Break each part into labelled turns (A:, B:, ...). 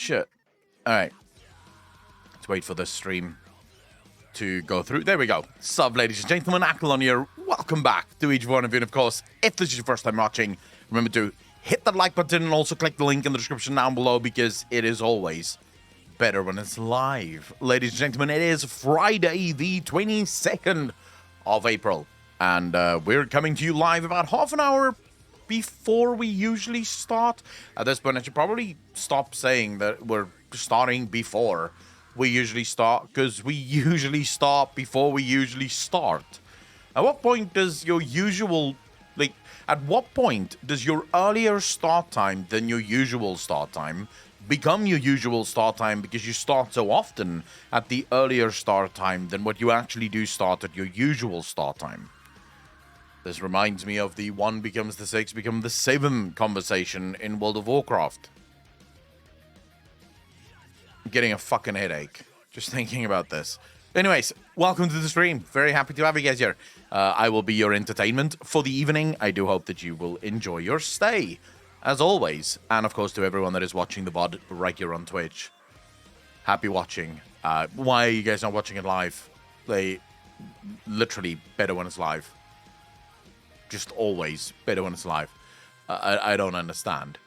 A: Shit. All right. Let's wait for the stream to go through. There we go. Sup, ladies and gentlemen. Acklon here. Welcome back to each one of you. And of course, if this is your first time watching, remember to hit that like button and also click the link in the description down below because it is always better when it's live. Ladies and gentlemen, it is Friday the 22nd of April. And we're coming to you live about half an hour before we usually start. At this point, I should probably stop saying that we're starting before we usually start, because we usually start before we usually start. At what point does your usual, at what point does your earlier start time than your usual start time become your usual start time because you start so often at the earlier start time than what you actually do start at your usual start time? This reminds me of the 1 becomes the 6 become the 7 conversation in World of Warcraft. I'm getting a fucking headache just thinking about this. Anyways, welcome to the stream. Very happy to have you guys here. I will be your entertainment for the evening. I do hope that you will enjoy your stay, as always. And of course, to everyone that is watching the VOD right here on Twitch, happy watching. Why are you guys not watching it live? They literally better when it's live. Just always better when it's live. I don't understand.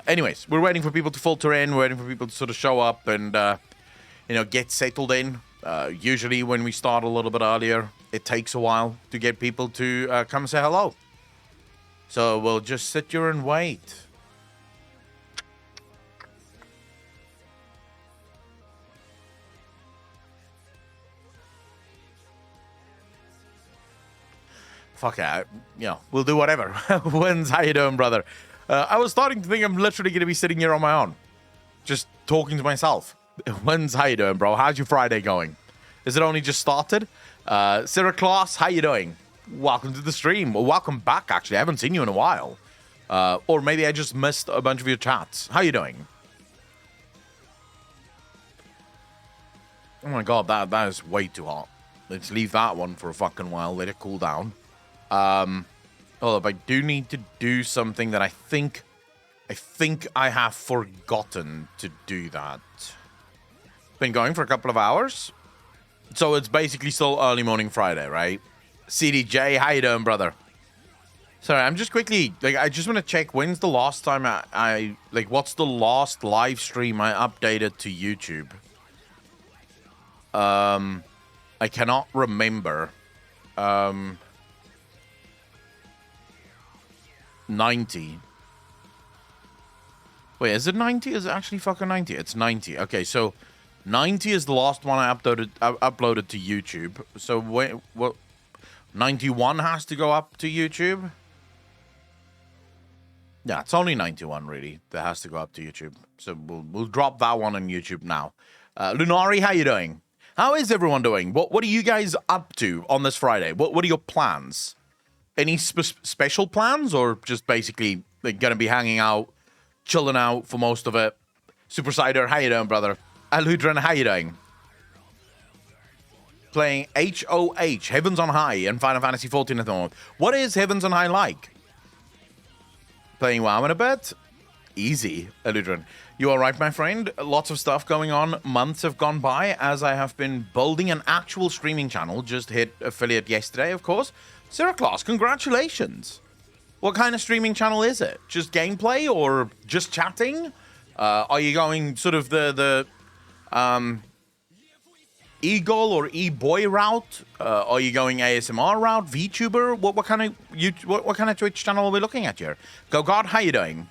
A: Anyways, we're waiting for people to filter in. We're waiting for people to sort of show up and, get settled in. Usually when we start a little bit earlier, it takes a while to get people to come say hello. So we'll just sit here and wait. Fuck it, we'll do whatever. When's how you doing, brother? I was starting to think I'm literally going to be sitting here on my own, just talking to myself. When's how you doing, bro? How's your Friday going? Is it only just started? Sarah Claus, how you doing? Welcome to the stream. Well, welcome back, actually. I haven't seen you in a while. Or maybe I just missed a bunch of your chats. How you doing? Oh my god, that is way too hot. Let's leave that one for a fucking while. Let it cool down. If I do need to do something that I think I have forgotten to do that. Been going for a couple of hours. So it's basically still early morning Friday, right? CDJ, how you doing, brother? Sorry, I'm just quickly, I just want to check when's the last time I what's the last live stream I updated to YouTube? I cannot remember. 90. Wait, is it 90? Is it actually fucking 90? It's 90. Okay, so 90 is the last one I uploaded to YouTube. So wait, what? 91 has to go up to YouTube? Yeah, it's only 91 really that has to go up to YouTube. So we'll drop that one on YouTube now. Lunari, how you doing? How is everyone doing? What are you guys up to on this Friday? What are your plans? Any special plans, or just basically gonna be hanging out, chilling out for most of it? Super Cider, how you doing, brother? Aludran, how you doing? Playing HOH, Heavens on High, in Final Fantasy XIV at the moment. What is Heavens on High like? Playing WoW in a bit? Easy, Aludran. You all right, my friend? Lots of stuff going on. Months have gone by as I have been building an actual streaming channel. Just hit affiliate yesterday, of course. Sarah Claus, congratulations. What kind of streaming channel is it? Just gameplay or just chatting? Are you going sort of the e-girl or e-boy route? Are you going ASMR route? VTuber? What kind of Twitch channel are we looking at here? Go God, how you doing?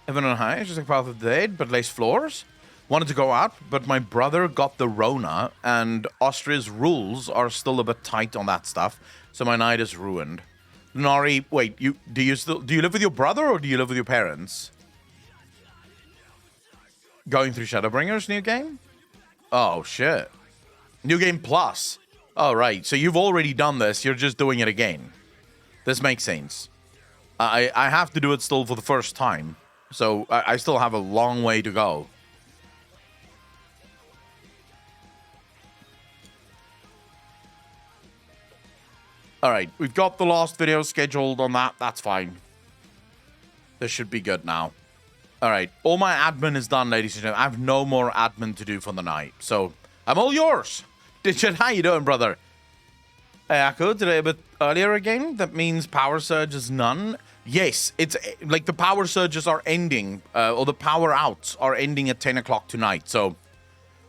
A: Heaven on High, just like Path of the Dead, but less floors. Wanted to go out, but my brother got the Rona, and Austria's rules are still a bit tight on that stuff, so my night is ruined. Nari, wait, do you live with your brother or do you live with your parents? Going through Shadowbringers new game? Oh shit. New game plus. Oh right, so you've already done this, you're just doing it again. This makes sense. I have to do it still for the first time, so I still have a long way to go. Alright, we've got the last video scheduled on that. That's fine. This should be good now. All right. All my admin is done, ladies and gentlemen. I have no more admin to do for the night. So, I'm all yours. Digit, how you doing, brother? Echo, today a bit earlier again. That means power surge is none. Yes, it's like the power surges are ending, or the power outs are ending at 10 o'clock tonight. So,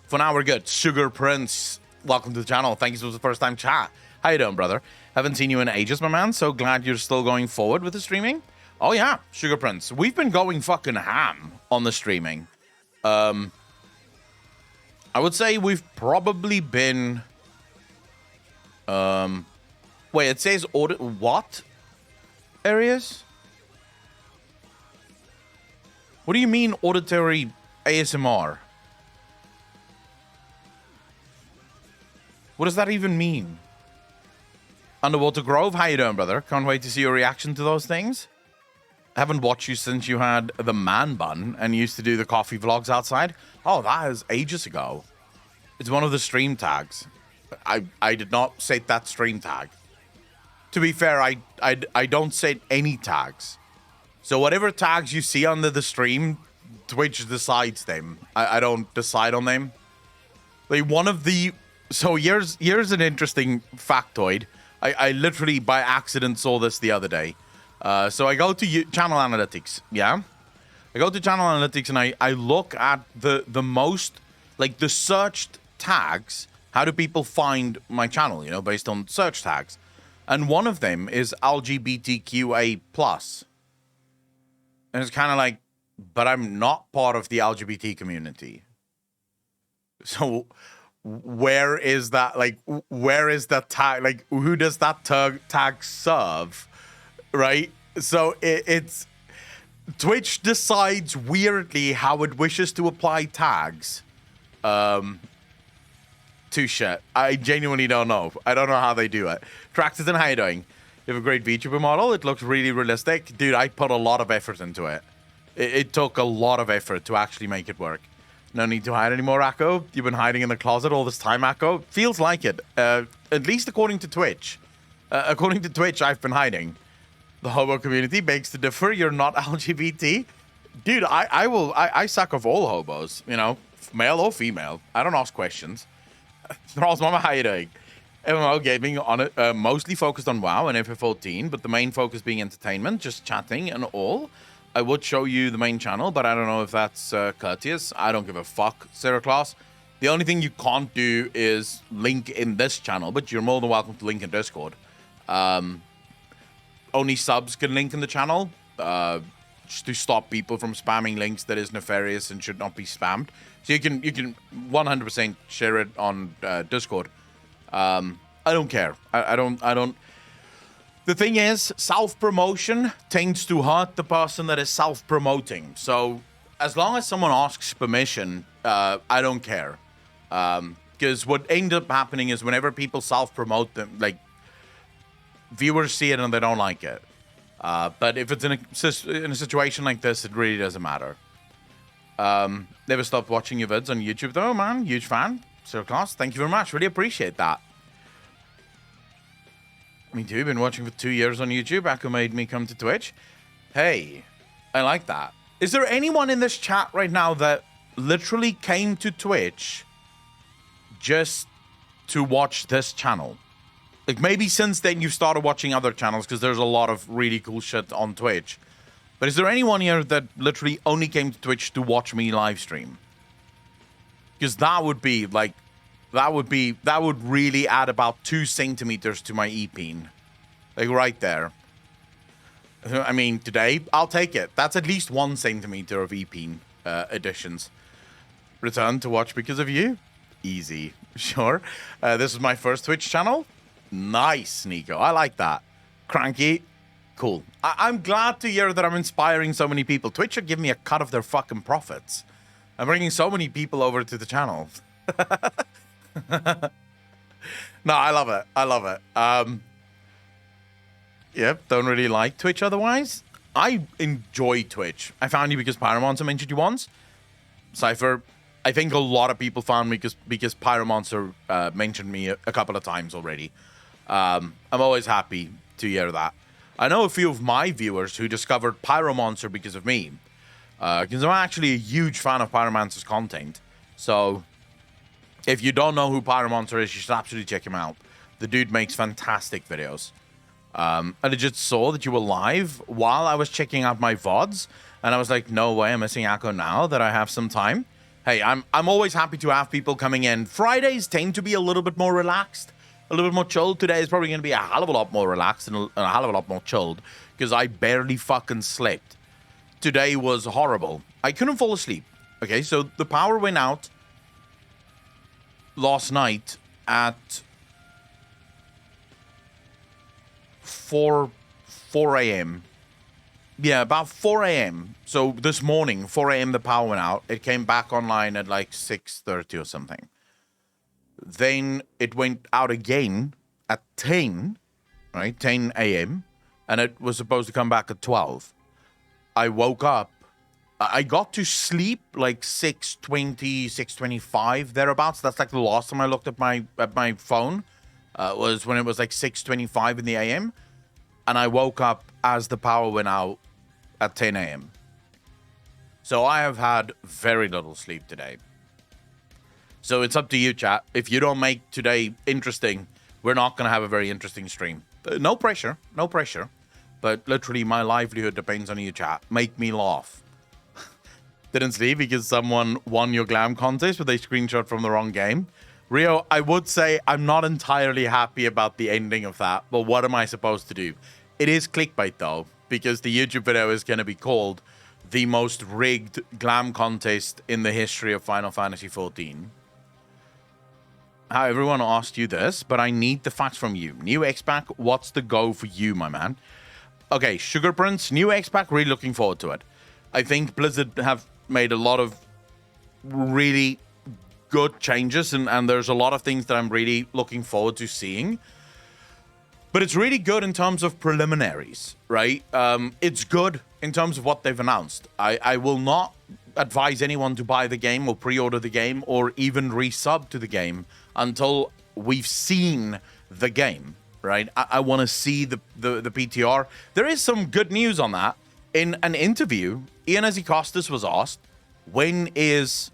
A: for now, we're good. Sugar Prince, welcome to the channel. Thank you for the first time chat. How you doing, brother? Haven't seen you in ages, my man. So glad you're still going forward with the streaming. Oh, yeah, Sugar Prince. We've been going fucking ham on the streaming. I would say we've probably been... Wait, it says audit... What? Areas? What do you mean auditory ASMR? What does that even mean? Underwater Grove, how you doing, brother? Can't wait to see your reaction to those things. I haven't watched you since you had the man bun and used to do the coffee vlogs outside. Oh, that is ages ago. It's one of the stream tags. I did not set that stream tag. To be fair, I don't set any tags. So whatever tags you see under the stream, Twitch decides them. I don't decide on them. Like one of the... So here's an interesting factoid. I literally by accident saw this the other day. So I go to channel analytics, yeah? I go to channel analytics and I look at the most, like the searched tags. How do people find my channel, you know, based on search tags? And one of them is LGBTQA+. And it's kind of like, but I'm not part of the LGBT community. So... where is that, like, where is that tag, like, who does that tag serve, right? So it's, Twitch decides weirdly how it wishes to apply tags to shit. I genuinely don't know. I don't know how they do it. Traxton, how you doing? You have a great VTuber model. It looks really realistic. Dude, I put a lot of effort into it. It took a lot of effort to actually make it work. No need to hide anymore, Akko. You've been hiding in the closet all this time, Akko. Feels like it. At least according to Twitch. According to Twitch, I've been hiding. The homo community begs to differ. You're not LGBT. Dude, I suck of all hobos. You know, male or female. I don't ask questions. Thralls Mama, how you doing? MMO gaming on it, mostly focused on WoW and FF14, but the main focus being entertainment, just chatting and all. I would show you the main channel, but I don't know if that's courteous. I don't give a fuck, Sarah Claus. The only thing you can't do is link in this channel, but you're more than welcome to link in Discord. Only subs can link in the channel, just to stop people from spamming links that is nefarious and should not be spammed. So you can 100% share it on Discord. I don't care. I don't. The thing is, self-promotion tends to hurt the person that is self-promoting. So, as long as someone asks permission, I don't care. Because what ends up happening is whenever people self-promote them, like, viewers see it and they don't like it. But if it's in a situation like this, it really doesn't matter. Never stopped watching your vids on YouTube, though, man. Huge fan. Sir Class, thank you very much. Really appreciate that. Me too. Been watching for 2 years on YouTube. Akko made me come to Twitch. Hey, I like that. Is there anyone in this chat right now that literally came to Twitch just to watch this channel? Like, maybe since then you've started watching other channels because there's a lot of really cool shit on Twitch. But is there anyone here that literally only came to Twitch to watch me live stream? Because that would be, like, that would really add about 2 centimeters to my E-peen. Like, right there. I mean, today, I'll take it. That's at least 1 centimeter of E-peen additions. Return to watch because of you? Easy. Sure. This is my first Twitch channel. Nice, Nico. I like that. Cranky. Cool. I'm glad to hear that I'm inspiring so many people. Twitch should give me a cut of their fucking profits. I'm bringing so many people over to the channel. No, I love it. I love it. Yep, don't really like Twitch otherwise. I enjoy Twitch. I found you because Pyromancer mentioned you once. Cypher, I think a lot of people found me because Pyromancer mentioned me a couple of times already. I'm always happy to hear that. I know a few of my viewers who discovered Pyromancer because of me. Because I'm actually a huge fan of Pyromancer's content. So if you don't know who Pyromancer is, you should absolutely check him out. The dude makes fantastic videos. And I just saw that you were live while I was checking out my VODs. And I was like, no way, I'm missing Akko now that I have some time. Hey, I'm always happy to have people coming in. Fridays tend to be a little bit more relaxed, a little bit more chilled. Today is probably going to be a hell of a lot more relaxed and a hell of a lot more chilled because I barely fucking slept. Today was horrible. I couldn't fall asleep. Okay, so the power went out last night at 4 a.m. Yeah, about 4 a.m. So this morning, 4 a.m. the power went out. It came back online at like 6:30 or something. Then it went out again at 10, right? 10 a.m. And it was supposed to come back at 12. I woke up. I got to sleep like 6:20, 6:25, thereabouts. That's like the last time I looked at my phone. Was when it was like 6:25 in the a.m. And I woke up as the power went out at 10 a.m. So I have had very little sleep today. So it's up to you, chat. If you don't make today interesting, we're not going to have a very interesting stream. No pressure, no pressure. But literally my livelihood depends on you, chat. Make me laugh. Didn't sleep because someone won your glam contest with a screenshot from the wrong game. Rio, I would say I'm not entirely happy about the ending of that, but what am I supposed to do? It is clickbait though, because the YouTube video is going to be called the most rigged glam contest in the history of Final Fantasy XIV. How everyone asked you this, but I need the facts from you. New X-Pack, what's the go for you, my man? Okay, Sugar Prince, new X-Pack, really looking forward to it. I think Blizzard have made a lot of really good changes, and there's a lot of things that I'm really looking forward to seeing. But it's really good in terms of preliminaries, right? It's good in terms of what they've announced. I will not advise anyone to buy the game or pre-order the game or even resub to the game until we've seen the game, right? I want to see the PTR. There is some good news on that. In an interview, Ian Azikostas was asked, when is...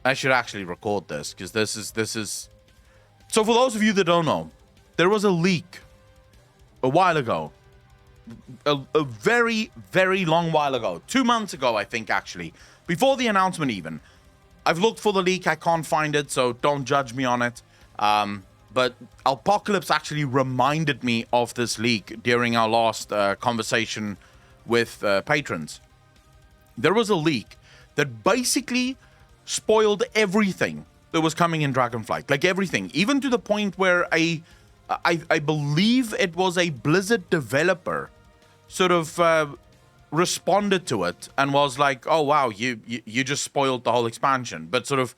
A: I should actually record this because this is... So for those of you that don't know, there was a leak a while ago. A very, very long while ago. 2 months ago, I think, actually. Before the announcement even. I've looked for the leak. I can't find it, so don't judge me on it. But Apocalypse actually reminded me of this leak during our last conversation with patrons. There was a leak that basically spoiled everything that was coming in Dragonflight. Like everything. Even to the point where I believe it was a Blizzard developer sort of responded to it and was like, oh, wow, you just spoiled the whole expansion. But sort of,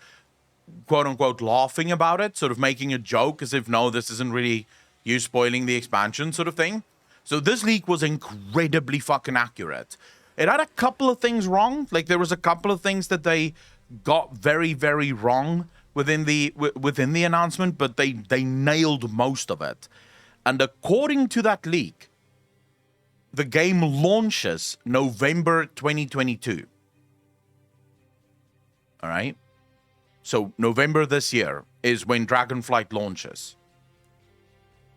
A: quote unquote, laughing about it, sort of making a joke as if, no, this isn't really you spoiling the expansion sort of thing. So this leak was incredibly fucking accurate. It had a couple of things wrong. Like there was a couple of things that they got very, very wrong within the announcement, but they nailed most of it. And according to that leak, the game launches November 2022. All right? So November this year is when Dragonflight launches.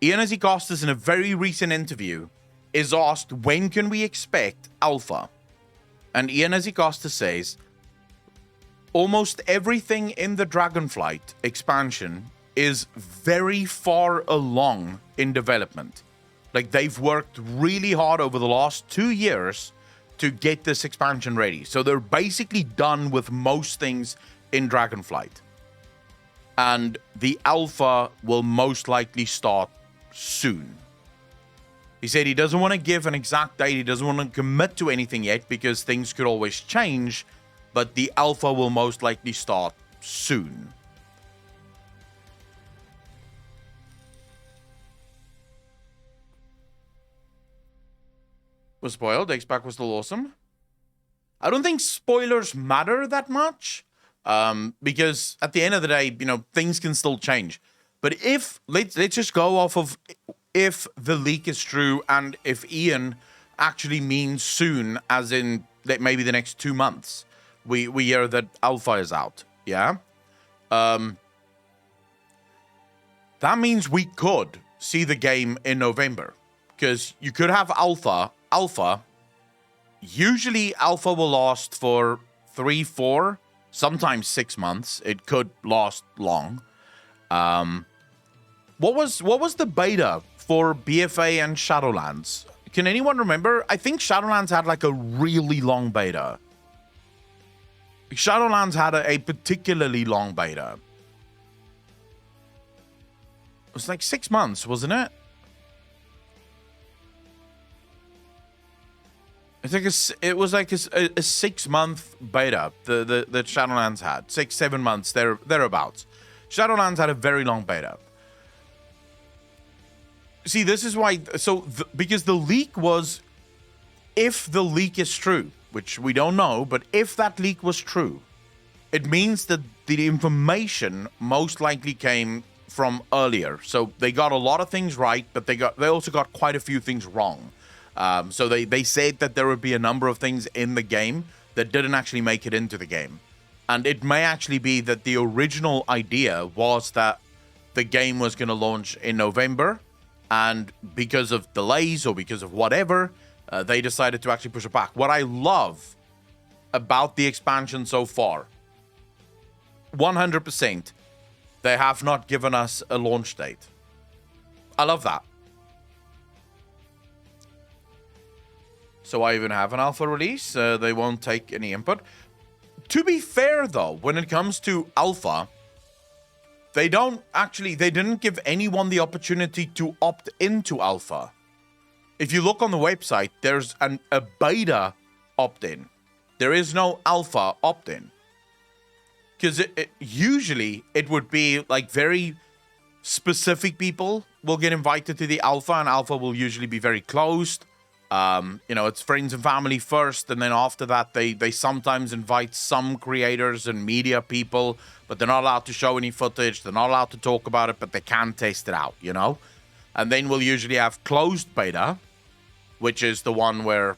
A: Ian Azikostas, in a very recent interview, is asked, when can we expect Alpha? And Ian Azikostas says, almost everything in the Dragonflight expansion is very far along in development. Like, they've worked really hard over the last 2 years to get this expansion ready. So they're basically done with most things in Dragonflight. And the alpha will most likely start soon. He said he doesn't want to give an exact date. He doesn't want to commit to anything yet because things could always change. But the alpha will most likely start soon. Was spoiled. X-Pac was still awesome. I don't think spoilers matter that much. Because at the end of the day, things can still change. But if let's just go off of if the leak is true and if Ian actually means soon, as in maybe the next 2 months. We hear that alpha is out. Yeah. That means we could see the game in November, because you could have alpha. Usually alpha will last for 3, 4, sometimes 6 months. It could last long. What was the beta for BFA and Shadowlands? Can anyone remember? I think Shadowlands had like a really long beta. Shadowlands had a particularly long beta. It was like 6 months, wasn't it? It was like a 6-month beta that Shadowlands had. 6, 7 months, thereabouts. Shadowlands had a very long beta. See, this is why... because the leak was... If the leak is true, which we don't know, but if that leak was true, it means that the information most likely came from earlier. So they got a lot of things right, but they also got quite a few things wrong. So they said that there would be a number of things in the game that didn't actually make it into the game. And it may actually be that the original idea was that the game was going to launch in November, and because of delays or because of whatever, they decided to actually push it back. What I love about the expansion so far, 100%, they have not given us a launch date. I love that. So I even have an alpha release. They won't take any input. To be fair, though, when it comes to alpha, they didn't give anyone the opportunity to opt into alpha. If you look on the website, there's a beta opt-in. There is no alpha opt-in. Because usually it would be like very specific people will get invited to the alpha, and alpha will usually be very closed. It's friends and family first, and then after that they sometimes invite some creators and media people, but they're not allowed to show any footage, they're not allowed to talk about it, but they can test it out, And then we'll usually have closed beta, which is the one where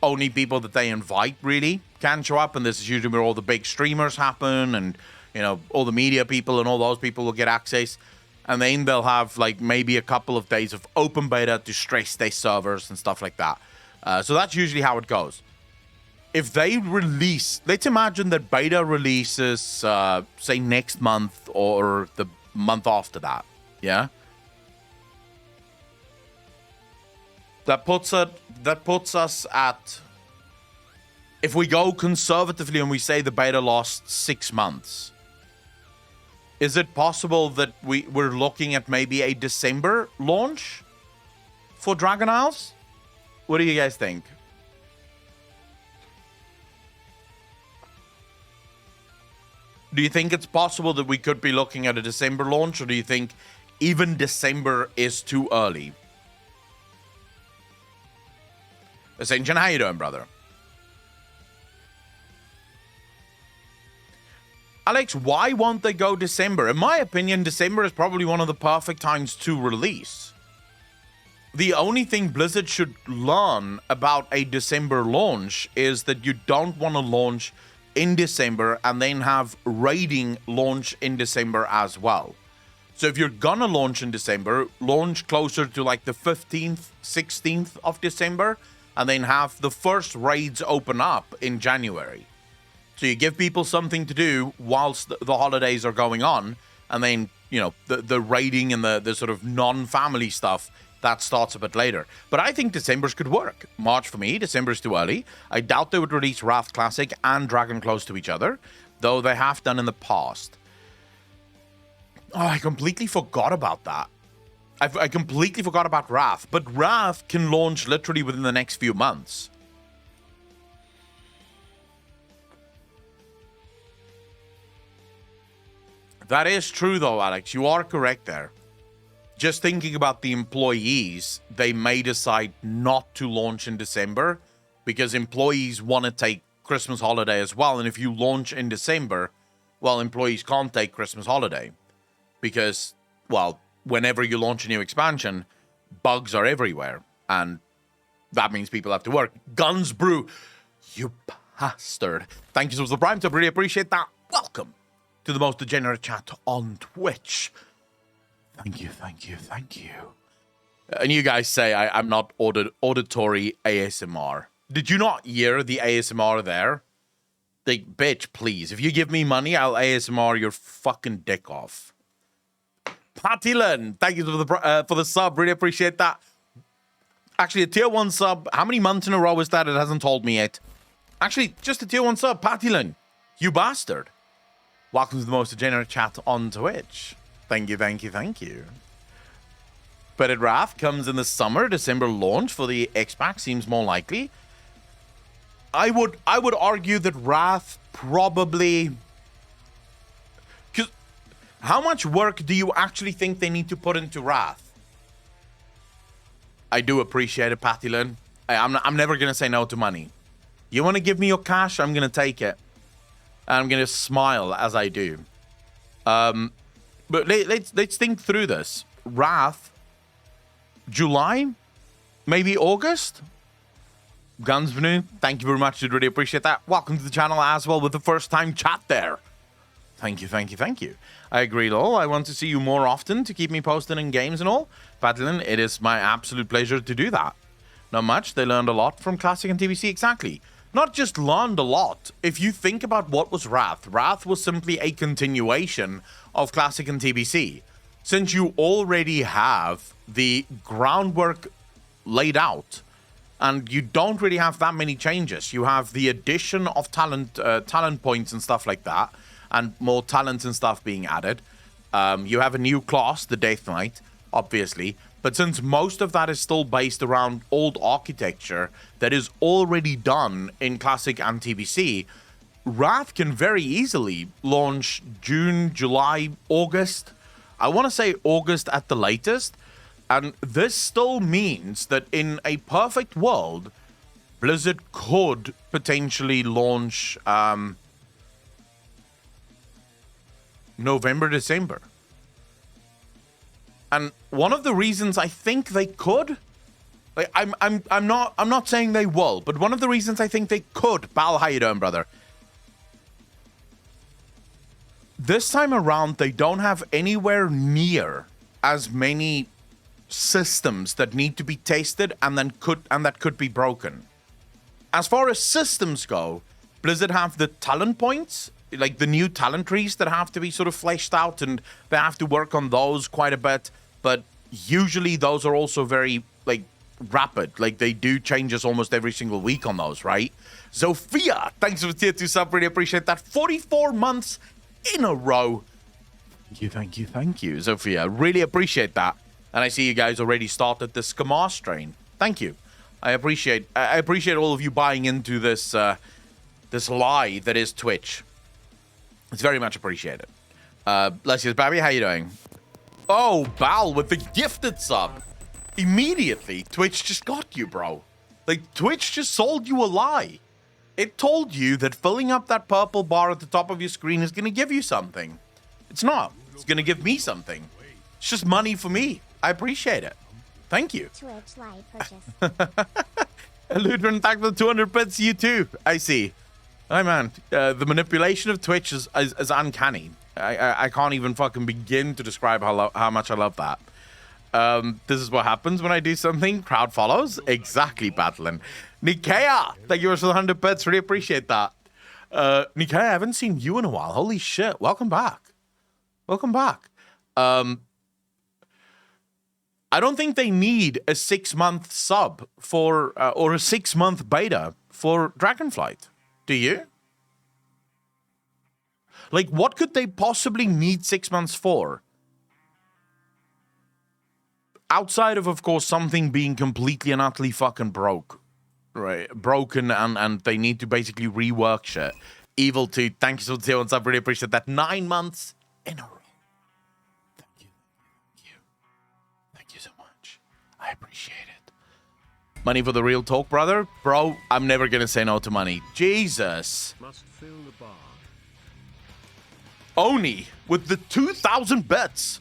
A: only people that they invite really can show up, and this is usually where all the big streamers happen, and all the media people and all those people will get access. And then they'll have like maybe a couple of days of open beta to stress their servers and stuff like that. So that's usually how it goes. If they release, let's imagine that beta releases, say next month or the month after that. Yeah. That puts us at, if we go conservatively and we say the beta lasts 6 months, is it possible that we're looking at maybe a December launch for Dragon Isles? What do you guys think? Do you think it's possible that we could be looking at a December launch, or do you think even December is too early? Ascension, how you doing, brother? Alex, why won't they go December? In my opinion, December is probably one of the perfect times to release. The only thing Blizzard should learn about a December launch is that you don't want to launch in December and then have raiding launch in December as well. So if you're gonna launch in December, launch closer to like the 15th, 16th of December, and then have the first raids open up in January. So you give people something to do whilst the holidays are going on, and then, the raiding and the sort of non-family stuff, that starts a bit later. But I think December's could work. March for me, December's too early. I doubt they would release Wrath Classic and Dragon close to each other, though they have done in the past. Oh, I completely forgot about that. I completely forgot about Wrath, but Wrath can launch literally within the next few months. That is true, though, Alex. You are correct there. Just thinking about the employees, they may decide not to launch in December because employees want to take Christmas holiday as well. And if you launch in December, well, employees can't take Christmas holiday because, well, whenever you launch a new expansion, bugs are everywhere, and that means people have to work. Guns Brew, you bastard. Thank you so much for the Prime, so I really appreciate that. Welcome to the most degenerate chat on Twitch. Thank you, thank you, thank you. And you guys say I'm not auditory ASMR. Did you not hear the ASMR there? Like, bitch, please. If you give me money, I'll ASMR your fucking dick off. Patilin, thank you for the sub. Really appreciate that. Actually, a tier 1 sub. How many months in a row is that? It hasn't told me yet. Actually, just a tier 1 sub. Patilin, you bastard. Welcome to the most degenerate chat on Twitch. Thank you, thank you, thank you. But Wrath comes in the summer. December launch for the Xbox seems more likely. I would argue that Wrath probably... Because how much work do you actually think they need to put into Wrath? I do appreciate it, Patilin. I'm never going to say no to money. You want to give me your cash? I'm going to take it. And I'm going to smile as I do. But let's think through this. Wrath... July? Maybe August? Gunsbrew, thank you very much. I really appreciate that. Welcome to the channel as well with the first time chat there. Thank you, thank you, thank you. I agree, lol. I want to see you more often to keep me posted in games and all. Patlin, it is my absolute pleasure to do that. Not much. They learned a lot from Classic and TBC. Exactly. Not just learned a lot. If you think about what was Wrath, Wrath was simply a continuation of Classic and TBC. Since you already have the groundwork laid out, and you don't really have that many changes. You have the addition of talent points and stuff like that, and more talents and stuff being added. You have a new class, the Death Knight, obviously. But since most of that is still based around old architecture that is already done in Classic and TBC, Wrath can very easily launch June, July, August. I want to say August at the latest. And this still means that in a perfect world, Blizzard could potentially launch November, December. And one of the reasons I think they could, like, I'm not saying they will, but one of the reasons I think they could, Bal, how you doing, brother? This time around, they don't have anywhere near as many systems that need to be tested and that could be broken. As far as systems go, Blizzard have the talent points, like the new talent trees that have to be sort of fleshed out, and they have to work on those quite a bit. But usually those are also very like rapid. Like they do changes almost every single week on those, right? Zofia, thanks for the tier 2 sub. Really appreciate that. 44 months in a row. Thank you, thank you, thank you, Zofia. Really appreciate that. And I see you guys already started the Skamar strain. Thank you. I appreciate all of you buying into this this lie that is Twitch. It's very much appreciated. Bless you, Babby. How you doing? Oh, Bal with the gifted sub. Immediately, Twitch just got you, bro. Like, Twitch just sold you a lie. It told you that filling up that purple bar at the top of your screen is going to give you something. It's not. It's going to give me something. It's just money for me. I appreciate it. Thank you.
B: Twitch live purchase.
A: Ludwin, thank for the 200 bits. You too. I see. Hi, man. The manipulation of Twitch is uncanny. I can't even fucking begin to describe how much I love that. This is what happens when I do something. Crowd follows. Exactly, Battling. Nikea, thank you for the 100 bits. Really appreciate that. Nikea, I haven't seen you in a while. Holy shit. Welcome back. Welcome back. I don't think they need a 6-month sub for, or a 6-month beta for Dragonflight. Do you? Like, what could they possibly need 6 months for? Outside of course, something being completely and utterly fucking broke. Right? Broken, and they need to basically rework shit. Evil 2, thank you so much. What's up? Really appreciate that. 9 months in a row. Thank you. Thank you. Thank you so much. I appreciate it. Money for the real talk, brother? Bro, I'm never gonna say no to money. Jesus.
C: Must fill the bar.
A: Oni with the 2,000 bits.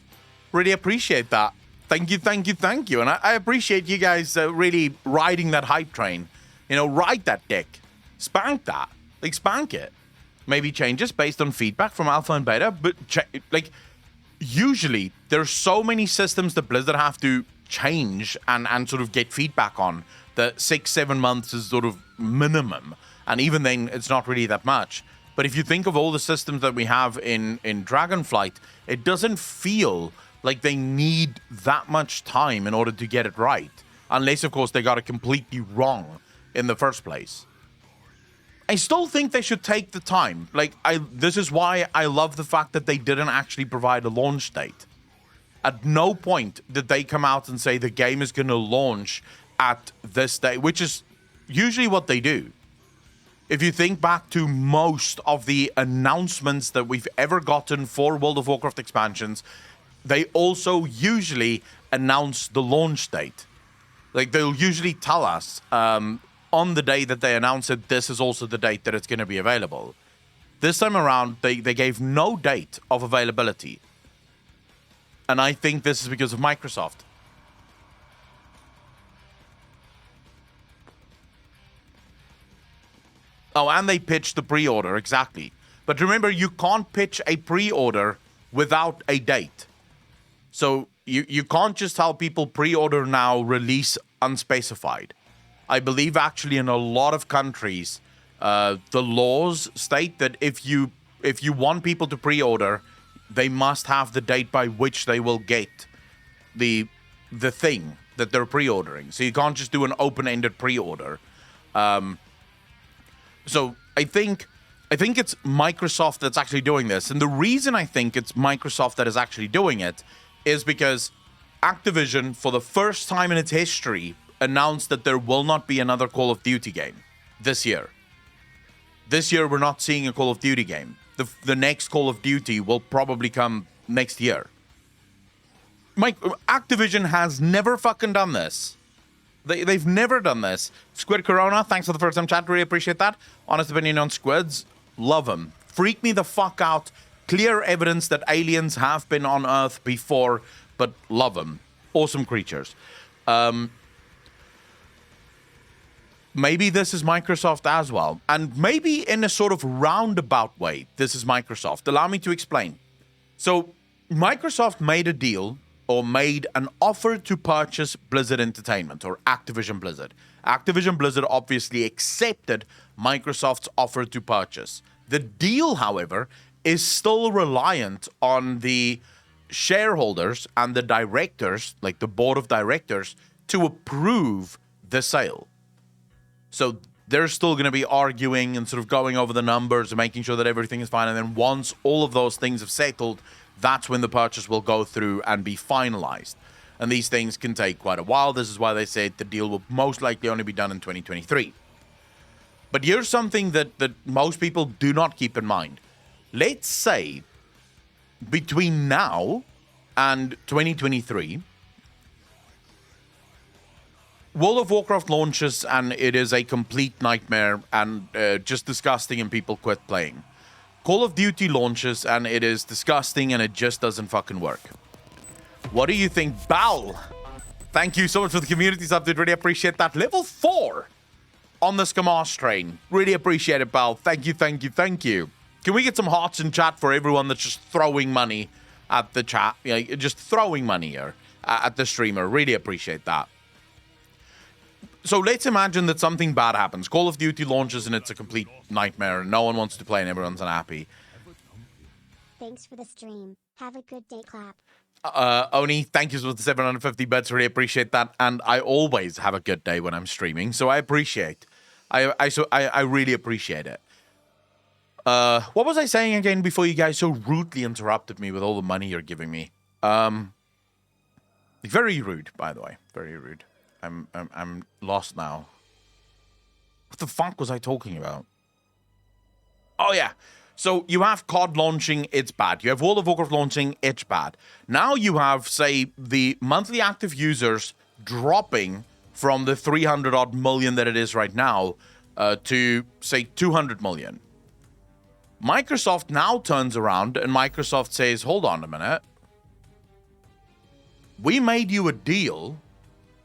A: Really appreciate that. Thank you, thank you, thank you. And I appreciate you guys really riding that hype train. You know, ride that dick. Spank that. Like, spank it. Maybe changes based on feedback from alpha and beta, but like, usually there's so many systems that Blizzard have to change and sort of get feedback on that 6-7 months is sort of minimum, and even then it's not really that much. But if you think of all the systems that we have in Dragonflight, it doesn't feel like they need that much time in order to get it right, unless of course they got it completely wrong in the first place. I still think they should take the time. Like, this is why I love the fact that they didn't actually provide a launch date. At no point did they come out and say the game is going to launch at this day, which is usually what they do. If you think back to most of the announcements that we've ever gotten for World of Warcraft expansions, they also usually announce the launch date. Like, they'll usually tell us, on the day that they announce it, this is also the date that it's going to be available. This time around, they gave no date of availability. And I think this is because of Microsoft. Oh, and they pitched the pre-order, exactly. But remember, you can't pitch a pre-order without a date. So you can't just tell people pre-order now, release unspecified. I believe actually in a lot of countries, the laws state that if you want people to pre-order, they must have the date by which they will get the thing that they're pre-ordering. So you can't just do an open-ended pre-order. So I think it's Microsoft that's actually doing this. And the reason I think it's Microsoft that is actually doing it is because Activision, for the first time in its history, announced that there will not be another Call of Duty game this year. This year, we're not seeing a Call of Duty game. The next Call of Duty will probably come next year. Activision has never fucking done this. They've never done this. Squid Corona, thanks for the first time chat. Really appreciate that. Honest opinion on squids. Love them. Freak me the fuck out. Clear evidence that aliens have been on Earth before, but love them. Awesome creatures. Maybe this is Microsoft as well. And maybe in a sort of roundabout way, this is Microsoft. Allow me to explain. So, Microsoft made a deal, or made an offer to purchase Blizzard Entertainment, or Activision Blizzard. Activision Blizzard obviously accepted Microsoft's offer to purchase. The deal, however, is still reliant on the shareholders and the directors, like the board of directors, to approve the sale. So they're still going to be arguing and sort of going over the numbers and making sure that everything is fine. And then once all of those things have settled, that's when the purchase will go through and be finalized. And these things can take quite a while. This is why they said the deal will most likely only be done in 2023. But here's something that most people do not keep in mind. Let's say between now and 2023, World of Warcraft launches and it is a complete nightmare and just disgusting and people quit playing. Call of Duty launches and it is disgusting and it just doesn't fucking work. What do you think, Bal? Thank you so much for the community update. Really appreciate that. Level 4 on the Scamas train. Really appreciate it, Bal. Thank you, thank you, thank you. Can we get some hearts in chat for everyone that's just throwing money at the chat? You know, just throwing money here at the streamer. Really appreciate that. So let's imagine that something bad happens. Call of Duty launches and it's a complete nightmare and no one wants to play and everyone's unhappy.
B: Thanks for the stream. Have a good day, clap.
A: Oni, thank you for the 750 bits. Really appreciate that. And I always have a good day when I'm streaming, so I appreciate. I really appreciate it. What was I saying again before you guys so rudely interrupted me with all the money you're giving me? Very rude, by the way. Very rude. I'm lost now. What the fuck was I talking about? Oh yeah. So you have COD launching, it's bad. You have World of Warcraft launching, it's bad. Now you have, say, the monthly active users dropping from the 300 odd million that it is right now to, say, 200 million. Microsoft now turns around and Microsoft says, hold on a minute. we made you a deal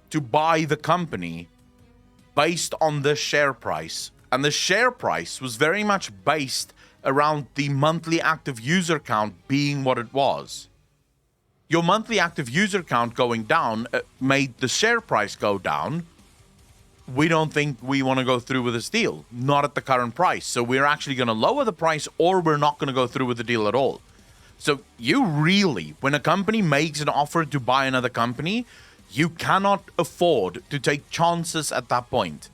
A: to buy the company based on the share price. And the share price was very much based around the monthly active user count being what it was. Your monthly active user count going down made the share price go down. We don't think we want to go through with this deal, not at the current price. So we're actually going to lower the price, or we're not going to go through with the deal at all. So you really, when a company makes an offer to buy another company, you cannot afford to take chances at that point.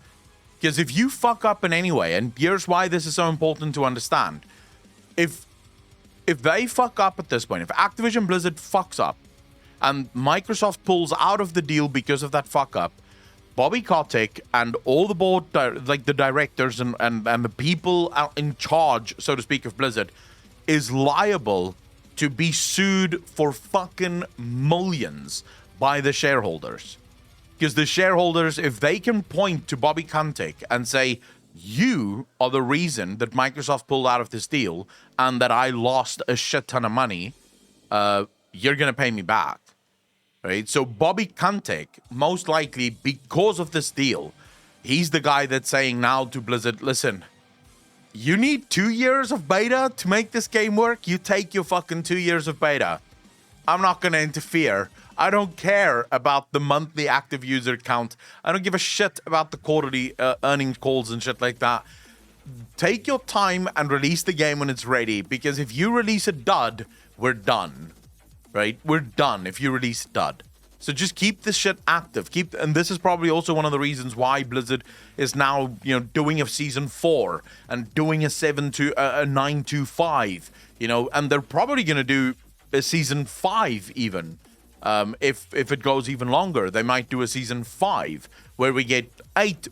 A: Because if you fuck up in any way, and here's why this is so important to understand. If they fuck up at this point, if Activision Blizzard fucks up and Microsoft pulls out of the deal because of that fuck up, Bobby Kotick and all the board, like the directors and the people in charge, so to speak, of Blizzard, is liable to be sued for fucking millions by the shareholders. Because the shareholders, if they can point to Bobby Kotick and say, you are the reason that Microsoft pulled out of this deal and that I lost a shit ton of money, you're going to pay me back. Right? So Bobby Kotick, most likely because of this deal, he's the guy that's saying now to Blizzard, listen, you need 2 years of beta to make this game work? You take your fucking 2 years of beta. I'm not going to interfere. I don't care about the monthly active user count. I don't give a shit about the quarterly earnings calls and shit like that. Take your time and release the game when it's ready, because if you release a dud, we're done. Right? We're done if you release a dud. So just keep this shit active. And this is probably also one of the reasons why Blizzard is now, doing a season 4 and doing a 9-5, and they're probably going to do a season 5 even. If it goes even longer, they might do a season 5 where we get 8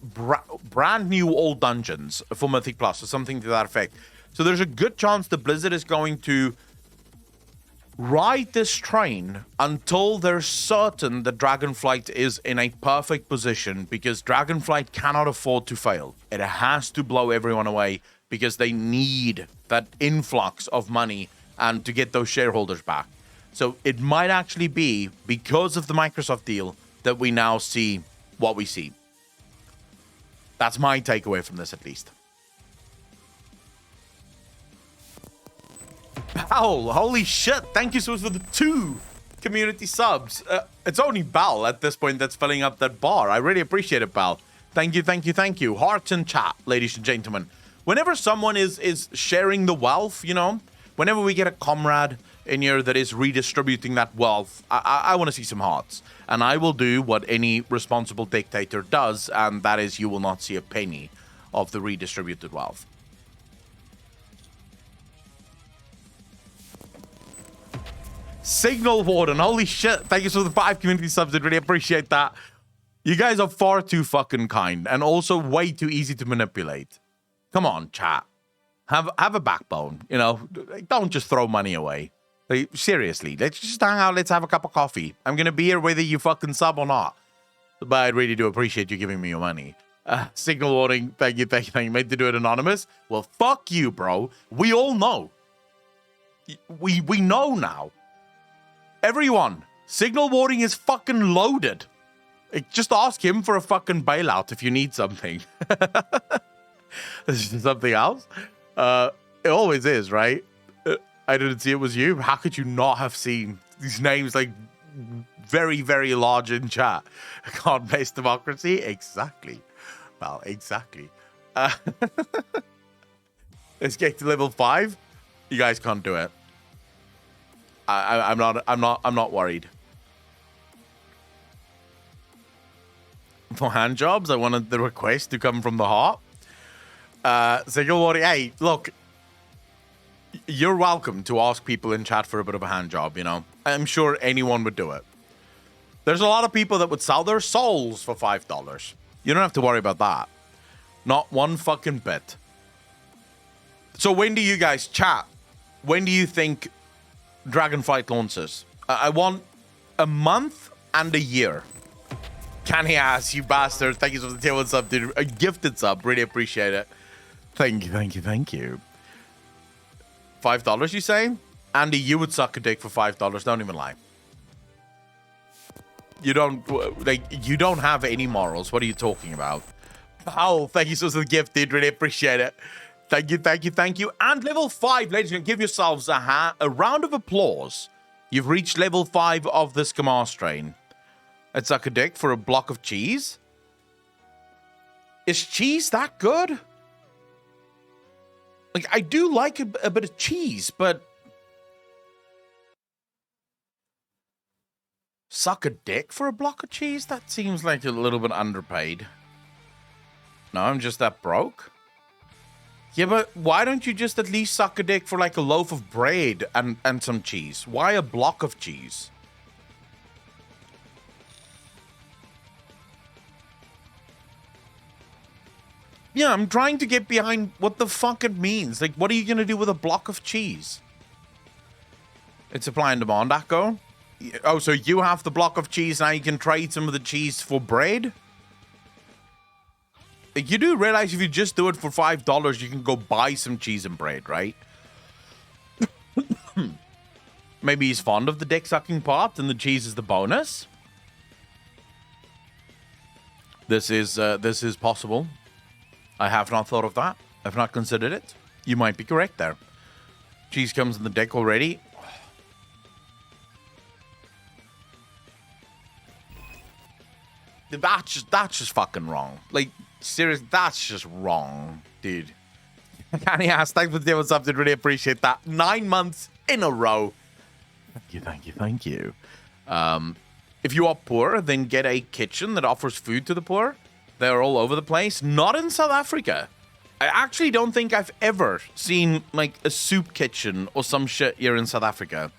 A: brand new old dungeons for Mythic Plus or something to that effect. So there's a good chance that Blizzard is going to ride this train until they're certain that Dragonflight is in a perfect position, because Dragonflight cannot afford to fail. It has to blow everyone away because they need that influx of money and to get those shareholders back. So it might actually be because of the Microsoft deal that we now see what we see. That's my takeaway from this, at least. Bal, holy shit. Thank you so much for the 2 community subs. It's only Bal at this point that's filling up that bar. I really appreciate it, Bal. Thank you, thank you, thank you. Hearts in chat, ladies and gentlemen. Whenever someone is sharing the wealth, whenever we get a comrade in here that is redistributing that wealth, I want to see some hearts. And I will do what any responsible dictator does, and that is you will not see a penny of the redistributed wealth. Signal Warden, holy shit. Thank you for the 5 community subs. I really appreciate that. You guys are far too fucking kind and also way too easy to manipulate. Come on, chat. Have a backbone, Don't just throw money away. Like, seriously, let's just hang out. Let's have a cup of coffee. I'm going to be here whether you fucking sub or not. But I really do appreciate you giving me your money. Signal Warning, thank you. Meant to do it anonymous? Well, fuck you, bro. We all know. We know now. Everyone, Signal Warning is fucking loaded. Just ask him for a fucking bailout if you need something. Something else? It always is, right? I didn't see it was you. How could you not have seen these names like very, very large in chat? God-based democracy? Exactly. Well, exactly. Let's get to level 5. You guys can't do it. I'm not worried. For hand jobs, I wanted the request to come from the heart. Signal Warning, hey, look, you're welcome to ask people in chat for a bit of a hand job, I'm sure anyone would do it. There's a lot of people that would sell their souls for $5. You don't have to worry about that. Not one fucking bit. So when do you guys chat? When do you think Dragonflight launches? I want a month and a year. Can he ask, you bastard? Thank you for the tail sub, dude. A gifted sub. Really appreciate it. Thank you. $5, you say? Andy, you would suck a dick for $5. Don't even lie. You don't have any morals. What are you talking about? Oh, thank you so much for the gift, dude. Really appreciate it. Thank you, thank you, thank you. And level 5, ladies and gentlemen, give yourselves a round of applause. You've reached level 5 of the Skamar strain. Let's suck a dick for a block of cheese. Is cheese that good? Like, I do like a bit of cheese, but... Suck a dick for a block of cheese? That seems like a little bit underpaid. No, I'm just that broke. Yeah, but why don't you just at least suck a dick for like a loaf of bread and some cheese? Why a block of cheese? Yeah, I'm trying to get behind what the fuck it means. Like, what are you going to do with a block of cheese? It's supply and demand, Akko. Oh, so you have the block of cheese, now you can trade some of the cheese for bread? Like, you do realize if you just do it for $5, you can go buy some cheese and bread, right? Maybe he's fond of the dick-sucking part and the cheese is the bonus? This is possible. I have not thought of that. I've not considered it. You might be correct there. Cheese comes in the deck already. That's just fucking wrong. Like, seriously, that's just wrong, dude. Canny ass, thanks for doing something. Really appreciate that. 9 months in a row. Thank you, thank you, thank you. If you are poor, then get a kitchen that offers food to the poor. They're all over the place. Not in South Africa. I actually don't think I've ever seen, like, a soup kitchen or some shit here in South Africa.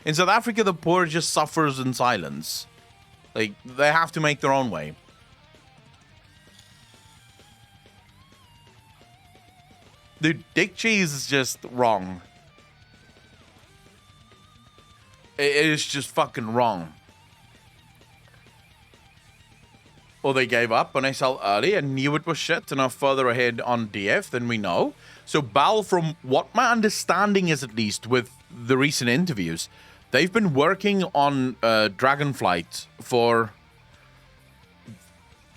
A: In South Africa, the poor just suffers in silence. Like, they have to make their own way. Dude, dick cheese is just wrong. It is just fucking wrong. Or they gave up when I sell early and knew it was shit and are further ahead on DF than we know. So Bal, from what my understanding is at least with the recent interviews, they've been working on Dragonflight for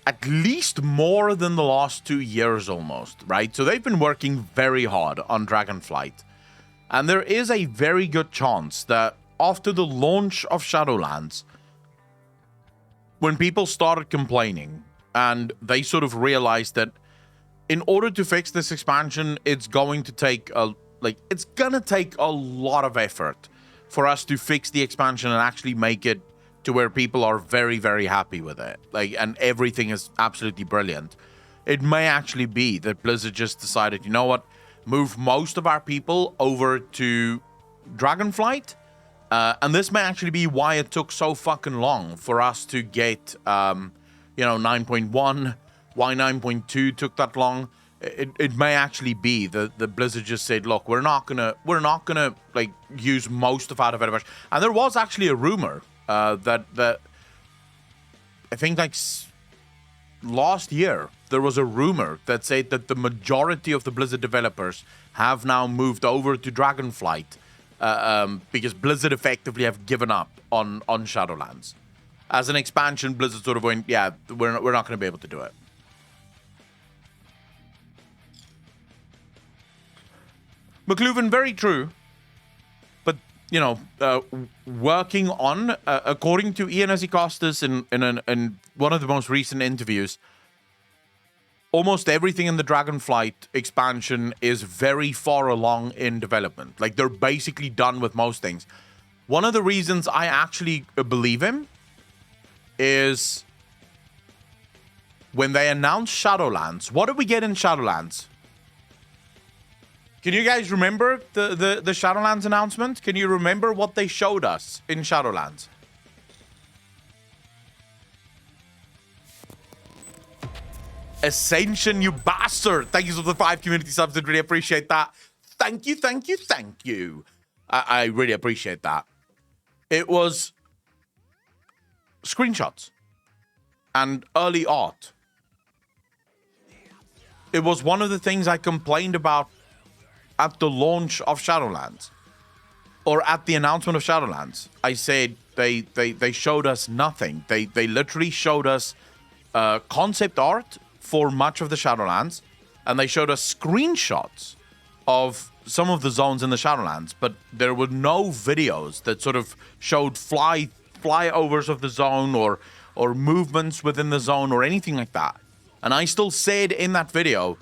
A: at least more than the last 2 years almost, right? So they've been working very hard on Dragonflight. And there is a very good chance that after the launch of Shadowlands, when people started complaining and they sort of realized that in order to fix this expansion, it's going to take a lot of effort for us to fix the expansion and actually make it to where people are very, very happy with it. Like, and everything is absolutely brilliant. It may actually be that Blizzard just decided, you know what, move most of our people over to Dragonflight. And this may actually be why it took so fucking long for us to get, 9.1, why 9.2 took that long. It may actually be that the Blizzard just said, look, we're not gonna like use most of our developers. And there was actually a rumor that I think like last year there was a rumor that said that the majority of the Blizzard developers have now moved over to Dragonflight because Blizzard effectively have given up on Shadowlands. As an expansion, Blizzard sort of went, yeah, we're not going to be able to do it. McLuhan, very true. But, working on, according to Ian Azikostas in one of the most recent interviews, almost everything in the Dragonflight expansion is very far along in development. Like, they're basically done with most things. One of the reasons I actually believe him is when they announced Shadowlands. What did we get in Shadowlands? Can you guys remember the Shadowlands announcement? Can you remember what they showed us in Shadowlands? Ascension, you bastard! Thank you for the 5 community subs. I really appreciate that. Thank you, thank you, thank you. I really appreciate that. It was screenshots and early art. It was one of the things I complained about at the launch of Shadowlands. or at the announcement of Shadowlands, I said they showed us nothing. They literally showed us concept art for much of the Shadowlands, and they showed us screenshots of some of the zones in the Shadowlands, but there were no videos that sort of showed flyovers of the zone or movements within the zone or anything like that. And I still said in that video,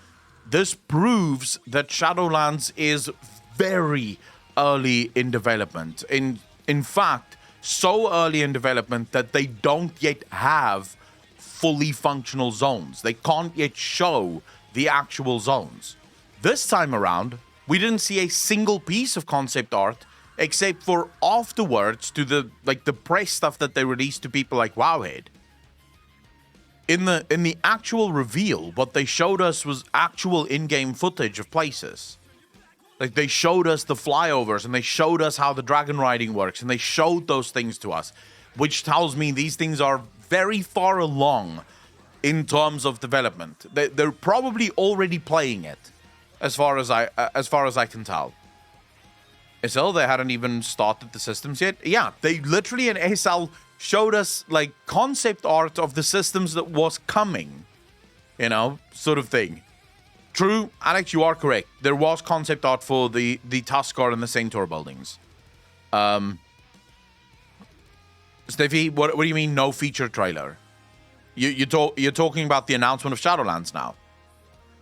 A: this proves that Shadowlands is very early in development. In fact, so early in development that they don't yet have fully functional zones. They can't yet show the actual zones. This time around, we didn't see a single piece of concept art except for afterwards to the press stuff that they released to people like Wowhead. In the actual reveal, what they showed us was actual in-game footage of places. Like, they showed us the flyovers, and they showed us how the dragon riding works, and they showed those things to us, which tells me these things are very far along in terms of development. They're probably already playing it, as far as I can tell. SL, they hadn't even started the systems yet. Yeah, they literally in SL showed us like concept art of the systems that was coming, you know, sort of thing. True, Alex, you are correct. There was concept art for the Tuskar and the Centaur buildings. Steffi, what do you mean no feature trailer? You're talking about the announcement of Shadowlands now?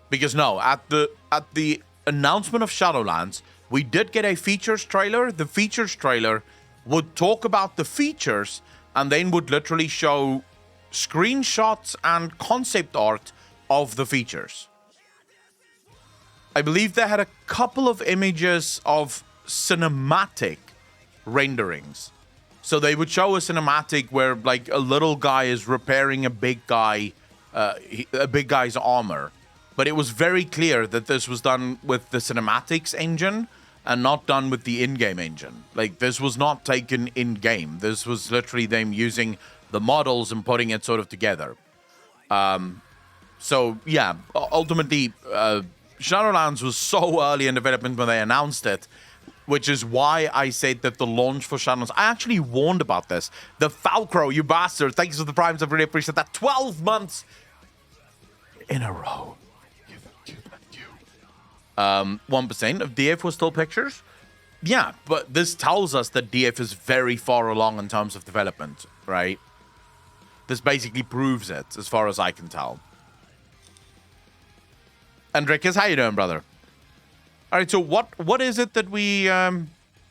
A: Because no, at the announcement of Shadowlands, we did get a features trailer. The features trailer would talk about the features and then would literally show screenshots and concept art of the features. I believe they had a couple of images of cinematic renderings. So they would show a cinematic where like a little guy is repairing a big guy's armor. But it was very clear that this was done with the cinematics engine and not done with the in-game engine. Like, this was not taken in-game. This was literally them using the models and putting it sort of together. So, yeah, ultimately, Shadowlands was so early in development when they announced it, which is why I said that the launch for Shadowlands... I actually warned about this. The Falcro, you bastard. Thanks for the primes. I really appreciate that. 12 months in a row. 1% of DF was still pictures. Yeah, but this tells us that DF is very far along in terms of development, right? This basically proves it, as far as I can tell. Andrikis, how you doing, brother? All right, so what is it that we...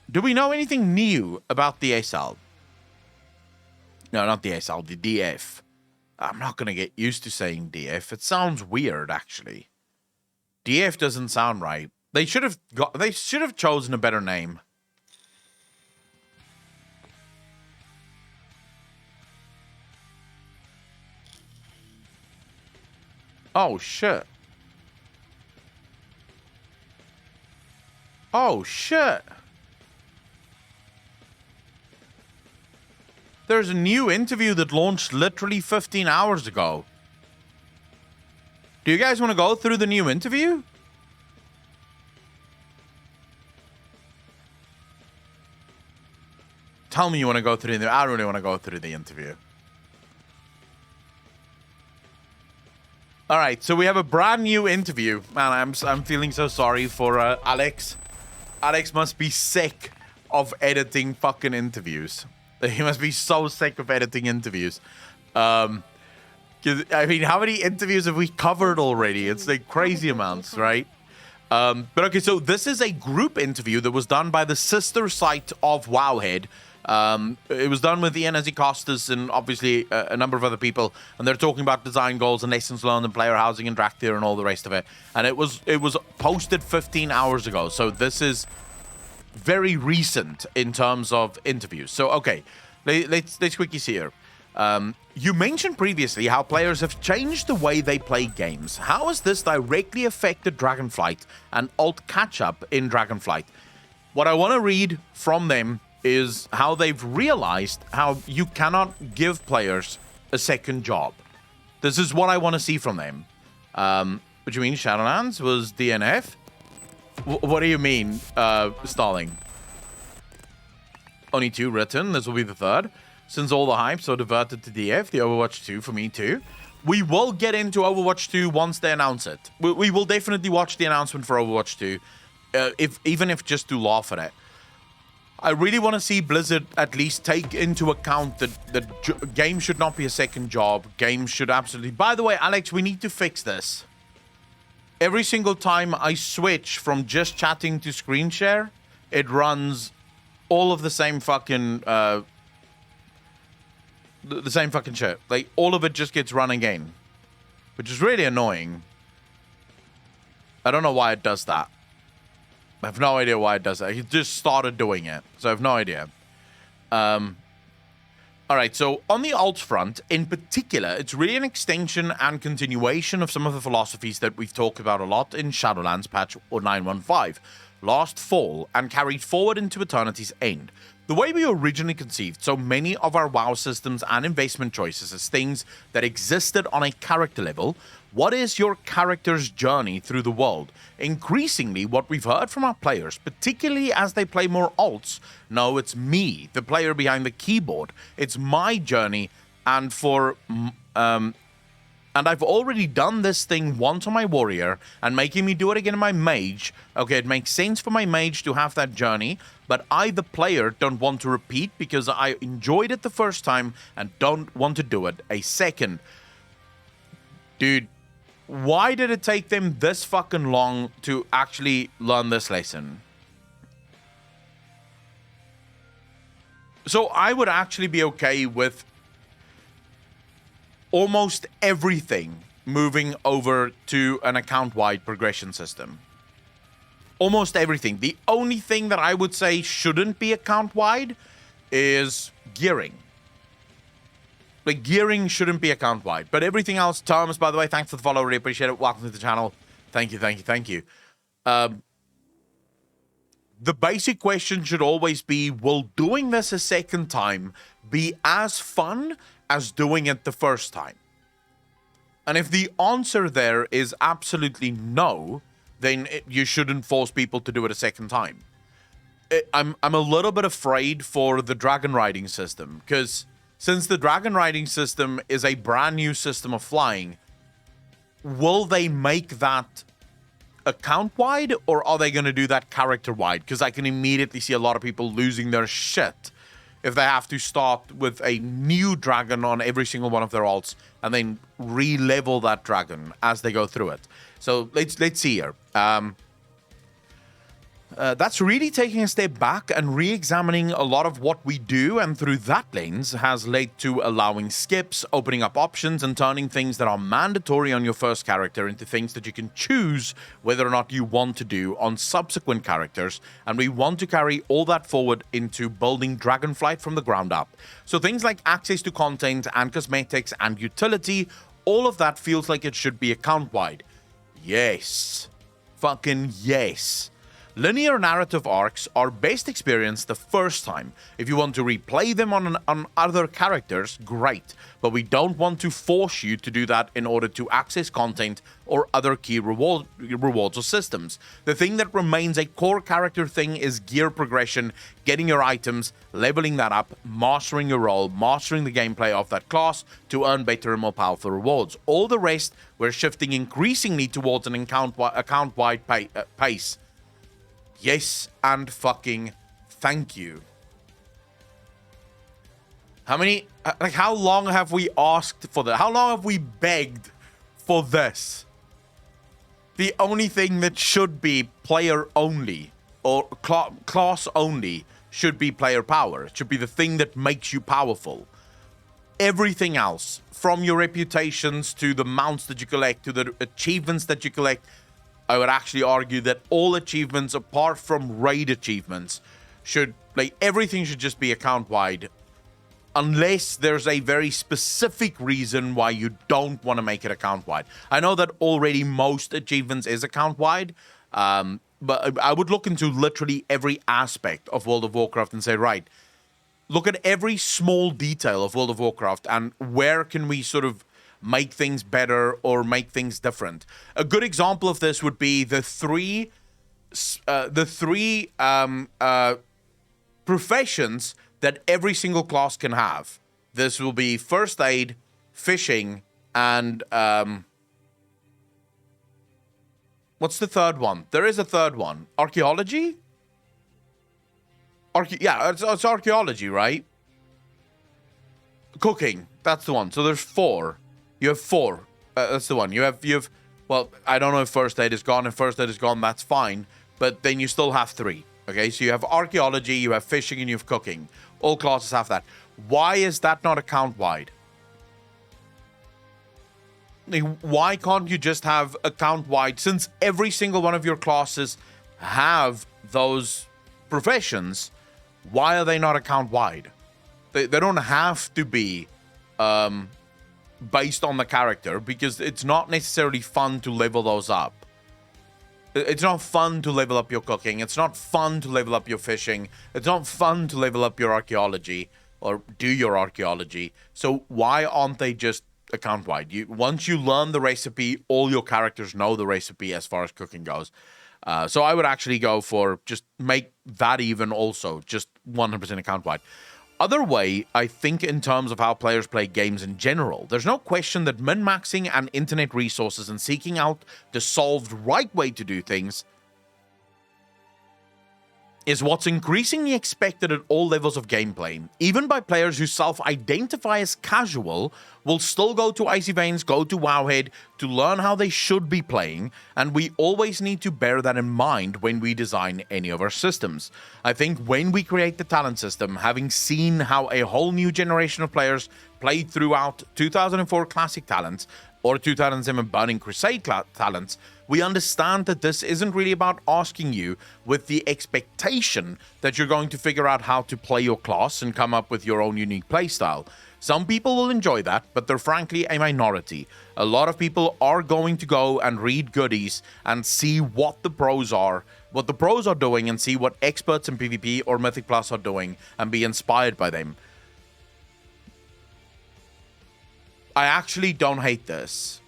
A: do we know anything new about the SL? No, not the SL, the DF. I'm not going to get used to saying DF. It sounds weird, actually. DF doesn't sound right. They should have chosen a better name. Oh shit. Oh shit. There's a new interview that launched literally 15 hours ago. Do you guys want to go through the new interview? Tell me you want to go through the... I don't really want to go through the interview. All right, so we have a brand new interview. Man, I'm feeling so sorry for Alex. Alex must be sick of editing fucking interviews. He must be so sick of editing interviews. I mean, how many interviews have we covered already? It's like crazy amounts, right? But okay, so this is a group interview that was done by the sister site of Wowhead. It was done with Ian Costas and obviously a number of other people, and they're talking about design goals and lessons learned and player housing and Drakthir and all the rest of it. And it was posted 15 hours ago, so this is very recent in terms of interviews. So okay, let's quickly see here. You mentioned previously how players have changed the way they play games. How has this directly affected Dragonflight and alt catch-up in Dragonflight? What I want to read from them is how they've realized how you cannot give players a second job. This is what I want to see from them. What do you mean Shadowlands was DNF? What do you mean, Starling? only 2 written. This will be the 3rd. Since all the hype so diverted to DF, the Overwatch 2 for me too. We will get into Overwatch 2 once they announce it. We will definitely watch the announcement for Overwatch 2, even if just to laugh at it. I really want to see Blizzard at least take into account that games should not be a second job. Games should absolutely... By the way, Alex, we need to fix this. Every single time I switch from just chatting to screen share, it runs all of the same fucking... the same fucking shit. Like, all of it just gets run again. Which is really annoying. I don't know why it does that. I have no idea why it does that. He just started doing it, so I have no idea. Alright, so on the alt front, in particular, it's really an extension and continuation of some of the philosophies that we've talked about a lot in Shadowlands patch 915 last fall and carried forward into Eternity's End. The way we originally conceived so many of our WoW systems and investment choices as things that existed on a character level. What is your character's journey through the world? Increasingly, what we've heard from our players, particularly as they play more alts, no, it's me, the player behind the keyboard. It's my journey, and and I've already done this thing once on my warrior, and making me do it again on my mage. Okay, it makes sense for my mage to have that journey, but I, the player, don't want to repeat because I enjoyed it the first time and don't want to do it a second. Dude, why did it take them this fucking long to actually learn this lesson? So I would actually be okay with almost everything moving over to an account-wide progression system. Almost everything. The only thing that I would say shouldn't be account-wide is gearing. Like, gearing shouldn't be account-wide. But everything else, Thomas, by the way, thanks for the follow. Really appreciate it. Welcome to the channel. Thank you, thank you, thank you. The basic question should always be, will doing this a second time be as fun as doing it the first time? And if the answer there is absolutely no, then you shouldn't force people to do it a second time. I'm a little bit afraid for the dragon riding system, because since the dragon riding system is a brand new system of flying, will they make that account-wide, or are they going to do that character-wide? Because I can immediately see a lot of people losing their shit if they have to start with a new dragon on every single one of their alts and then re-level that dragon as they go through it. So let's see here. That's really taking a step back and re-examining a lot of what we do, and through that lens has led to allowing skips, opening up options, and turning things that are mandatory on your first character into things that you can choose whether or not you want to do on subsequent characters, and we want to carry all that forward into building Dragonflight from the ground up. So things like access to content and cosmetics and utility, all of that feels like it should be account-wide. Yes. Fucking yes. Linear narrative arcs are best experienced the first time. If you want to replay them on other characters, great. But we don't want to force you to do that in order to access content or other key rewards or systems. The thing that remains a core character thing is gear progression, getting your items, leveling that up, mastering your role, mastering the gameplay of that class to earn better and more powerful rewards. All the rest, we're shifting increasingly towards an account-wide pace. Yes, and fucking thank you. How long have we asked for that? How long have we begged for this? The only thing that should be player only or class only should be player power. It should be the thing that makes you powerful. Everything else, from your reputations to the mounts that you collect to the achievements that you collect, I would actually argue that all achievements, apart from raid achievements, should, like, everything should just be account-wide. Unless there's a very specific reason why you don't want to make it account-wide. I know that already most achievements is account-wide, but I would look into literally every aspect of World of Warcraft and say, right, look at every small detail of World of Warcraft and where can we sort of make things better or make things different. A good example of this would be the three professions that every single class can have. This will be first aid, fishing, and what's the third one? There is a third one. Archaeology? It's archaeology, right? Cooking. That's the one. So there's 4. You have 4. That's the one. You have. Well, I don't know if first aid is gone. If first aid is gone, that's fine. But then you still have 3. Okay, so you have archaeology, you have fishing, and you have cooking. All classes have that. Why is that not account-wide? Why can't you just have account-wide? Since every single one of your classes have those professions, why are they not account-wide? They don't have to be based on the character, because it's not necessarily fun to level those up. It's not fun to level up your cooking. It's not fun to level up your fishing. It's not fun to level up your archaeology or do your archaeology. So why aren't they just account-wide? Once you learn the recipe, all your characters know the recipe as far as cooking goes. So I would actually go for just make that even also, just 100% account-wide. Other way, I think in terms of how players play games in general, there's no question that min-maxing and internet resources and seeking out the solved right way to do things is what's increasingly expected at all levels of gameplay. Even by players who self-identify as casual will still go to Icy Veins, go to Wowhead to learn how they should be playing, and we always need to bear that in mind when we design any of our systems. I think when we create the talent system, having seen how a whole new generation of players played throughout 2004 Classic talents or 2007 Burning Crusade talents, we understand that this isn't really about asking you with the expectation that you're going to figure out how to play your class and come up with your own unique playstyle. Some people will enjoy that, but they're frankly a minority. A lot of people are going to go and read goodies and see what the pros are doing, and see what experts in PvP or Mythic Plus are doing and be inspired by them. I actually don't hate this.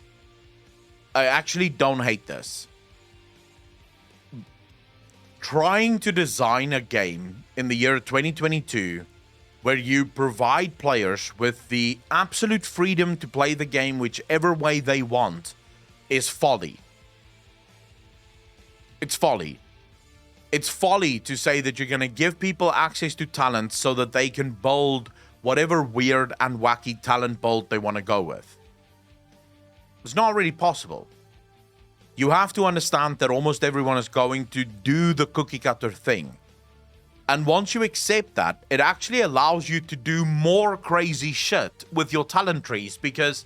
A: Trying to design a game in the year 2022 where you provide players with the absolute freedom to play the game whichever way they want is folly. It's folly. It's folly to say that you're going to give people access to talent so that they can build whatever weird and wacky talent build they want to go with. It's not really possible. You have to understand that almost everyone is going to do the cookie cutter thing. And once you accept that, it actually allows you to do more crazy shit with your talent trees, because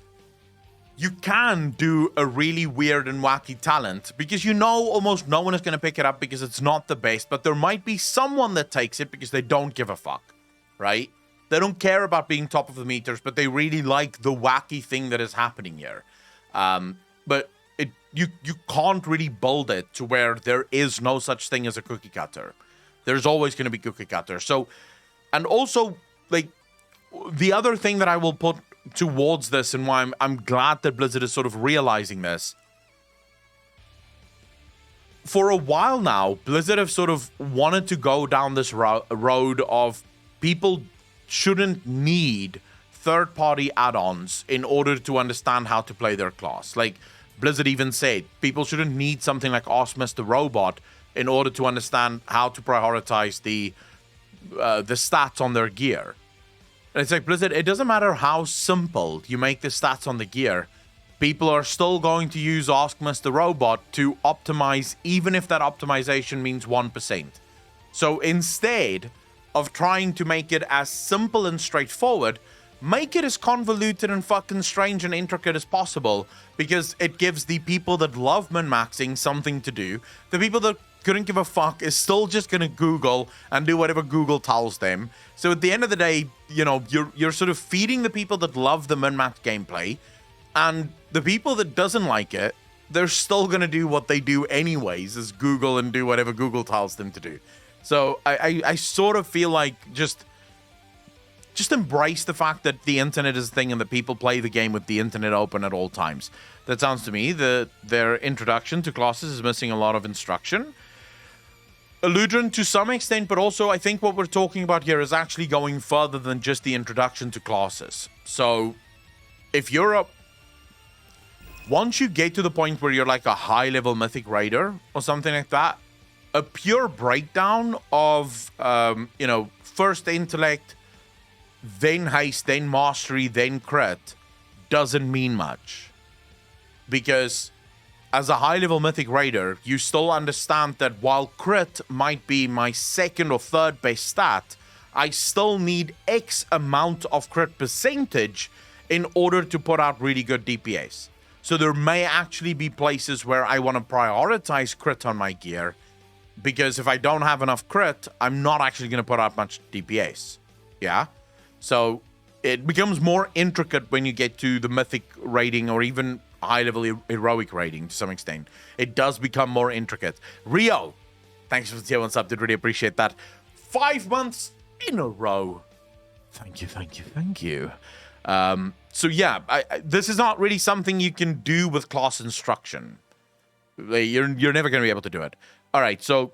A: you can do a really weird and wacky talent because you know almost no one is going to pick it up because it's not the best, but there might be someone that takes it because they don't give a fuck, right? They don't care about being top of the meters, but they really like the wacky thing that is happening here. But you can't really build it to where there is no such thing as a cookie cutter. There's always going to be cookie cutter. So, and also, like, the other thing that I will put towards this, and why I'm glad that Blizzard is sort of realizing this. For a while now, Blizzard have sort of wanted to go down this road of people shouldn't need third-party add-ons in order to understand how to play their class. Like, Blizzard even said, people shouldn't need something like Ask Mr. Robot in order to understand how to prioritize the stats on their gear. And it's like, Blizzard, it doesn't matter how simple you make the stats on the gear, people are still going to use Ask Mr. Robot to optimize, even if that optimization means 1%. So instead of trying to make it as simple and straightforward, make it as convoluted and fucking strange and intricate as possible, because it gives the people that love min-maxing something to do. The people that couldn't give a fuck is still just going to Google and do whatever Google tells them. So at the end of the day, you know, you're sort of feeding the people that love the min-max gameplay, and the people that doesn't like it, they're still going to do what they do anyways, is Google and do whatever Google tells them to do. So I sort of feel like just embrace the fact that the internet is a thing and that people play the game with the internet open at all times. That sounds to me that their introduction to classes is missing a lot of instruction. Eludrin to some extent, but also I think what we're talking about here is actually going further than just the introduction to classes. So if you're a... Once you get to the point where you're like a high-level Mythic Raider or something like that, a pure breakdown of, you know, first intellect, then haste, then mastery, then crit doesn't mean much. Because as a high-level Mythic Raider, you still understand that while crit might be my second or third best stat, I still need X amount of crit percentage in order to put out really good DPS. So there may actually be places where I want to prioritize crit on my gear, because if I don't have enough crit, I'm not actually going to put out much DPS. Yeah? So it becomes more intricate when you get to the Mythic rating or even high-level heroic rating to some extent. It does become more intricate. Rio, thanks for the tier 1 sub. Did really appreciate that. 5 months in a row. Thank you, thank you, thank you. So yeah, this is not really something you can do with class instruction. You're never going to be able to do it. All right, so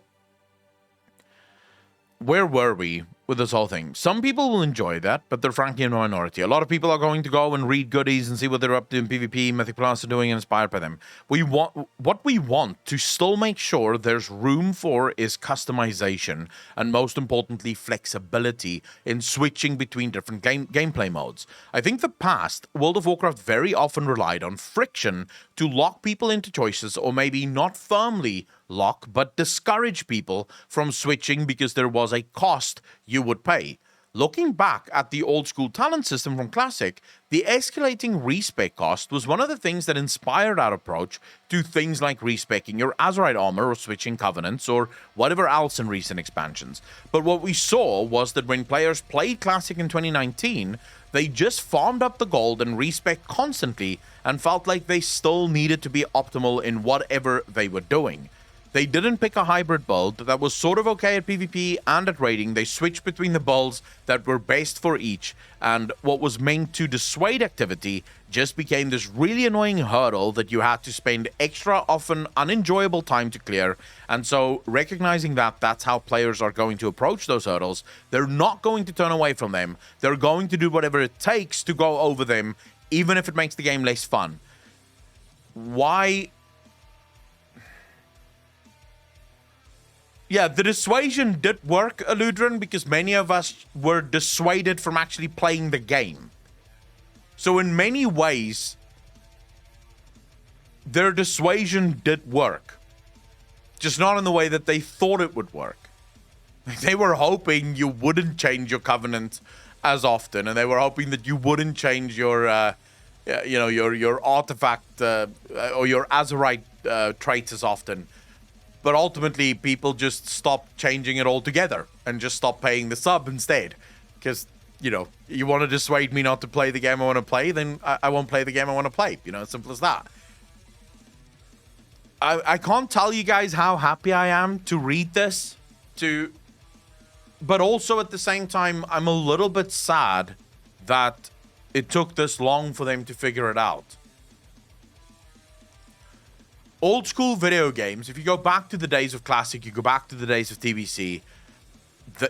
A: where were we with this whole thing? Some people will enjoy that, but they're frankly a minority. A lot of people are going to go and read goodies and see what they're up to in PvP, Mythic Plus are doing, and inspired by them. What we want to still make sure there's room for is customization, and most importantly, flexibility in switching between different gameplay modes. I think the past, World of Warcraft very often relied on friction to lock people into choices, or maybe not firmly lock, but discourage people from switching because there was a cost you would pay. Looking back at the old school talent system from Classic, the escalating respec cost was one of the things that inspired our approach to things like respecing your Azerite armor or switching covenants or whatever else in recent expansions. But what we saw was that when players played Classic in 2019, they just farmed up the gold and respec constantly and felt like they still needed to be optimal in whatever they were doing. They didn't pick a hybrid build that was sort of okay at PvP and at raiding. They switched between the builds that were best for each, and what was meant to dissuade activity just became this really annoying hurdle that you had to spend extra, often unenjoyable time to clear. And so recognizing that that's how players are going to approach those hurdles, they're not going to turn away from them. They're going to do whatever it takes to go over them, even if it makes the game less fun. Why? Yeah, the dissuasion did work, Eludrin, because many of us were dissuaded from actually playing the game. So in many ways, their dissuasion did work. Just not in the way that they thought it would work. They were hoping you wouldn't change your covenant as often, and they were hoping that you wouldn't change your, your artifact or your Azerite traits as often. But ultimately, people just stopped changing it altogether and just stopped paying the sub instead. Because, you want to dissuade me not to play the game I want to play, then I won't play the game I want to play. Simple as that. I can't tell you guys how happy I am to read this. But also at the same time, I'm a little bit sad that it took this long for them to figure it out. Old school video games, if you go back to the days of Classic, you go back to the days of TBC,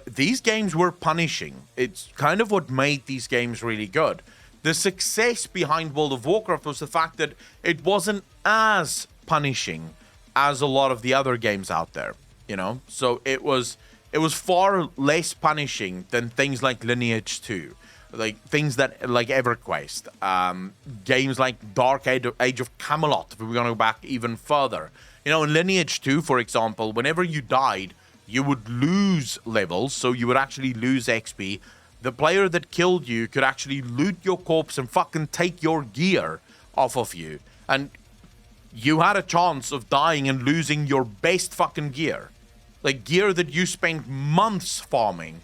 A: these games were punishing. It's kind of what made these games really good. The success behind World of Warcraft was the fact that it wasn't as punishing as a lot of the other games out there, So it was far less punishing than things like Lineage 2. Like things like EverQuest, games like Dark Age of Camelot, if we're going to go back even further. In Lineage 2, for example, whenever you died, you would lose levels, so you would actually lose XP. The player that killed you could actually loot your corpse and fucking take your gear off of you. And you had a chance of dying and losing your best fucking gear. Like gear that you spent months farming.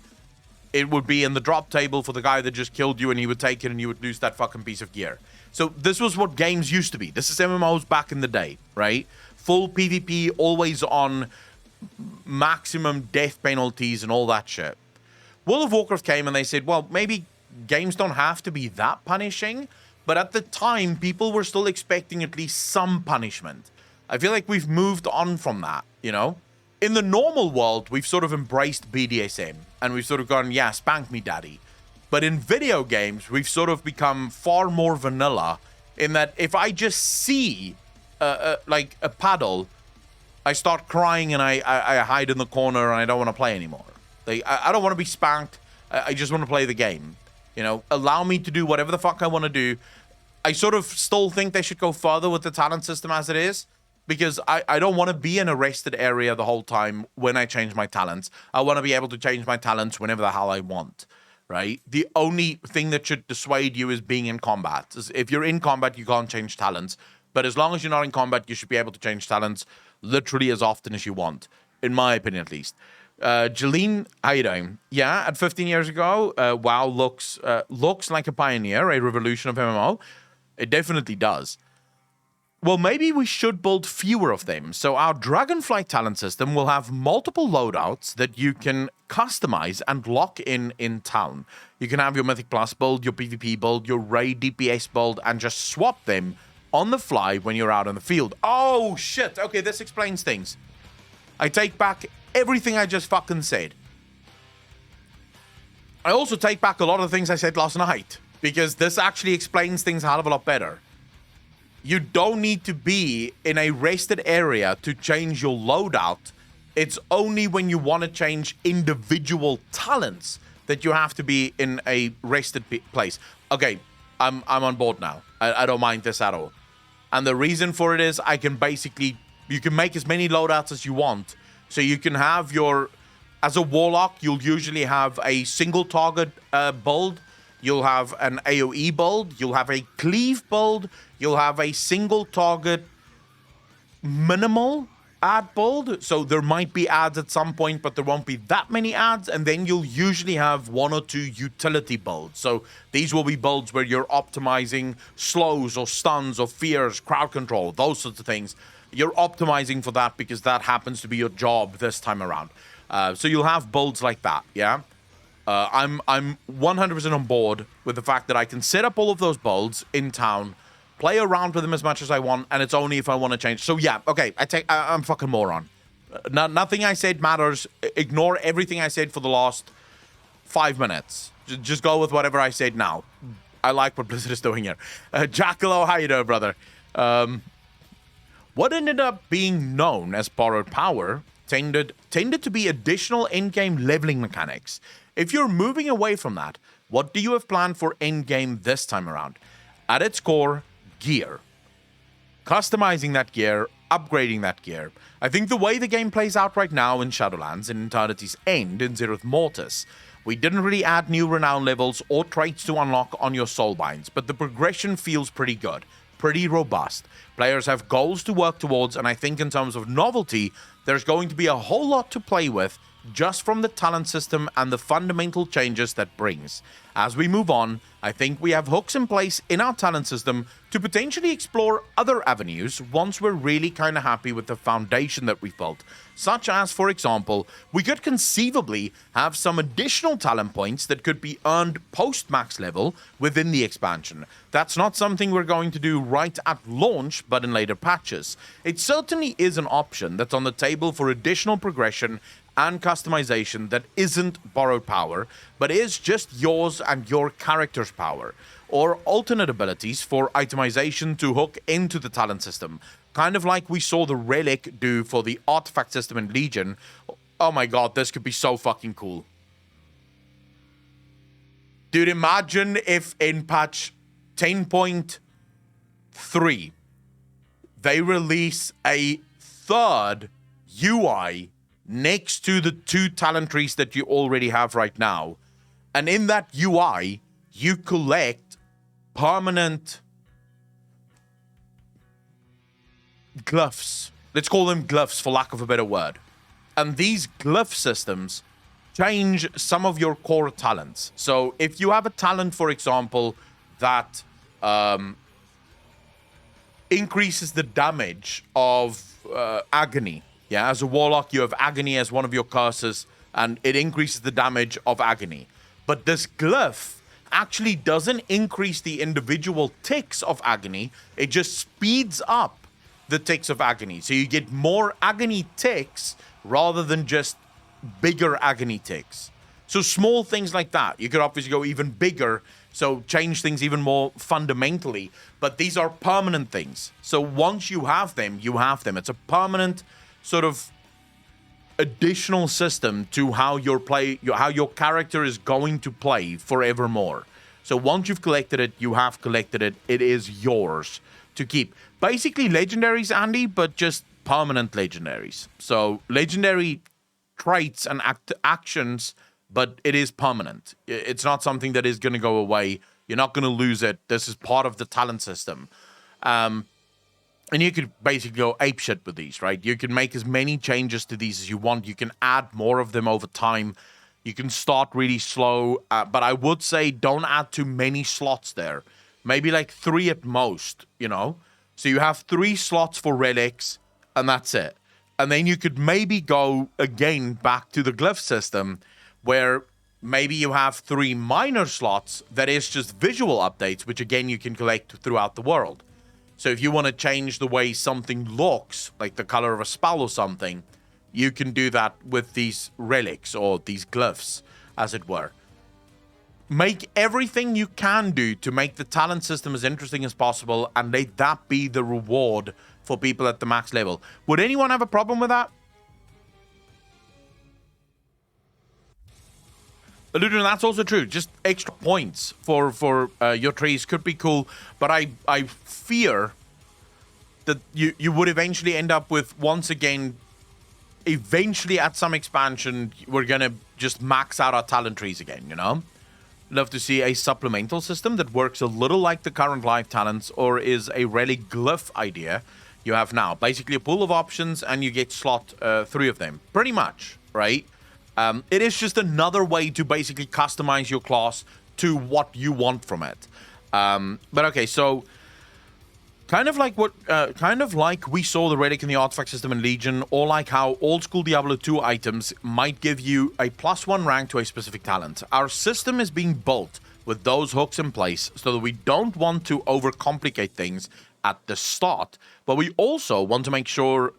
A: It would be in the drop table for the guy that just killed you, and he would take it and you would lose that fucking piece of gear. So this was what games used to be. This is MMOs back in the day, right? Full PvP, always on, maximum death penalties and all that shit. World of Warcraft came and they said, well, maybe games don't have to be that punishing, but at the time, people were still expecting at least some punishment. I feel like we've moved on from that, in the normal world, we've sort of embraced BDSM and we've sort of gone, yeah, spank me, daddy. But in video games, we've sort of become far more vanilla in that if I just see like a paddle, I start crying and I hide in the corner and I don't want to play anymore. Like, I don't want to be spanked. I just want to play the game. You know, allow me to do whatever the fuck I want to do. I sort of still think they should go further with the talent system as it is, because I don't want to be in a rested area the whole time when I change my talents. I want to be able to change my talents whenever the hell I want, right? The only thing that should dissuade you is being in combat. If you're in combat, you can't change talents. But as long as you're not in combat, you should be able to change talents literally as often as you want, in my opinion at least. Jeline, how you doing? Yeah, at 15 years ago, WoW looks like a pioneer, a revolution of MMO. It definitely does. Well, maybe we should build fewer of them. So our Dragonfly talent system will have multiple loadouts that you can customize and lock in town. You can have your Mythic Plus build, your PvP build, your Raid DPS build, and just swap them on the fly when you're out on the field. Oh, shit. Okay, this explains things. I take back everything I just fucking said. I also take back a lot of the things I said last night, because this actually explains things a hell of a lot better. You don't need to be in a rested area to change your loadout. It's only when you want to change individual talents that you have to be in a rested place. Okay, I'm on board now. I don't mind this at all. And the reason for it is you can make as many loadouts as you want. So you can have as a warlock, you'll usually have a single target build. You'll have an AoE build. You'll have a cleave build. You'll have a single target minimal ad build. So there might be ads at some point, but there won't be that many ads. And then you'll usually have one or two utility builds. So these will be builds where you're optimizing slows or stuns or fears, crowd control, those sorts of things. You're optimizing for that because that happens to be your job this time around. So you'll have builds like that, yeah? I'm 100% on board with the fact that I can set up all of those builds in town, play around with them as much as I want, and it's only if I want to change. So yeah, okay, I'm fucking moron. Nothing I said matters. Ignore everything I said for the last 5 minutes. Just go with whatever I said now. I like what Blizzard is doing here. Jackalo, how you doing, brother? What ended up being known as borrowed power tended to be additional in-game leveling mechanics. If you're moving away from that, what do you have planned for in-game this time around? At its core, gear. Customizing that gear, upgrading that gear. I think the way the game plays out right now in Shadowlands, in Eternity's End, in Zereth Mortis, we didn't really add new renown levels or traits to unlock on your soulbinds, but the progression feels pretty good, pretty robust. Players have goals to work towards, and I think in terms of novelty, there's going to be a whole lot to play with just from the talent system and the fundamental changes that brings. As we move on, I think we have hooks in place in our talent system to potentially explore other avenues once we're really kind of happy with the foundation that we've built. Such as, for example, we could conceivably have some additional talent points that could be earned post-max level within the expansion. That's not something we're going to do right at launch, but in later patches. It certainly is an option that's on the table for additional progression and customization that isn't borrowed power, but is just yours and your character's power, or alternate abilities for itemization to hook into the talent system, kind of like we saw the Relic do for the artifact system in Legion. Oh my god, this could be so fucking cool. Dude, imagine if in patch 10.3 they release a third UI next to the 2 talent trees that you already have right now. And in that UI, you collect permanent glyphs. Let's call them glyphs for lack of a better word. And these glyph systems change some of your core talents. So if you have a talent, for example, that increases the damage of agony. Yeah, as a warlock, you have agony as one of your curses, and it increases the damage of agony. But this glyph actually doesn't increase the individual ticks of agony. It just speeds up the ticks of agony. So you get more agony ticks rather than just bigger agony ticks. So small things like that. You could obviously go even bigger, so change things even more fundamentally. But these are permanent things. So once you have them, you have them. It's a permanent sort of additional system to how how your character is going to play forevermore. So once you've collected it, you have collected it. It is yours to keep. Basically legendaries, Andy, but just permanent legendaries. So legendary traits and actions, but it is permanent. It's not something that is going to go away. You're not going to lose it. This is part of the talent system. And you could basically go apeshit with these, right? You can make as many changes to these as you want. You can add more of them over time. You can start really slow, but I would say don't add too many slots there. Maybe like 3 at most, you know? So you have 3 slots for relics, and that's it. And then you could maybe go again back to the glyph system, where maybe you have 3 minor slots that is just visual updates, which again you can collect throughout the world. So if you want to change the way something looks, like the color of a spell or something, you can do that with these relics or these glyphs, as it were. Make everything you can do to make the talent system as interesting as possible, and let that be the reward for people at the max level. Would anyone have a problem with that? Ludwig, that's also true. Just extra points for your trees could be cool, but I fear that you would eventually end up with, once again, eventually at some expansion, we're going to just max out our talent trees again, you know? Love to see a supplemental system that works a little like the current live talents, or is a relic glyph idea you have now. Basically a pool of options and you get slot 3 of them. Pretty much, right? It is just another way to basically customize your class to what you want from it. But okay, so kind of like we saw the relic in the artifact system in Legion, or like how old school Diablo 2 items might give you a +1 rank to a specific talent. Our system is being built with those hooks in place so that we don't want to overcomplicate things at the start, but we also want to make sure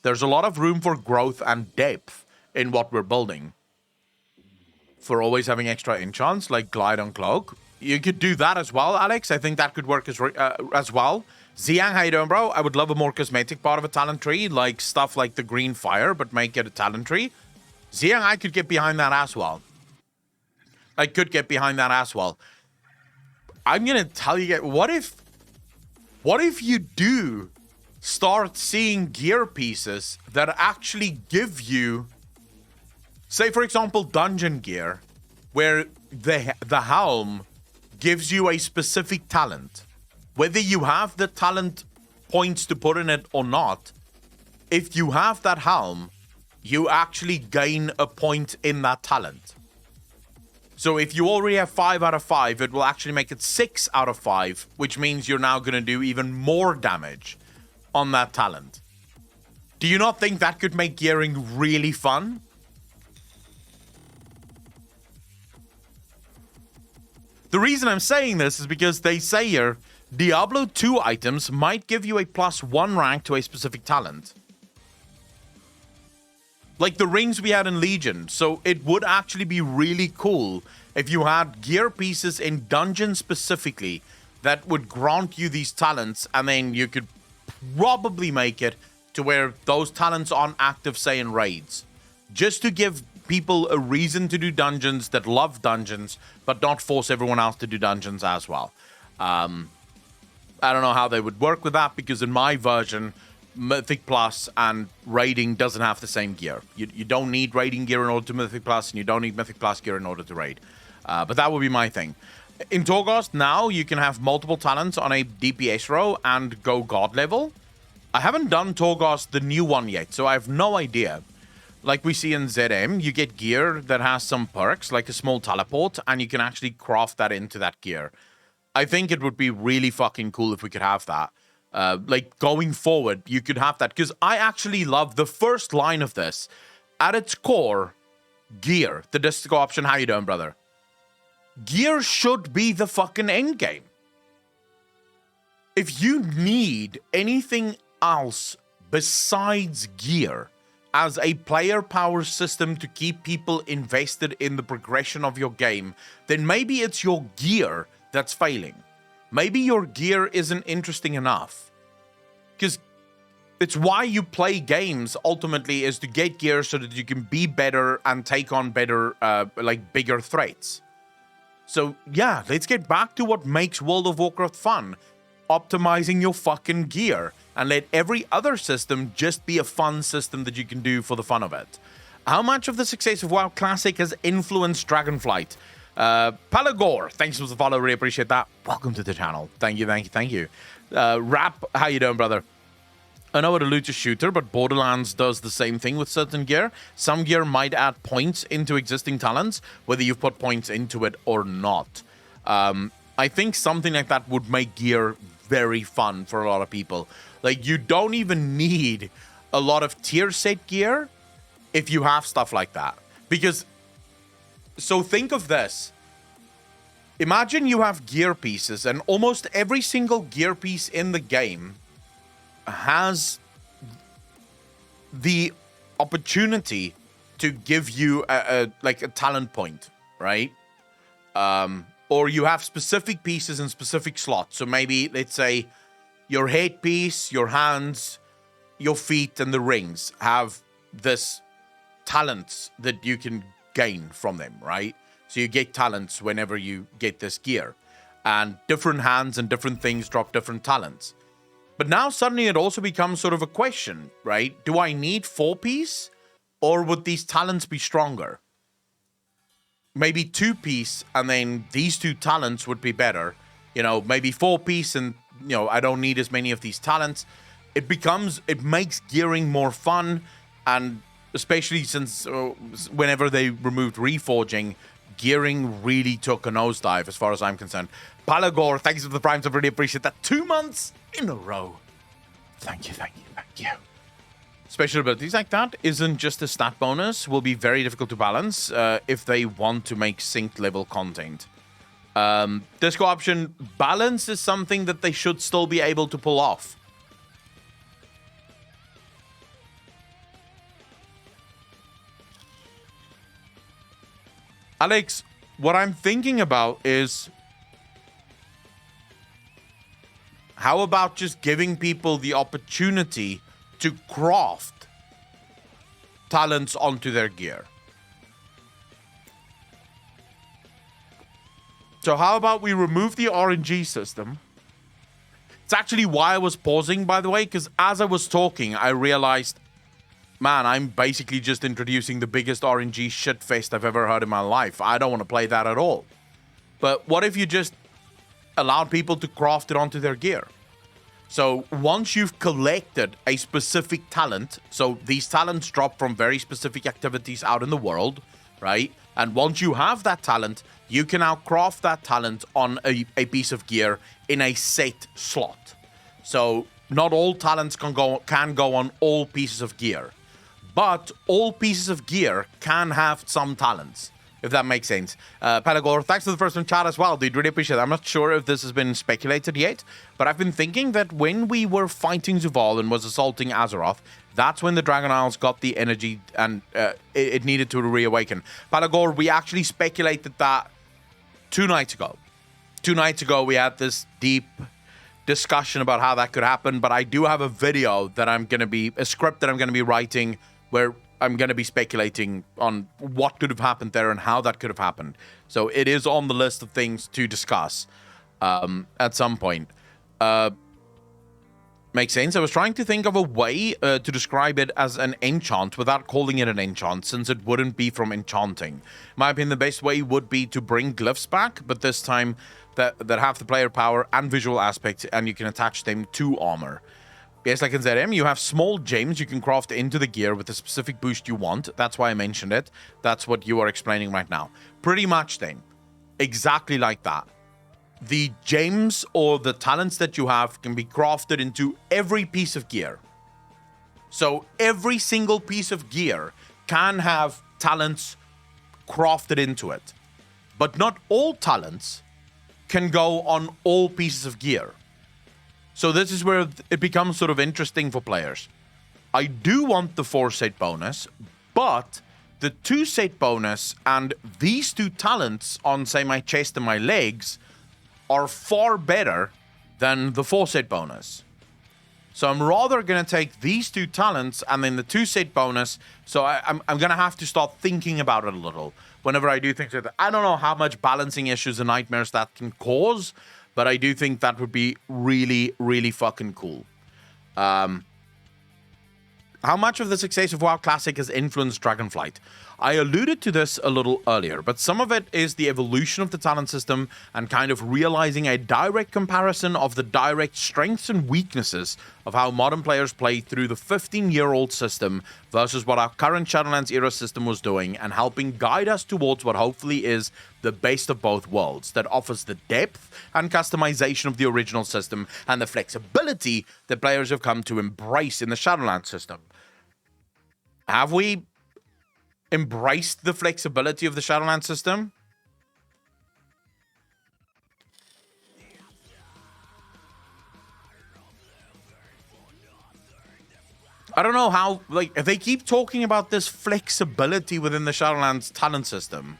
A: there's a lot of room for growth and depth in what we're building. For always having extra enchants like Glide on Cloak, you could do that as well, Alex. I think that could work as well. Xiang, how you doing, bro? I would love a more cosmetic part of a talent tree, like stuff like the green fire, but make it a talent tree. Xiang, I could get behind that as well. I could get behind that as well. I'm gonna tell you, what if you do start seeing gear pieces that actually give you, say, for example, dungeon gear, where the helm gives you a specific talent. Whether you have the talent points to put in it or not, if you have that helm, you actually gain a point in that talent. So if you already have 5 out of 5, it will actually make it 6 out of 5, which means you're now going to do even more damage on that talent. Do you not think that could make gearing really fun? The reason I'm saying this is because they say here, Diablo 2 items might give you a +1 rank to a specific talent. Like the rings we had in Legion. So it would actually be really cool if you had gear pieces in dungeons specifically that would grant you these talents, and then you could probably make it to where those talents aren't active, say, in raids. Just to give people a reason to do dungeons, that love dungeons, but not force everyone else to do dungeons as well. I don't know how they would work with that, because in my version, Mythic Plus and raiding doesn't have the same gear. You don't need raiding gear in order to Mythic Plus, and you don't need Mythic Plus gear in order to raid. But that would be my thing. In Torghast now, you can have multiple talents on a DPS row and go God level. I haven't done Torghast, the new one, yet, so I have no idea. Like we see in ZM, you get gear that has some perks, like a small teleport, and you can actually craft that into that gear. I think it would be really fucking cool if we could have that. Like, going forward, you could have that. Because I actually love the first line of this. At its core, gear. The Distico option. How you doing, brother? Gear should be the fucking end game. if you need anything else besides gear as a player power system to keep people invested in the progression of your game, then maybe it's your gear that's failing. Maybe your gear isn't interesting enough. Because it's why you play games ultimately, is to get gear so that you can be better and take on better, bigger threats. So yeah, let's get back to what makes World of Warcraft fun. Optimizing your fucking gear, and let every other system just be a fun system that you can do for the fun of it. How much of the success of WoW Classic has influenced Dragonflight? Palagor, thanks for the follow, really appreciate that. Welcome to the channel. Thank you. Rap, how you doing, brother? I know it alludes to shooter, but Borderlands does the same thing with certain gear. Some gear might add points into existing talents, whether you've put points into it or not. I think something like that would make gear very fun for a lot of people. Like, you don't even need a lot of tier set gear if you have stuff like that. Because, so think of this. Imagine you have gear pieces, and almost every single gear piece in the game has the opportunity to give you a talent point, right? Or you have specific pieces in specific slots. So maybe, let's say, your headpiece, your hands, your feet, and the rings have this talents that you can gain from them, right? So you get talents whenever you get this gear. And different hands and different things drop different talents. But now suddenly it also becomes sort of a question, right? Do I need 4-piece? Or would these talents be stronger? Maybe 2-piece, and then these 2 talents would be better. You know, maybe 4-piece, and, you know, I don't need as many of these talents. It makes gearing more fun, and especially since whenever they removed reforging, gearing really took a nosedive as far as I'm concerned. Palagor, thanks for the primes, I really appreciate that. 2 months in a row. Thank you. Special abilities like that isn't just a stat bonus, will be very difficult to balance if they want to make synced level content. Disco option balance is something that they should still be able to pull off. Alex, what I'm thinking about is, how about just giving people the opportunity to craft talents onto their gear? So how about we remove the RNG system? It's actually why I was pausing, by the way, because as I was talking, I realized, man, I'm basically just introducing the biggest RNG shitfest I've ever heard in my life. I don't want to play that at all. But what if you just allowed people to craft it onto their gear? So once you've collected a specific talent, so these talents drop from very specific activities out in the world, right? And once you have that talent, you can now craft that talent on a piece of gear in a set slot. So not all talents can go on all pieces of gear, but all pieces of gear can have some talents, if that makes sense. Palagor, thanks for the first one chat as well, dude. Really appreciate it. I'm not sure if this has been speculated yet, but I've been thinking that when we were fighting Zuval and was assaulting Azeroth, that's when the Dragon Isles got the energy and it needed to reawaken. Palagor, we actually speculated that 2 nights ago. 2 nights ago, we had this deep discussion about how that could happen, but I do have a video that a script that I'm going to be writing where I'm going to be speculating on what could have happened there and how that could have happened. So it is on the list of things to discuss at some point. Makes sense. I was trying to think of a way to describe it as an enchant without calling it an enchant, since it wouldn't be from enchanting. In my opinion, the best way would be to bring glyphs back, but this time that have the player power and visual aspects, and you can attach them to armor. Yes, like in ZM, you have small gems you can craft into the gear with the specific boost you want. That's why I mentioned it. That's what you are explaining right now. Pretty much then, exactly like that. The gems or the talents that you have can be crafted into every piece of gear. So every single piece of gear can have talents crafted into it. But not all talents can go on all pieces of gear. So this is where it becomes sort of interesting for players. I do want the 4-set bonus, but the 2-set bonus and these 2 talents on, say, my chest and my legs are far better than the 4-set bonus. So I'm rather going to take these 2 talents and then the 2-set bonus. So I'm going to have to start thinking about it a little whenever I do things like that. I don't know how much balancing issues and nightmares that can cause, but I do think that would be really, really fucking cool. How much of the success of WoW Classic has influenced Dragonflight? I alluded to this a little earlier, but some of it is the evolution of the talent system and kind of realizing a direct comparison of the direct strengths and weaknesses of how modern players play through the 15-year-old system versus what our current Shadowlands era system was doing, and helping guide us towards what hopefully is the best of both worlds that offers the depth and customization of the original system and the flexibility that players have come to embrace in the Shadowlands system. Have we embraced the flexibility of the Shadowlands system? I don't know how, like, if they keep talking about this flexibility within the Shadowlands talent system.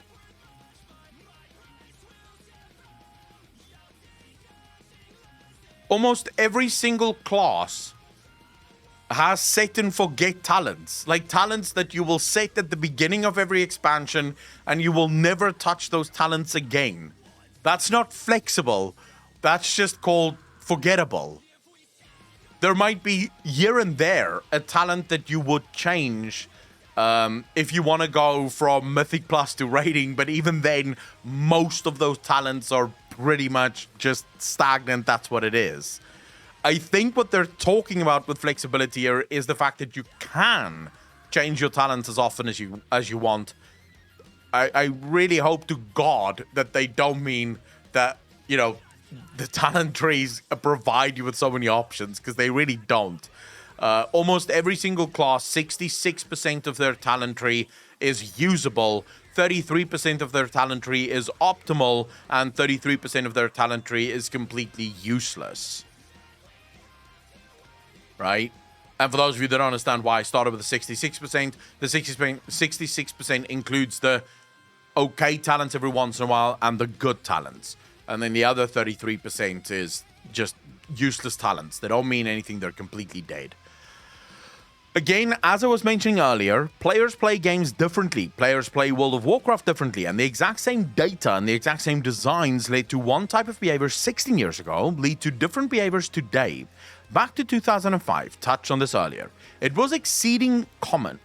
A: Almost every single class has set and forget talents, like talents that you will set at the beginning of every expansion and you will never touch those talents again. That's not flexible. That's just called forgettable. There might be here and there a talent that you would change if you want to go from Mythic Plus to raiding, but even then, most of those talents are pretty much just stagnant. That's what it is. I think what they're talking about with flexibility here is the fact that you can change your talents as often as you want. I really hope to God that they don't mean that, you know, the talent trees provide you with so many options, because they really don't. Almost every single class, 66% of their talent tree is usable, 33% of their talent tree is optimal, and 33% of their talent tree is completely useless. Right? And for those of you that don't understand why I started with the 66%, the 66% includes the okay talents every once in a while and the good talents. And then the other 33% is just useless talents. They don't mean anything. They're completely dead. Again, as I was mentioning earlier, players play games differently. Players play World of Warcraft differently, and the exact same data and the exact same designs led to one type of behavior 16 years ago lead to different behaviors today. Back to 2005, touched on this earlier. It was exceeding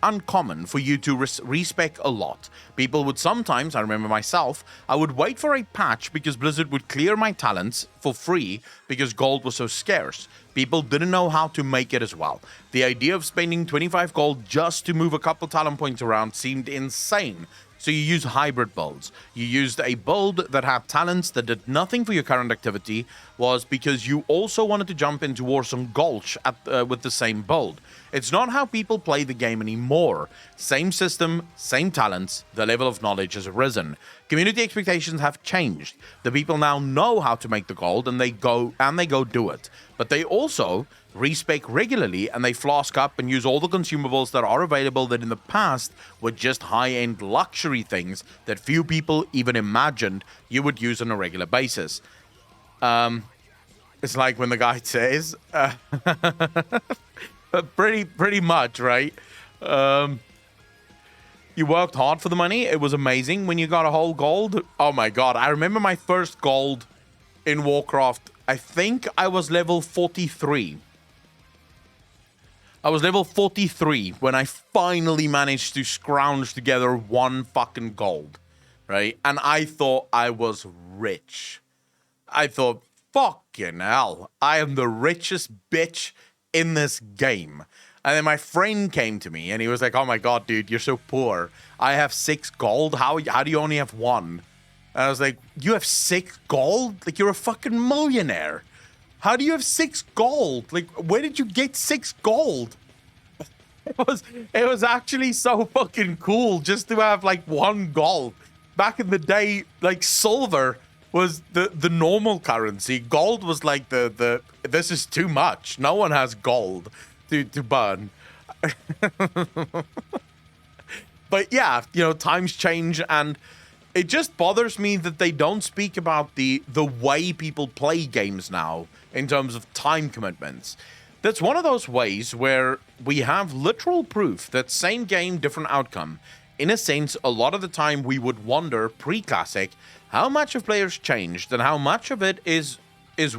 A: uncommon for you to respec a lot. People would sometimes, I remember myself, I would wait for a patch because Blizzard would clear my talents for free because gold was so scarce. People didn't know how to make it as well. The idea of spending 25 gold just to move a couple talent points around seemed insane. So you use hybrid builds. You used a build that had talents that did nothing for your current activity, was because you also wanted to jump into Warsong Gulch with the same build. It's not how people play the game anymore. Same system, same talents, the level of knowledge has arisen. Community expectations have changed. The people now know how to make the gold and they go do it. But they also respec regularly and they flask up and use all the consumables that are available that in the past were just high-end luxury things that few people even imagined you would use on a regular basis. It's like when the guy says, pretty much, right? You worked hard for the money. It was amazing when you got a whole gold. Oh my God. I remember my first gold in Warcraft. I think I was level 43. I was level 43 when I finally managed to scrounge together one fucking gold, right? And I thought I was rich. I thought, fucking hell, I am the richest bitch in this game. And then my friend came to me and he was like, oh my God, dude, you're so poor. I have 6 gold. How do you only have 1? And I was like, you have 6 gold? Like, you're a fucking millionaire. How do you have 6 gold? Like, where did you get 6 gold? It was actually so fucking cool just to have like 1 gold. Back in the day, like silver was the normal currency. Gold was like the this is too much. No one has gold to burn. But yeah, you know, times change, and it just bothers me that they don't speak about the way people play games now in terms of time commitments. That's one of those ways where we have literal proof that same game, different outcome. In a sense, a lot of the time we would wonder pre-classic how much have players changed and how much of it is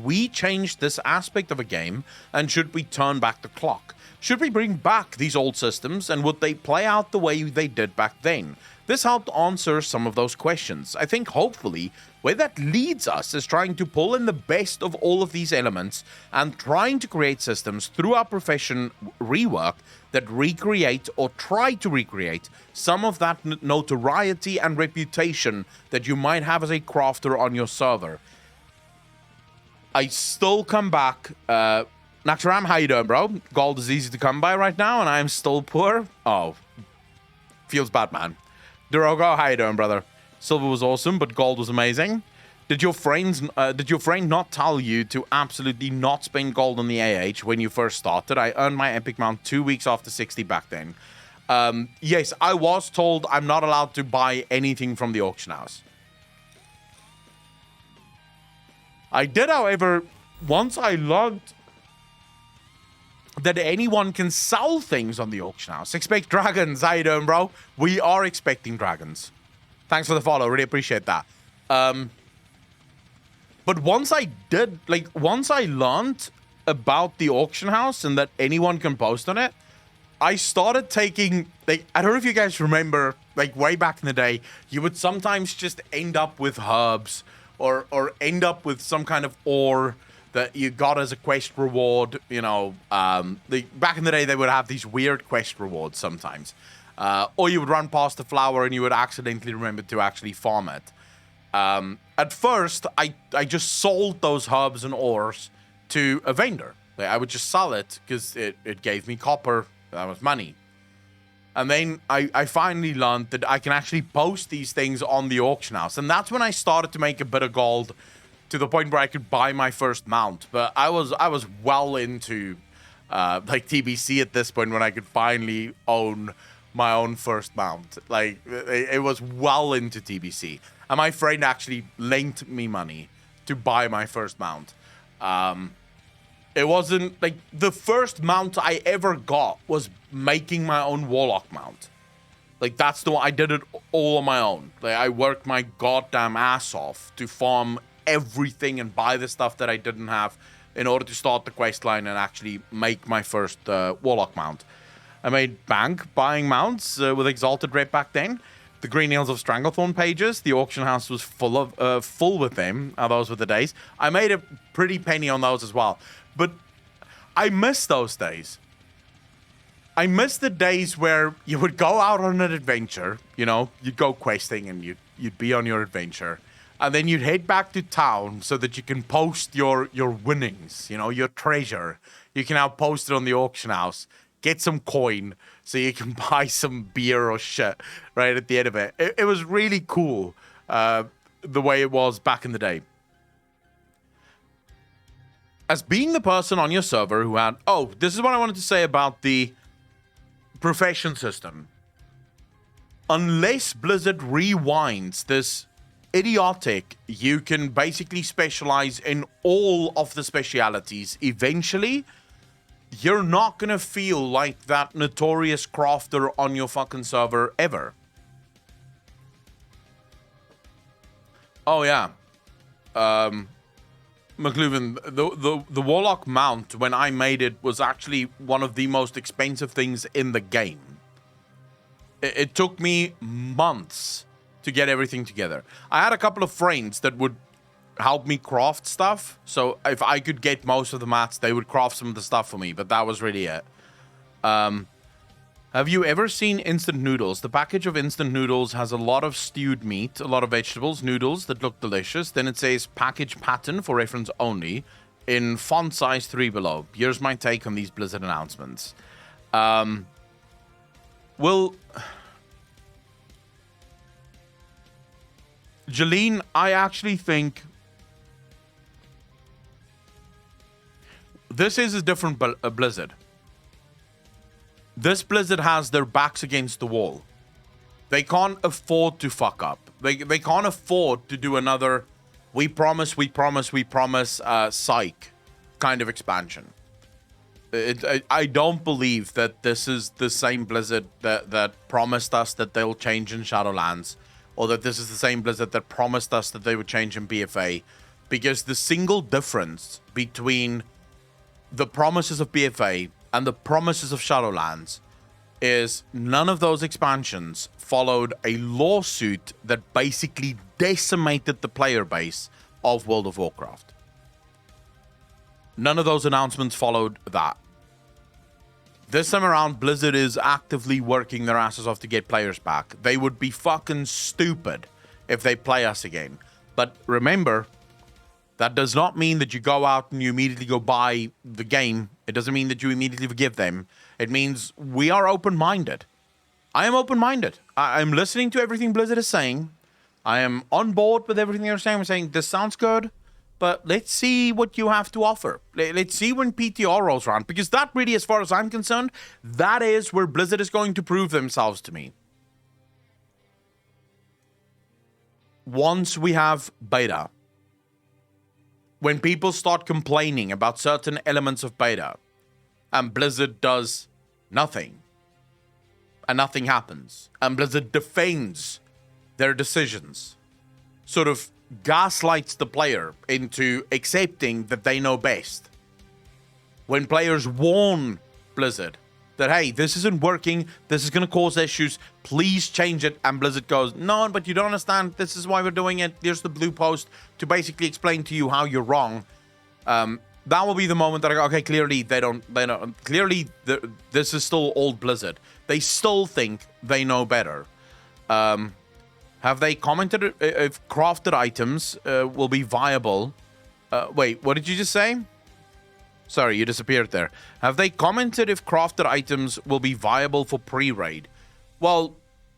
A: we changed this aspect of a game, and should we turn back the clock? Should we bring back these old systems, and would they play out the way they did back then? This helped answer some of those questions. I think hopefully where that leads us is trying to pull in the best of all of these elements and trying to create systems through our profession rework that recreate or try to recreate some of that notoriety and reputation that you might have as a crafter on your server. I still come back. Naxaram, how you doing, bro? Gold is easy to come by right now, and I am still poor. Oh, feels bad, man. Durogo, how you doing, brother? Silver was awesome, but gold was amazing. Did your friend not tell you to absolutely not spend gold on the AH when you first started? I earned my epic mount 2 weeks after 60 back then. Yes, I was told I'm not allowed to buy anything from the auction house. I did, however, once I learned that anyone can sell things on the auction house. Expect dragons. How you doing, bro? We are expecting dragons. Thanks for the follow. Really appreciate that. But once I learned about the auction house and that anyone can post on it, I started taking, like, I don't know if you guys remember, like, way back in the day, you would sometimes just end up with herbs or end up with some kind of ore that you got as a quest reward. You know, back in the day, they would have these weird quest rewards sometimes. Or you would run past the flower and you would accidentally remember to actually farm it. At first, I just sold those herbs and ores to a vendor. Like, I would just sell it because it gave me copper. That was money. And then I finally learned that I can actually post these things on the auction house. And that's when I started to make a bit of gold, to the point where I could buy my first mount. But I was well into like TBC at this point when I could finally own my own first mount. Like, it was well into TBC. And my friend actually lent me money to buy my first mount. It wasn't like the first mount I ever got was making my own warlock mount. Like, that's the one I did it all on my own. Like, I worked my goddamn ass off to farm everything and buy the stuff that I didn't have in order to start the quest line and actually make my first warlock mount. I made bank buying mounts with Exalted Rep back then. The Green Hills of Stranglethorn pages, the auction house was full with them. Those were the days. I made a pretty penny on those as well. But I miss those days. I miss the days where you would go out on an adventure, you know, you'd go questing and you'd be on your adventure. And then you'd head back to town so that you can post your winnings, you know, your treasure. You can now post it on the auction house. Get some coin so you can buy some beer or shit right at the end of it. It was really cool the way it was back in the day. As being the person on your server who had... Oh, this is what I wanted to say about the profession system. Unless Blizzard rewinds this idiotic, you can basically specialize in all of the specialities eventually, you're not going to feel like that notorious crafter on your fucking server ever. Oh, yeah. McLuhan, the Warlock mount, when I made it, was actually one of the most expensive things in the game. It took me months to get everything together. I had a couple of friends that would help me craft stuff. So if I could get most of the mats, they would craft some of the stuff for me. But that was really it. Have you ever seen instant noodles? The package of instant noodles has a lot of stewed meat, a lot of vegetables, noodles that look delicious. Then it says package pattern for reference only in font size 3 below. Here's my take on these Blizzard announcements. Well, Jeline, I actually think this is a different Blizzard. This Blizzard has their backs against the wall. They can't afford to fuck up. They can't afford to do another we promise psych kind of expansion. I don't believe that this is the same Blizzard that promised us that they'll change in Shadowlands, or that this is the same Blizzard that promised us that they would change in BFA, because the single difference between the promises of BFA and the promises of Shadowlands is none of those expansions followed a lawsuit that basically decimated the player base of World of Warcraft. None of those announcements followed that. This time around, Blizzard is actively working their asses off to get players back. They would be fucking stupid if they play us again. But remember, that does not mean that you go out and you immediately go buy the game. It doesn't mean that you immediately forgive them. It means we are open-minded. I am open-minded. I'm listening to everything Blizzard is saying. I am on board with everything they're saying. I'm saying, this sounds good, but let's see what you have to offer. Let's see when PTR rolls around, because that really, as far as I'm concerned, that is where Blizzard is going to prove themselves to me. Once we have beta, when people start complaining about certain elements of beta, and Blizzard does nothing, and nothing happens, and Blizzard defends their decisions, sort of gaslights the player into accepting that they know best. When players warn Blizzard that, hey, this isn't working, this is going to cause issues, please change it, and Blizzard goes, no, but you don't understand, this is why we're doing it, here's the blue post to basically explain to you how you're wrong. That will be the moment that I go, okay, clearly this is still old Blizzard. They still think they know better. Have they commented if crafted items will be viable? Wait, what did you just say? Sorry, you disappeared there. Have they commented if crafted items will be viable for pre-raid? Well,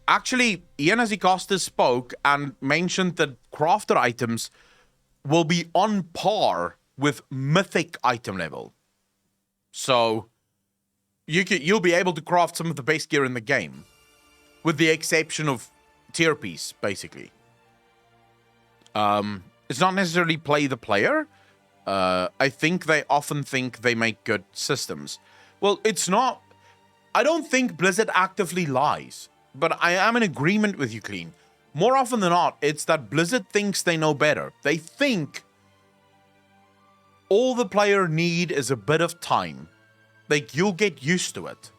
A: actually, Ian Azikostas spoke and mentioned that crafted items will be on par with mythic item level. So you'll be able to craft some of the base gear in the game, with the exception of tier piece, basically. It's not necessarily play the player. I think they often think they make good systems. Well, it's not. I don't think Blizzard actively lies, but I am in agreement with you, Clean. More often than not, it's that Blizzard thinks they know better. They think all the player need is a bit of time. Like, you'll get used to it.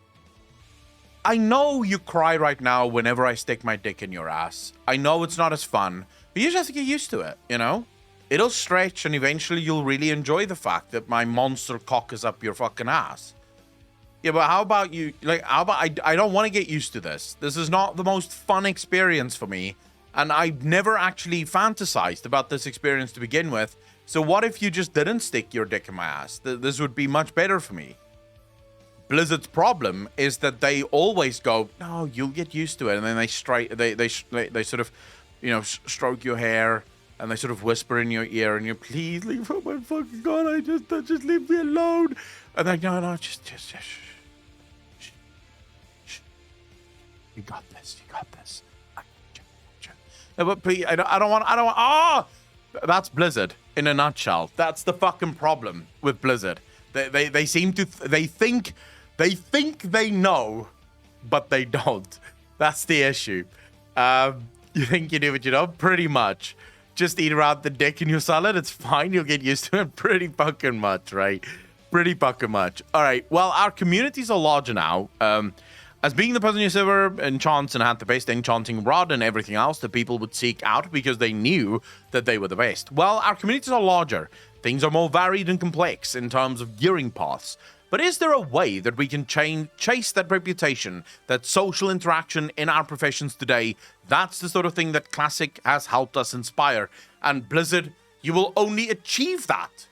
A: I know you cry right now whenever I stick my dick in your ass. I know it's not as fun, but you just have to get used to it, you know? It'll stretch, and eventually you'll really enjoy the fact that my monster cock is up your fucking ass. Yeah, but how about you? Like, how about I don't want to get used to this. This is not the most fun experience for me, and I've never actually fantasized about this experience to begin with. So what if you just didn't stick your dick in my ass? This would be much better for me. Blizzard's problem is that they always go, no, you'll get used to it, and then they sort of, you know, stroke your hair, and they sort of whisper in your ear, and you're, please leave, oh my fucking god, just leave me alone. And they're like, no, just shh. You got this. No, but please, I don't want. Oh, that's Blizzard in a nutshell. That's the fucking problem with Blizzard. They seem to they think they know, but they don't. That's the issue. You think you do what you know? Pretty much. Just eat around the dick in your salad. It's fine. You'll get used to it pretty fucking much, right? Pretty fucking much. All right. Well, our communities are larger now. As being the person you server enchants and had the best enchanting rod and everything else that people would seek out because they knew that they were the best. Well, our communities are larger. Things are more varied and complex in terms of gearing paths. But is there a way that we can chase that reputation, that social interaction in our professions today? That's the sort of thing that Classic has helped us inspire. And Blizzard, you will only achieve that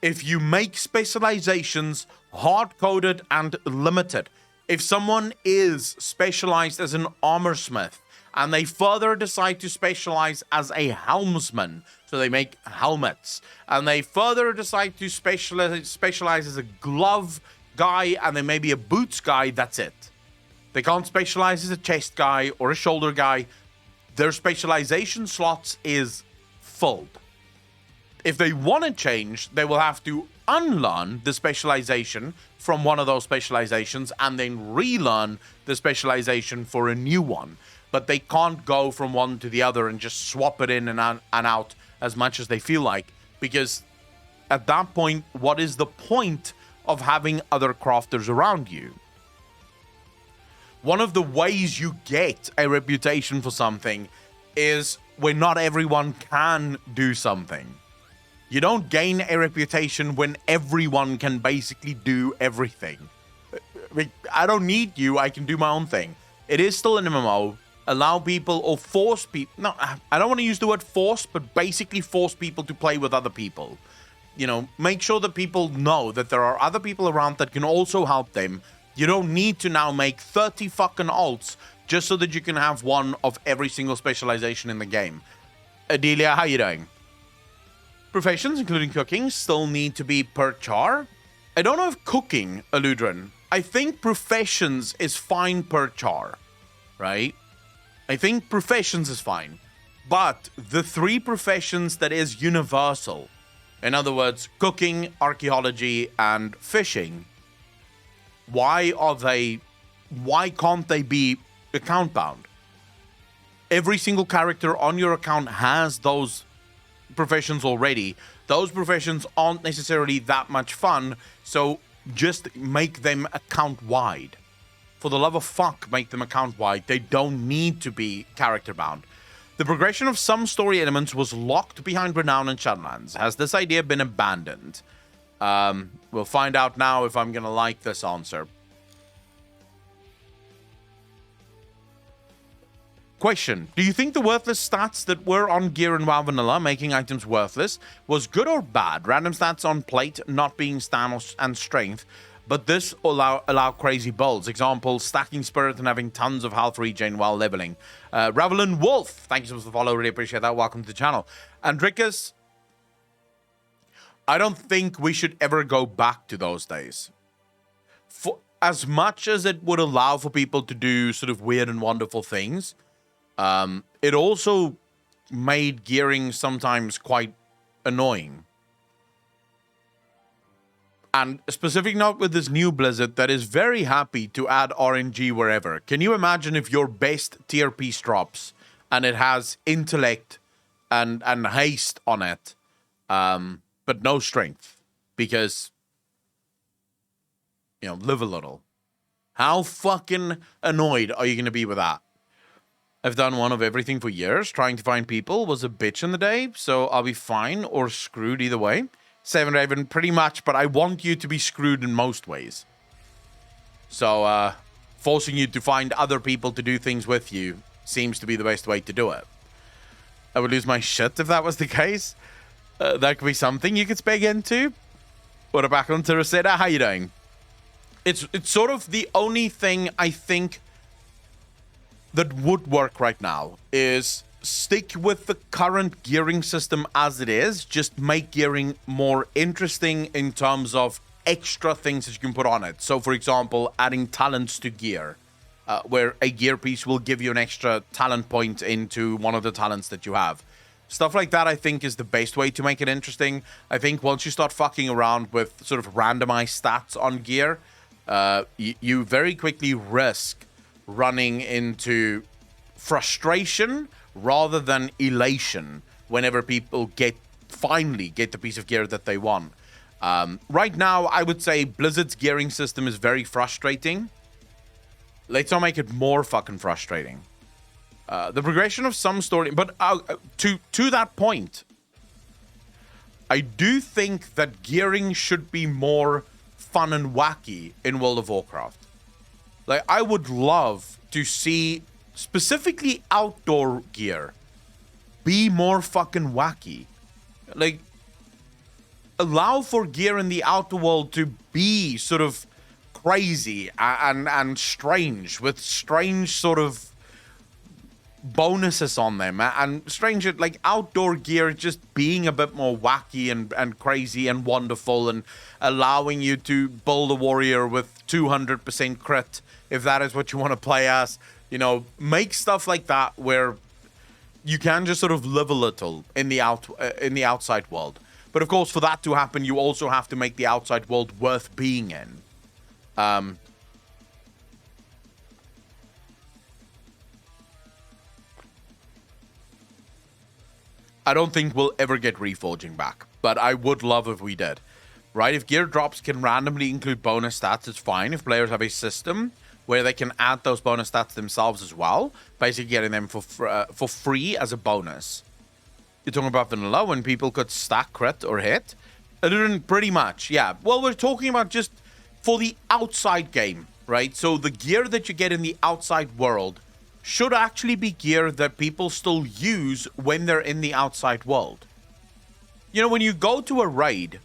A: if you make specializations hard-coded and limited. If someone is specialized as an armorsmith And they further decide to specialize as a helmsman. So they make helmets. And they further decide to specialize as a glove guy, and then maybe a boots guy. That's it. They can't specialize as a chest guy or a shoulder guy. Their specialization slots is filled. If they want to change, they will have to unlearn the specialization from one of those specializations and then relearn the specialization for a new one. But they can't go from one to the other and just swap it in and out as much as they feel like, because at that point, what is the point of having other crafters around you? One of the ways you get a reputation for something is when not everyone can do something. You don't gain a reputation when everyone can basically do everything. I don't need you, I can do my own thing. It is still an MMO. Allow people or force people... No, I don't want to use the word force, but basically force people to play with other people. You know, make sure that people know that there are other people around that can also help them. You don't need to now make 30 fucking alts just so that you can have one of every single specialization in the game. Adelia, how you doing? Professions, including cooking, still need to be per char. I don't know if cooking, Eludrin. I think professions is fine per char, right? I think professions is fine. But the 3 professions that is universal, in other words, cooking, archaeology, and fishing, why can't they be account bound? Every single character on your account has those professions already. Those professions aren't necessarily that much fun, so just make them account wide. For the love of fuck, make them account wide. They don't need to be character bound. The progression of some story elements was locked behind Renown and Shadowlands. Has this idea been abandoned? We'll find out now if I'm gonna like this answer. Question. Do you think the worthless stats that were on gear in WoW Vanilla, making items worthless, was good or bad? Random stats on plate not being stam and strength, but this allow crazy builds. Example, stacking spirit and having tons of health regen while leveling. Ravelin Wolf, thank you so much for the follow. Really appreciate that. Welcome to the channel. Andricus, I don't think we should ever go back to those days. For as much as it would allow for people to do sort of weird and wonderful things, it also made gearing sometimes quite annoying. And a specific note with this new Blizzard that is very happy to add RNG wherever. Can you imagine if your best tier piece drops and it has intellect and haste on it, but no strength? Because, you know, live a little. How fucking annoyed are you going to be with that? I've done one of everything for years. Trying to find people was a bitch in the day, so I'll be fine or screwed either way. Seven Raven, pretty much, but I want you to be screwed in most ways. So, forcing you to find other people to do things with you seems to be the best way to do it. I would lose my shit if that was the case. That could be something you could spec into. What about on Rosetta? How you doing? It's sort of the only thing I think that would work right now is stick with the current gearing system as it is. Just make gearing more interesting in terms of extra things that you can put on it. So, for example, adding talents to gear, where a gear piece will give you an extra talent point into one of the talents that you have. Stuff like that, I think, is the best way to make it interesting. I think once you start fucking around with sort of randomized stats on gear, you very quickly risk running into frustration rather than elation whenever people finally get the piece of gear that they want. Right now, I would say Blizzard's gearing system is very frustrating. Let's not make it more fucking frustrating. The progression of some story, but to that point, I do think that gearing should be more fun and wacky in World of Warcraft. Like, I would love to see specifically outdoor gear be more fucking wacky. Like, allow for gear in the outer world to be sort of crazy and strange, with strange sort of bonuses on them, and stranger, like outdoor gear just being a bit more wacky and crazy and wonderful, and allowing you to build a warrior with 200% crit if that is what you want to play as. You know, make stuff like that where you can just sort of live a little in the outside world. But of course, for that to happen, you also have to make the outside world worth being in. I don't think we'll ever get reforging back, but I would love if we did. Right? If gear drops can randomly include bonus stats, it's fine. If players have a system where they can add those bonus stats themselves as well, basically getting them for free as a bonus. You're talking about vanilla when people could stack crit or hit? Pretty much, yeah. Well, we're talking about just for the outside game, right? So the gear that you get in the outside world should actually be gear that people still use when they're in the outside world. You know, when you go to a raid,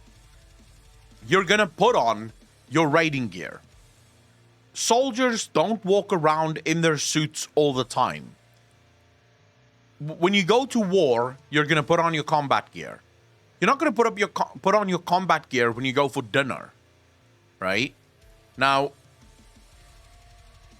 A: you're gonna put on your raiding gear. Soldiers don't walk around in their suits all the time. When you go to war, you're gonna put on your combat gear. You're not gonna put on your combat gear when you go for dinner, right? Now,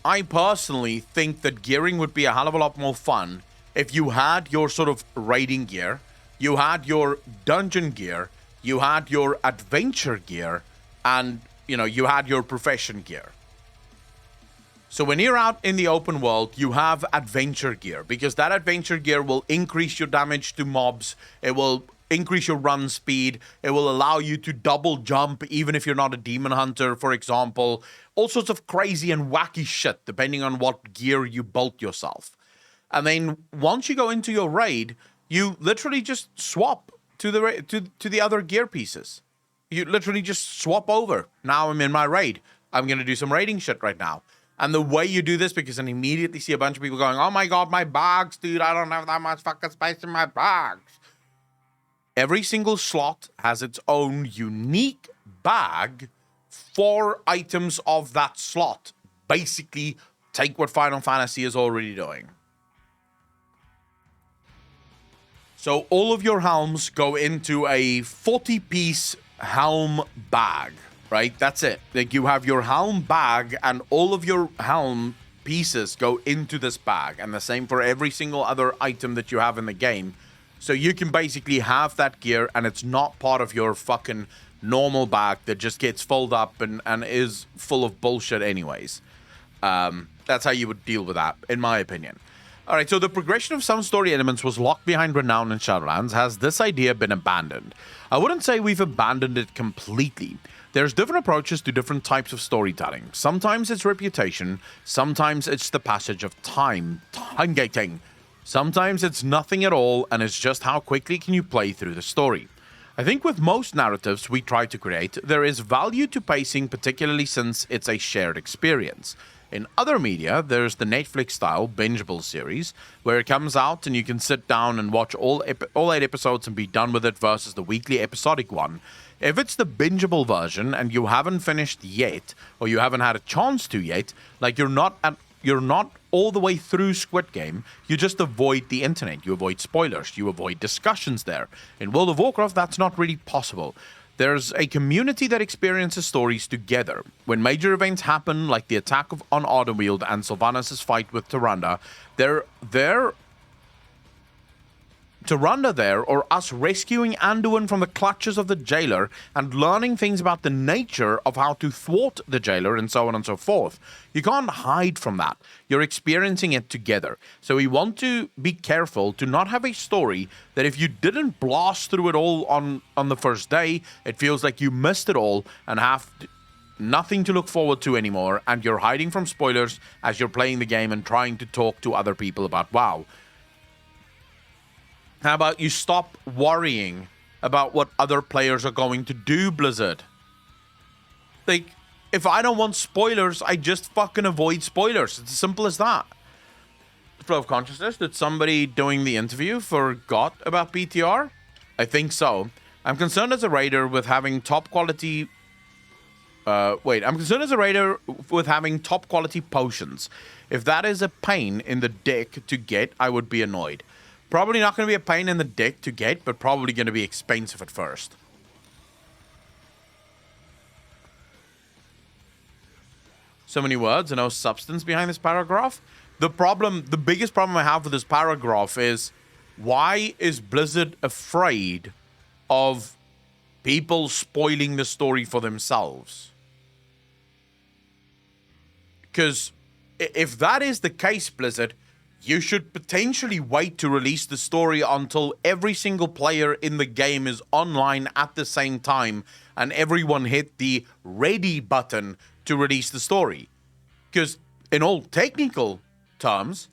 A: I personally think that gearing would be a hell of a lot more fun if you had your sort of raiding gear, you had your dungeon gear, you had your adventure gear, and, you know, you had your profession gear. So when you're out in the open world, you have adventure gear, because that adventure gear will increase your damage to mobs. It will increase your run speed. It will allow you to double jump, even if you're not a demon hunter, for example. All sorts of crazy and wacky shit, depending on what gear you built yourself. And then once you go into your raid, you literally just swap to the other gear pieces. You literally just swap over. Now I'm in my raid. I'm going to do some raiding shit right now. And the way you do this, because I immediately see a bunch of people going, oh my god, my bags, dude, I don't have that much fucking space in my bags. Every single slot has its own unique bag for items of that slot. Basically, take what Final Fantasy is already doing. So all of your helms go into a 40-piece helm bag. Right? That's it. Like, you have your helm bag, and all of your helm pieces go into this bag. And the same for every single other item that you have in the game. So you can basically have that gear, and it's not part of your fucking normal bag that just gets filled up and is full of bullshit anyways. That's how you would deal with that, in my opinion. All right, so the progression of some story elements was locked behind Renown and Shadowlands. Has this idea been abandoned? I wouldn't say we've abandoned it completely. There's different approaches to different types of storytelling. Sometimes it's reputation, sometimes it's the passage of time gating. Sometimes it's nothing at all, and it's just how quickly can you play through the story. I think with most narratives we try to create, there is value to pacing, particularly since it's a shared experience. In other media, there's the Netflix-style bingeable series, where it comes out and you can sit down and watch all 8 episodes and be done with it, versus the weekly episodic one. If it's the bingeable version and you haven't finished yet, or you haven't had a chance to yet, like you're not all the way through Squid Game, you just avoid the internet, you avoid spoilers, you avoid discussions there. In World of Warcraft, that's not really possible. There's a community that experiences stories together. When major events happen, like the attack on Ardenweald and Sylvanas' fight with Tyrande, Tyrande there, or us rescuing Anduin from the clutches of the jailer and learning things about the nature of how to thwart the jailer and so on and so forth. You can't hide from that. You're experiencing it together. So we want to be careful to not have a story that if you didn't blast through it all on the first day, it feels like you missed it all and have nothing to look forward to anymore, and you're hiding from spoilers as you're playing the game and trying to talk to other people about WoW. How about you stop worrying about what other players are going to do, Blizzard? Like, if I don't want spoilers, I just fucking avoid spoilers. It's as simple as that. Flow of consciousness, did somebody doing the interview forgot about BTR? I think so. I'm concerned as a raider with having top quality Wait, I'm concerned as a raider with having top quality potions. If that is a pain in the dick to get, I would be annoyed. Probably not going to be a pain in the dick to get, but probably going to be expensive at first. So many words and no substance behind this paragraph. The biggest problem I have with this paragraph is, why is Blizzard afraid of people spoiling the story for themselves? Because if that is the case, Blizzard, you should potentially wait to release the story until every single player in the game is online at the same time and everyone hit the ready button to release the story. Because in all technical terms,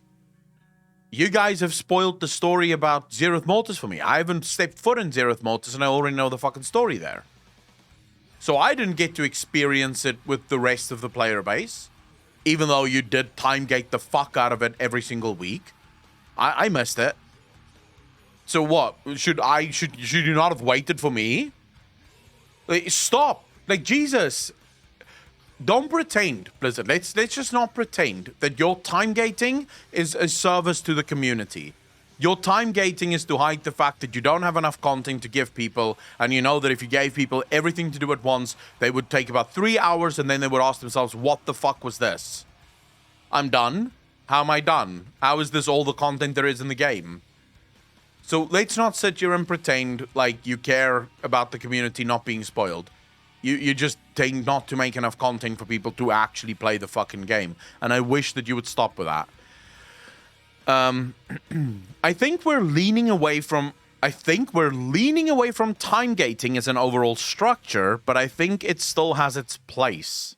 A: you guys have spoiled the story about Zeroth Mortis for me. I haven't stepped foot in Zeroth Mortis and I already know the fucking story there. So I didn't get to experience it with the rest of the player base. Even though you did timegate the fuck out of it every single week. I missed it. So what? Should you not have waited for me? Like, stop. Like, Jesus. Don't pretend, Blizzard. Let's just not pretend that your time gating is a service to the community. Your time gating is to hide the fact that you don't have enough content to give people, and you know that if you gave people everything to do at once, they would take about 3 hours, and then they would ask themselves, what the fuck was this? I'm done. How am I done? How is this all the content there is in the game? So let's not sit here and pretend like you care about the community not being spoiled. You just tend not to make enough content for people to actually play the fucking game. And I wish that you would stop with that. I think we're leaning away from time gating as an overall structure, but I think it still has its place.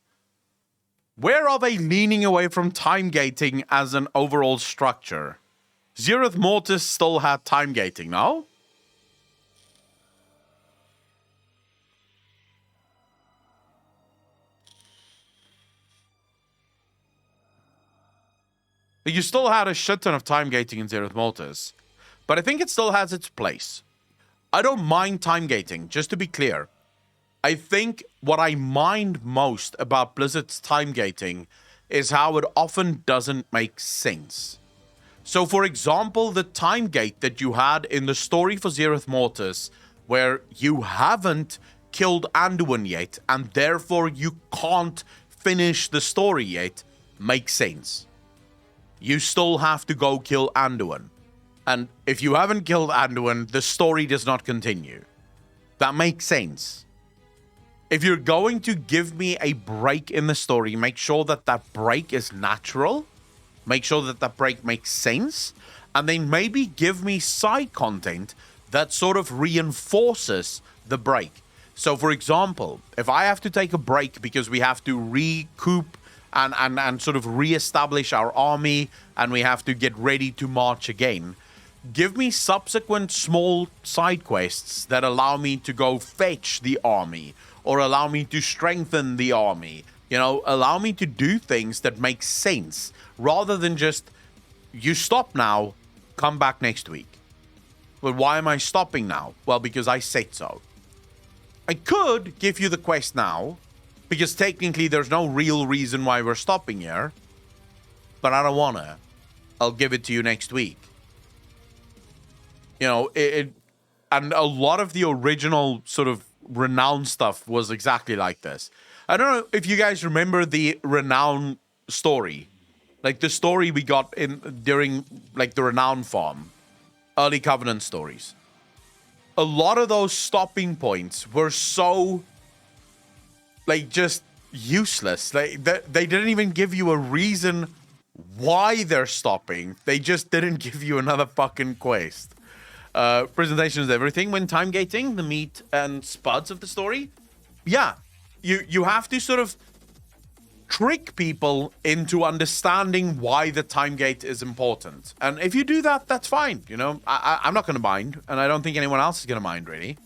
A: Where are they leaning away from time gating as an overall structure? Zeroth Mortis still had time gating, no? You still had a shit ton of time gating in Zeroth Mortis, but I think it still has its place. I don't mind time gating, just to be clear. I think what I mind most about Blizzard's time gating is how it often doesn't make sense. So, for example, the time gate that you had in the story for Zeroth Mortis, where you haven't killed Anduin yet, and therefore you can't finish the story yet, makes sense. You still have to go kill Anduin. And if you haven't killed Anduin, the story does not continue. That makes sense. If you're going to give me a break in the story, make sure that that break is natural. Make sure that that break makes sense. And then maybe give me side content that sort of reinforces the break. So, for example, if I have to take a break because we have to recoup and sort of reestablish our army, and we have to get ready to march again, give me subsequent small side quests that allow me to go fetch the army, or allow me to strengthen the army. You know, allow me to do things that make sense, rather than just, you stop now, come back next week. Well, why am I stopping now? Well, because I said so. I could give you the quest now, because technically there's no real reason why we're stopping here. But I don't want to. I'll give it to you next week. You know, and a lot of the original sort of Renown stuff was exactly like this. I don't know if you guys remember the Renown story. Like the story we got during like the Renown farm. Early Covenant stories. A lot of those stopping points were so like just useless. Like they didn't even give you a reason why they're stopping. They just didn't give you another fucking quest. Presentation is everything when time gating the meat and spuds of the story. Yeah, you have to sort of trick people into understanding why the time gate is important. And if you do that, that's fine. You know, I'm not going to mind, and I don't think anyone else is going to mind really.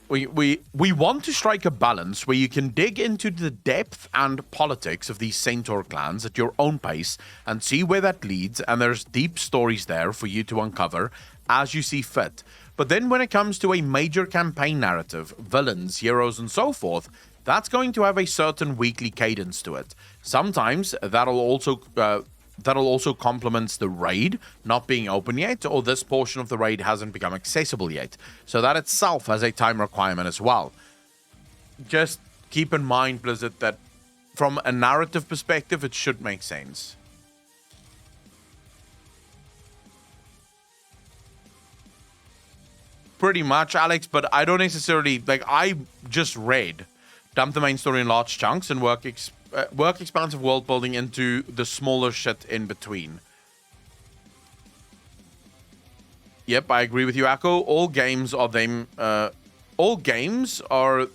A: We want to strike a balance where you can dig into the depth and politics of these Centaur clans at your own pace and see where that leads, and there's deep stories there for you to uncover as you see fit. But then when it comes to a major campaign narrative, villains, heroes, and so forth, that's going to have a certain weekly cadence to it. Sometimes that'll also complement the raid not being open yet, or this portion of the raid hasn't become accessible yet. So that itself has a time requirement as well. Just keep in mind, Blizzard, that from a narrative perspective, it should make sense. Pretty much, Alex, but I don't necessarily, like, I just read, dump the main story in large chunks and work expansive world building into the smaller shit in between. Yep, I agree with you, Akko. All games are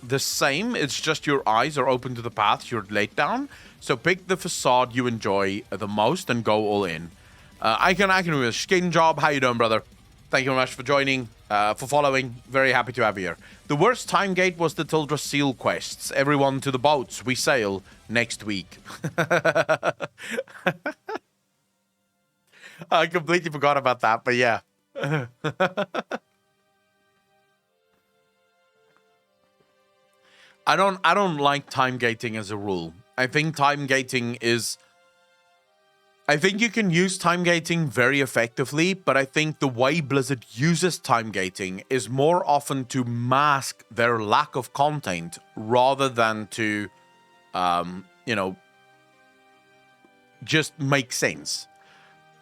A: the same. It's just your eyes are open to the paths you're laid down. So pick the facade you enjoy the most and go all in. I can do a skin job. How you doing, brother? Thank you very much for joining, for following. Very happy to have you here. The worst time gate was the Tildra Seal quests. Everyone to the boats. We sail next week. I completely forgot about that, but yeah. I don't like time gating as a rule. I think time gating is... I think you can use time gating very effectively, but I think the way Blizzard uses time gating is more often to mask their lack of content rather than to, just make sense.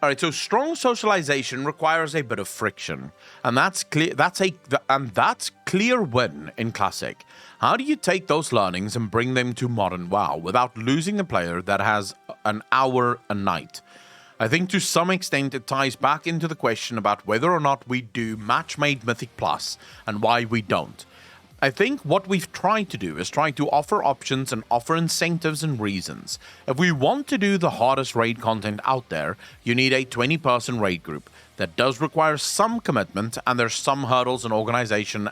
A: All right, so strong socialization requires a bit of friction, and that's clear. That's clear win in Classic. How do you take those learnings and bring them to modern WoW without losing the player that has an hour a night? I think to some extent it ties back into the question about whether or not we do match-made Mythic Plus and why we don't. I think what we've tried to do is try to offer options and offer incentives and reasons. If we want to do the hardest raid content out there, you need a 20-person raid group. That does require some commitment, and there's some hurdles in organization.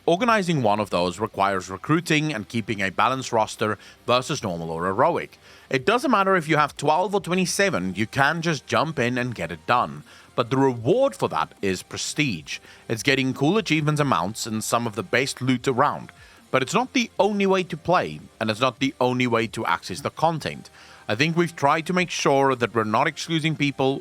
A: Organizing one of those requires recruiting and keeping a balanced roster versus normal or heroic. It doesn't matter if you have 12 or 27, you can just jump in and get it done. But the reward for that is prestige. It's getting cool achievements and mounts and some of the best loot around. But it's not the only way to play, and it's not the only way to access the content. I think we've tried to make sure that we're not excluding people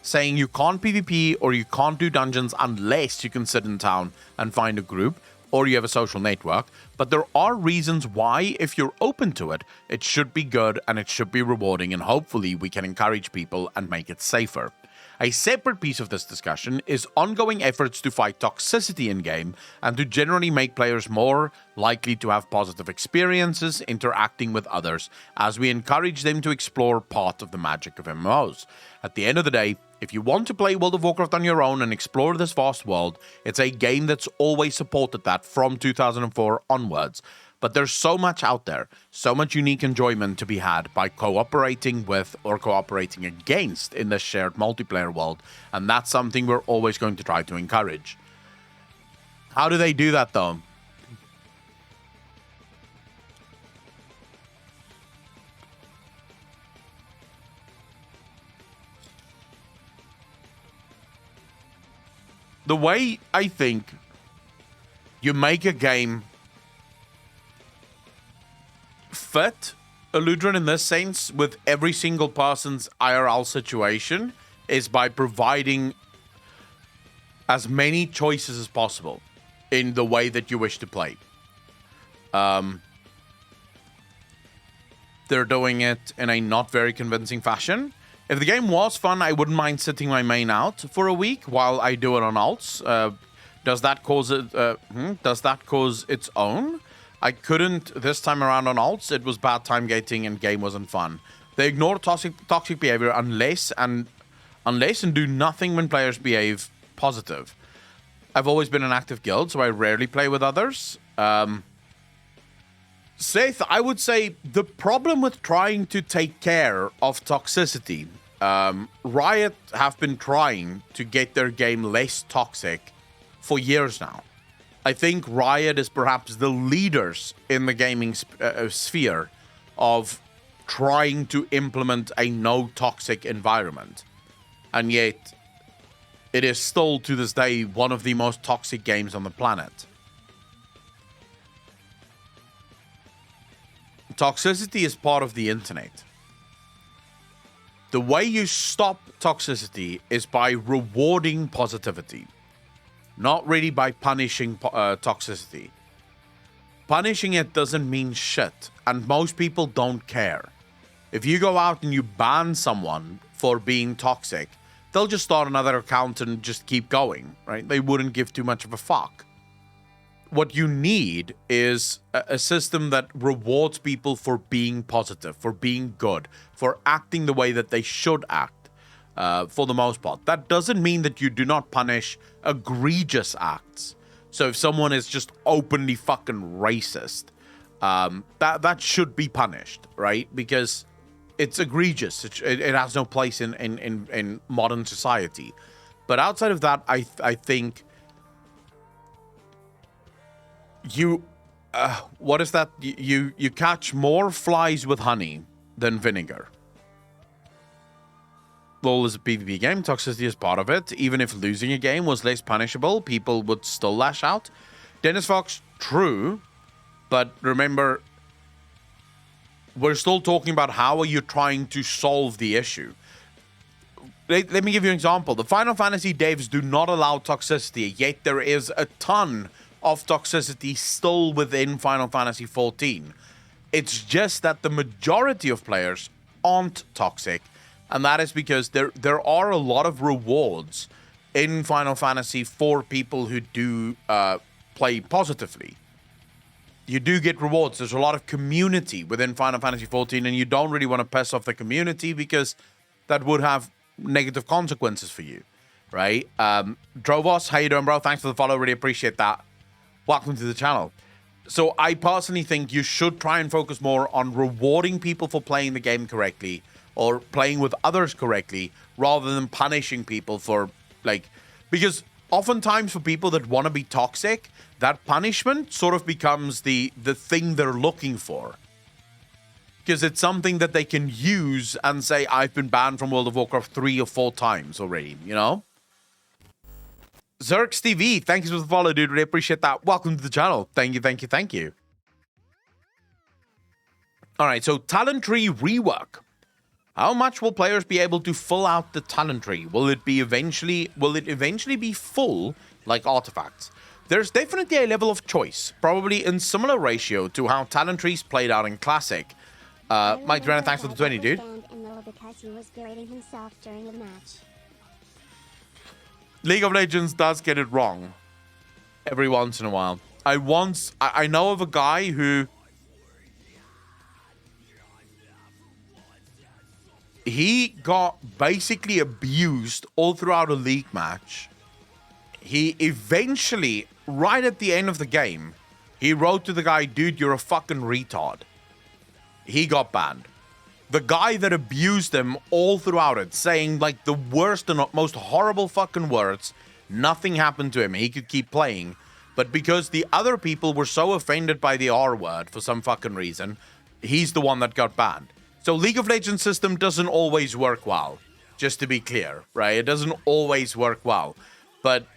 A: saying you can't PvP or you can't do dungeons unless you can sit in town and find a group or you have a social network. But there are reasons why, if you're open to it, it should be good and it should be rewarding, and hopefully we can encourage people and make it safer. A separate piece of this discussion is ongoing efforts to fight toxicity in-game and to generally make players more likely to have positive experiences interacting with others as we encourage them to explore part of the magic of MMOs. At the end of the day, if you want to play World of Warcraft on your own and explore this vast world, it's a game that's always supported that from 2004 onwards. But there's so much out there, so much unique enjoyment to be had by cooperating with or cooperating against in this shared multiplayer world, and that's something we're always going to try to encourage. How do they do that, though? The way I think you make a game fit Eludrin in this sense with every single person's IRL situation is by providing as many choices as possible in the way that you wish to play. They're doing it in a not very convincing fashion. If the game was fun, I wouldn't mind sitting my main out for a week while I do it on alts. Does that cause its own? I couldn't this time around on alts. It was bad time gating and game wasn't fun. They ignore toxic behavior unless and do nothing when players behave positive. I've always been an active guild, so I rarely play with others. Seth, I would say the problem with trying to take care of toxicity, Riot have been trying to get their game less toxic for years now. I think Riot is perhaps the leaders in the gaming sphere of trying to implement a no toxic environment. And yet, it is still to this day one of the most toxic games on the planet. Toxicity is part of the internet. The way you stop toxicity is by rewarding positivity, not really by punishing toxicity. Punishing it doesn't mean shit, and most people don't care. If you go out and you ban someone for being toxic, they'll just start another account and just keep going, right? They wouldn't give too much of a fuck. What you need is a system that rewards people for being positive, for being good, for acting the way that they should act, for the most part. That doesn't mean that you do not punish egregious acts. So if someone is just openly fucking racist, that should be punished, right? Because it's egregious. It has no place in modern society. But outside of that, I think you what is that? You catch more flies with honey than vinegar. LoL is a PvP game. Toxicity is part of it. Even if losing a game was less punishable, people would still lash out. Dennis Fox, true. But remember, we're still talking about how are you trying to solve the issue. Let me give you an example. The Final Fantasy devs do not allow toxicity, yet there is a ton of toxicity still within Final Fantasy XIV. It's just that the majority of players aren't toxic, and that is because there are a lot of rewards in Final Fantasy for people who do play positively. You do get rewards. There's a lot of community within Final Fantasy XIV, and you don't really want to piss off the community because that would have negative consequences for you, right? Drovos, how you doing, bro? Thanks for the follow. Really appreciate that. Welcome to the channel. So I personally think you should try and focus more on rewarding people for playing the game correctly or playing with others correctly rather than punishing people for, like, because oftentimes for people that want to be toxic, that punishment sort of becomes the thing they're looking for. Because it's something that they can use and say, I've been banned from World of Warcraft 3 or 4 times already, you know? Zerx TV, thank you for the follow, dude. Really appreciate that. Welcome to the channel. Thank you, thank you, thank you. All right, so talent tree rework. How much will players be able to fill out the talent tree? Will it eventually be full like artifacts? There's definitely a level of choice, probably in similar ratio to how talent trees played out in Classic. Mike Duran, thanks for the 20, dude.
B: Because he was berating himself during a match.
A: League of Legends does get it wrong every once in a while. I know of a guy who he got basically abused all throughout a league match. He eventually, right at the end of the game, he wrote to the guy, dude, you're a fucking retard. He got banned. The guy that abused him all throughout it, saying like the worst and most horrible fucking words, nothing happened to him. He could keep playing. But because the other people were so offended by the R word for some fucking reason, he's the one that got banned. So League of Legends system doesn't always work well, just to be clear, right? It doesn't always work well. But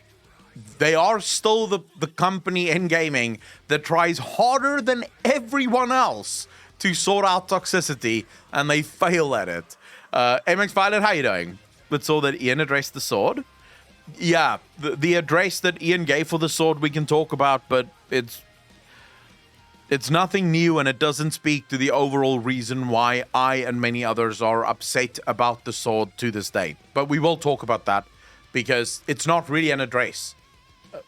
A: they are still the company in gaming that tries harder than everyone else to sort out toxicity, and they fail at it. MX Pilot, how you doing? But saw that Ian addressed the sword. Yeah, the address that Ian gave for the sword we can talk about, but it's nothing new, and it doesn't speak to the overall reason why I and many others are upset about the sword to this day. But we will talk about that, because it's not really an address.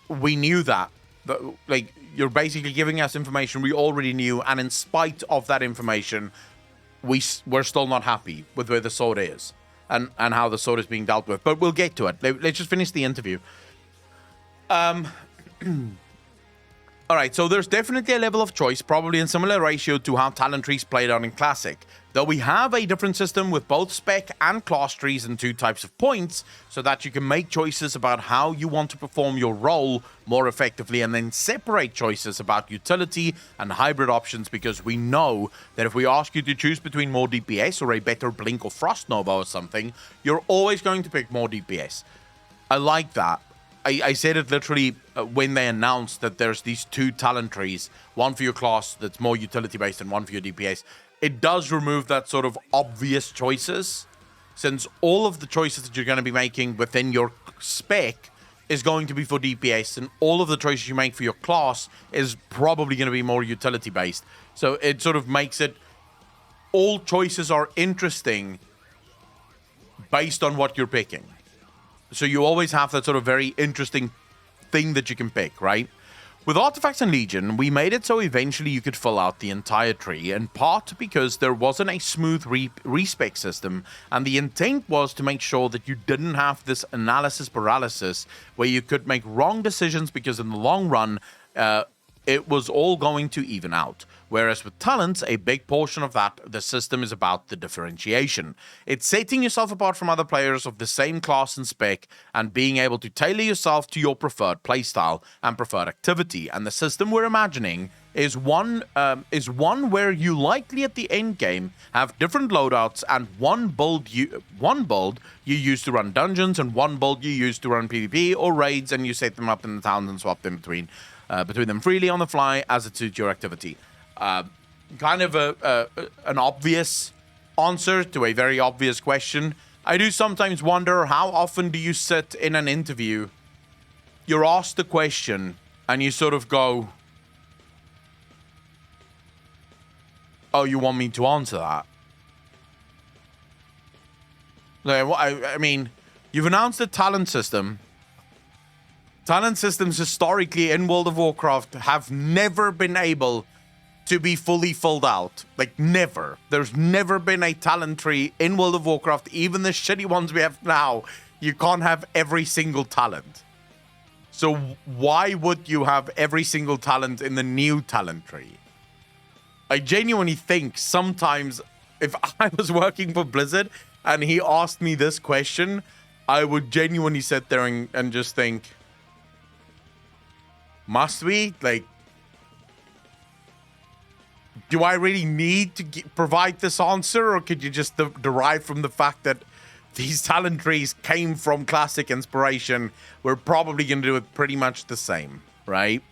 A: We knew that. Like, you're basically giving us information we already knew, and in spite of that information, we're still not happy with where the sword is and how the sword is being dealt with. But we'll get to it. Let's just finish the interview. All right, so there's definitely a level of choice, probably in similar ratio to how talent trees played out in Classic. Though we have a different system with both spec and class trees and 2 types of points, so that you can make choices about how you want to perform your role more effectively, and then separate choices about utility and hybrid options, because we know that if we ask you to choose between more DPS or a better Blink or Frost Nova or something, you're always going to pick more DPS. I like that. I said it literally when they announced that there's these 2 talent trees, one for your class that's more utility based and one for your DPS. It does remove that sort of obvious choices, since all of the choices that you're going to be making within your spec is going to be for DPS, and all of the choices you make for your class is probably going to be more utility based. So it sort of makes it, all choices are interesting based on what you're picking. So you always have that sort of very interesting thing that you can pick, right? With Artifacts and Legion, we made it so eventually you could fill out the entire tree, in part because there wasn't a smooth respec system, and the intent was to make sure that you didn't have this analysis paralysis where you could make wrong decisions, because in the long run, it was all going to even out. Whereas with talents, a big portion of that, the system is about the differentiation. It's setting yourself apart from other players of the same class and spec, and being able to tailor yourself to your preferred playstyle and preferred activity. And the system we're imagining is one where you likely at the end game have different loadouts, and one build you use to run dungeons, and one build you use to run PvP or raids, and you set them up in the towns and swap them between them freely on the fly as it suits your activity. Kind of an obvious answer to a very obvious question. I do sometimes wonder, how often do you sit in an interview, you're asked a question, and you sort of go, oh, you want me to answer that? I mean, you've announced a talent system. Talent systems historically in World of Warcraft have never been able to be fully filled out. Like, never. There's never been a talent tree in World of Warcraft, even the shitty ones we have now. You can't have every single talent. So why would you have every single talent in the new talent tree? I genuinely think sometimes if I was working for Blizzard and he asked me this question, I would genuinely sit there and just think, must we? Like, do I really need to provide this answer, or could you just derive from the fact that these talent trees came from classic inspiration? We're probably going to do it pretty much the same, right?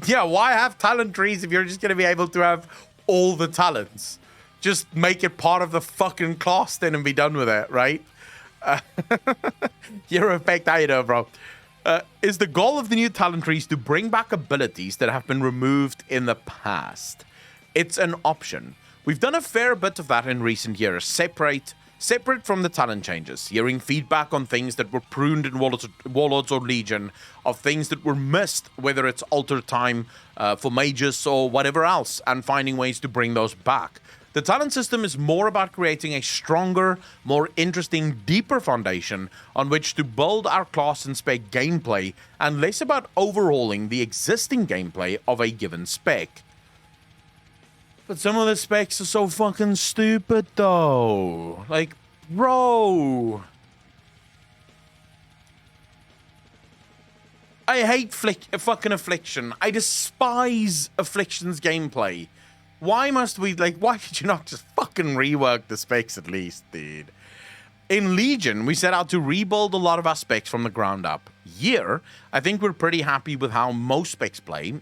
A: Yeah, why have talent trees if you're just going to be able to have all the talents? Just make it part of the fucking class then and be done with it, right? You're a fake data, bro. Is the goal of the new talent trees to bring back abilities that have been removed in the past? It's an option. We've done a fair bit of that in recent years, separate from the talent changes, hearing feedback on things that were pruned in Warlords or Legion, of things that were missed, whether it's altered time for mages or whatever else, and finding ways to bring those back. The talent system is more about creating a stronger, more interesting, deeper foundation on which to build our class and spec gameplay, and less about overhauling the existing gameplay of a given spec. But some of the specs are so fucking stupid, though. Like, bro. I hate fucking Affliction. I despise Affliction's gameplay. Why must we, like, why could you not just fucking rework the specs at least, dude? In Legion, we set out to rebuild a lot of our specs from the ground up. Here, I think we're pretty happy with how most specs play.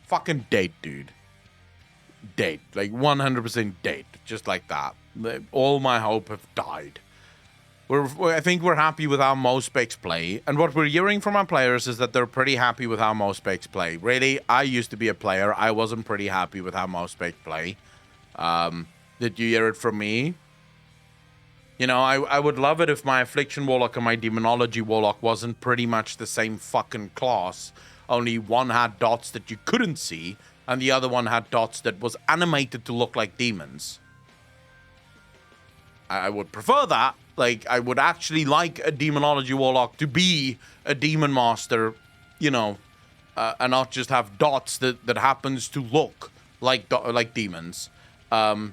A: Fucking dead, dude. Dead. Like, 100% dead. Just like that. All my hope have died. I think we're happy with how most specs play. And what we're hearing from our players is that they're pretty happy with how most specs play. Really, I used to be a player. I wasn't pretty happy with how most specs play. Did you hear it from me? You know, I would love it if my Affliction Warlock and my Demonology Warlock wasn't pretty much the same fucking class. Only one had dots that you couldn't see, and the other one had dots that was animated to look like demons. I would prefer that. Like, I would actually like a Demonology Warlock to be a Demon Master, you know, and not just have dots that happens to look like demons. But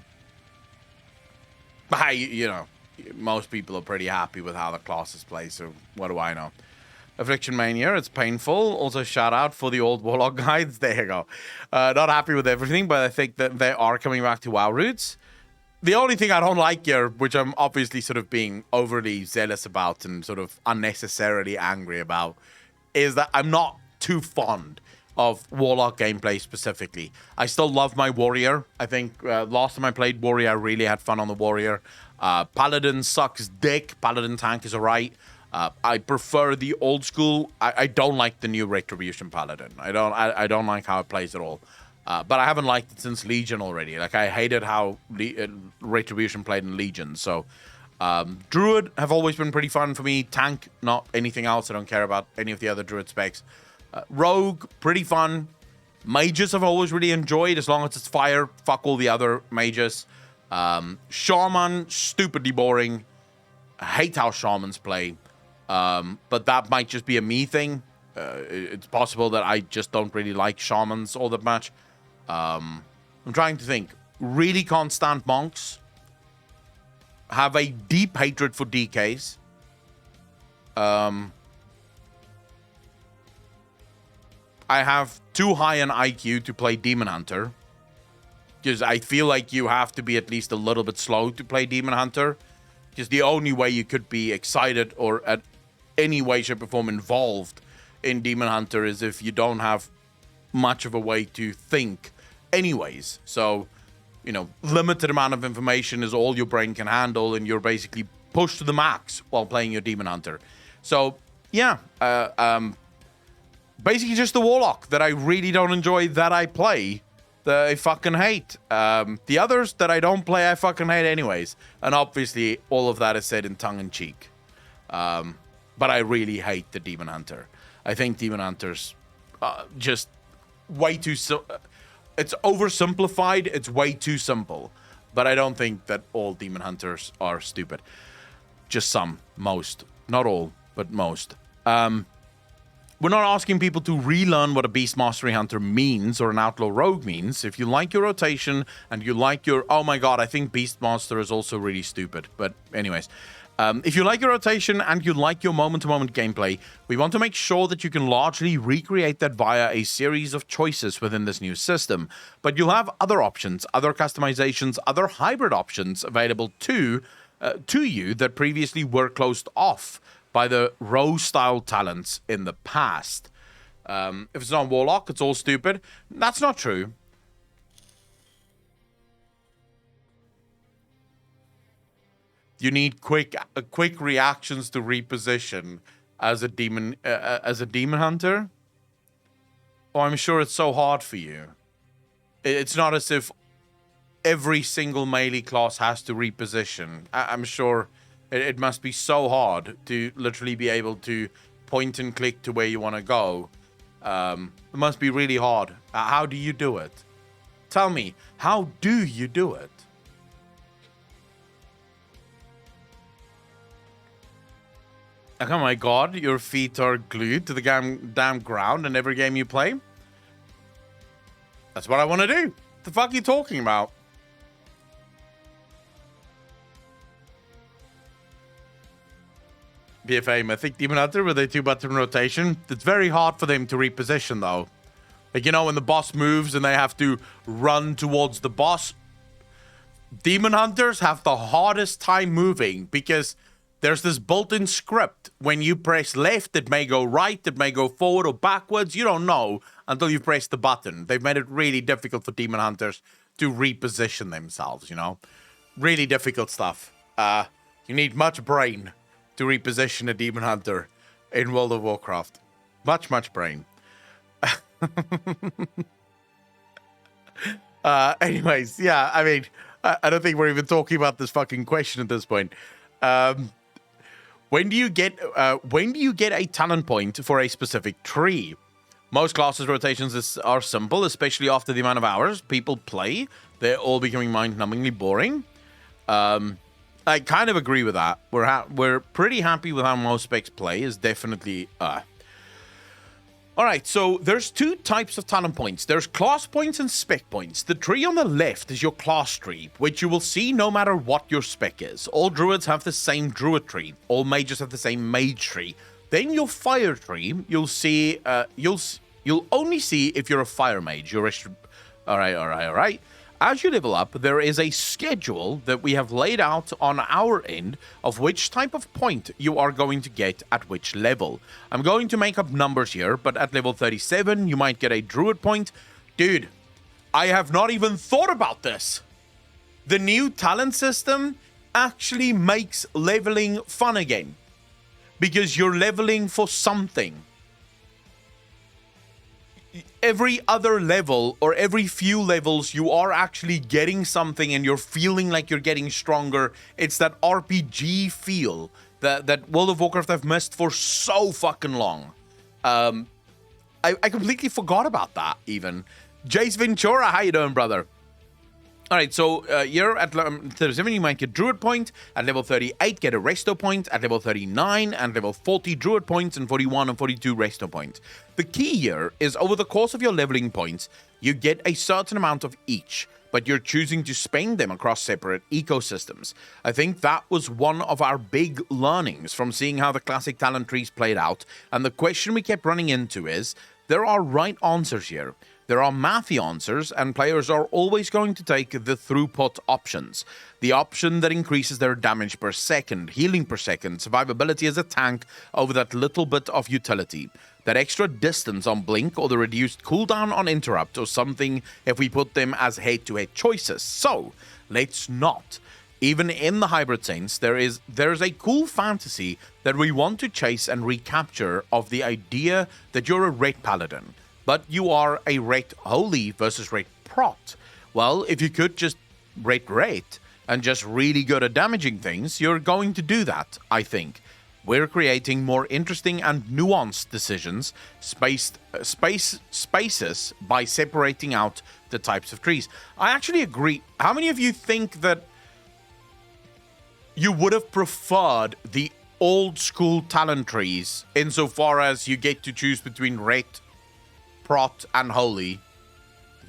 A: you know, most people are pretty happy with how the classes play, so what do I know? Affliction Mania, it's painful. Also, shout out for the old Warlock guides. There you go. Not happy with everything, but I think that they are coming back to WoW roots. The only thing I don't like here, which I'm obviously sort of being overly zealous about and sort of unnecessarily angry about, is that I'm not too fond of Warlock gameplay specifically. I still love my Warrior. I think last time I played Warrior, I really had fun on the Warrior. Paladin sucks dick. Paladin tank is alright. I prefer the old school. I don't like the new Retribution Paladin. I don't like how it plays at all. But I haven't liked it since Legion already. Like, I hated how Retribution played in Legion. So, Druid have always been pretty fun for me. Tank, not anything else. I don't care about any of the other Druid specs. Rogue, pretty fun. Mages I've always really enjoyed, as long as it's fire. Fuck all the other mages. Shaman, stupidly boring. I hate how Shamans play. But that might just be a me thing. It's possible that I just don't really like Shamans all that much. I'm trying to think. Really can't stand Monks. Have a deep hatred for DKs. I have too high an IQ to play Demon Hunter. Because I feel like you have to be at least a little bit slow to play Demon Hunter. Because the only way you could be excited or at any way, shape, or form involved in Demon Hunter is if you don't have much of a way to think anyways. So, you know, limited amount of information is all your brain can handle, and you're basically pushed to the max while playing your Demon Hunter. So, yeah, basically just the Warlock that I really don't enjoy that I play, that I fucking hate. The others that I don't play, I fucking hate anyways. And obviously, all of that is said in tongue-in-cheek. But I really hate the Demon Hunter. I think Demon Hunter's just way too... it's oversimplified. It's way too simple. But I don't think that all Demon Hunters are stupid. Just some. Most. Not all, but most. We're not asking people to relearn what a Beast Mastery Hunter means or an Outlaw Rogue means. If you like your rotation and you like your... Oh my god, I think Beastmaster is also really stupid. But anyways... if you like your rotation and you like your moment-to-moment gameplay, we want to make sure that you can largely recreate that via a series of choices within this new system. But you'll have other options, other customizations, other hybrid options available to you that previously were closed off by the row-style talents in the past. If it's not Warlock, it's all stupid. That's not true. You need quick reactions to reposition as a demon hunter. Oh, I'm sure it's so hard for you. It's not as if every single melee class has to reposition. I'm sure it must be so hard to literally be able to point and click to where you want to go. It must be really hard. How do you do it? Tell me, how do you do it? Oh my god, your feet are glued to the damn ground in every game you play? That's what I want to do. The fuck are you talking about? BFA Mythic Demon Hunter with a 2-button rotation. It's very hard for them to reposition though. Like, you know, when the boss moves and they have to run towards the boss. Demon Hunters have the hardest time moving because there's this built-in script. When you press left, it may go right, it may go forward or backwards. You don't know until you press the button. They've made it really difficult for Demon Hunters to reposition themselves, you know? Really difficult stuff. You need much brain to reposition a Demon Hunter in World of Warcraft. Much brain. Anyways, yeah, I mean, I don't think we're even talking about this fucking question at this point. When do you get a talent point for a specific tree? Most classes rotations are simple, especially after the amount of hours people play. They're all becoming mind-numbingly boring. I kind of agree with that. We're pretty happy with how most specs play. Is definitely All right, so there's two types of talent points. There's class points and spec points. The tree on the left is your class tree, which you will see no matter what your spec is. All druids have the same druid tree. All mages have the same mage tree. Then your fire tree, you'll see, you'll only see if you're a fire mage. All right. As you level up, there is a schedule that we have laid out on our end of which type of point you are going to get at which level. I'm going to make up numbers here, but at level 37, you might get a druid point. Dude, I have not even thought about this. The new talent system actually makes leveling fun again, because you're leveling for something. Every other level or every few levels, you are actually getting something and you're feeling like you're getting stronger. It's that RPG feel that World of Warcraft have missed for so fucking long. I completely forgot about that even. Jace Ventura, how you doing, brother? All right, so you're at 37, you might get Druid point. At level 38, get a Resto point. At level 39 and level 40, Druid points. And 41 and 42, Resto points. The key here is over the course of your leveling points, you get a certain amount of each, but you're choosing to spend them across separate ecosystems. I think that was one of our big learnings from seeing how the classic talent trees played out. And the question we kept running into is, there are right answers here. There are mathy answers, and players are always going to take the throughput options. The option that increases their damage per second, healing per second, survivability as a tank over that little bit of utility. That extra distance on Blink or the reduced cooldown on Interrupt or something if we put them as head-to-head choices. So, let's not. Even in the hybrid sense, there's a cool fantasy that we want to chase and recapture of the idea that you're a Red Paladin. But you are a Red Holy versus Red Prot. Well, if you could just Red and just really good at damaging things, you're going to do that, I think. We're creating more interesting and nuanced decisions, spaces by separating out the types of trees. I actually agree. How many of you think that you would have preferred the old school talent trees insofar as you get to choose between Red, Prot and Holy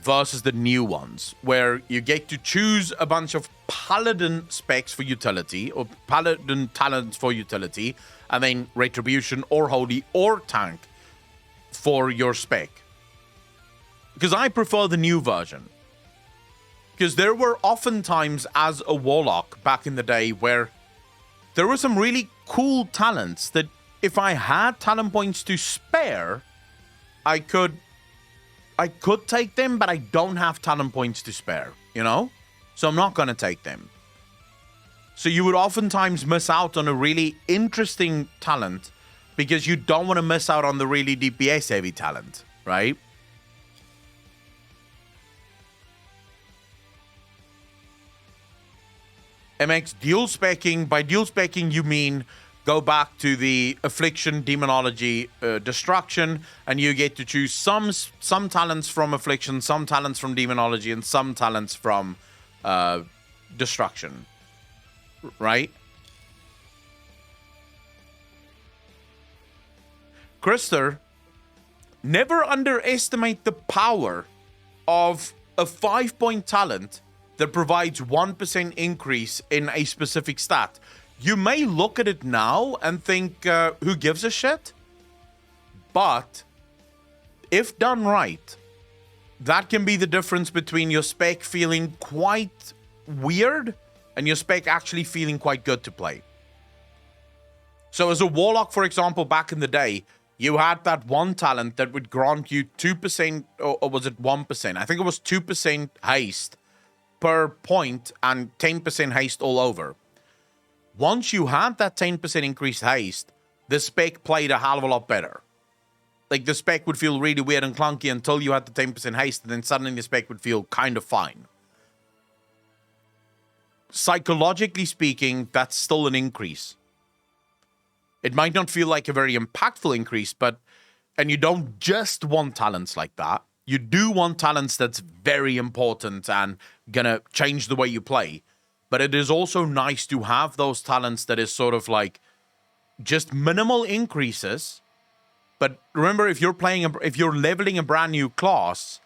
A: versus the new ones, where you get to choose a bunch of Paladin specs for utility or Paladin talents for utility, and then Retribution or Holy or Tank for your spec? Because I prefer the new version. Because there were often times as a Warlock back in the day where there were some really cool talents that if I had talent points to spare, I could take them, but I don't have talent points to spare, you know? So I'm not going to take them. So you would oftentimes miss out on a really interesting talent because you don't want to miss out on the really DPS heavy talent, right? MX, dual specking. By dual specking, you mean go back to the Affliction, Demonology, Destruction, and you get to choose some talents from Affliction, some talents from Demonology, and some talents from Destruction. Right? Krister, never underestimate the power of a 5-point talent that provides 1% increase in a specific stat. You may look at it now and think, who gives a shit? But if done right, that can be the difference between your spec feeling quite weird and your spec actually feeling quite good to play. So as a Warlock, for example, back in the day, you had that one talent that would grant you 2%, or was it 1%? I think it was 2% haste per point and 10% haste all over. Once you had that 10% increased haste, the spec played a hell of a lot better. Like, the spec would feel really weird and clunky until you had the 10% haste, and then suddenly the spec would feel kind of fine. Psychologically speaking, that's still an increase. It might not feel like a very impactful increase, and you don't just want talents like that. You do want talents that's very important and gonna change the way you play. But it is also nice to have those talents that is sort of like just minimal increases. But remember, if you're leveling a brand new class,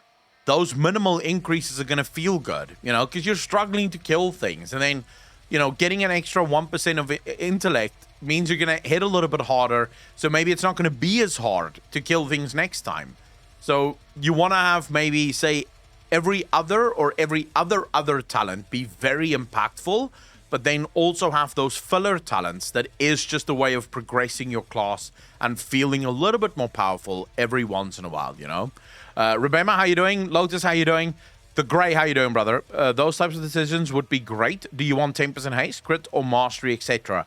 A: those minimal increases are going to feel good, you know, because you're struggling to kill things. And then getting an extra 1% of intellect means you're going to hit a little bit harder. So maybe it's not going to be as hard to kill things next time. So you want to have maybe, say, every other talent be very impactful, but then also have those filler talents that is just a way of progressing your class and feeling a little bit more powerful every once in a while, Rebema, how you doing? Lotus, how you doing? The Grey, how you doing, brother? Those types of decisions would be great. Do you want 10% haste, crit, or mastery, etc.?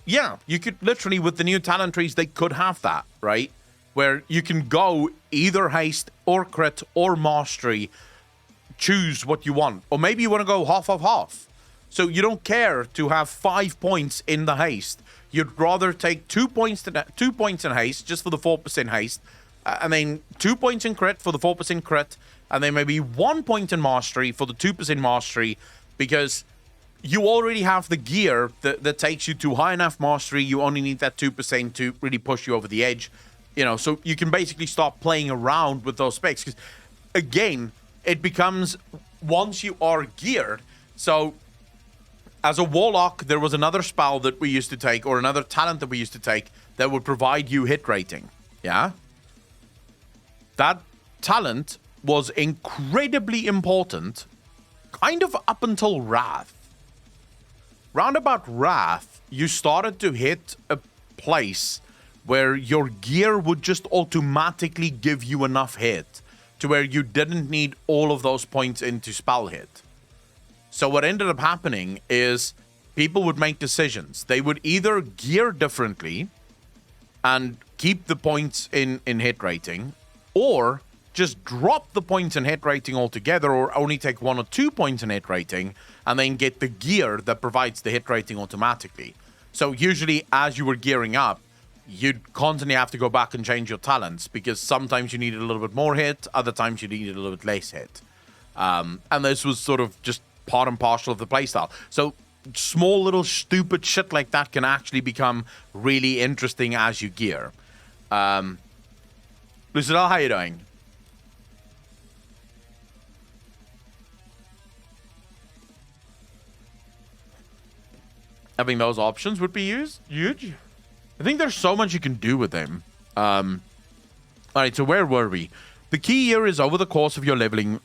A: Yeah, you could literally, with the new talent trees, they could have that, right? Where you can go either haste or crit or mastery, choose what you want. Or maybe you want to go half of half. So you don't care to have 5 points in the haste. You'd rather take 2 points in haste just for the 4% haste, and then 2 points in crit for the 4% crit, and then maybe 1 point in mastery for the 2% mastery, because you already have the gear that takes you to high enough mastery. You only need that 2% to really push you over the edge. So you can basically start playing around with those specs. Because, again, it becomes once you are geared. So, as a warlock, there was another spell that we used to take, or another talent that we used to take, that would provide you hit rating. Yeah? That talent was incredibly important, kind of up until Wrath. Round about Wrath, you started to hit a place where your gear would just automatically give you enough hit to where you didn't need all of those points into spell hit. So what ended up happening is people would make decisions. They would either gear differently and keep the points in hit rating, or just drop the points in hit rating altogether, or only take 1 or 2 points in hit rating and then get the gear that provides the hit rating automatically. So usually as you were gearing up, you'd constantly have to go back and change your talents, because sometimes you needed a little bit more hit, other times you needed a little bit less hit. And this was sort of just part and parcel of the playstyle. So small little stupid shit like that can actually become really interesting as you gear. Lucidel, how you doing? Having those options would be huge. I think there's so much you can do with them. All right, so where were we? The key here is over the course of your leveling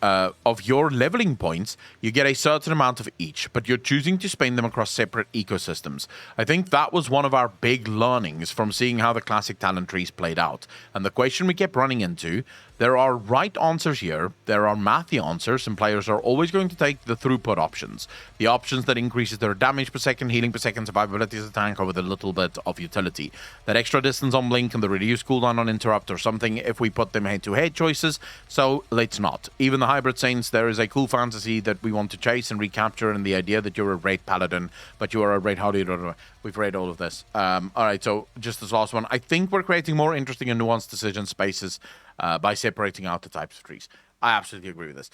A: points, you get a certain amount of each, but you're choosing to spend them across separate ecosystems. I think that was one of our big learnings from seeing how the classic talent trees played out. And the question we kept running into, there are right answers here, there are mathy answers, and players are always going to take the throughput options. The options that increases their damage per second, healing per second, survivability as a tank, or with a little bit of utility. That extra distance on blink and the reduced cooldown on interrupt or something if we put them head-to-head choices, so let's not. Even the hybrid saints, there is a cool fantasy that we want to chase and recapture, and the idea that you're a raid paladin, but you are a raid, how do you... We've read all of this. Alright, so just this last one. I think we're creating more interesting and nuanced decision spaces by separating out the types of trees. I absolutely agree with this.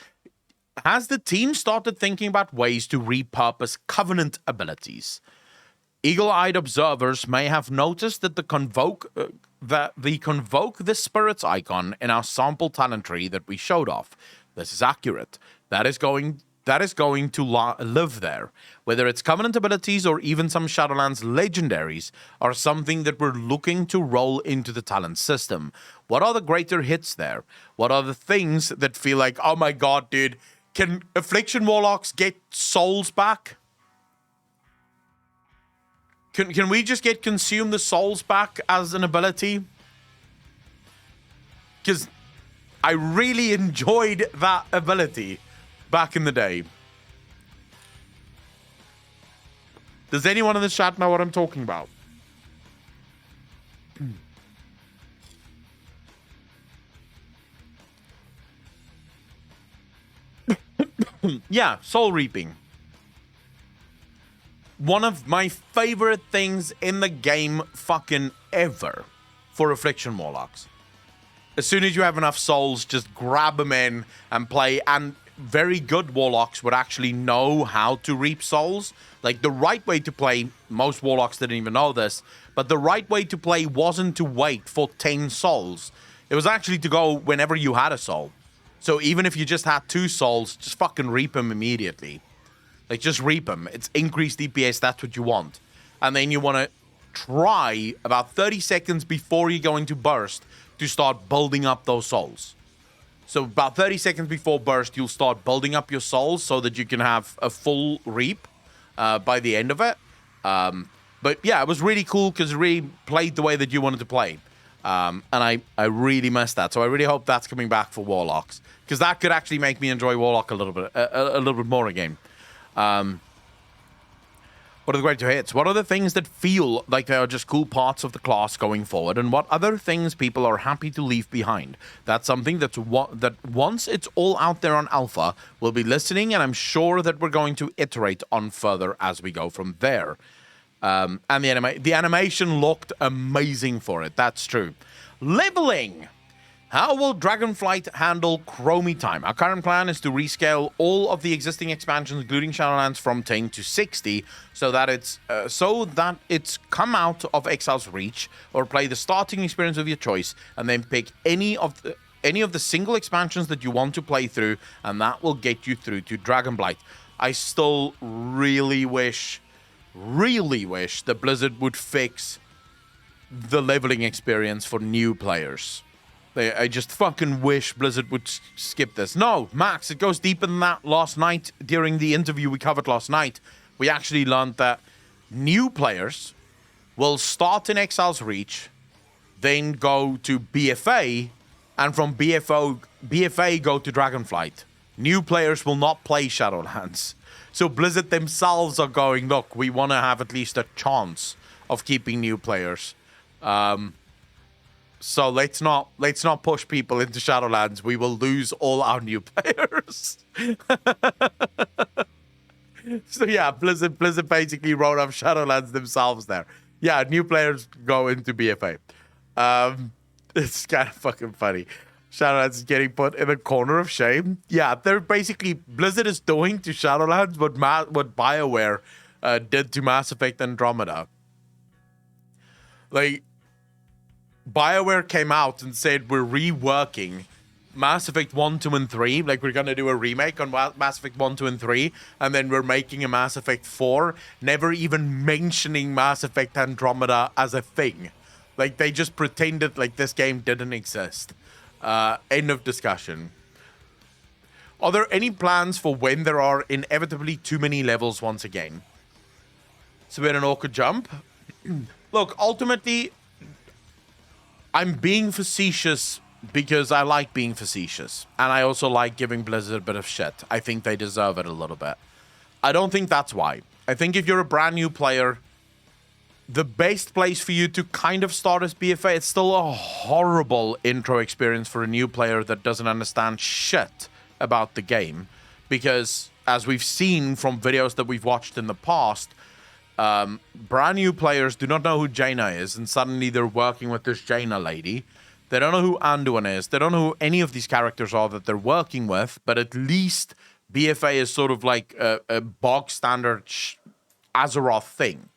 A: Has the team started thinking about ways to repurpose Covenant abilities? Eagle-eyed observers may have noticed that the Convoke the Spirits icon in our sample talent tree that we showed off. This is accurate. That is going to live there. Whether it's Covenant abilities or even some Shadowlands legendaries are something that we're looking to roll into the talent system. What are the greater hits there? What are the things that feel like, oh my god, dude, can Affliction Warlocks get souls back? Can we just get Consume the Souls back as an ability? Because I really enjoyed that ability back in the day. Does anyone in the chat know what I'm talking about? Yeah, Soul Reaping. One of my favorite things in the game fucking ever for Affliction Warlocks. As soon as you have enough souls, just grab them in and play. And very good Warlocks would actually know how to reap souls. Like, the right way to play, most Warlocks didn't even know this, but the right way to play wasn't to wait for 10 souls. It was actually to go whenever you had a soul. So even if you just had 2 souls, just fucking reap them immediately. Like, just reap them. It's increased DPS. That's what you want. And then you want to try about 30 seconds before you go into burst to start building up those souls. So about 30 seconds before burst, you'll start building up your souls so that you can have a full reap by the end of it. But yeah, it was really cool because it really played the way that you wanted to play. And I really missed that. So I really hope that's coming back for Warlocks, because that could actually make me enjoy Warlock a little bit more again. What are the great hits? What are the things that feel like they are just cool parts of the class going forward? And what other things people are happy to leave behind? That's something that once it's all out there on Alpha, we'll be listening, and I'm sure that we're going to iterate on further as we go from there. And the animation looked amazing for it. That's true. Leveling. How will Dragonflight handle Chromie time? Our current plan is to rescale all of the existing expansions, including Shadowlands, from 10 to 60, so that it's come out of Exile's reach, or play the starting experience of your choice, and then pick any of the single expansions that you want to play through, and that will get you through to Dragonblight. I still really wish that Blizzard would fix the leveling experience for new players. I just fucking wish Blizzard would skip this. No, Max, it goes deeper than that. Last night, during the interview we covered last night, we actually learned that new players will start in Exile's Reach, then go to BFA, and from BFA go to Dragonflight. New players will not play Shadowlands. So Blizzard themselves are going, look, we want to have at least a chance of keeping new players. So let's not push people into Shadowlands. We will lose all our new players. So yeah, Blizzard basically wrote off Shadowlands themselves there. Yeah, new players go into BFA. It's kind of fucking funny. Shadowlands is getting put in a corner of shame. Yeah, they're basically, Blizzard is doing to Shadowlands what BioWare did to Mass Effect Andromeda. Like, BioWare came out and said, we're reworking Mass Effect 1, 2, and 3. Like, we're going to do a remake on Mass Effect 1, 2, and 3. And then we're making a Mass Effect 4, never even mentioning Mass Effect Andromeda as a thing. Like, they just pretended like this game didn't exist. End of discussion. Are there any plans for when there are inevitably too many levels once again? It's a bit an awkward jump. Look, ultimately, I'm being facetious because I like being facetious. And I also like giving Blizzard a bit of shit. I think they deserve it a little bit. I don't think that's why. I think if you're a brand new player, the best place for you to kind of start as BFA, it's still a horrible intro experience for a new player that doesn't understand shit about the game. Because, as we've seen from videos that we've watched in the past, brand new players do not know who Jaina is, and suddenly they're working with this Jaina lady. They don't know who Anduin is. They don't know who any of these characters are that they're working with, but at least BFA is sort of like a bog standard Azeroth thing.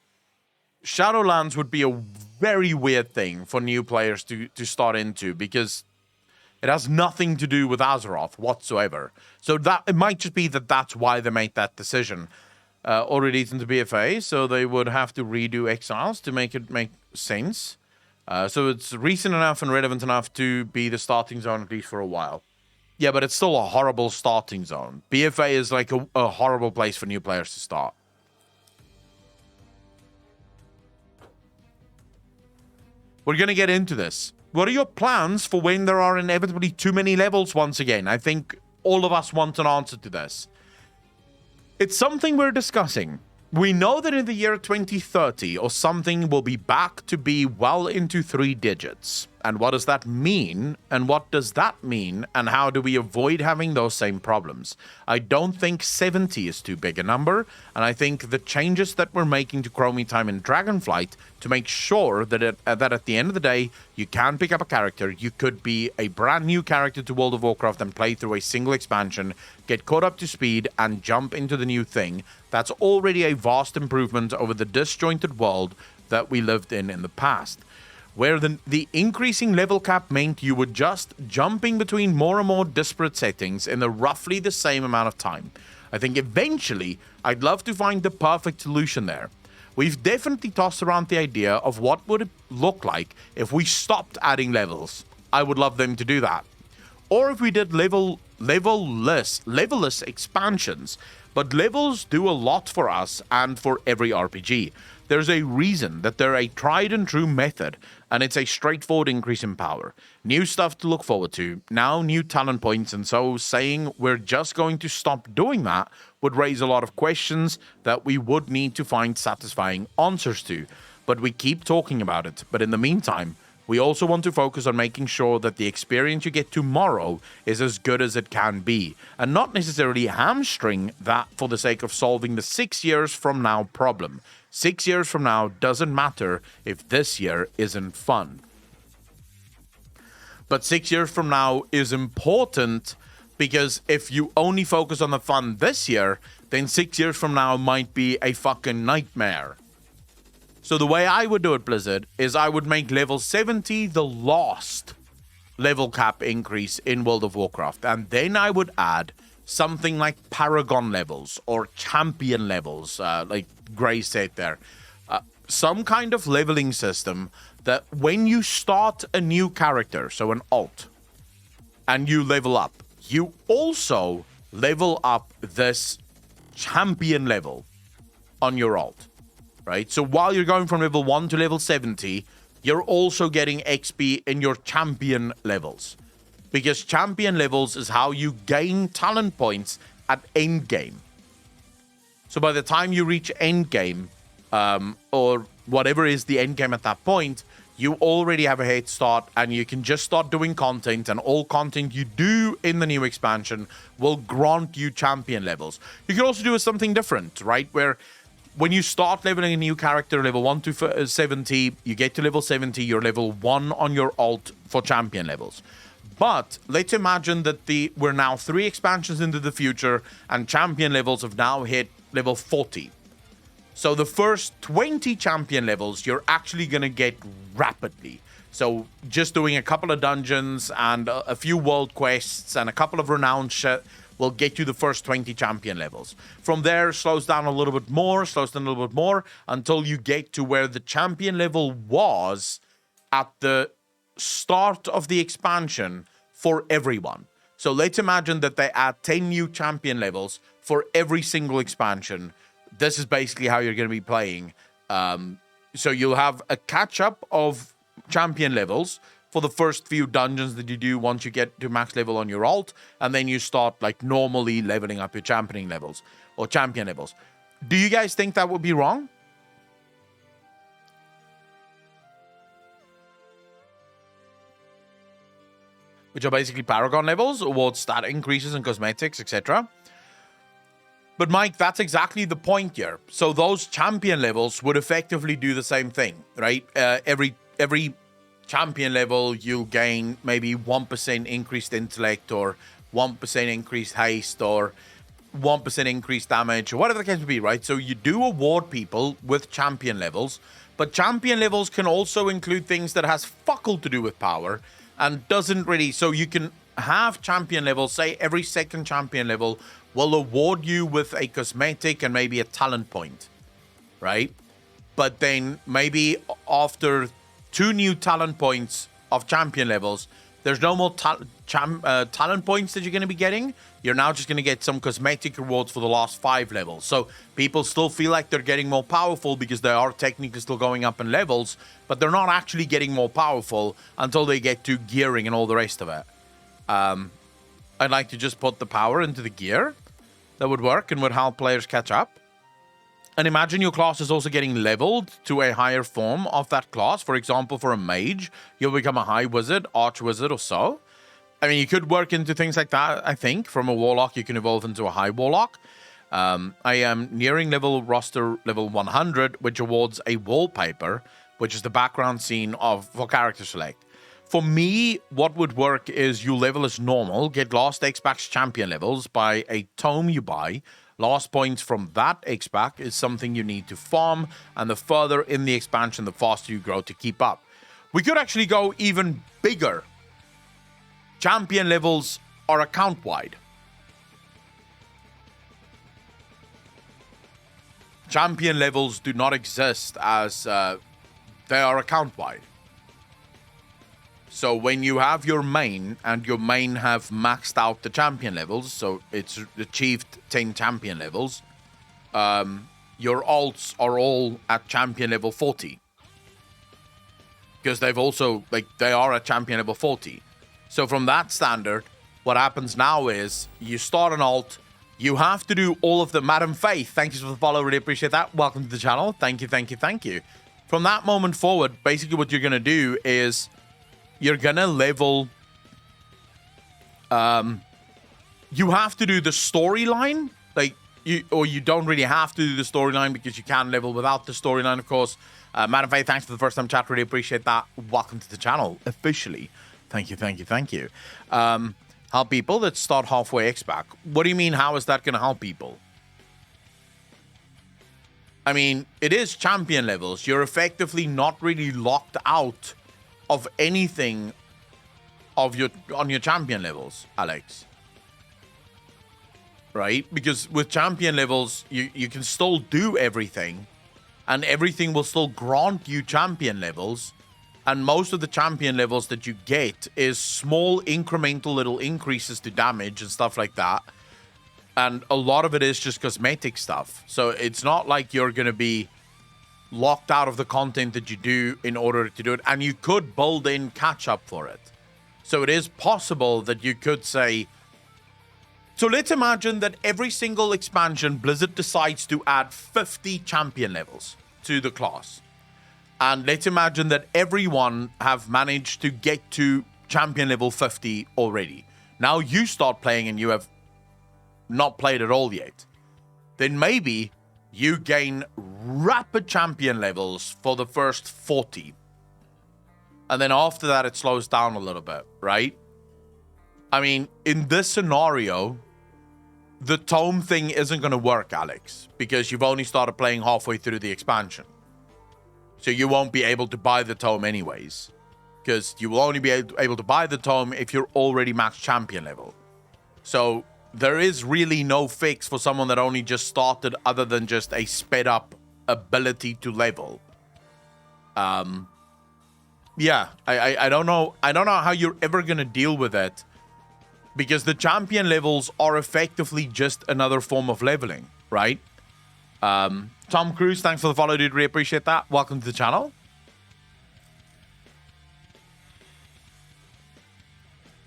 A: Shadowlands would be a very weird thing for new players to start into, because it has nothing to do with Azeroth whatsoever. So that it might just be that that's why they made that decision. Already into BFA, so they would have to redo Exiles to make it make sense. So it's recent enough and relevant enough to be the starting zone, at least for a while. Yeah, but it's still a horrible starting zone. BFA is like a horrible place for new players to start. We're going to get into this. What are your plans for when there are inevitably too many levels once again? I think all of us want an answer to this. It's something we're discussing. We know that in the year 2030 or something, will be back to be well into 3 digits. And what does that mean? And what does that mean? And how do we avoid having those same problems? I don't think 70 is too big a number. And I think the changes that we're making to Chromie time in Dragonflight to make sure that that at the end of the day, you can pick up a character. You could be a brand new character to World of Warcraft and play through a single expansion, get caught up to speed, and jump into the new thing. That's already a vast improvement over the disjointed world that we lived in the past, where the increasing level cap meant you were just jumping between more and more disparate settings in roughly the same amount of time. I think eventually I'd love to find the perfect solution there. We've definitely tossed around the idea of what would it look like if we stopped adding levels. I would love them to do that. Or if we did levelless expansions. But levels do a lot for us and for every RPG. There's a reason that they're a tried and true method, and it's a straightforward increase in power. New stuff to look forward to, now new talent points, and so saying we're just going to stop doing that would raise a lot of questions that we would need to find satisfying answers to. But we keep talking about it. But in the meantime, we also want to focus on making sure that the experience you get tomorrow is as good as it can be, and not necessarily hamstring that for the sake of solving the 6 years from now problem. 6 years from now doesn't matter if this year isn't fun. But 6 years from now is important because if you only focus on the fun this year, then 6 years from now might be a fucking nightmare. So the way I would do it, Blizzard, is I would make level 70 the last level cap increase in World of Warcraft. And then I would add something like Paragon levels or Champion levels, like Gray said there. Some kind of leveling system that when you start a new character, so an alt, and you level up, you also level up this Champion level on your alt. Right? So while you're going from level 1 to level 70, you're also getting XP in your champion levels. Because champion levels is how you gain talent points at endgame. So by the time you reach endgame, or whatever is the endgame at that point, you already have a head start and you can just start doing content, and all content you do in the new expansion will grant you champion levels. You can also do something different, right? Where when you start leveling a new character, level 1 to 70, you get to level 70, you're level 1 on your alt for champion levels. But let's imagine that we're now 3 expansions into the future and champion levels have now hit level 40. So the first 20 champion levels you're actually going to get rapidly. So just doing a couple of dungeons and a few world quests and a couple of renowned shit will get you the first 20 champion levels. From there, slows down a little bit more, until you get to where the champion level was at the start of the expansion for everyone. So let's imagine that they add 10 new champion levels for every single expansion. This is basically how you're going to be playing. So you'll have a catch-up of champion levels for the first few dungeons that you do once you get to max level on your alt, and then you start like normally leveling up your championing levels or champion levels. Do you guys think that would be wrong? Which are basically Paragon levels, or stat increases and cosmetics, etc. But Mike, that's exactly the point here. So those champion levels would effectively do the same thing, right? Every champion level, you'll gain maybe 1% increased intellect, or 1% increased haste, or 1% increased damage, or whatever the case may be, right? So you do award people with champion levels, but champion levels can also include things that has fuck all to do with power and doesn't really. So you can have champion levels, say every second champion level will award you with a cosmetic and maybe a talent point, right? But then maybe after 2 new talent points of champion levels, there's no more talent points that you're going to be getting. You're now just going to get some cosmetic rewards for the last 5 levels. So people still feel like they're getting more powerful because they are technically still going up in levels, but they're not actually getting more powerful until they get to gearing and all the rest of it. I'd like to just put the power into the gear. That would work and would help players catch up. And imagine your class is also getting leveled to a higher form of that class. For example, for a mage, you'll become a high wizard, arch wizard, or so. I mean, you could work into things like that, I think. From a warlock, you can evolve into a high warlock. I am nearing roster level 100, which awards a wallpaper, which is the background scene for character select. For me, what would work is you level as normal, get last X-Pack's champion levels by a tome you buy. Last points from that X-Pack is something you need to farm, and the further in the expansion, the faster you grow to keep up. We could actually go even bigger. Champion levels are account-wide. champion levels do not exist as they are account-wide. So when you have your main, and your main have maxed out the champion levels, so it's achieved 10 champion levels, your alts are all at champion level 40. Because they've also, like, they are at champion level 40. So from that standard, what happens now is, you start an alt, you have to do all of the... Madam Faith, thank you for the follow, really appreciate that. Welcome to the channel. Thank you, thank you, thank you. From that moment forward, basically what you're going to do is, you're going to level... you have to do the storyline, like, you don't really have to do the storyline because you can level without the storyline, of course. Madam Faye, thanks for the first time chat. Really appreciate that. Welcome to the channel, officially. Thank you, thank you, thank you. Help people that start halfway X-Back. What do you mean, how is that going to help people? I mean, it is champion levels. You're effectively not really locked out of anything on your champion levels, Alex. Right? Because with champion levels, you can still do everything, and everything will still grant you champion levels. And most of the champion levels that you get is small incremental little increases to damage and stuff like that. And a lot of it is just cosmetic stuff. So it's not like you're going to be locked out of the content that you do in order to do it. And you could build in catch up for it. So it is possible that you could say... So let's imagine that every single expansion, Blizzard decides to add 50 champion levels to the class. And let's imagine that everyone have managed to get to champion level 50 already. Now you start playing and you have not played at all yet. Then maybe you gain rapid champion levels for the first 40. And then after that, it slows down a little bit, right? I mean, in this scenario, the tome thing isn't going to work, Alex, because you've only started playing halfway through the expansion. So you won't be able to buy the tome anyways, because you will only be able to buy the tome if you're already max champion level. So there is really no fix for someone that only just started, other than just a sped up ability to level. Yeah, I don't know. I don't know how you're ever going to deal with it, because the champion levels are effectively just another form of leveling, right? Tom Cruise, thanks for the follow, dude. Really appreciate that. Welcome to the channel.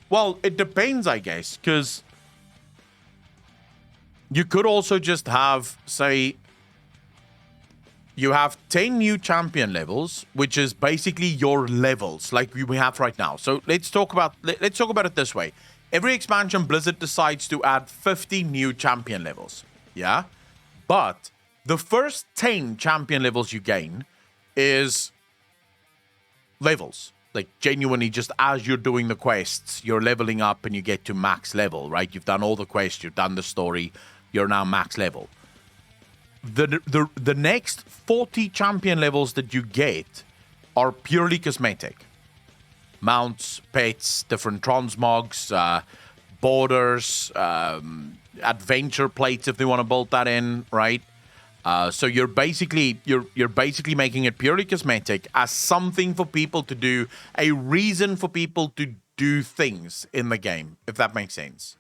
A: Well, it depends, I guess, because you could also just have, say, you have 10 new champion levels, which is basically your levels, like we have right now. So let's talk about it this way. Every expansion, Blizzard decides to add 50 new champion levels. Yeah? But the first 10 champion levels you gain is levels. Like, genuinely, just as you're doing the quests, you're leveling up and you get to max level, right? You've done all the quests, you've done the story, you're now max level. The next 40 champion levels that you get are purely cosmetic. Mounts, pets, different transmogs, borders, adventure plates if they want to build that in, right? So you're basically making it purely cosmetic as something for people to do, a reason for people to do things in the game, if that makes sense.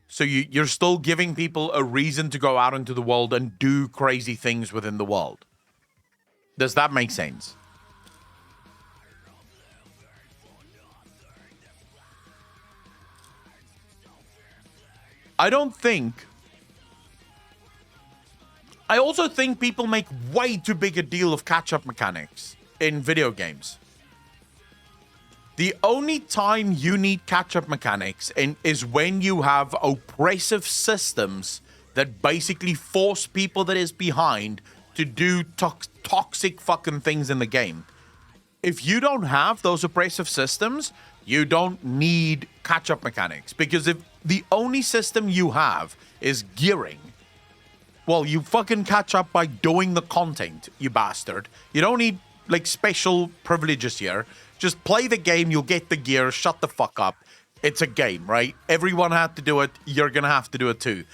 A: So you're still giving people a reason to go out into the world and do crazy things within the world. Does that make sense? I also think people make way too big a deal of catch-up mechanics in video games. The only time you need catch-up mechanics is when you have oppressive systems that basically force people that is behind to do toxic fucking things in the game. If you don't have those oppressive systems, you don't need catch-up mechanics. Because if the only system you have is gearing, well, you fucking catch up by doing the content, you bastard. You don't need, like, special privileges here. Just play the game, you'll get the gear, shut the fuck up. It's a game, right? Everyone had to do it, you're gonna have to do it too.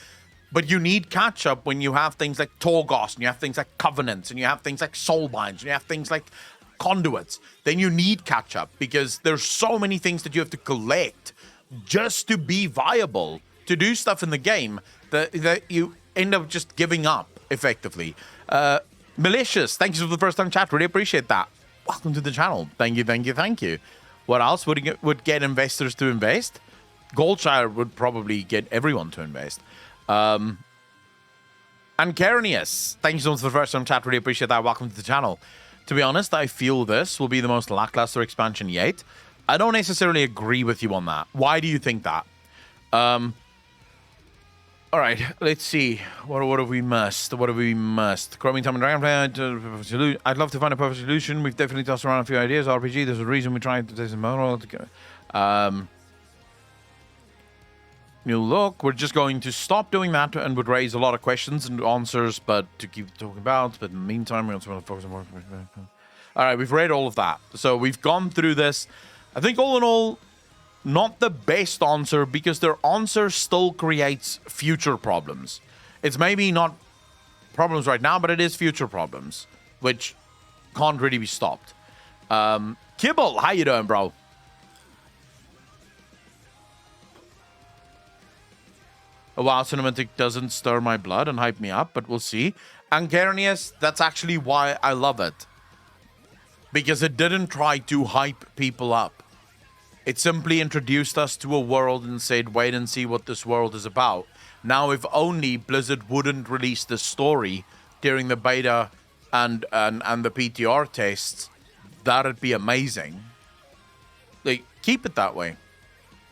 A: But you need catch-up when you have things like Torghast, and you have things like Covenants, and you have things like Soulbinds, and you have things like Conduits. Then you need catch-up, because there's so many things that you have to collect just to be viable, to do stuff in the game, that you end up just giving up, effectively. Malicious, thank you for the first time chat. Really appreciate that. Welcome to the channel. Thank you, thank you, thank you. What else would get investors to invest? Goldshire would probably get everyone to invest. And Carnius, thank you so much for the first time chat. Really appreciate that. Welcome to the channel. To be honest, I feel this will be the most lackluster expansion yet. I don't necessarily agree with you on that. Why do you think that? All right, let's see. What have we missed? What have we missed? Chromium Time and Dragonfly. I'd love to find a perfect solution. We've definitely tossed around a few ideas. RPG, there's a reason we tried to take some model together. New look. We're just going to stop doing that and would raise a lot of questions and answers, but to keep talking about. But in the meantime, we also want to focus on more. All right, we've read all of that. So we've gone through this. I think all in all, not the best answer, because their answer still creates future problems. It's maybe not problems right now, but it is future problems, which can't really be stopped. Kibble, how you doing, bro? A WoW cinematic doesn't stir my blood and hype me up, but we'll see. Angarnius, that's actually why I love it. Because it didn't try to hype people up. It simply introduced us to a world and said, wait and see what this world is about. Now, if only Blizzard wouldn't release the story during the beta and the PTR tests, that'd be amazing. Like, keep it that way.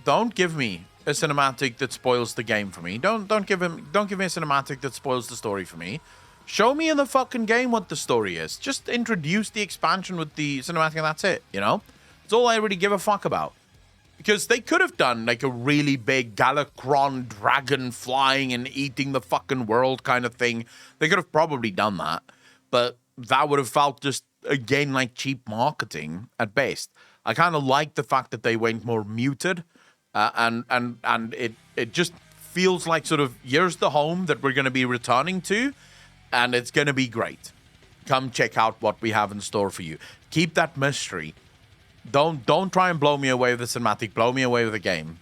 A: Don't give me a cinematic that spoils the game for me. Don't give me a cinematic that spoils the story for me. Show me in the fucking game what the story is. Just introduce the expansion with the cinematic and that's it, you know? It's all I really give a fuck about. Because they could have done like a really big Galakrond dragon flying and eating the fucking world kind of thing. They could have probably done that. But that would have felt just, again, like cheap marketing at best. I kind of like the fact that they went more muted. And it just feels like sort of, here's the home that we're going to be returning to, and it's going to be great. Come check out what we have in store for you. Keep that mystery. Don't try and blow me away with the cinematic. Blow me away with the game.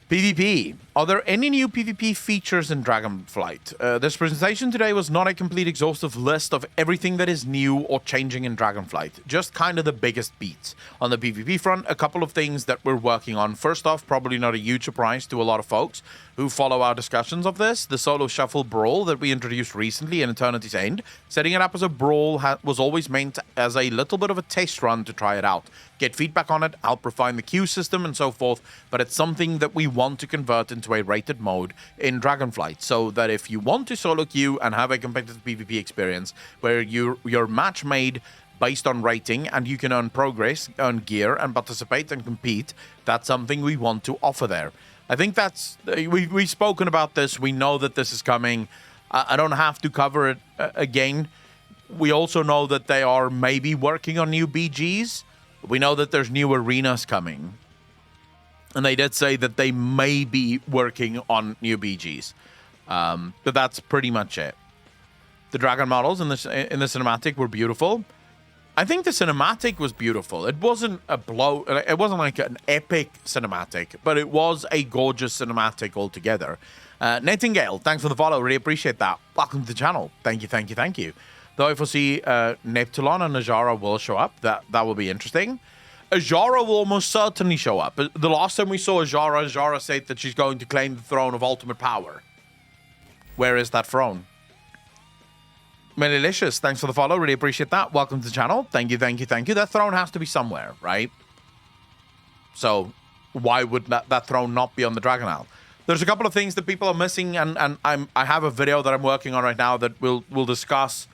A: PvP. Are there any new PvP features in Dragonflight? This presentation today was not a complete exhaustive list of everything that is new or changing in Dragonflight. Just kind of the biggest beats. On the PvP front, a couple of things that we're working on. First off, probably not a huge surprise to a lot of folks who follow our discussions of this. The solo shuffle brawl that we introduced recently in Eternity's End. Setting it up as a brawl was always meant as a little bit of a test run to try it out. Get feedback on it, help refine the queue system and so forth, but it's something that we want to convert into a rated mode in Dragonflight, so that if you want to solo queue and have a competitive PvP experience where you're match made based on rating and you can earn progress, earn gear and participate and compete, that's something we want to offer there. I think that's, we've spoken about this, we know that this is coming. I don't have to cover it again. We also know that they are maybe working on new BGs. We know that there's new arenas coming. And they did say that they may be working on new BGs. But that's pretty much it. The dragon models in the cinematic were beautiful. I think the cinematic was beautiful. It wasn't it wasn't like an epic cinematic, but it was a gorgeous cinematic altogether. Nightingale, thanks for the follow. Really appreciate that. Welcome to the channel. Thank you, thank you, thank you. Though I foresee Neptulon and Azara will show up. That will be interesting. Azara will almost certainly show up. The last time we saw Azara said that she's going to claim the throne of ultimate power. Where is that throne? Melilicious, thanks for the follow. Really appreciate that. Welcome to the channel. Thank you, thank you, thank you. That throne has to be somewhere, right? So why would that throne not be on the Dragon Isle? There's a couple of things that people are missing, and I have a video that I'm working on right now that we'll discuss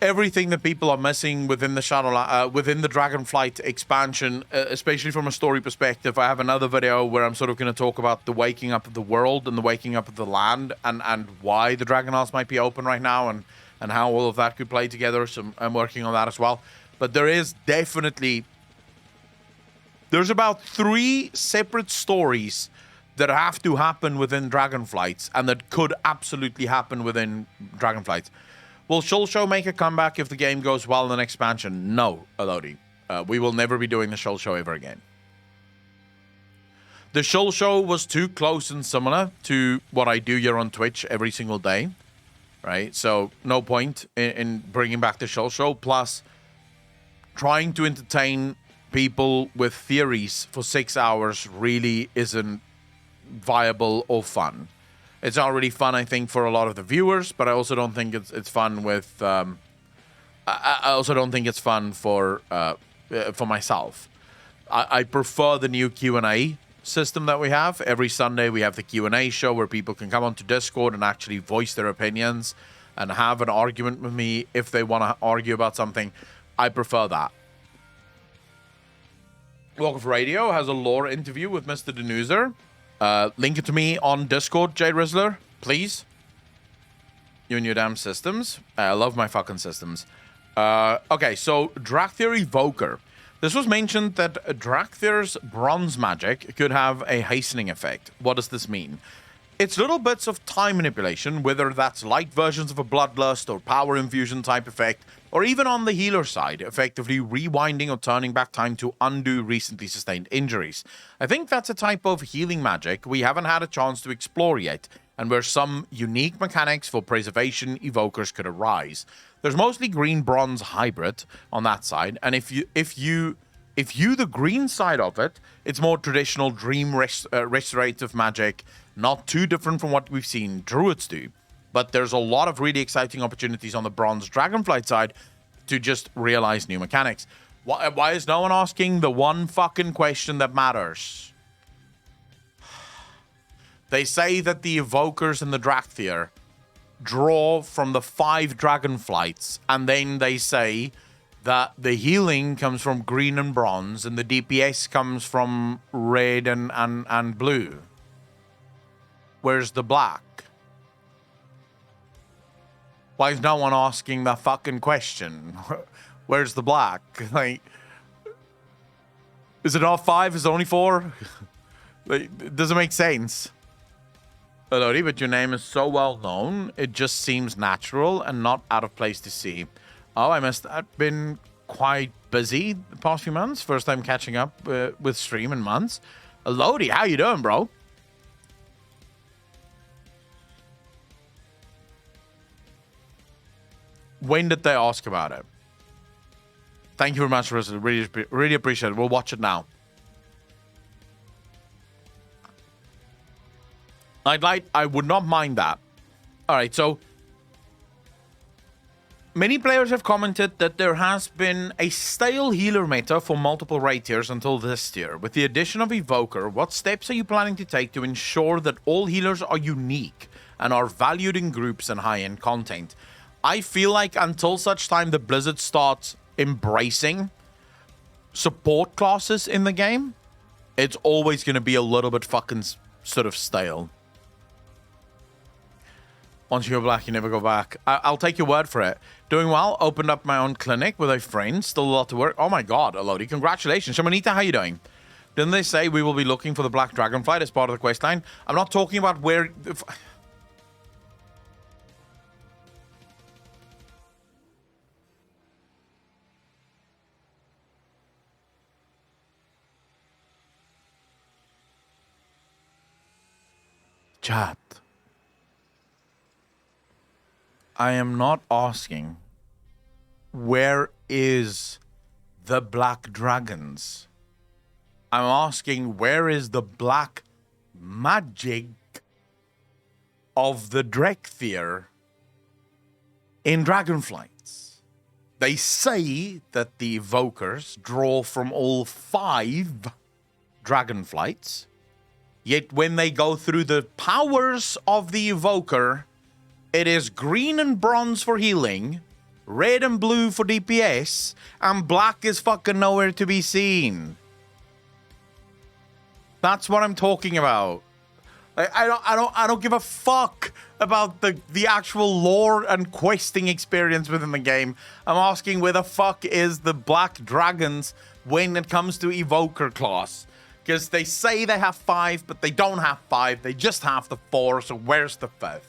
A: everything that people are missing within the within the Dragonflight expansion, especially from a story perspective. I have another video where I'm sort of going to talk about the waking up of the world and the waking up of the land, and why the Dragon Isles might be open right now, and how all of that could play together. So I'm working on that as well. But there is definitely, there's about 3 separate stories that have to happen within Dragonflights and that could absolutely happen within Dragonflights. Will Show make a comeback if the game goes well in an expansion? No, Elodie. We will never be doing the Show ever again. The Show was too close and similar to what I do here on Twitch every single day, right? So no point in bringing back the Show. Plus, trying to entertain people with theories for 6 hours really isn't viable or fun. It's not really fun, I think, for a lot of the viewers, but I also don't think it's fun with. I also don't think it's fun for myself. I prefer the new Q&A system that we have. Every Sunday we have the Q&A show where people can come onto Discord and actually voice their opinions and have an argument with me if they want to argue about something. I prefer that. Walk of Radio has a lore interview with Mr. Denuser. Link it to me on Discord, Jay Rizzler, please. You and your damn systems. I love my fucking systems. Okay, so Drakthir Evoker. This was mentioned that Drakthir's bronze magic could have a hastening effect. What does this mean? It's little bits of time manipulation, whether that's light versions of a Bloodlust or power infusion type effect, or even on the healer side, effectively rewinding or turning back time to undo recently sustained injuries. I think that's a type of healing magic we haven't had a chance to explore yet, and where some unique mechanics for preservation evokers could arise. There's mostly green-bronze hybrid on that side, and if you the green side of it, it's more traditional dream restorative magic, not too different from what we've seen druids do. But there's a lot of really exciting opportunities on the bronze Dragonflight side to just realize new mechanics. Why is no one asking the one fucking question that matters? They say that the evokers in the Drakthir draw from the 5 Dragonflights, and then they say that the healing comes from green and bronze, and the DPS comes from red and blue. Where's the black? Why is no one asking that fucking question? Where's the black? Like, is it all 5? Is it only 4? Like, it doesn't make sense. Elodie, but your name is so well known, it just seems natural and not out of place to see. Oh, I must have been quite busy the past few months. First time catching up with stream in months. Elodie, how you doing, bro? When did they ask about it? Thank you very much, Russell. Really appreciate it. We'll watch it now. I would not mind that. All right, so many players have commented that there has been a stale healer meta for multiple raid tiers until this tier. With the addition of Evoker, what steps are you planning to take to ensure that all healers are unique and are valued in groups and high-end content? I feel like until such time that Blizzard starts embracing support classes in the game, it's always going to be a little bit fucking sort of stale. Once you go black, you never go back. I'll take your word for it. Doing well. Opened up my own clinic with a friend. Still a lot to work. Oh my god, Elodie. Congratulations. Shamanita, how you doing? Didn't they say we will be looking for the Black Dragonflight as part of the quest line? I'm not talking about where... Chat. I am not asking where is the Black Dragons. I'm asking where is the black magic of the Drakthir in Dragonflights. They say that the evokers draw from all 5 Dragonflights, yet when they go through the powers of the evoker, it is green and bronze for healing, red and blue for DPS, and black is fucking nowhere to be seen. That's what I'm talking about. I don't give a fuck about the actual lore and questing experience within the game. I'm asking where the fuck is the Black Dragons when it comes to Evoker class. Because they say they have 5, but they don't have 5. They just have the 4, so where's the 5th?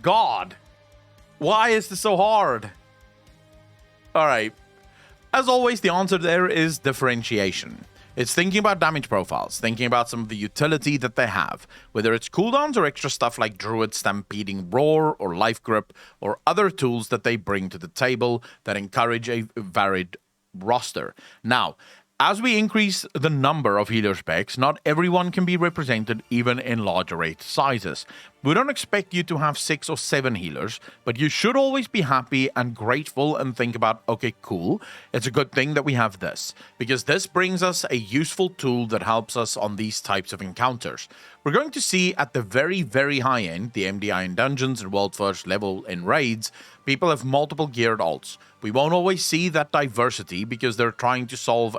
A: God. Why is this so hard? Alright. As always, the answer there is differentiation. It's thinking about damage profiles, thinking about some of the utility that they have, whether it's cooldowns or extra stuff like Druid Stampeding Roar or Life Grip or other tools that they bring to the table that encourage a varied roster. Now, as we increase the number of healer specs, not everyone can be represented even in larger rate sizes. We don't expect you to have 6 or 7 healers, but you should always be happy and grateful and think about, okay, cool, it's a good thing that we have this, because this brings us a useful tool that helps us on these types of encounters. We're going to see at the very, very high end, the MDI in dungeons and world first level in raids, people have multiple geared alts. We won't always see that diversity because they're trying to solve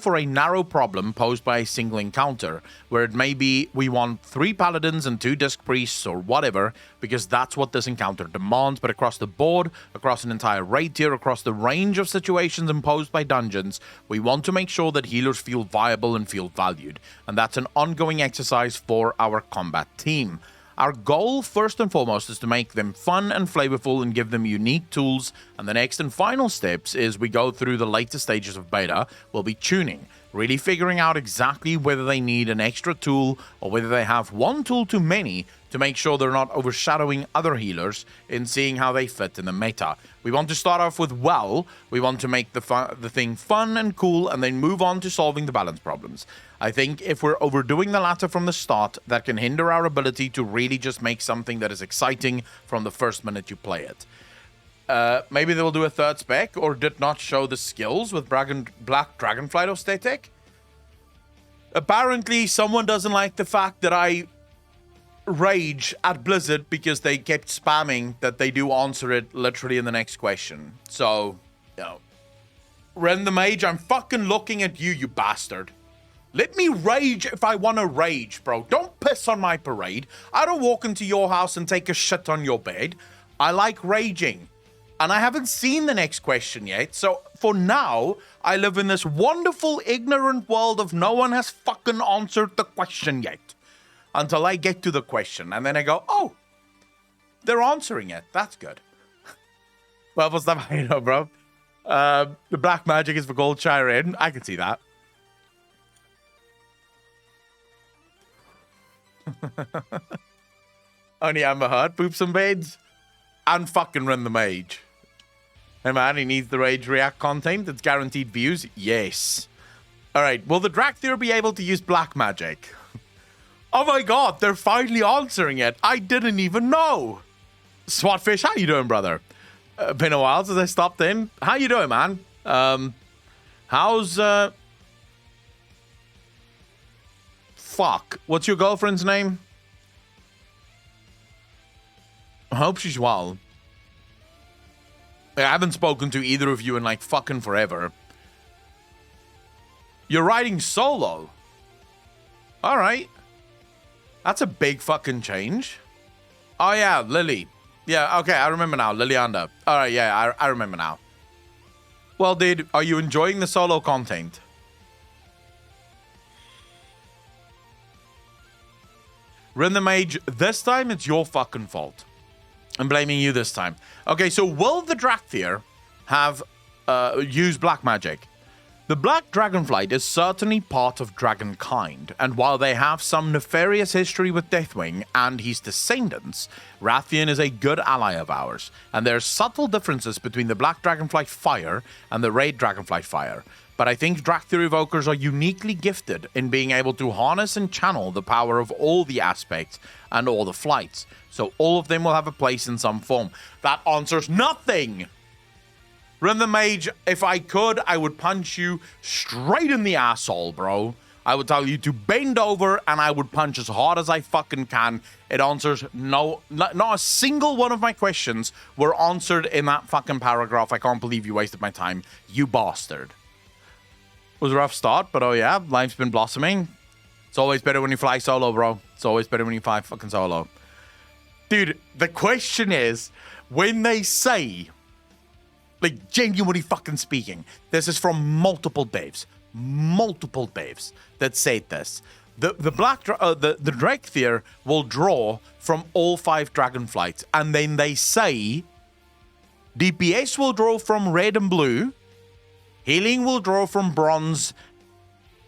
A: for a narrow problem posed by a single encounter, where it may be we want 3 paladins and 2 disc priests or whatever, because that's what this encounter demands, but across the board, across an entire raid tier, across the range of situations imposed by dungeons, we want to make sure that healers feel viable and feel valued, and that's an ongoing exercise for our combat team. Our goal, first and foremost, is to make them fun and flavorful and give them unique tools, and the next and final steps is we go through the later stages of beta, we'll be tuning, really figuring out exactly whether they need an extra tool or whether they have one tool too many to make sure they're not overshadowing other healers in seeing how they fit in the meta. We want to start off with we want to make the thing fun and cool and then move on to solving the balance problems. I think if we're overdoing the latter from the start, that can hinder our ability to really just make something that is exciting from the first minute you play it. Maybe they will do a third spec or did not show the skills with Black Dragonflight or Static. Apparently, someone doesn't like the fact that I rage at Blizzard because they kept spamming that they do answer it literally in the next question. So, you know, Ren the Mage, I'm fucking looking at you, you bastard. Let me rage if I want to rage, bro. Don't piss on my parade. I don't walk into your house and take a shit on your bed. I like raging. And I haven't seen the next question yet. So for now, I live in this wonderful, ignorant world of no one has fucking answered the question yet. Until I get to the question. And then I go, oh, they're answering it. That's good. Well, what's that? I know, bro. The black magic is for gold shire in. I can see that. Only Amber Heard poops some beds. And fucking Run the Mage. Hey man, he needs the Rage React content. It's guaranteed views. Yes. Alright, will the Drakthir be able to use black magic? Oh my god, they're finally answering it. I didn't even know. Swatfish, how you doing, brother? Been a while since I stopped in. How you doing, man? How's fuck. What's your girlfriend's name? I hope she's well. I haven't spoken to either of you in like fucking forever. You're riding solo. Alright. That's a big fucking change. Oh yeah, Lily. Yeah, okay, I remember now. Lilianda. Alright, yeah, I remember now. Well, dude, are you enjoying the solo content? Rin the Mage, this time it's your fucking fault. I'm blaming you this time. Okay, so will the Drakthir have use black magic? The Black Dragonflight is certainly part of Dragonkind, and while they have some nefarious history with Deathwing and his descendants, Rathian is a good ally of ours, and there's subtle differences between the Black Dragonflight Fire and the Raid Dragonflight Fire. But I think Drakthir Evokers are uniquely gifted in being able to harness and channel the power of all the aspects and all the flights. So all of them will have a place in some form. That answers nothing! Rin the Mage, if I could, I would punch you straight in the asshole, bro. I would tell you to bend over and I would punch as hard as I fucking can. It answers not a single one of my questions were answered in that fucking paragraph. I can't believe you wasted my time. You bastard. It was a rough start, but oh yeah, life's been blossoming. It's always better when you fly solo, bro. It's always better when you fly fucking solo. Dude, the question is, when they say, like genuinely fucking speaking, this is from multiple devs, multiple devs that said this. The Drakthir will draw from all 5 Dragonflights, and then they say DPS will draw from red and blue, healing will draw from bronze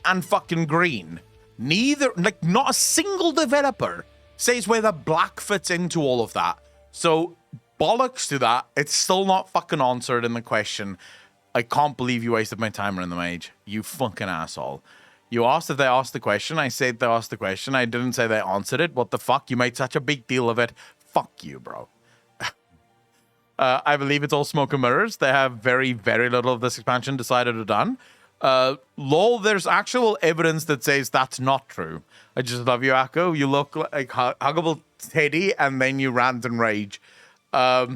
A: and fucking green. Neither, like, not a single developer says whether black fits into all of that. So bollocks to that. It's still not fucking answered in the question. I can't believe you wasted my time on the mage. You fucking asshole. You asked if they asked the question. I said they asked the question. I didn't say they answered it. What the fuck? You made such a big deal of it. Fuck you, bro. I believe it's all smoke and mirrors. They have very, very little of this expansion decided or done. Lol, there's actual evidence that says that's not true. I just love you, Akko. You look like huggable Teddy, and then you rant and rage. I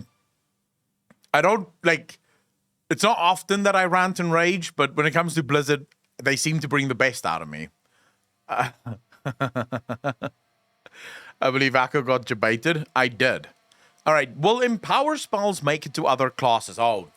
A: don't, like, it's not often that I rant and rage, but when it comes to Blizzard, they seem to bring the best out of me. I believe Akko got debated. I did. All right, will empower spells make it to other classes? Oh,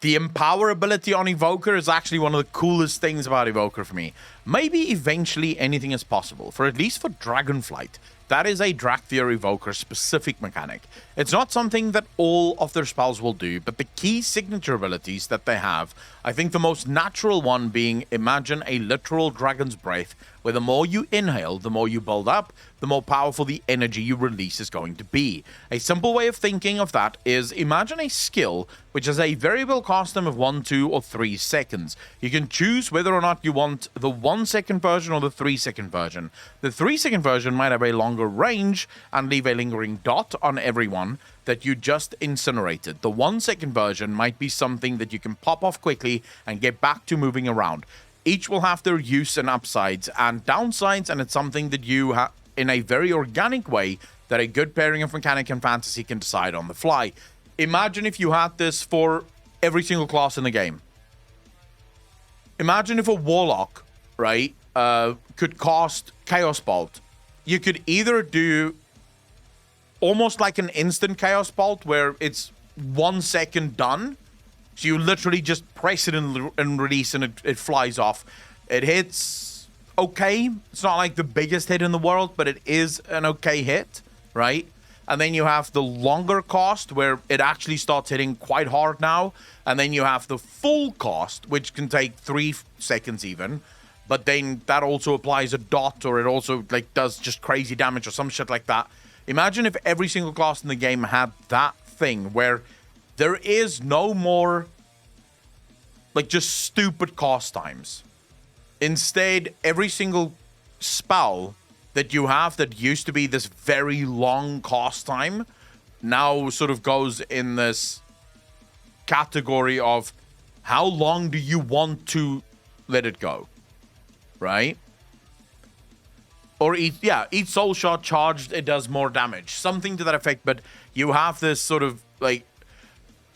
A: the empower ability on Evoker is actually one of the coolest things about Evoker for me. Maybe eventually anything is possible, for at least for Dragonflight. That is a Drakthir Evoker specific mechanic. It's not something that all of their spells will do, but the key signature abilities that they have, I think the most natural one being imagine a literal dragon's breath, where the more you inhale, the more you build up, the more powerful the energy you release is going to be. A simple way of thinking of that is imagine a skill which has a variable cost time of 1, 2, or 3 seconds. You can choose whether or not you want the 1 second version or the 3 second version. The 3 second version might have a longer range and leave a lingering dot on everyone that you just incinerated. The 1 second version might be something that you can pop off quickly and get back to moving around. Each will have their use and upsides and downsides, and it's something that you have in a very organic way that a good pairing of mechanic and fantasy can decide on the fly. Imagine if you had this for every single class in the game. Imagine if a warlock, right, could cast Chaos Bolt. You could either do almost like an instant Chaos Bolt where it's 1 second done. So you literally just press it and release and it flies off. It hits okay. It's not like the biggest hit in the world, but it is an okay hit, right? And then you have the longer cost where it actually starts hitting quite hard now. And then you have the full cost, which can take 3 seconds even. But then that also applies a dot, or it also like does just crazy damage or some shit like that. Imagine if every single class in the game had that thing where there is no more like just stupid cast times. Instead, every single spell that you have that used to be this very long cast time now sort of goes in this category of how long do you want to let it go, right? Or each soul shot charged, it does more damage, something to that effect. But you have this sort of like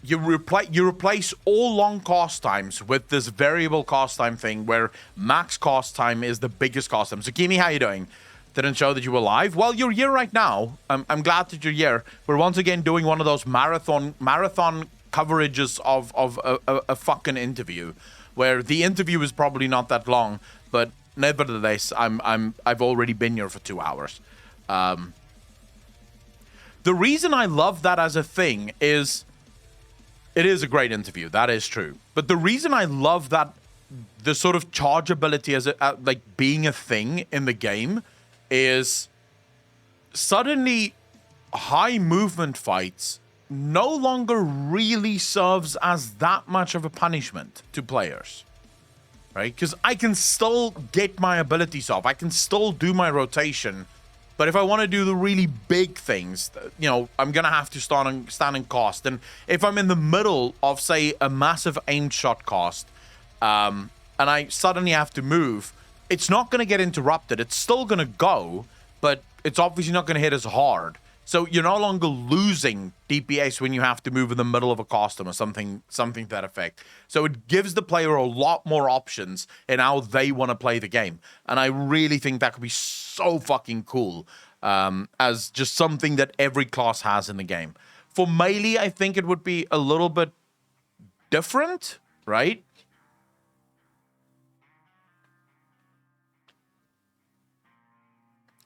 A: you replace all long cast times with this variable cast time thing where max cast time is the biggest cast time. So Kimi, how you doing? Didn't show that you were live. Well, you're here right now. I'm glad that you're here. We're once again doing one of those marathon coverages of a fucking interview, where the interview is probably not that long, but nevertheless, I've already been here for 2 hours. The reason I love that as a thing is it is a great interview. That is true. But the reason I love that the sort of charge ability as like being a thing in the game is suddenly high movement fights no longer really serves as that much of a punishment to players. Right? Because I can still get my abilities off. I can still do my rotation. But if I want to do the really big things, you know, I'm going to have to stand and cast. And if I'm in the middle of, say, a massive aimed shot cast, and I suddenly have to move, it's not going to get interrupted. It's still going to go, but it's obviously not going to hit as hard. So you're no longer losing DPS when you have to move in the middle of a custom or something to that effect. So it gives the player a lot more options in how they want to play the game. And I really think that could be so fucking cool as just something that every class has in the game. For melee, I think it would be a little bit different, right?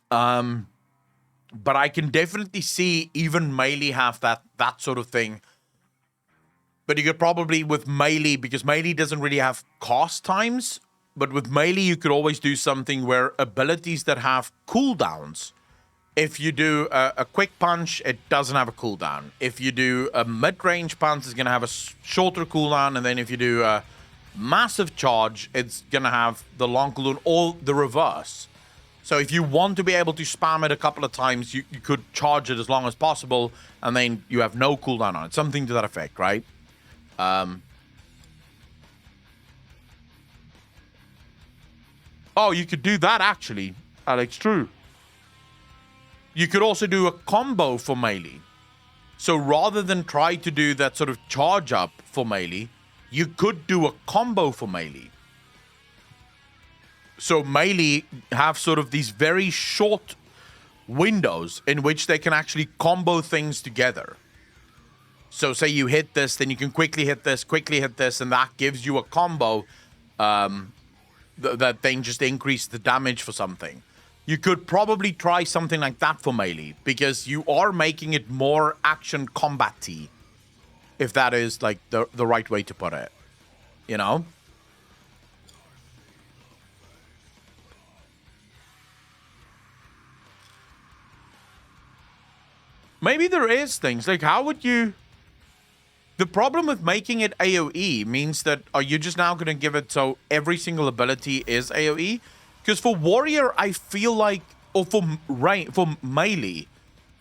A: But I can definitely see even melee have that sort of thing. But you could probably with melee, because melee doesn't really have cost times, but with melee you could always do something where abilities that have cooldowns, if you do a quick punch, it doesn't have a cooldown. If you do a mid-range punch, it's going to have a shorter cooldown. And then if you do a massive charge, it's going to have the long cooldown, or the reverse. So if you want to be able to spam it a couple of times, you could charge it as long as possible, and then you have no cooldown on it. Something to that effect, right? Oh, you could do that, actually, Alex. True. You could also do a combo for melee. So rather than try to do that sort of charge up for melee, you could do a combo for melee. So melee have sort of these very short windows in which they can actually combo things together. So say you hit this, then you can quickly hit this, and that gives you a combo that then just increase the damage for something. You could probably try something like that for melee, because you are making it more action combat-y, if that is like the right way to put it, you know? Maybe there is things like, how would you... The problem with making it AoE means that, are you just now going to give it so every single ability is AoE? Because for Warrior, I feel like, or for melee,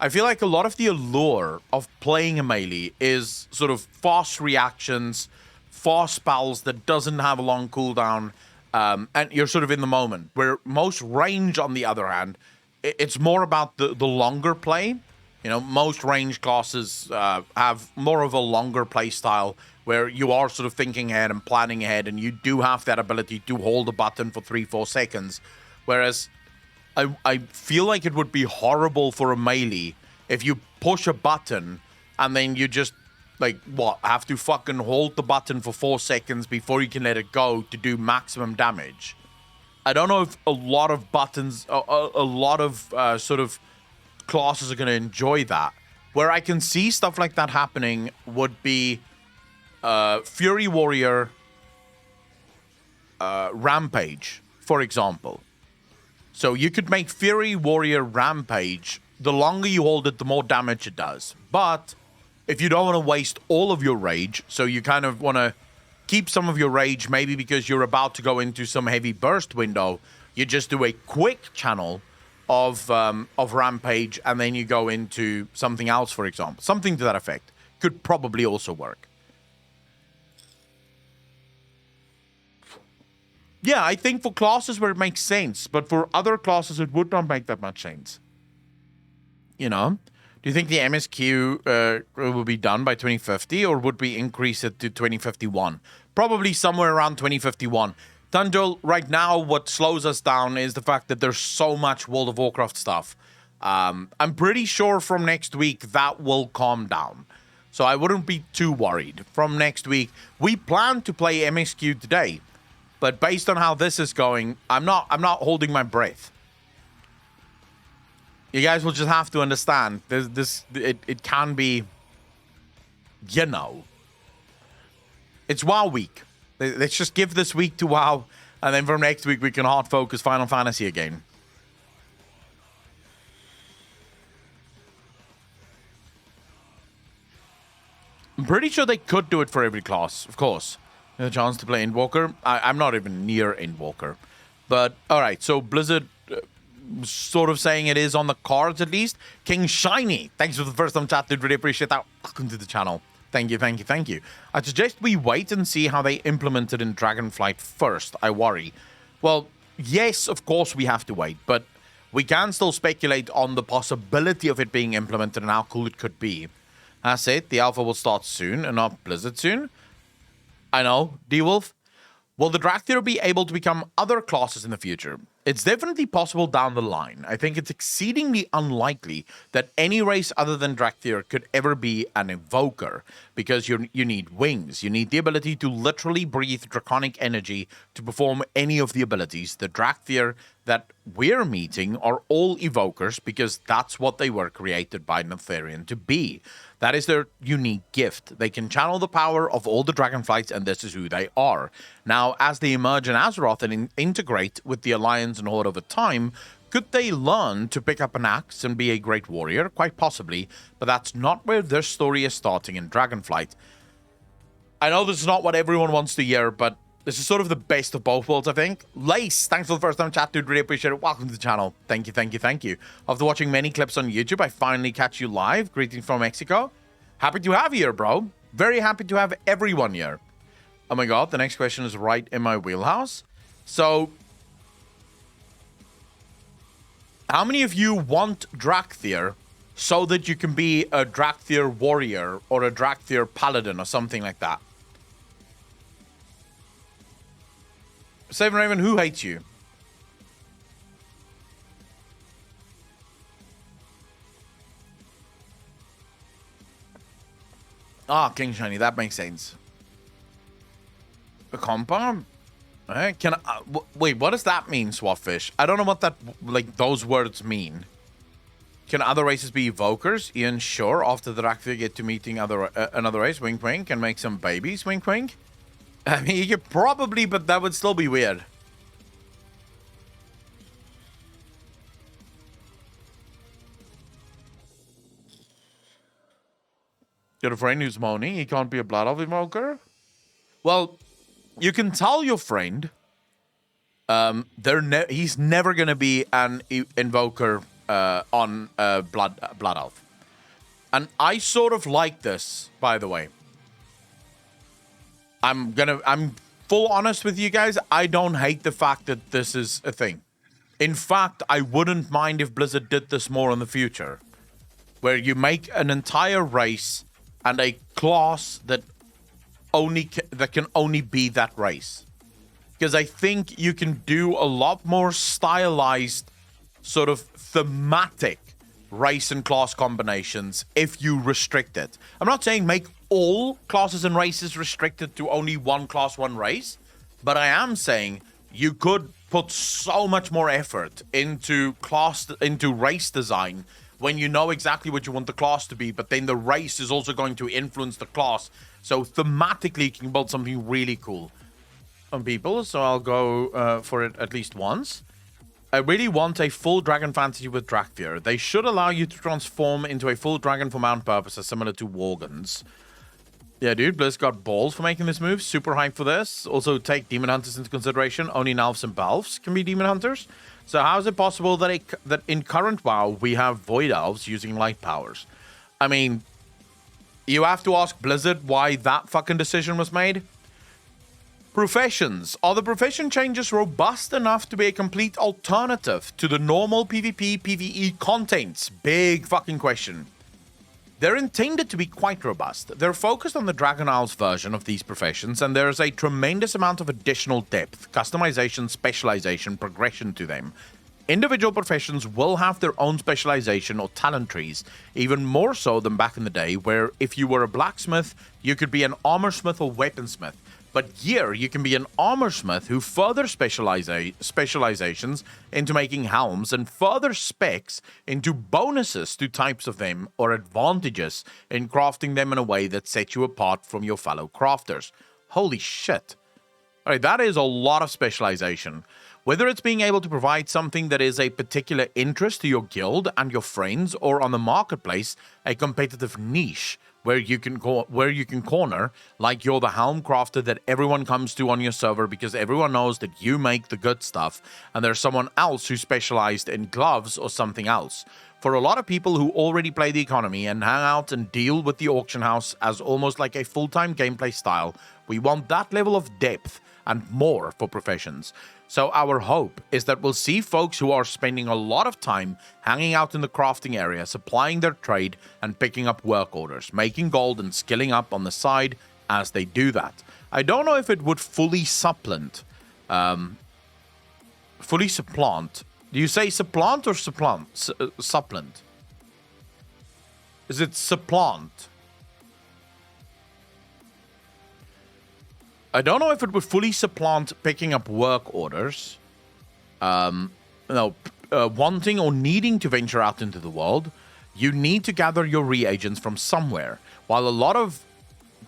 A: I feel like a lot of the allure of playing a melee is sort of fast reactions, fast spells that doesn't have a long cooldown, and you're sort of in the moment. Where most range, on the other hand, it's more about the longer play. You know, most range classes have more of a longer play style where you are sort of thinking ahead and planning ahead, and you do have that ability to hold a button for 3-4 seconds. Whereas I feel like it would be horrible for a melee if you push a button and then you just, like, have to fucking hold the button for 4 seconds before you can let it go to do maximum damage. I don't know if a lot of buttons, a lot of sort of classes are going to enjoy that. Where I can see stuff like that happening would be Fury Warrior Rampage, for example. So you could make Fury Warrior Rampage, the longer you hold it, the more damage it does. But if you don't want to waste all of your rage, so you kind of want to keep some of your rage, maybe because you're about to go into some heavy burst window, you just do a quick channel of Rampage, and then you go into something else, for example. Something to that effect could probably also work. Yeah, I think for classes where it makes sense, but for other classes it would not make that much sense. You know? Do you think the MSQ will be done by 2050, or would we increase it to 2051? Probably somewhere around 2051. Tunjol, right now, what slows us down is the fact that there's so much World of Warcraft stuff. I'm pretty sure from next week that will calm down. So I wouldn't be too worried. From next week, we plan to play MSQ today. But based on how this is going, I'm not holding my breath. You guys will just have to understand. It can be, you know. It's WoW week. Let's just give this week to WoW, and then from next week we can hard focus Final Fantasy again. I'm pretty sure they could do it for every class, of course. The chance to play Endwalker. I'm not even near Endwalker. But, alright, so Blizzard sort of saying it is on the cards at least. King Shiny, thanks for the first time chat, dude. Really appreciate that. Welcome to the channel. Thank you, thank you, thank you. I suggest we wait and see how they implement it in Dragonflight first. I worry. Well, yes, of course we have to wait, but we can still speculate on the possibility of it being implemented and how cool it could be. As it, the alpha will start soon and not Blizzard soon. I know, D-Wolf. Will the Drakthir be able to become other classes in the future? It's definitely possible down the line. I think it's exceedingly unlikely that any race other than Drakthir could ever be an Invoker, because you need wings. You need the ability to literally breathe draconic energy to perform any of the abilities. The Drakthir that we're meeting are all evokers because that's what they were created by Neltharion to be. That is their unique gift. They can channel the power of all the dragonflights, and this is who they are. Now, as they emerge in Azeroth and integrate with the Alliance and Horde over time, could they learn to pick up an axe and be a great warrior? Quite possibly, but that's not where their story is starting in Dragonflight. I know this is not what everyone wants to hear, but this is sort of the best of both worlds, I think. Lace, thanks for the first time chat, dude. Really appreciate it. Welcome to the channel. Thank you, thank you, thank you. After watching many clips on YouTube, I finally catch you live. Greetings from Mexico. Happy to have you here, bro. Very happy to have everyone here. Oh my god, the next question is right in my wheelhouse. So, how many of you want Drakthir so that you can be a Drakthir warrior or a Drakthir paladin or something like that? Seven Raven, who hates you? Ah, King Shiny, that makes sense. A compound? Can I, wait, what does that mean, Swapfish? I don't know what that, like, those words mean. Can other races be evokers? Ian, sure. After the Drakthir get to meeting another race, wink wink, and make some babies, wink wink. I mean, you could probably, but that would still be weird. Got a friend who's moaning. He can't be a Blood Elf evoker. Well, you can tell your friend he's never going to be an invoker on Blood Elf. And I sort of like this, by the way. I'm full honest with you guys. I don't hate the fact that this is a thing. In fact, I wouldn't mind if Blizzard did this more in the future, where you make an entire race and a class that can only be that race. Because I think you can do a lot more stylized, sort of thematic race and class combinations if you restrict it. I'm not saying make all classes and races restricted to only one class, one race, but I am saying you could put so much more effort into race design when you know exactly what you want the class to be, but then the race is also going to influence the class. So thematically, you can build something really cool on people. So I'll go for it at least once. I really want a full dragon fantasy with Drakthir. They should allow you to transform into a full dragon for mount purposes, similar to Worgens. Yeah, dude, Blizz got balls for making this move. Super hyped for this. Also, take Demon Hunters into consideration. Only Nalfs and Balfs can be Demon Hunters. So how is it possible that in current WoW, we have Void Elves using light powers? I mean, you have to ask Blizzard why that fucking decision was made. Professions. Are the profession changes robust enough to be a complete alternative to the normal PvP, PvE contents? Big fucking question. They're intended to be quite robust. They're focused on the Dragon Isles version of these professions, and there's a tremendous amount of additional depth, customization, specialization, progression to them. Individual professions will have their own specialization or talent trees, even more so than back in the day, where if you were a blacksmith, you could be an armorsmith or weaponsmith. But here, you can be an armorsmith who further specializations into making helms and further specs into bonuses to types of them or advantages in crafting them in a way that sets you apart from your fellow crafters. Holy shit. All right, that is a lot of specialization. Whether it's being able to provide something that is a particular interest to your guild and your friends, or on the marketplace, a competitive niche where you can corner, like you're the helm crafter that everyone comes to on your server because everyone knows that you make the good stuff, and there's someone else who specialized in gloves or something else. For a lot of people who already play the economy and hang out and deal with the auction house as almost like a full-time gameplay style, we want that level of depth and more for professions. So our hope is that we'll see folks who are spending a lot of time hanging out in the crafting area, supplying their trade and picking up work orders, making gold and skilling up on the side as they do that. I don't know if it would fully supplant. Fully supplant. Do you say supplant or supplant? Supplant. Is it supplant? I don't know if it would fully supplant picking up work orders. wanting or needing to venture out into the world, you need to gather your reagents from somewhere. While a lot of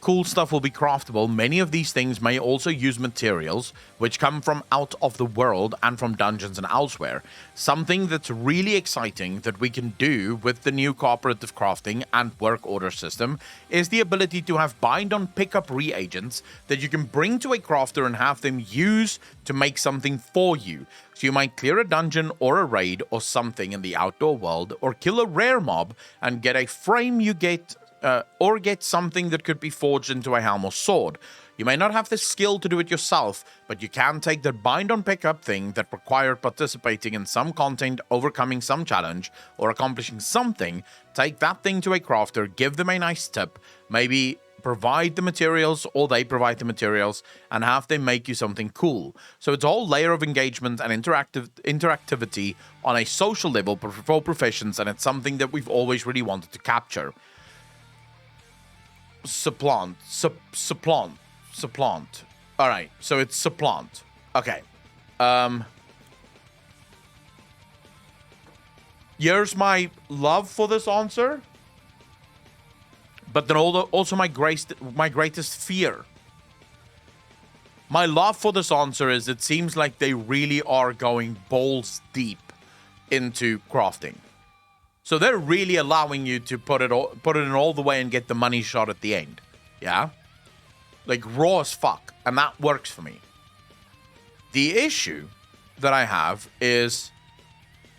A: cool stuff will be craftable, many of these things may also use materials which come from out of the world and from dungeons and elsewhere. Something that's really exciting that we can do with the new cooperative crafting and work order system is the ability to have bind on pickup reagents that you can bring to a crafter and have them use to make something for you. So you might clear a dungeon or a raid or something in the outdoor world, or kill a rare mob and get a frame or get something that could be forged into a helm or sword. You may not have the skill to do it yourself, but you can take the bind on pickup thing that required participating in some content, overcoming some challenge, or accomplishing something, take that thing to a crafter, give them a nice tip, maybe provide the materials or they provide the materials, and have them make you something cool. So it's a whole layer of engagement and interactivity on a social level for professions, and it's something that we've always really wanted to capture. Supplant. All right, so it's supplant. Okay. Here's my love for this answer, but then also my greatest fear. My love for this answer is it seems like they really are going balls deep into crafting. So they're really allowing you to put it in all the way and get the money shot at the end. Yeah? Like raw as fuck. And that works for me. The issue that I have is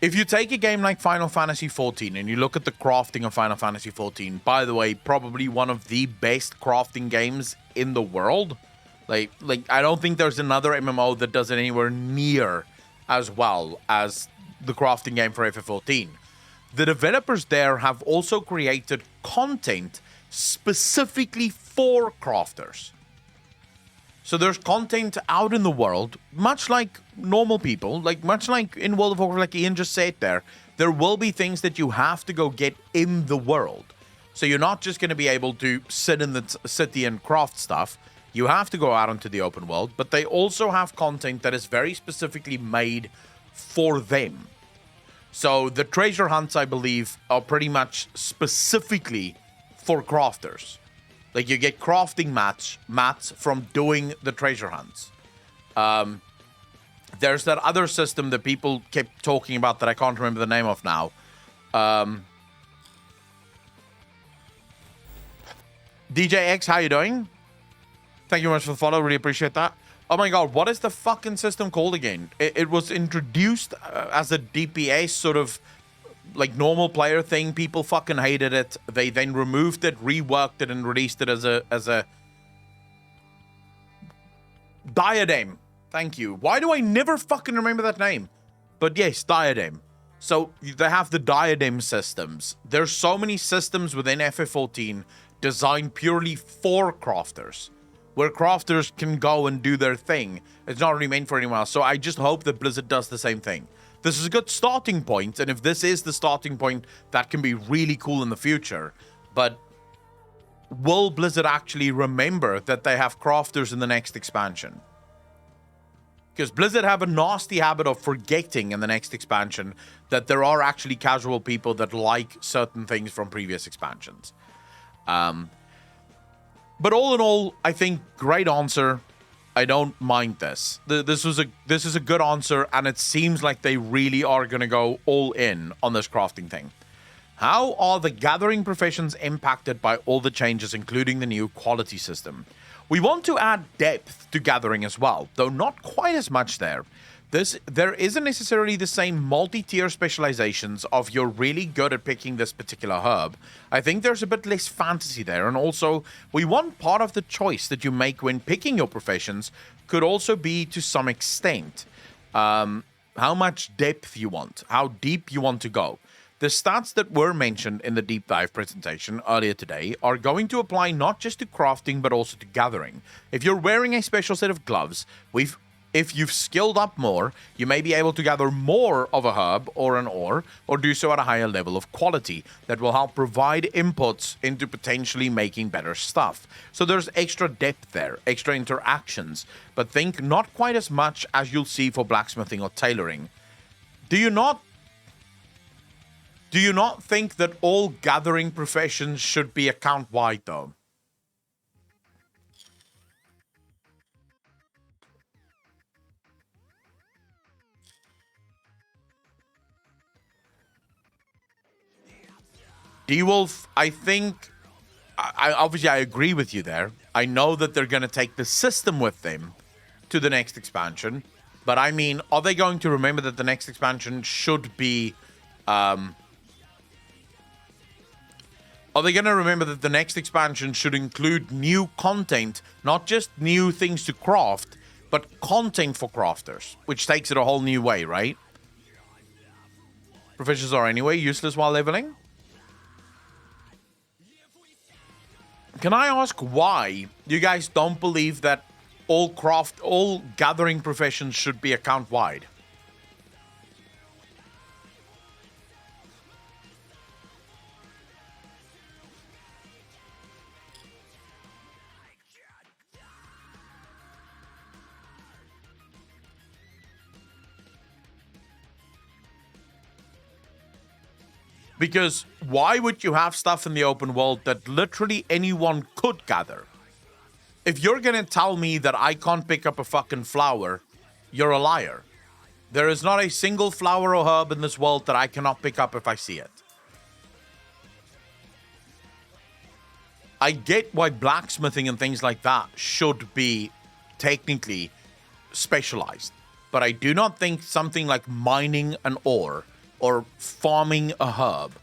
A: if you take a game like Final Fantasy XIV and you look at the crafting of Final Fantasy XIV, by the way, probably one of the best crafting games in the world. Like I don't think there's another MMO that does it anywhere near as well as the crafting game for FF14. The developers there have also created content specifically for crafters. So there's content out in the world, much like normal people, much like in World of Warcraft, like Ian just said there will be things that you have to go get in the world. So you're not just going to be able to sit in the city and craft stuff. You have to go out into the open world, but they also have content that is very specifically made for them. So the treasure hunts, I believe, are pretty much specifically for crafters. Like you get crafting mats from doing the treasure hunts. There's that other system that people kept talking about that I can't remember the name of now. DJX, how you doing? Thank you very much for the follow. Really appreciate that. Oh my god, what is the fucking system called again? It was introduced as a DPS sort of like normal player thing. People fucking hated it. They then removed it, reworked it, and released it as a diadem. Thank you. Why do I never fucking remember that name? But yes, diadem. So they have the diadem systems. There's so many systems within FF14 designed purely for crafters, where crafters can go and do their thing. It's not really meant for anyone else. So I just hope that Blizzard does the same thing. This is a good starting point, and if this is the starting point, that can be really cool in the future. But will Blizzard actually remember that they have crafters in the next expansion? Because Blizzard have a nasty habit of forgetting in the next expansion that there are actually casual people that like certain things from previous expansions. But all in all, I think great answer. I don't mind this. This is a good answer, and it seems like they really are going to go all in on this crafting thing. How are the gathering professions impacted by all the changes, including the new quality system? We want to add depth to gathering as well, though not quite as much there. There isn't necessarily the same multi-tier specializations of you're really good at picking this particular herb. I think there's a bit less fantasy there, and also we want part of the choice that you make when picking your professions could also be to some extent how much depth you want, how deep you want to go. The stats that were mentioned in the deep dive presentation earlier today are going to apply not just to crafting but also to gathering. If you're wearing a special set of gloves, if you've skilled up more, you may be able to gather more of a herb or an ore, or do so at a higher level of quality that will help provide inputs into potentially making better stuff. So there's extra depth there, extra interactions, but think not quite as much as you'll see for blacksmithing or tailoring. Do you not think that all gathering professions should be account wide though? D-Wolf, I think obviously I agree with you there. I know that they're going to take the system with them to the next expansion, but I mean, are they going to remember that the next expansion should be are they going to remember that the next expansion should include new content, not just new things to craft, but content for crafters, which takes it a whole new way, right? Professions are anyway useless while leveling. Can I ask why you guys don't believe that all gathering professions should be account wide? Because why would you have stuff in the open world that literally anyone could gather? If you're going to tell me that I can't pick up a fucking flower, you're a liar. There is not a single flower or herb in this world that I cannot pick up if I see it. I get why blacksmithing and things like that should be technically specialized. But I do not think something like mining an ore or farming a herb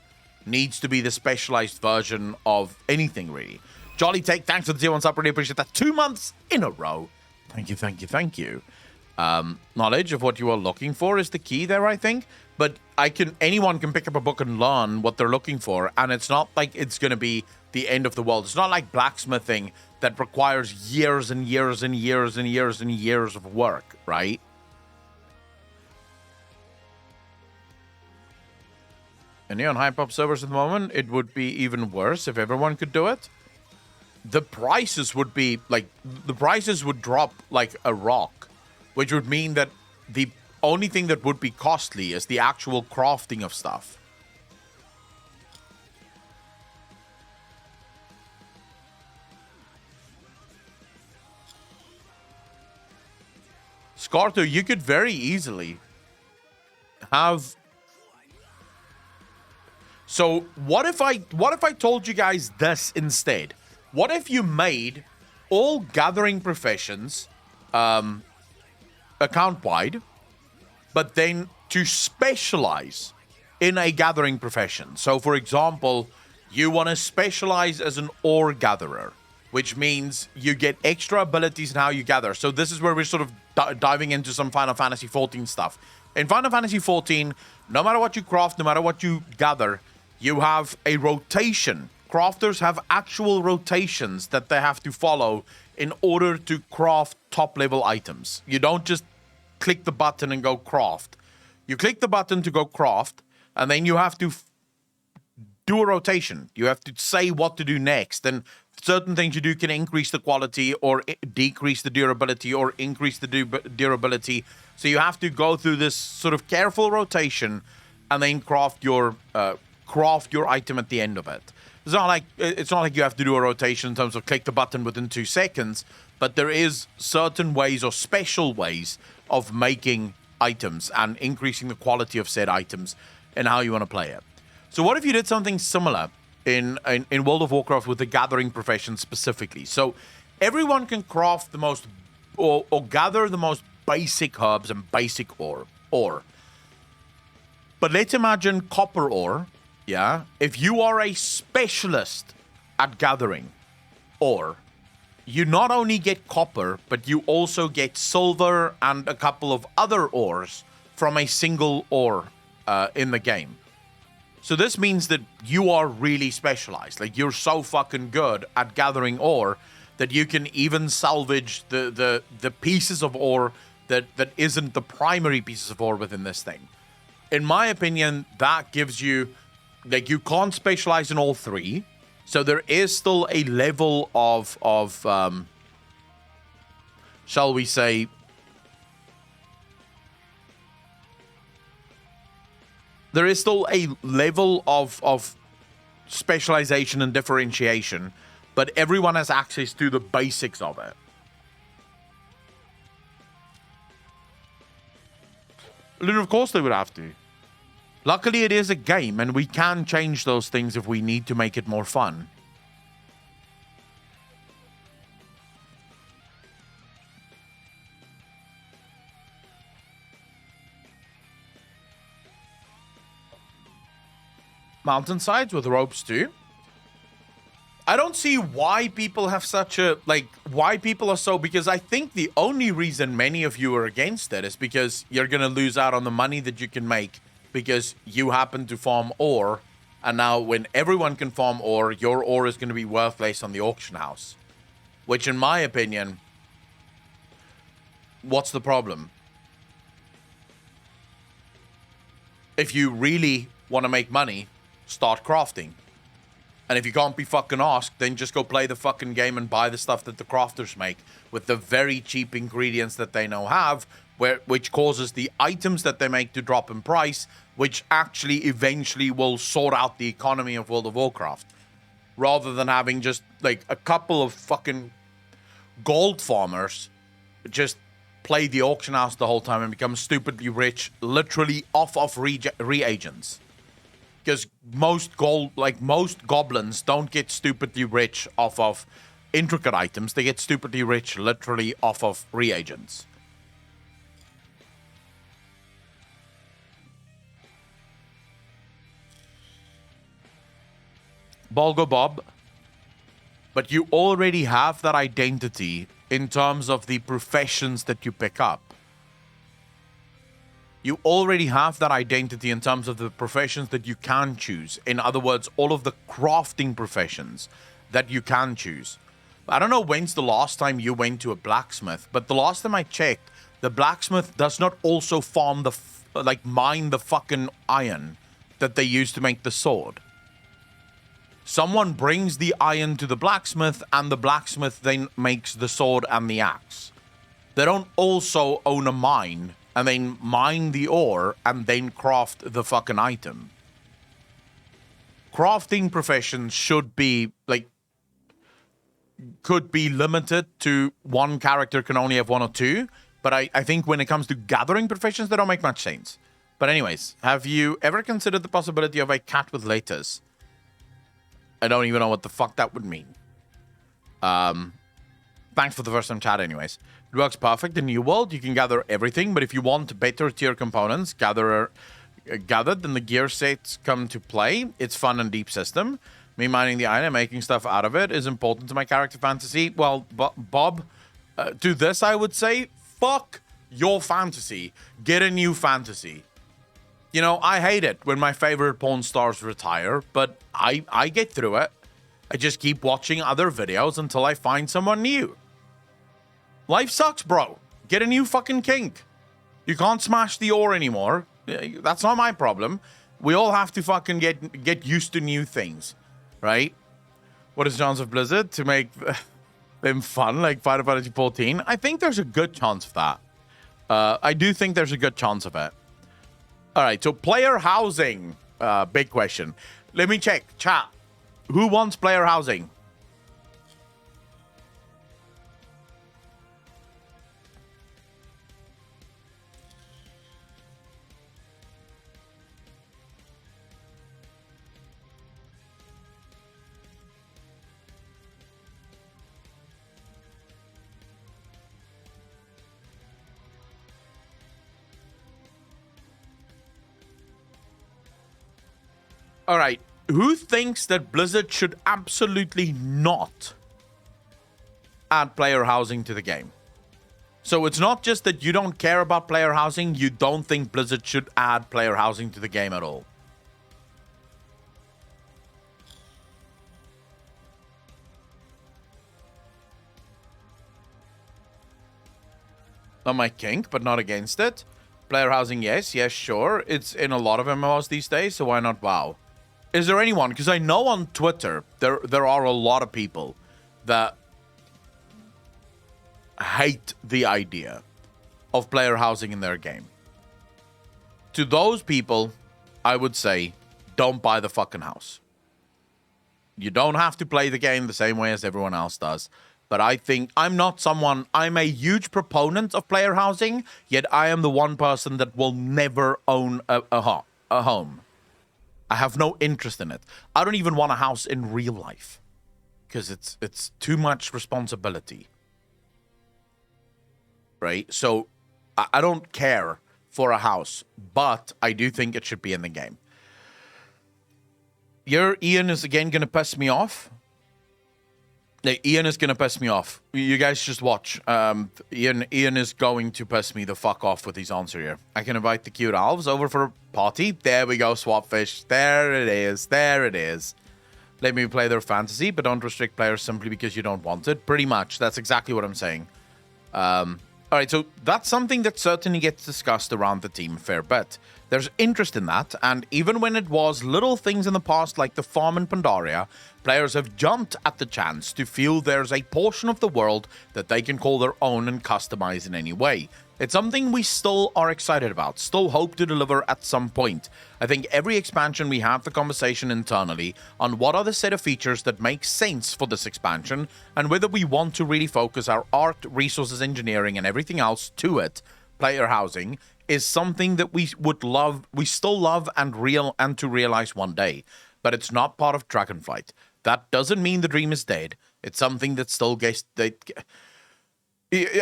A: needs to be the specialized version of anything, really. Jolly Take, thanks for the tier 1 sub. Really appreciate that. 2 months in a row. Thank you, thank you, thank you. Knowledge of what you are looking for is the key there, I think. But anyone can pick up a book and learn what they're looking for. And it's not like it's going to be the end of the world. It's not like blacksmithing that requires years and years and years and years and years of work, right? And on Hypop servers at the moment, it would be even worse if everyone could do it. The prices would drop like a rock, which would mean that the only thing that would be costly is the actual crafting of stuff. Scarto, you could very easily have... So what if I told you guys this instead? What if you made all gathering professions account wide, but then to specialize in a gathering profession? So for example, you want to specialize as an ore gatherer, which means you get extra abilities in how you gather. So this is where we're sort of diving into some Final Fantasy XIV stuff. In Final Fantasy XIV, no matter what you craft, no matter what you gather, you have a rotation. Crafters have actual rotations that they have to follow in order to craft top-level items. You don't just click the button and go craft. You click the button to go craft, and then you have to do a rotation. You have to say what to do next, and certain things you do can increase the quality or decrease the durability or increase the durability. So you have to go through this sort of careful rotation and then craft your item at the end of it. It's not like you have to do a rotation in terms of click the button within 2 seconds, but there is certain ways or special ways of making items and increasing the quality of said items and how you want to play it. So what if you did something similar in World of Warcraft with the gathering profession specifically? So everyone can craft the most or gather the most basic herbs and basic ore. But let's imagine copper ore. Yeah, if you are a specialist at gathering ore, you not only get copper, but you also get silver and a couple of other ores from a single ore in the game. So this means that you are really specialized. Like, you're so fucking good at gathering ore that you can even salvage the pieces of ore that isn't the primary pieces of ore within this thing. In my opinion, that gives you... Like, you can't specialize in all three. So there is still a level of shall we say, there is still a level of specialization and differentiation, but everyone has access to the basics of it. And of course they would have to. Luckily, it is a game, and we can change those things if we need to make it more fun. Mountainsides with ropes too. I don't see why people have such a, like, why people are so, because I think the only reason many of you are against it is because you're going to lose out on the money that you can make because you happen to farm ore, and now when everyone can farm ore, your ore is going to be worth less on the auction house. Which, in my opinion, what's the problem? If you really want to make money, start crafting. And if you can't be fucking asked, then just go play the fucking game and buy the stuff that the crafters make with the very cheap ingredients that they now have, which causes the items that they make to drop in price, which actually eventually will sort out the economy of World of Warcraft. Rather than having just like a couple of fucking gold farmers just play the auction house the whole time and become stupidly rich, literally off of reagents. Because most goblins don't get stupidly rich off of intricate items. They get stupidly rich literally off of reagents. Bolgo Bob. But you already have that identity in terms of the professions that you pick up. You already have that identity in terms of the professions that you can choose. In other words, all of the crafting professions that you can choose. I don't know when's the last time you went to a blacksmith, but the last time I checked, the blacksmith does not also farm mine the fucking iron that they use to make the sword. Someone brings the iron to the blacksmith, and the blacksmith then makes the sword and the axe. They don't also own a mine and then mine the ore and then craft the fucking item. Crafting professions should be, could be limited to one character can only have one or two, but I think when it comes to gathering professions, they don't make much sense. But anyways, have you ever considered the possibility of a cat with letters? I don't even know what the fuck that would mean. Thanks for the first time chat anyways. It works perfect in New World. You can gather everything, but if you want better tier components gathered, then the gear sets come to play. It's fun and deep system. Me mining the iron and making stuff out of it is important to my character fantasy. Well, Bob, to this I would say, fuck your fantasy. Get a new fantasy. You know, I hate it when my favorite porn stars retire, but I get through it. I just keep watching other videos until I find someone new. Life sucks, bro. Get a new fucking kink. You can't smash the ore anymore. That's not my problem. We all have to fucking get used to new things, right? What is the chance of Blizzard to make them fun like Final Fantasy 14? I think there's a good chance of that. I do think there's a good chance of it. All right, so player housing. Big question. Let me check. Chat. Who wants player housing? All right. Who thinks that Blizzard should absolutely not add player housing to the game? So it's not just that you don't care about player housing, you don't think Blizzard should add player housing to the game at all. Not my kink, but not against it. Player housing, yes, sure. It's in a lot of MMOs these days, so why not WoW? Is there anyone? Because I know on Twitter, there are a lot of people that hate the idea of player housing in their game. To those people, I would say don't buy the fucking house. You don't have to play the game the same way as everyone else does. But I think I'm a huge proponent of player housing, yet I am the one person that will never own a home. I have no interest in it. I don't even want a house in real life because it's too much responsibility. Right? So I don't care for a house, but I do think it should be in the game. Ian is again going to piss me off. Ian is going to piss me off. You guys just watch. Ian is going to piss me the fuck off with his answer here. I can invite the cute elves over for a party. There we go, Swapfish. There it is. There it is. Let me play their fantasy, but don't restrict players simply because you don't want it. Pretty much. That's exactly what I'm saying. All right, so that's something that certainly gets discussed around the team a fair bit. There's interest in that, and even when it was little things in the past like the farm in Pandaria, players have jumped at the chance to feel there's a portion of the world that they can call their own and customize in any way. It's something we still are excited about, still hope to deliver at some point. I think every expansion we have the conversation internally on what are the set of features that make sense for this expansion, and whether we want to really focus our art, resources, engineering, and everything else to it. Player housing is something that we still love and to realize one day, but it's not part of Dragonflight. That doesn't mean the dream is dead. It's something that still gets.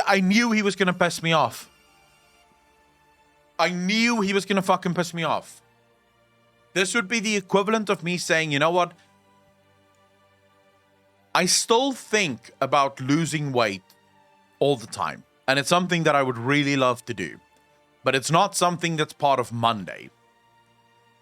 A: I knew he was gonna piss me off. I knew he was gonna fucking piss me off. This would be the equivalent of me saying, you know what? I still think about losing weight all the time, and it's something that I would really love to do. But it's not something that's part of Monday.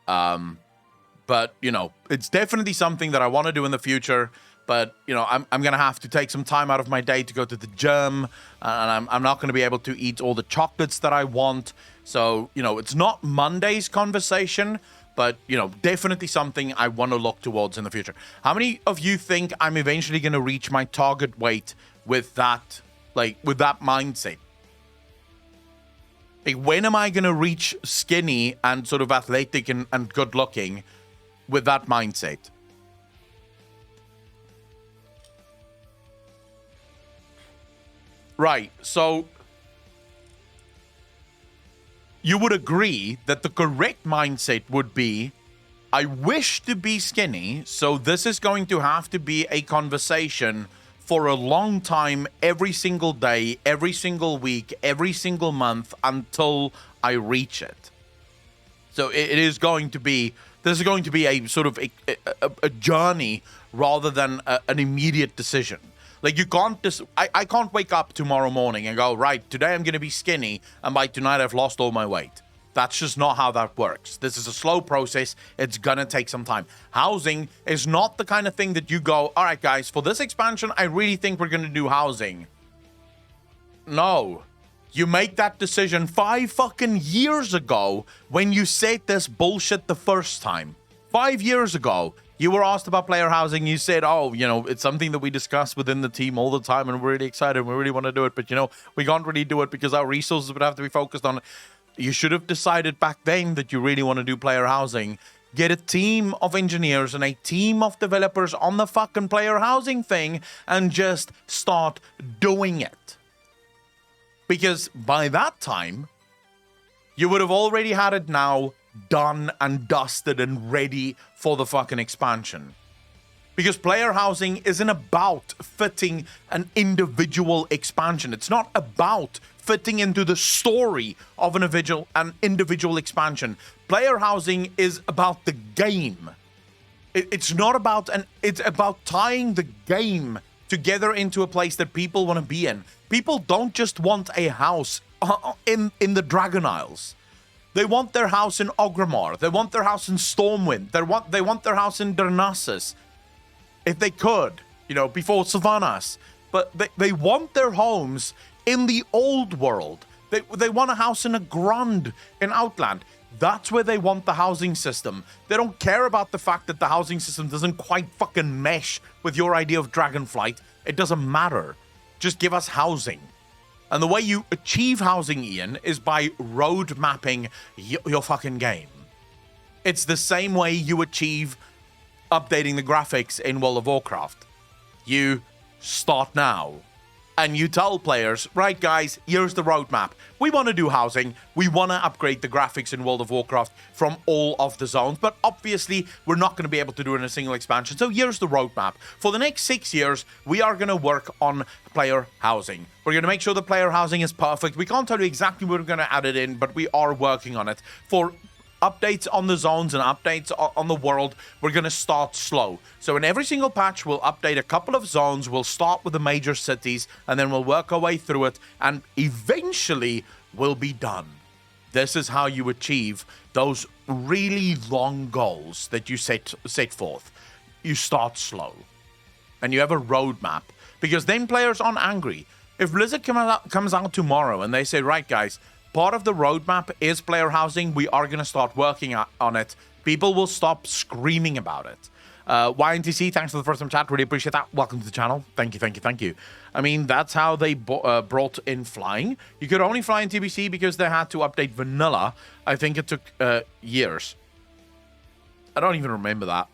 A: But, you know, it's definitely something that I want to do in the future. But, you know, I'm going to have to take some time out of my day to go to the gym. And I'm not going to be able to eat all the chocolates that I want. So, you know, it's not Monday's conversation. But, you know, definitely something I want to look towards in the future. How many of you think I'm eventually going to reach my target weight with that, with that mindset? Like, when am I going to reach skinny and sort of athletic and good looking with that mindset? Right. So you would agree that the correct mindset would be, I wish to be skinny, so this is going to have to be a conversation for a long time, every single day, every single week, every single month until I reach it. So this is going to be a sort of a journey rather than an immediate decision. Like, you can't I can't wake up tomorrow morning and go, right, today I'm going to be skinny, and by tonight I've lost all my weight. That's just not how that works. This is a slow process. It's gonna take some time. Housing is not the kind of thing that you go, all right, guys, for this expansion, I really think we're gonna do housing. No. You make that decision 5 fucking years ago when you said this bullshit the first time. 5 years ago, you were asked about player housing. You said, oh, you know, it's something that we discuss within the team all the time, and we're really excited. And we really want to do it. But, you know, we can't really do it because our resources would have to be focused on it. You should have decided back then that you really want to do player housing. Get a team of engineers and a team of developers on the fucking player housing thing and just start doing it. Because by that time, you would have already had it now done and dusted and ready for the fucking expansion. Because player housing isn't about fitting an individual expansion. It's not about fitting into the story of an individual expansion. Player housing is about the game. It's not about it's about tying the game together into a place that people want to be in. People don't just want a house in the Dragon Isles. They want their house in Orgrimmar. They want their house in Stormwind. They want their house in Darnassus. If they could, you know, before Sylvanas. But they want their homes in the old world. They want a house in a Grund in Outland. That's where they want the housing system. They don't care about the fact that the housing system doesn't quite fucking mesh with your idea of Dragonflight. It doesn't matter. Just give us housing. And the way you achieve housing, Ian, is by road mapping your fucking game. It's the same way you achieve updating the graphics in World of Warcraft. You start now. And you tell players, right, guys, here's the roadmap. We want to do housing. We want to upgrade the graphics in World of Warcraft from all of the zones. But obviously, we're not going to be able to do it in a single expansion. So here's the roadmap. For the next 6 years, we are going to work on player housing. We're going to make sure the player housing is perfect. We can't tell you exactly where we're going to add it in, but we are working on it. For updates on the zones and updates on the world, we're going to start slow. So in every single patch, we'll update a couple of zones. We'll start with the major cities, and then we'll work our way through it, and eventually we'll be done. This is how you achieve those really long goals that you set forth. You start slow, and you have a roadmap, because then players aren't angry. If Blizzard comes out tomorrow and they say, right, guys, part of the roadmap is player housing. We are going to start working on it. People will stop screaming about it. YNTC, thanks for the first time chat. Really appreciate that. Welcome to the channel. Thank you, thank you, thank you. I mean, that's how they brought in flying. You could only fly in TBC because they had to update vanilla. I think it took years. I don't even remember that.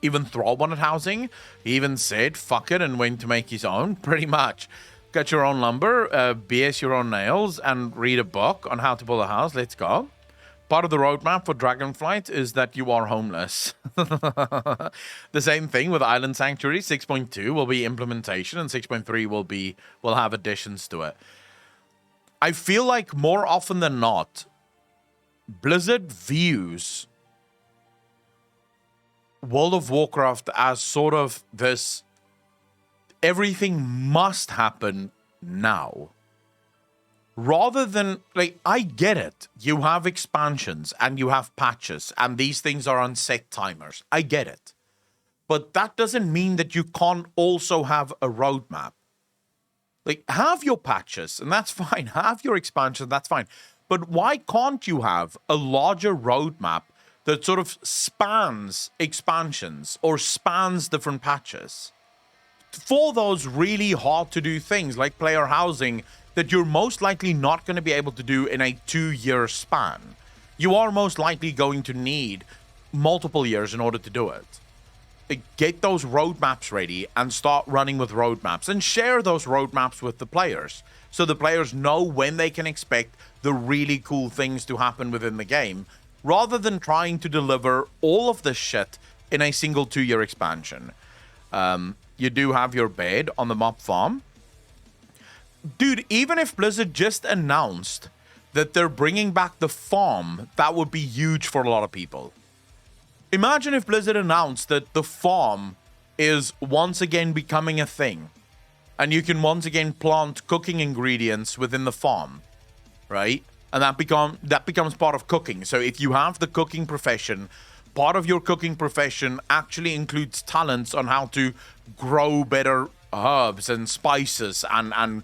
A: Even Thrall wanted housing. He even said, fuck it, and went to make his own, pretty much. Get your own lumber, BS your own nails, and read a book on how to build a house. Let's go. Part of the roadmap for Dragonflight is that you are homeless. The same thing with Island Sanctuary. 6.2 will be implementation, and 6.3 will have additions to it. I feel like more often than not, Blizzard views World of Warcraft as sort of this everything must happen now. Rather than, like, I get it. You have expansions and you have patches and these things are on set timers. I get it. But that doesn't mean that you can't also have a roadmap. Like, have your patches and that's fine. Have your expansion, that's fine. But why can't you have a larger roadmap that sort of spans expansions or spans different patches? For those really hard to do things like player housing that you're most likely not going to be able to do in a 2-year span. You are most likely going to need multiple years in order to do it. Get those roadmaps ready and start running with roadmaps and share those roadmaps with the players so the players know when they can expect the really cool things to happen within the game, rather than trying to deliver all of this shit in a single 2-year expansion. You do have your bed on the mob farm. Dude, even if Blizzard just announced that they're bringing back the farm, that would be huge for a lot of people. Imagine if Blizzard announced that the farm is once again becoming a thing, and you can once again plant cooking ingredients within the farm, right? And that becomes part of cooking. So if you have the cooking profession, part of your cooking profession actually includes talents on how to grow better herbs and spices and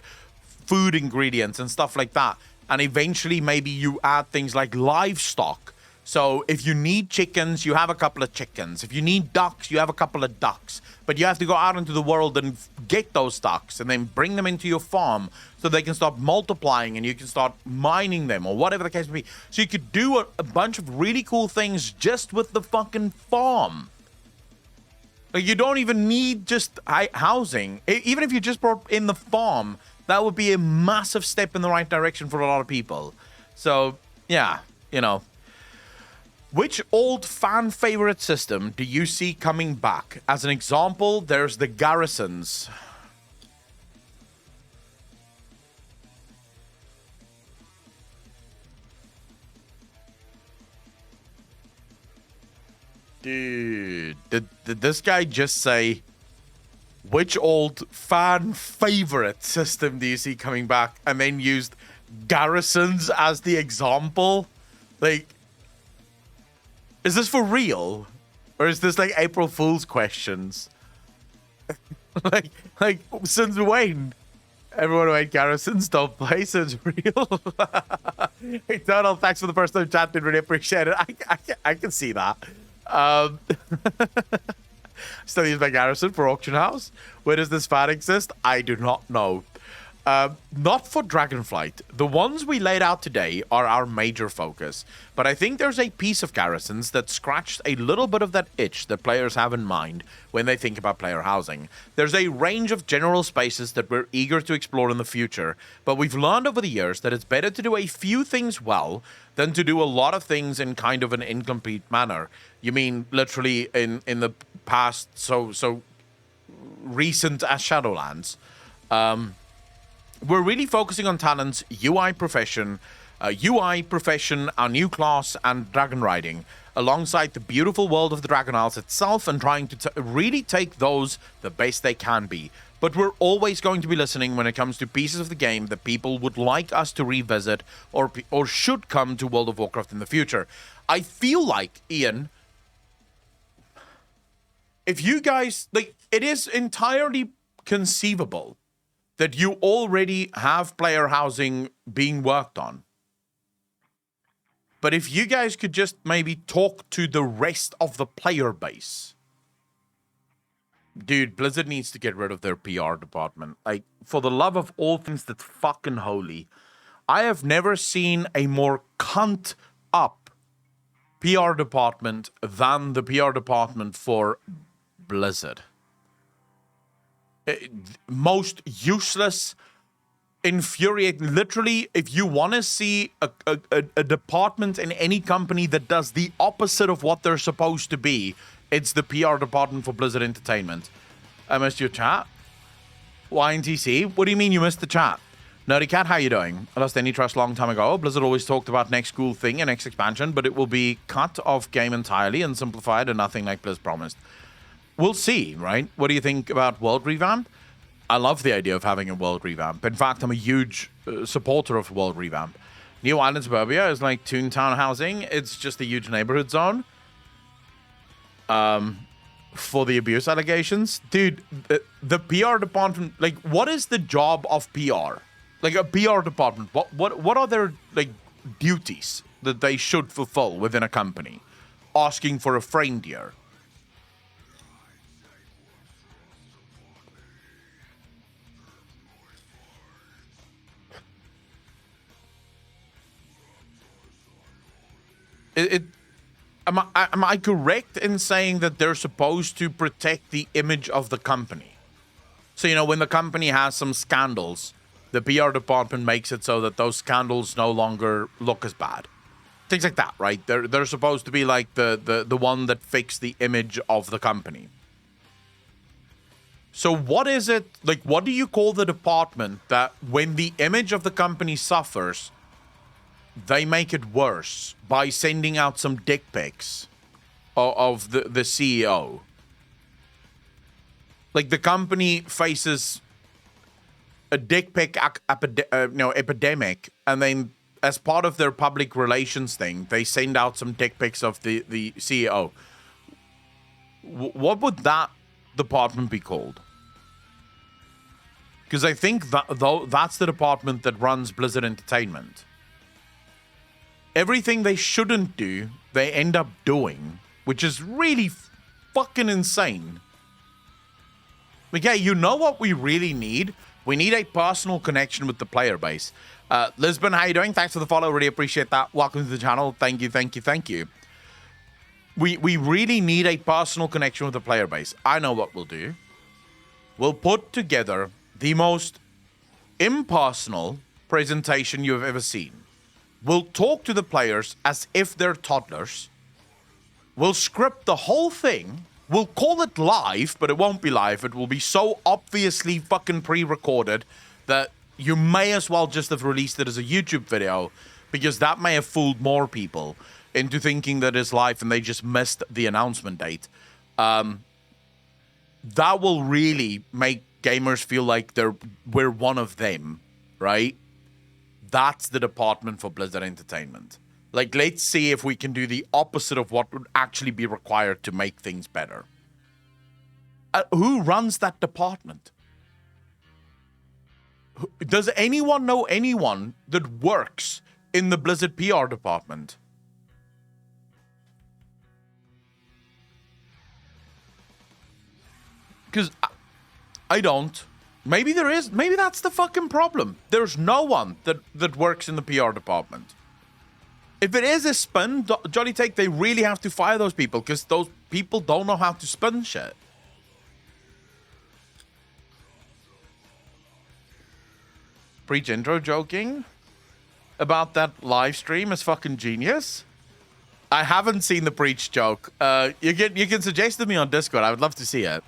A: food ingredients and stuff like that. And eventually maybe you add things like livestock. So if you need chickens, you have a couple of chickens. If you need ducks, you have a couple of ducks. But you have to go out into the world and get those ducks and then bring them into your farm so they can start multiplying and you can start mining them or whatever the case may be. So you could do a bunch of really cool things just with the fucking farm. Like, you don't even need just housing. Even if you just brought in the farm, that would be a massive step in the right direction for a lot of people. So, yeah, you know. Which old fan favorite system do you see coming back? As an example, there's the garrisons. Dude, did this guy just say, which old fan favorite system do you see coming back? And then used garrisons as the example? Like, is this for real? Or is this like April Fool's questions? like since when? Everyone who ate garrisons don't play, so it's real. Eternal, thanks for the first time chat, did really appreciate it. I can see that. Still use my garrison for auction house. Where does this fan exist? I do not know. Not for Dragonflight. The ones we laid out today are our major focus, but I think there's a piece of Garrisons that scratched a little bit of that itch that players have in mind when they think about player housing. There's a range of general spaces that we're eager to explore in the future, but we've learned over the years that it's better to do a few things well than to do a lot of things in kind of an incomplete manner. You mean literally in the past, so recent as Shadowlands. We're really focusing on talents, UI profession, our new class, and dragon riding, alongside the beautiful world of the Dragon Isles itself, and trying to really take those the best they can be. But we're always going to be listening when it comes to pieces of the game that people would like us to revisit or should come to World of Warcraft in the future. I feel like, Ian, if you guys, like, it is entirely conceivable that you already have player housing being worked on. But if you guys could just maybe talk to the rest of the player base. Dude, Blizzard needs to get rid of their PR department. Like, for the love of all things that's fucking holy, I have never seen a more cunt up PR department than the PR department for Blizzard. Most useless, infuriating. Literally, if you want to see a department in any company that does the opposite of what they're supposed to be, it's the PR department for Blizzard Entertainment. I missed your chat. YNTC? What do you mean you missed the chat? Nerdy Cat, how you doing? I lost any trust long time ago. Blizzard always talked about next cool thing and next expansion, but it will be cut off game entirely and simplified and nothing like Blizz promised. We'll see, right? What do you think about World Revamp? I love the idea of having a World Revamp. In fact, I'm a huge supporter of World Revamp. New Island Suburbia is like Toontown housing. It's just a huge neighborhood zone. For the abuse allegations. Dude, the PR department, like, what is the job of PR? Like, a PR department, what are their, like, duties that they should fulfill within a company? Asking for a friend dear. Am I correct in saying that they're supposed to protect the image of the company? So, you know, when the company has some scandals, the PR department makes it so that those scandals no longer look as bad. Things like that, right? They're supposed to be like the one that fixes the image of the company. So what is it, like, what do you call the department that when the image of the company suffers, they make it worse by sending out some dick pics of the CEO? Like, the company faces a dick pic epidemic, and then as part of their public relations thing, they send out some dick pics of the CEO. What would that department be called? Because I think that's the department that runs Blizzard Entertainment. Everything they shouldn't do, they end up doing, which is really fucking insane. Like, yeah, you know what we really need? We need a personal connection with the player base. Lisbon, how you doing? Thanks for the follow. Really appreciate that. Welcome to the channel. Thank you. We really need a personal connection with the player base. I know what we'll do. We'll put together the most impersonal presentation you've ever seen. We'll talk to the players as if they're toddlers. We'll script the whole thing. We'll call it live, but it won't be live. It will be so obviously fucking pre-recorded that you may as well just have released it as a YouTube video, because that may have fooled more people into thinking that it's live and they just missed the announcement date. That will really make gamers feel like we're one of them, right? That's the department for Blizzard Entertainment. Like, let's see if we can do the opposite of what would actually be required to make things better. Who runs that department? Does anyone know anyone that works in the Blizzard PR department? Because I don't. Maybe there is. Maybe that's the fucking problem. There's no one that works in the PR department. If it is a spin, Johnny Take, they really have to fire those people because those people don't know how to spin shit. Preach intro joking about that live stream is fucking genius. I haven't seen the Preach joke. You can suggest to me on Discord. I would love to see it.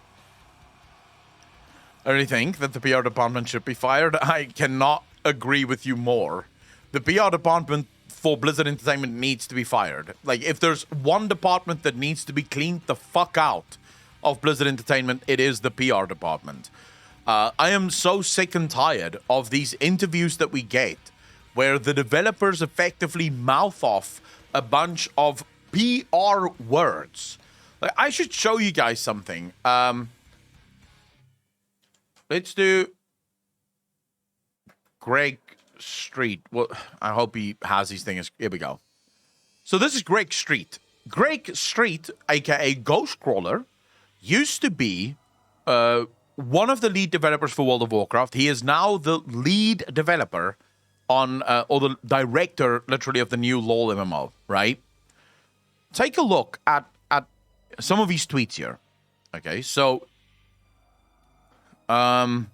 A: I really think that the PR department should be fired. I cannot agree with you more. The PR department for Blizzard Entertainment needs to be fired. Like, if there's one department that needs to be cleaned the fuck out of Blizzard Entertainment, it is the PR department. I am so sick and tired of these interviews that we get where the developers effectively mouth off a bunch of PR words. Like, I should show you guys something. Let's do Greg Street. Well, I hope he has these things. Here we go. So this is Greg Street. Greg Street, aka Ghostcrawler, used to be one of the lead developers for World of Warcraft. He is now the lead developer on, or the director, literally, of the new LoL MMO, right? Take a look at some of his tweets here. Okay, so I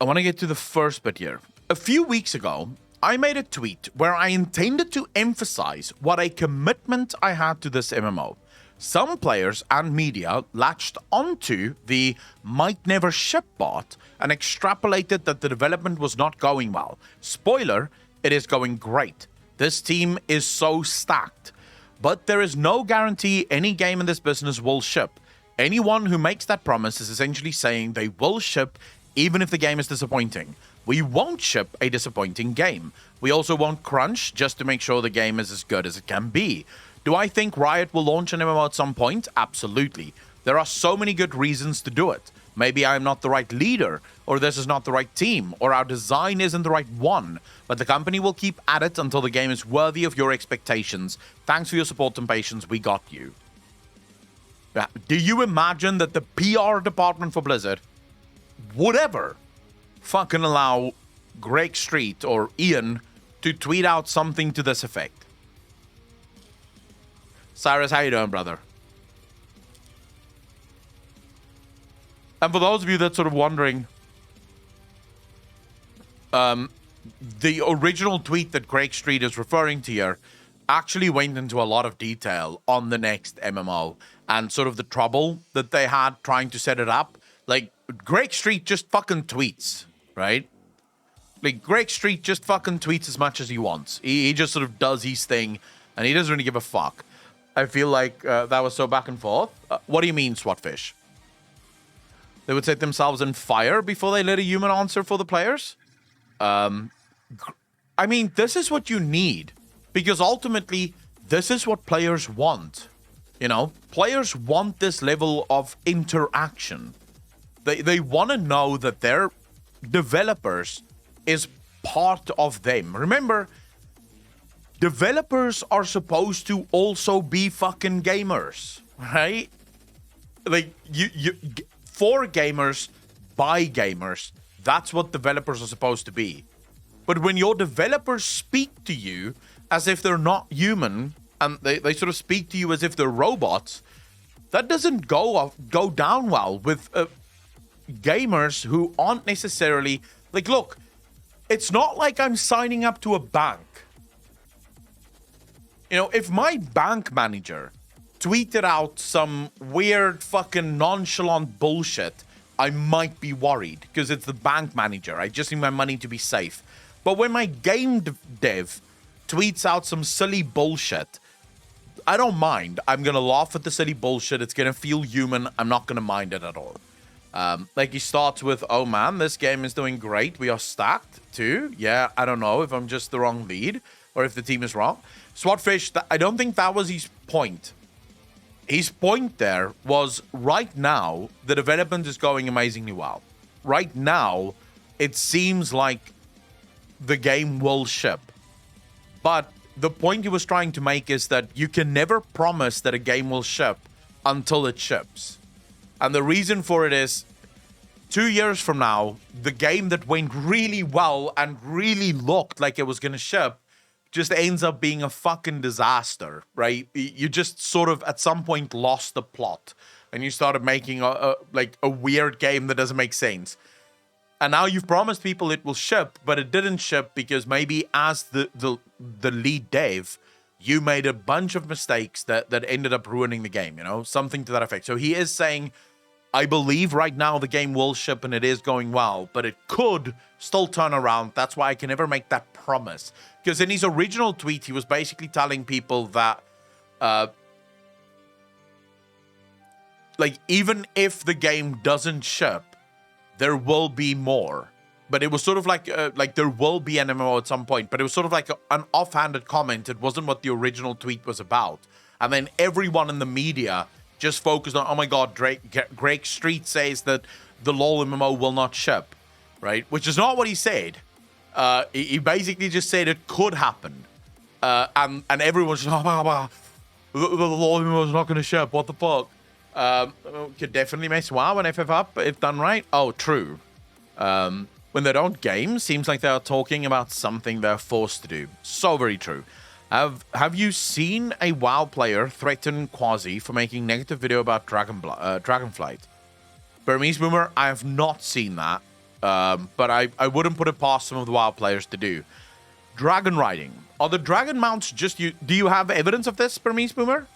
A: want to get to the first bit here. A few weeks ago, I made a tweet where I intended to emphasize what a commitment I had to this MMO. Some players and media latched onto the might never ship bot and extrapolated that the development was not going well. Spoiler, it is going great. This team is so stacked. But there is no guarantee any game in this business will ship. Anyone who makes that promise is essentially saying they will ship even if the game is disappointing. We won't ship a disappointing game. We also won't crunch just to make sure the game is as good as it can be. Do I think Riot will launch an MMO at some point? Absolutely. There are so many good reasons to do it. Maybe I'm not the right leader, or this is not the right team, or our design isn't the right one. But the company will keep at it until the game is worthy of your expectations. Thanks for your support and patience. We got you. Do you imagine that the PR department for Blizzard would ever fucking allow Greg Street or Ian to tweet out something to this effect? Cyrus, how you doing, brother? And for those of you that's sort of wondering, the original tweet that Greg Street is referring to here actually went into a lot of detail on the next MMO and sort of the trouble that they had trying to set it up. Like, Greg Street just fucking tweets, right? Like, Greg Street just fucking tweets as much as he wants. He just sort of does his thing, and he doesn't really give a fuck. I feel like that was so back and forth. What do you mean, Swatfish? They would set themselves on fire before they let a human answer for the players? I mean, this is what you need. Because ultimately, this is what players want. You know, players want this level of interaction. They want to know that their developers is part of them. Remember, developers are supposed to also be fucking gamers, right? Like, for gamers, by gamers. That's what developers are supposed to be. But when your developers speak to you as if they're not human, and they sort of speak to you as if they're robots, that doesn't go down well with gamers who aren't necessarily... Like, look, it's not like I'm signing up to a bank. You know, if my bank manager tweeted out some weird fucking nonchalant bullshit, I might be worried because it's the bank manager. I just need my money to be safe. But when my game dev tweets out some silly bullshit, I don't mind. I'm going to laugh at the silly bullshit. It's going to feel human. I'm not going to mind it at all. Like, he starts with, oh man, this game is doing great. We are stacked too. Yeah, I don't know if I'm just the wrong lead or if the team is wrong. Swatfish, I don't think that was his point. His point there was, right now, the development is going amazingly well. Right now, it seems like the game will ship. But the point he was trying to make is that you can never promise that a game will ship until it ships. And the reason for it is, 2 years from now, the game that went really well and really looked like it was going to ship just ends up being a fucking disaster, right? You just sort of at some point lost the plot and you started making a weird game that doesn't make sense. And now you've promised people it will ship, but it didn't ship because maybe as the lead dev, you made a bunch of mistakes that ended up ruining the game, you know, something to that effect. So he is saying, I believe right now the game will ship and it is going well, but it could still turn around. That's why I can never make that promise. Because in his original tweet, he was basically telling people that, like, even if the game doesn't ship, there will be more. But it was sort of like there will be an MMO at some point, but it was sort of like an offhanded comment. It wasn't what the original tweet was about. And then everyone in the media just focused on, oh my god, Greg Street says that the LoL MMO will not ship, right? Which is not what he said. He basically just said it could happen. And everyone's just, oh, the LoL MMO is not going to ship. What the fuck? Could definitely mess WoW and FF up if done right. Oh, true. When they don't game, seems like they are talking about something they're forced to do. So very true. Have you seen a WoW player threaten Quasi for making negative video about Dragonflight? Burmese Boomer, I have not seen that, but I wouldn't put it past some of the WoW players to do. Dragon riding. Are the dragon mounts just you? Do you have evidence of this, Burmese Boomer?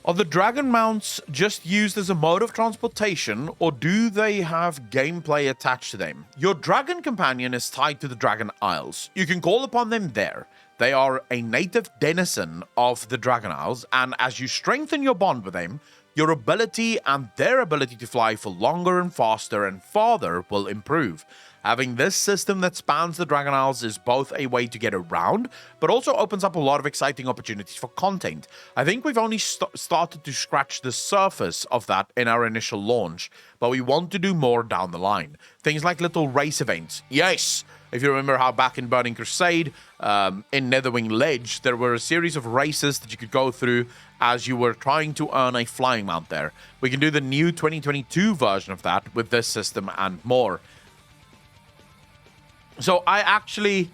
A: Are the dragon mounts just used as a mode of transportation, or do they have gameplay attached to them? Your dragon companion is tied to the Dragon Isles. You can call upon them there. They are a native denizen of the Dragon Isles, and as you strengthen your bond with them, your ability and their ability to fly for longer and faster and farther will improve. Having this system that spans the Dragon Isles is both a way to get around, but also opens up a lot of exciting opportunities for content. I think we've only started to scratch the surface of that in our initial launch, but we want to do more down the line. Things like little race events. Yes! If you remember how back in Burning Crusade, in Netherwing Ledge, there were a series of races that you could go through as you were trying to earn a flying mount there. We can do the new 2022 version of that with this system and more. So I actually,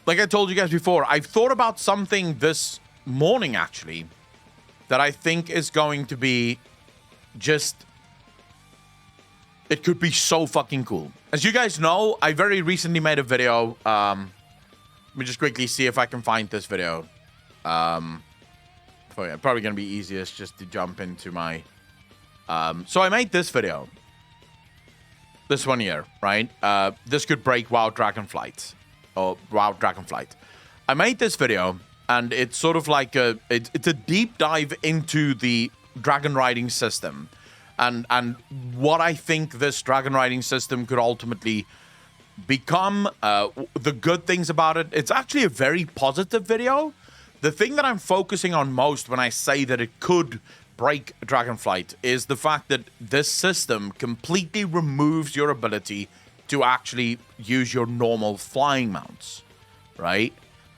A: like I told you guys before, I've thought about something this morning actually that I think is going to be just, it could be so fucking cool. As you guys know, I very recently made a video. Let me just quickly see if I can find this video. Probably going to be easiest just to jump into my, so I made this video. This one here, right? This could break WoW Dragonflight. Or WoW Dragonflight. I made this video, and it's sort of like it's a deep dive into the dragon riding system. And what I think this dragon riding system could ultimately become, the good things about it. It's actually a very positive video. The thing that I'm focusing on most when I say that it could break Dragonflight is the fact that this system completely removes your ability to actually use your normal flying mounts, right?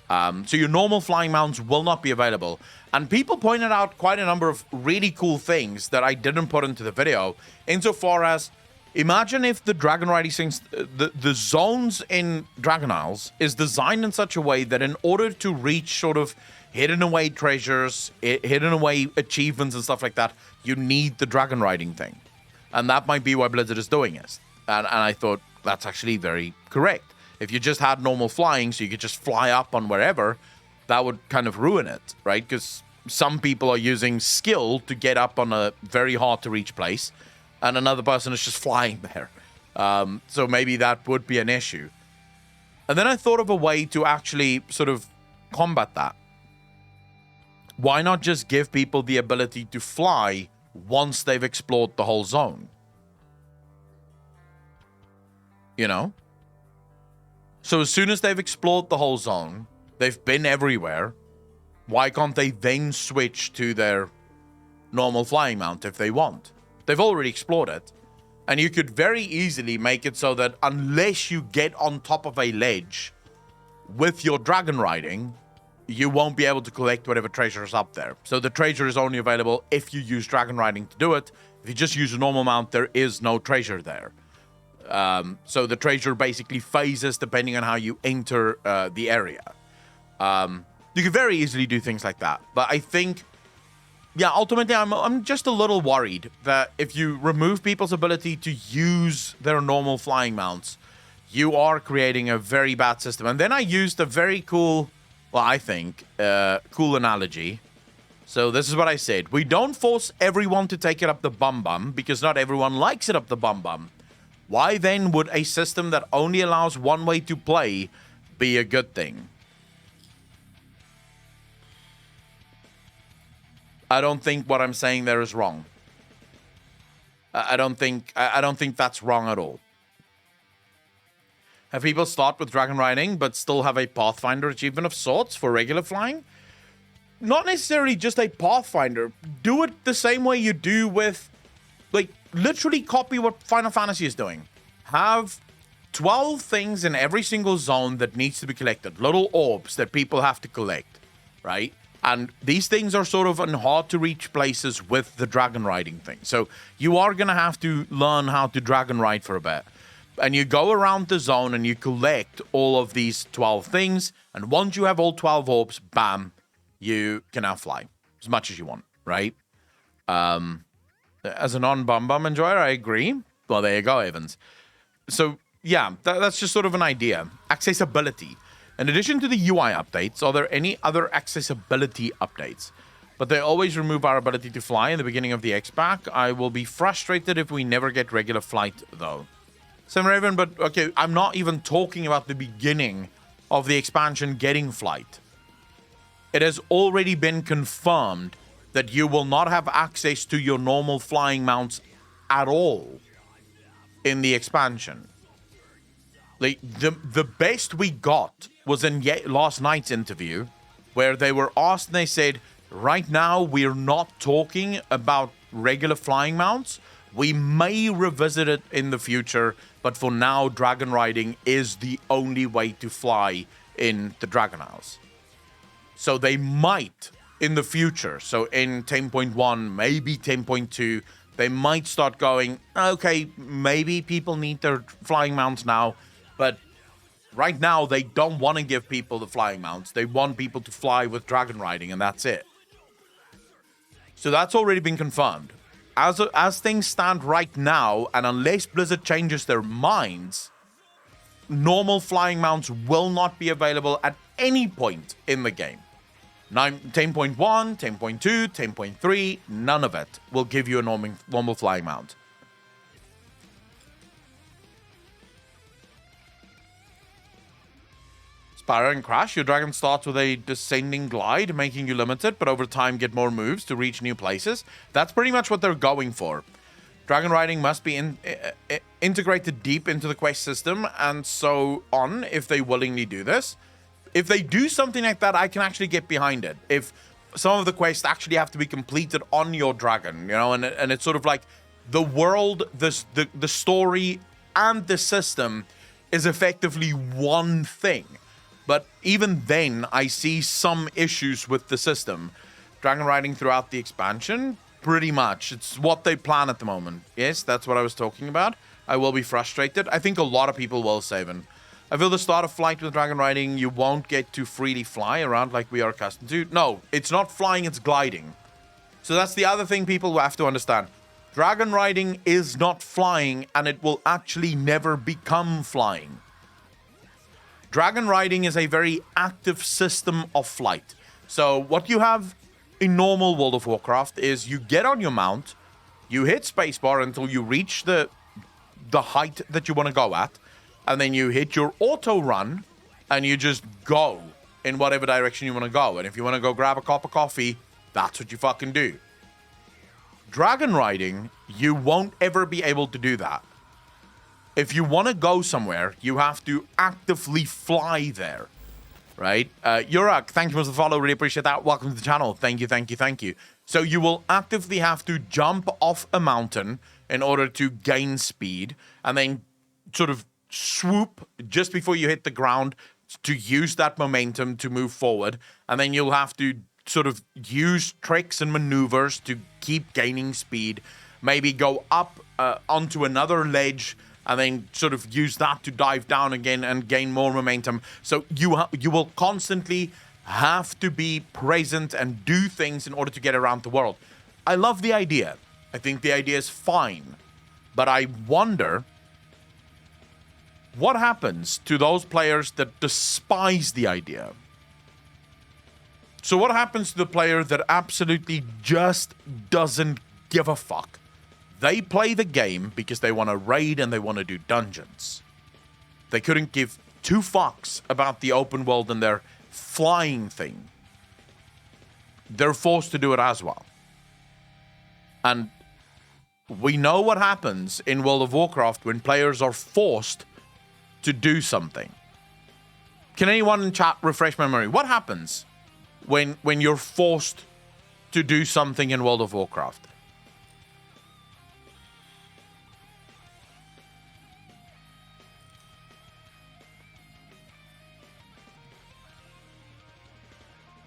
A: So your normal flying mounts will not be available. And people pointed out quite a number of really cool things that I didn't put into the video, insofar as, imagine if the dragon riding things, the zones in Dragon Isles is designed in such a way that in order to reach sort of hidden away treasures, hidden away achievements and stuff like that, you need the dragon riding thing. And that might be why Blizzard is doing it. And I thought that's actually very correct. If you just had normal flying, so you could just fly up on wherever, that would kind of ruin it, right? Because some people are using skill to get up on a very hard to reach place, and another person is just flying there. So maybe that would be an issue. And then I thought of a way to actually sort of combat that. Why not just give people the ability to fly once they've explored the whole zone? You know? So as soon as they've explored the whole zone, they've been everywhere, why can't they then switch to their normal flying mount if they want? They've already explored it. And you could very easily make it so that unless you get on top of a ledge with your dragon riding, you won't be able to collect whatever treasure is up there. So the treasure is only available if you use dragon riding to do it. If you just use a normal mount, there is no treasure there. So the treasure basically phases depending on how you enter the area. You can very easily do things like that. But I think, yeah, ultimately, I'm just a little worried that if you remove people's ability to use their normal flying mounts, you are creating a very bad system. And then I used a very cool, well, I think, cool analogy. So this is what I said. We don't force everyone to take it up the bum because not everyone likes it up the bum. Why then would a system that only allows one way to play be a good thing? I don't think what I'm saying there is wrong. I don't think that's wrong at all. Have people start with dragon riding but still have a Pathfinder achievement of sorts for regular flying? Not necessarily just a Pathfinder. Do it the same way you do with, like, literally copy what Final Fantasy is doing. Have 12 things in every single zone that needs to be collected. Little orbs that people have to collect, right? And these things are sort of in hard to reach places with the dragon riding thing. So you are going to have to learn how to dragon ride for a bit. And you go around the zone and you collect all of these 12 things. And once you have all 12 orbs, bam, you can now fly as much as you want, right? As a non-bum enjoyer, I agree. Well, there you go, Evans. So, yeah, that's just sort of an idea. Accessibility. In addition to the UI updates, are there any other accessibility updates? But they always remove our ability to fly in the beginning of the X-Pack. I will be frustrated if we never get regular flight, though. Sam Raven, but okay, I'm not even talking about the beginning of the expansion getting flight. It has already been confirmed that you will not have access to your normal flying mounts at all in the expansion. Like, the best we got was in last night's interview, where they were asked and they said, right now we're not talking about regular flying mounts. We may revisit it in the future, but for now, dragon riding is the only way to fly in the Dragon Isles. So they might, in the future, so in 10.1, maybe 10.2, they might start going, okay, maybe people need their flying mounts now, but right now they don't want to give people the flying mounts. They want people to fly with dragon riding, and that's it. So that's already been confirmed. As things stand right now, and unless Blizzard changes their minds, normal flying mounts will not be available at any point in the game. 10.1, 10.2, 10.3, none of it will give you a normal flying mount. Spyro and Crash, your dragon starts with a descending glide, making you limited, but over time get more moves to reach new places. That's pretty much what they're going for. Dragon riding must be integrated deep into the quest system, and so on, if they willingly do this. If they do something like that, I can actually get behind it. If some of the quests actually have to be completed on your dragon, you know, and it's sort of like the world, the story, and the system is effectively one thing. But even then, I see some issues with the system. Dragon riding throughout the expansion, pretty much. It's what they plan at the moment. Yes, that's what I was talking about. I will be frustrated. I think a lot of people will, Saban. I feel the start of flight with dragon riding, you won't get to freely fly around like we are accustomed to. No, it's not flying, it's gliding. So that's the other thing people will have to understand. Dragon riding is not flying, and it will actually never become flying. Dragon riding is a very active system of flight. So what you have in normal World of Warcraft is you get on your mount, you hit spacebar until you reach the height that you want to go at, and then you hit your auto run, and you just go in whatever direction you want to go. And if you want to go grab a cup of coffee, that's what you fucking do. Dragon riding, you won't ever be able to do that. If you want to go somewhere, you have to actively fly there, right? Yurak, thank you for the follow. Really appreciate that. Welcome to the channel. Thank you, thank you, thank you. So you will actively have to jump off a mountain in order to gain speed, and then sort of swoop just before you hit the ground to use that momentum to move forward, and then you'll have to sort of use tricks and maneuvers to keep gaining speed, maybe go up onto another ledge, and then sort of use that to dive down again and gain more momentum. So you will constantly have to be present and do things in order to get around the world. I love the idea. I think the idea is fine. But I wonder what happens to those players that despise the idea. So what happens to the player that absolutely just doesn't give a fuck? They play the game because they want to raid and they want to do dungeons. They couldn't give two fucks about the open world and their flying thing. They're forced to do it as well. And we know what happens in World of Warcraft when players are forced to do something. Can anyone in chat refresh my memory? What happens when you're forced to do something in World of Warcraft?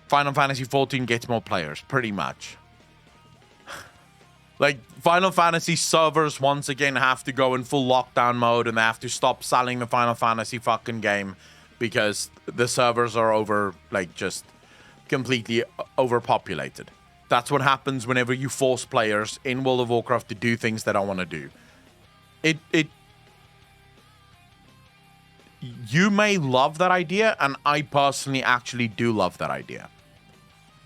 A: Final Fantasy XIV gets more players, pretty much. Like, Final Fantasy servers once again have to go in full lockdown mode, and they have to stop selling the Final Fantasy fucking game because the servers are just completely overpopulated. That's what happens whenever you force players in World of Warcraft to do things they don't want to do. You may love that idea, and I personally actually do love that idea.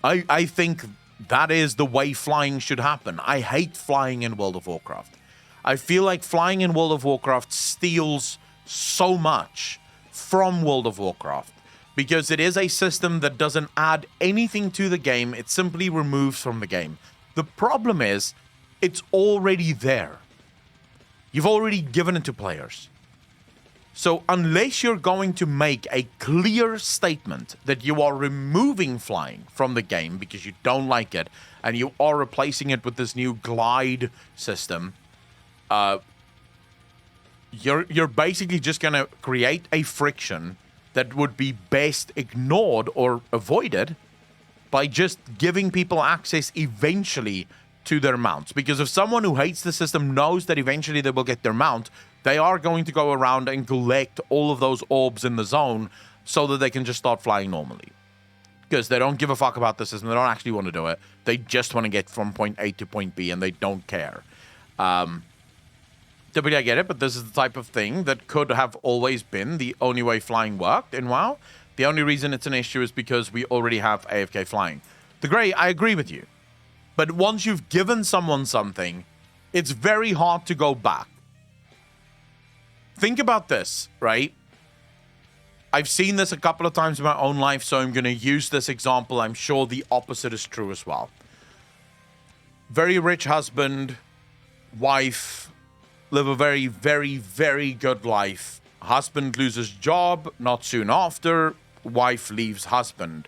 A: I think that is the way flying should happen. I hate flying in World of Warcraft. I feel like flying in World of Warcraft steals so much from World of Warcraft because it is a system that doesn't add anything to the game. It simply removes from the game. The problem is it's already there. You've already given it to players. So unless you're going to make a clear statement that you are removing flying from the game because you don't like it, and you are replacing it with this new glide system, you're basically just going to create a friction that would be best ignored or avoided by just giving people access eventually to their mounts. Because if someone who hates the system knows that eventually they will get their mount, they are going to go around and collect all of those orbs in the zone so that they can just start flying normally. Because they don't give a fuck about the system. They don't actually want to do it. They just want to get from point A to point B, and they don't care. Typically, I get it, but this is the type of thing that could have always been the only way flying worked in WoW. The only reason it's an issue is because we already have AFK flying. The Grey, I agree with you. But once you've given someone something, it's very hard to go back. Think about this, right? I've seen this a couple of times in my own life, so I'm going to use this example. I'm sure the opposite is true as well. Very rich husband, wife, live a very, very, very good life. Husband loses job, not soon after. Wife leaves husband,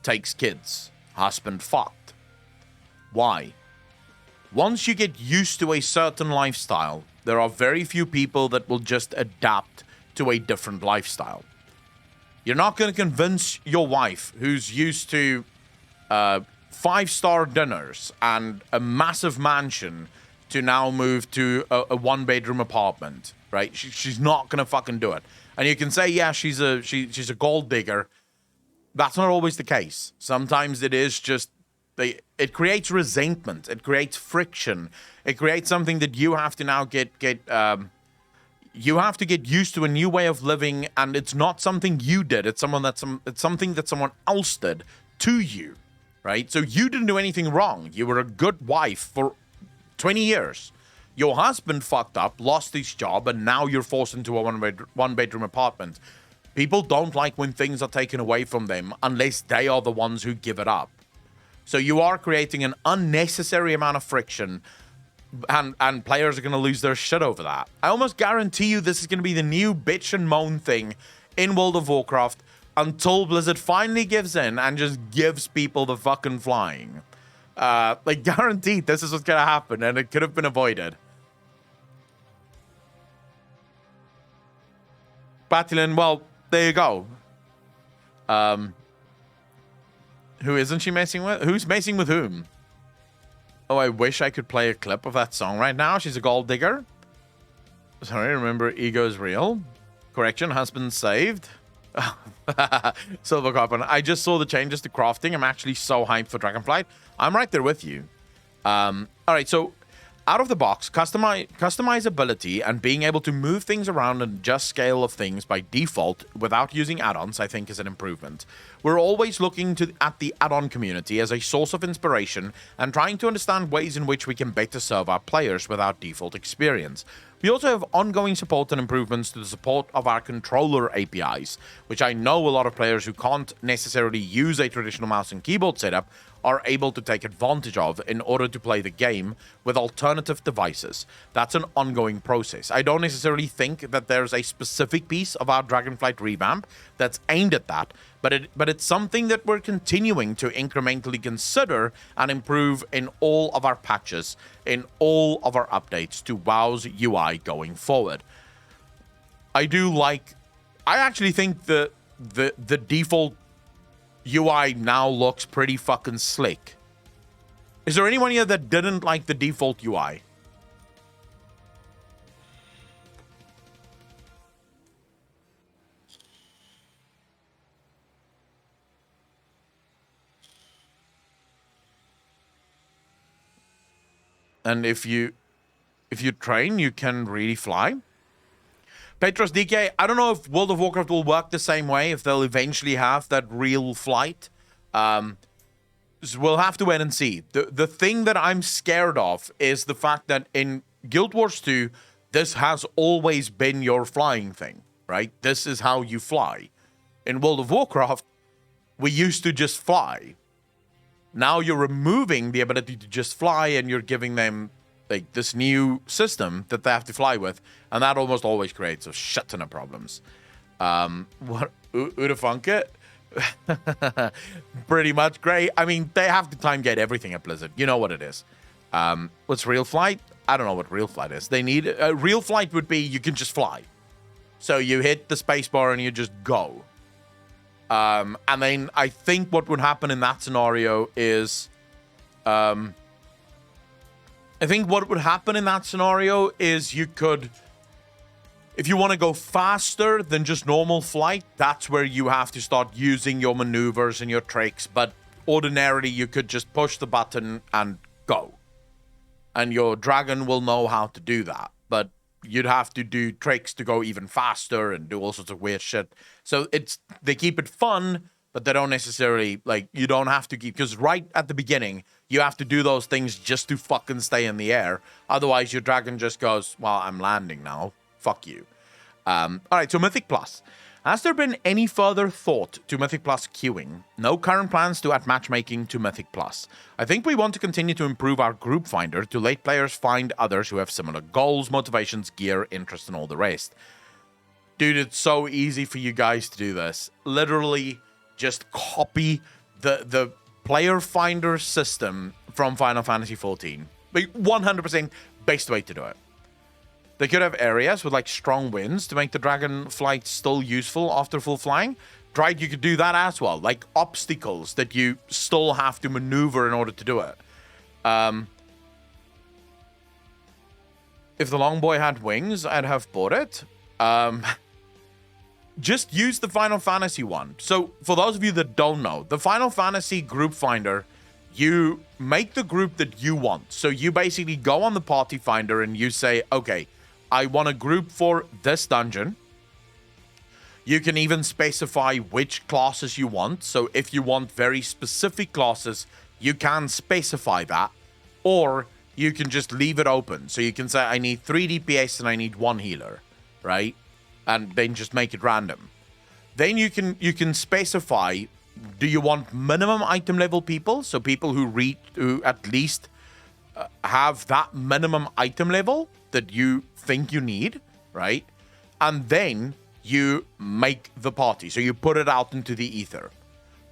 A: takes kids. Husband fucked. Why? Once you get used to a certain lifestyle, there are very few people that will just adapt to a different lifestyle. You're not going to convince your wife, who's used to 5-star dinners and a massive mansion, to now move to a one-bedroom apartment, right? She's not going to fucking do it. And you can say, yeah, she's a gold digger. That's not always the case. Sometimes it is just it creates resentment. It creates friction. It creates something that you have to now you have to get used to a new way of living, and it's not something you did. It's something that someone else did to you, right? So you didn't do anything wrong. You were a good wife for 20 years. Your husband fucked up, lost his job, and now you're forced into a one-bedroom apartment. People don't like when things are taken away from them unless they are the ones who give it up. So you are creating an unnecessary amount of friction, and players are going to lose their shit over that. I almost guarantee you this is going to be the new bitch and moan thing in World of Warcraft until Blizzard finally gives in and just gives people the fucking flying. Like, guaranteed this is what's going to happen, and it could have been avoided. Battalion, well, there you go. Who isn't she messing with? Who's messing with whom? Oh, I wish I could play a clip of that song right now. She's a gold digger. Sorry, remember ego's real. Correction, husband saved. Silver Carbon. I just saw the changes to crafting. I'm actually so hyped for Dragonflight. I'm right there with you. All right, so out of the box, customizability and being able to move things around and adjust scale of things by default without using add-ons, I think is an improvement. We're always looking at the add-on community as a source of inspiration and trying to understand ways in which we can better serve our players with our default experience. We also have ongoing support and improvements to the support of our controller APIs, which I know a lot of players who can't necessarily use a traditional mouse and keyboard setup are able to take advantage of in order to play the game with alternative devices. That's an ongoing process. I don't necessarily think that there's a specific piece of our Dragonflight revamp that's aimed at that, but it's something that we're continuing to incrementally consider and improve in all of our patches, in all of our updates to WoW's UI going forward. I actually think the default UI now looks pretty fucking slick. Is there anyone here that didn't like the default UI? And if you train, you can really fly. Petros DK, I don't know if World of Warcraft will work the same way, if they'll eventually have that real flight. So we'll have to wait and see. The thing that I'm scared of is the fact that in Guild Wars 2, this has always been your flying thing, right? This is how you fly. In World of Warcraft, we used to just fly. Now you're removing the ability to just fly and you're giving them like this new system that they have to fly with, and that almost always creates a shit ton of problems. What Udafunke? Pretty much great. I mean, they have to time gate everything at Blizzard. You know what it is. What's real flight? I don't know what real flight is. They need real flight would be you can just fly. So you hit the spacebar and you just go. And then I think what would happen in that scenario is you could, if you want to go faster than just normal flight, that's where you have to start using your maneuvers and your tricks. But ordinarily, you could just push the button and go. And your dragon will know how to do that. But you'd have to do tricks to go even faster and do all sorts of weird shit. So they keep it fun, but they don't necessarily, like, you don't have to keep, because right at the beginning, you have to do those things just to fucking stay in the air. Otherwise, your dragon just goes, well, I'm landing now. Fuck you. All right, so Mythic Plus. Has there been any further thought to Mythic Plus queuing? No current plans to add matchmaking to Mythic Plus. I think we want to continue to improve our group finder to let players find others who have similar goals, motivations, gear, interests, and all the rest. Dude, it's so easy for you guys to do this. Literally, just copy the player finder system from Final Fantasy XIV. Like, 100% best way to do it. They could have areas with like strong winds to make the dragon flight still useful after full flying. Right, you could do that as well. Like obstacles that you still have to maneuver in order to do it. If the Longboy had wings, I'd have bought it. Just use the Final Fantasy one. So for those of you that don't know, the Final Fantasy group finder, you make the group that you want. So you basically go on the party finder and you say, okay, I want a group for this dungeon. You can even specify which classes you want. So if you want very specific classes, you can specify that. Or you can just leave it open. So you can say, I need 3 DPS and I need 1 healer, right? And then just make it random. Then you can specify, do you want minimum item level people? So people who at least have that minimum item level that you think you need, right? And then you make the party. So you put it out into the ether.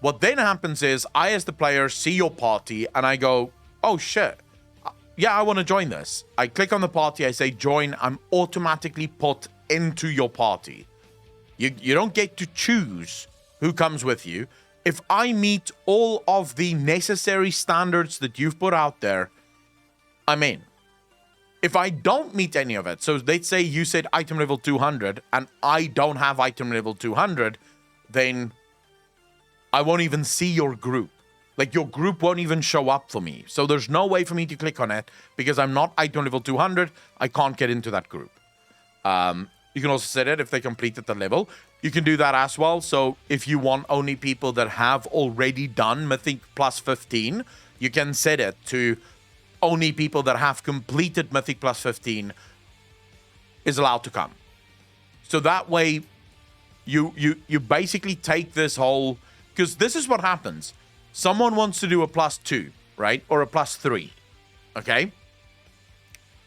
A: What then happens is I, as the player, see your party and I go, oh shit, yeah, I want to join this. I click on the party, I say join, I'm automatically put into your party. You don't get to choose who comes with you, if I meet all of the necessary standards that you've put out there, I'm in. If I don't meet any of it, so let's say you said item level 200 and I don't have item level 200, then I won't even see your group. Like, your group won't even show up for me. So there's no way for me to click on it because I'm not item level 200. I can't get into that group. You can also set it if they completed the level. You can do that as well. So if you want only people that have already done Mythic plus 15, you can set it to only people that have completed Mythic plus 15 is allowed to come. So that way, you basically take this whole... Because this is what happens. Someone wants to do a plus 2, right? Or a plus 3, okay?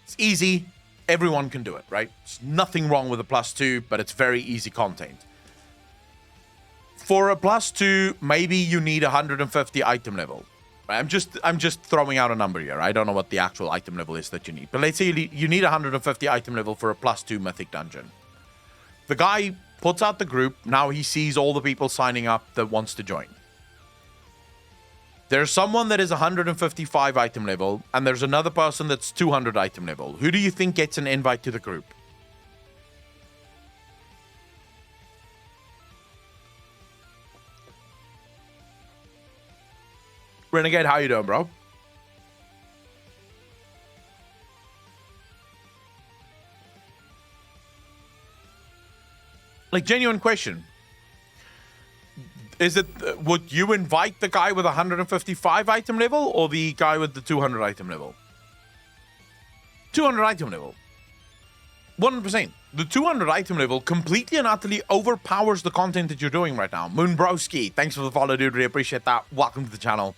A: It's easy. Everyone can do it, right? There's nothing wrong with a plus 2, but it's very easy content. For a plus 2, maybe you need 150 item level. I'm just throwing out a number here. I don't know what the actual item level is that you need. But let's say you need 150 item level for a plus 2 mythic dungeon. The guy puts out the group. Now he sees all the people signing up that wants to join. There's someone that is 155 item level, and there's another person that's 200 item level. Who do you think gets an invite to the group? Renegade, how you doing, bro? Like, genuine question. Is it, would you invite the guy with 155 item level or the guy with the 200 item level? 200 item level. 100%. The 200 item level completely and utterly overpowers the content that you're doing right now. Moonbrowski, thanks for the follow, dude. Really appreciate that. Welcome to the channel.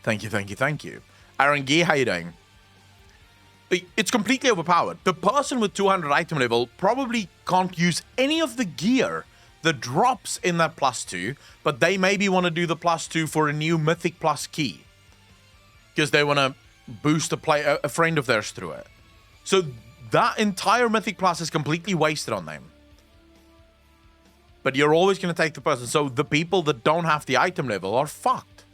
A: Thank you, thank you, thank you. Aaron Gee, how you doing? It's completely overpowered. The person with 200 item level probably can't use any of the gear that drops in that plus 2, but they maybe want to do the plus 2 for a new Mythic Plus key. Because they want to boost a friend of theirs through it. So that entire Mythic Plus is completely wasted on them. But you're always going to take the person. So the people that don't have the item level are fucked.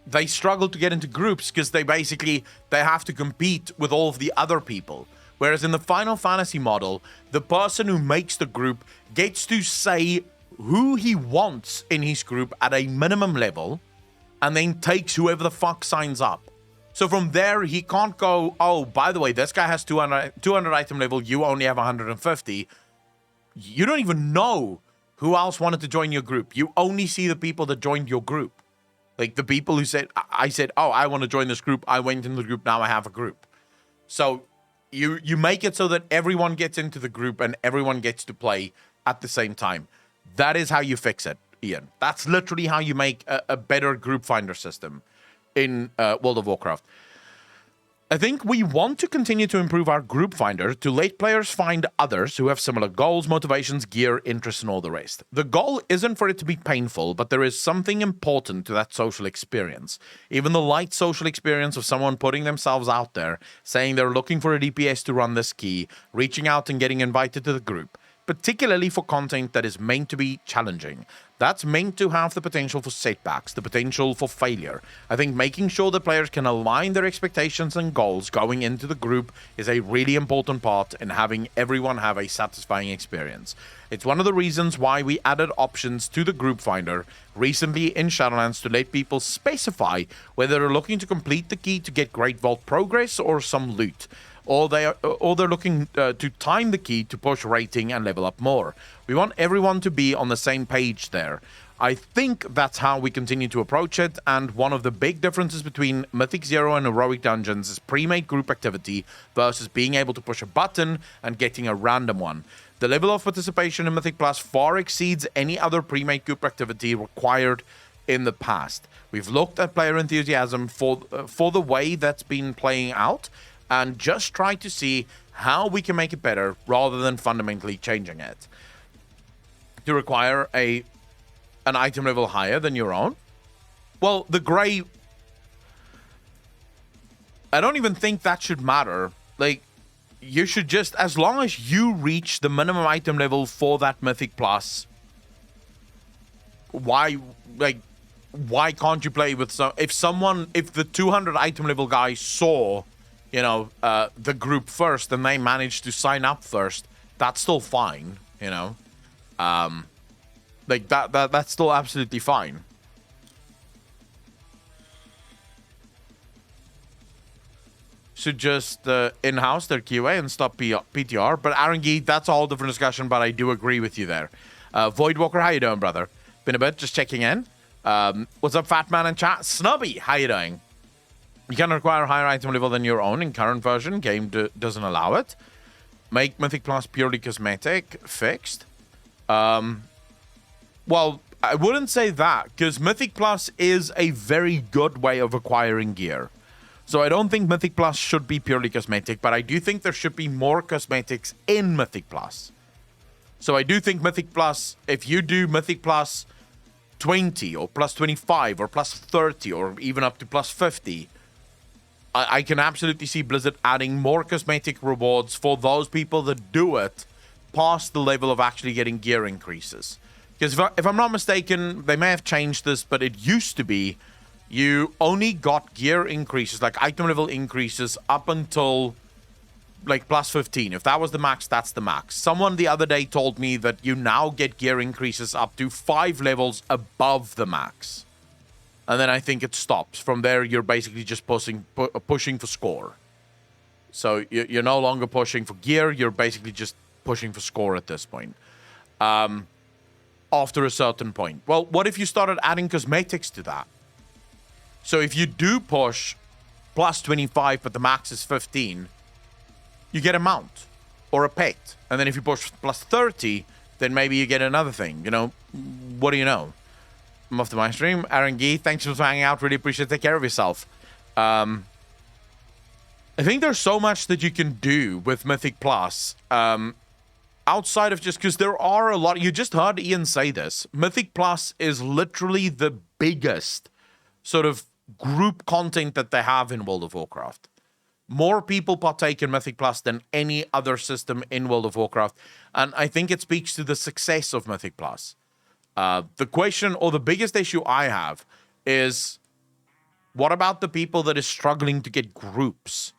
A: They struggle to get into groups because they have to compete with all of the other people. Whereas in the Final Fantasy model, the person who makes the group gets to say who he wants in his group at a minimum level and then takes whoever the fuck signs up. So from there, he can't go, oh, by the way, this guy has 200 item level, you only have 150. You don't even know who else wanted to join your group. You only see the people that joined your group. Like the people who said, I said, oh, I want to join this group. I went in the group. Now I have a group. So you make it so that everyone gets into the group and everyone gets to play at the same time. That is how you fix it, Ian. That's literally how you make a better group finder system in World of Warcraft. I think we want to continue to improve our group finder to let players find others who have similar goals, motivations, gear, interests, and all the rest. The goal isn't for it to be painful, but there is something important to that social experience. Even the light social experience of someone putting themselves out there, saying they're looking for a DPS to run this key, reaching out and getting invited to the group, particularly for content that is meant to be challenging. That's meant to have the potential for setbacks, the potential for failure. I think making sure that players can align their expectations and goals going into the group is a really important part in having everyone have a satisfying experience. It's one of the reasons why we added options to the group finder recently in Shadowlands to let people specify whether they're looking to complete the key to get Great Vault progress or some loot. Or they're looking to time the key to push rating and level up more. We want everyone to be on the same page there. I think that's how we continue to approach it, and one of the big differences between Mythic Zero and Heroic Dungeons is pre-made group activity versus being able to push a button and getting a random one. The level of participation in Mythic Plus far exceeds any other pre-made group activity required in the past. We've looked at player enthusiasm for the way that's been playing out, and just try to see how we can make it better rather than fundamentally changing it. To require an item level higher than your own? Well, the gray... I don't even think that should matter. Like, you should just... As long as you reach the minimum item level for that Mythic Plus, why can't you play with some? If the 200 item level guy saw, the group first and they managed to sign up first, that's still fine, that's still absolutely fine. Should just in-house their QA and stop PTR. But Arangi, that's a whole different discussion, but I do agree with you there. Voidwalker, how you doing, brother? Been a bit, just checking in. What's up, Fat Man in chat? Snubby, how you doing? You can require a higher item level than your own in current version. Game doesn't allow it. Make Mythic Plus purely cosmetic. Fixed. Well, I wouldn't say that, because Mythic Plus is a very good way of acquiring gear. So I don't think Mythic Plus should be purely cosmetic, but I do think there should be more cosmetics in Mythic Plus. So I do think Mythic Plus, if you do Mythic Plus 20 or plus 25 or plus 30 or even up to plus 50, I can absolutely see Blizzard adding more cosmetic rewards for those people that do it past the level of actually getting gear increases. Because if I'm not mistaken, they may have changed this, but it used to be you only got gear increases, like item level increases, up until like plus 15. If that was the max, that's the max. Someone the other day told me that you now get gear increases up to 5 levels above the max. And then I think it stops. From there, you're basically just pushing for score. So you're no longer pushing for gear. You're basically just pushing for score at this point. After a certain point. Well, what if you started adding cosmetics to that? So if you do push plus 25, but the max is 15, you get a mount or a pet. And then if you push plus 30, then maybe you get another thing. What do you know? I'm off to my stream. Aaron Gee, thanks for hanging out. Really appreciate it. Take care of yourself. I think there's so much that you can do with Mythic Plus. Outside of just, because there are a lot. You just heard Ian say this. Mythic Plus is literally the biggest sort of group content that they have in World of Warcraft. More people partake in Mythic Plus than any other system in World of Warcraft. And I think it speaks to the success of Mythic Plus. The question, or the biggest issue I have, is what about the people that is struggling to get groups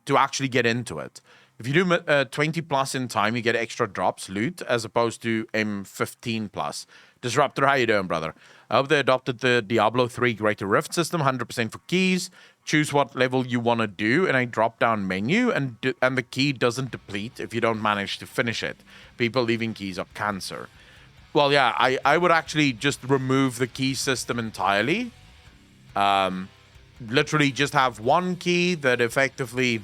A: to actually get into it? If you do 20 plus in time, you get extra drops, loot, as opposed to M15 plus. Disruptor, how you doing, brother? I hope they adopted the Diablo 3 Greater Rift system, 100% for keys. Choose what level you want to do in a drop-down menu, and the key doesn't deplete if you don't manage to finish it. People leaving keys are cancer. Well, yeah, I would actually just remove the key system entirely. Literally just have one key that effectively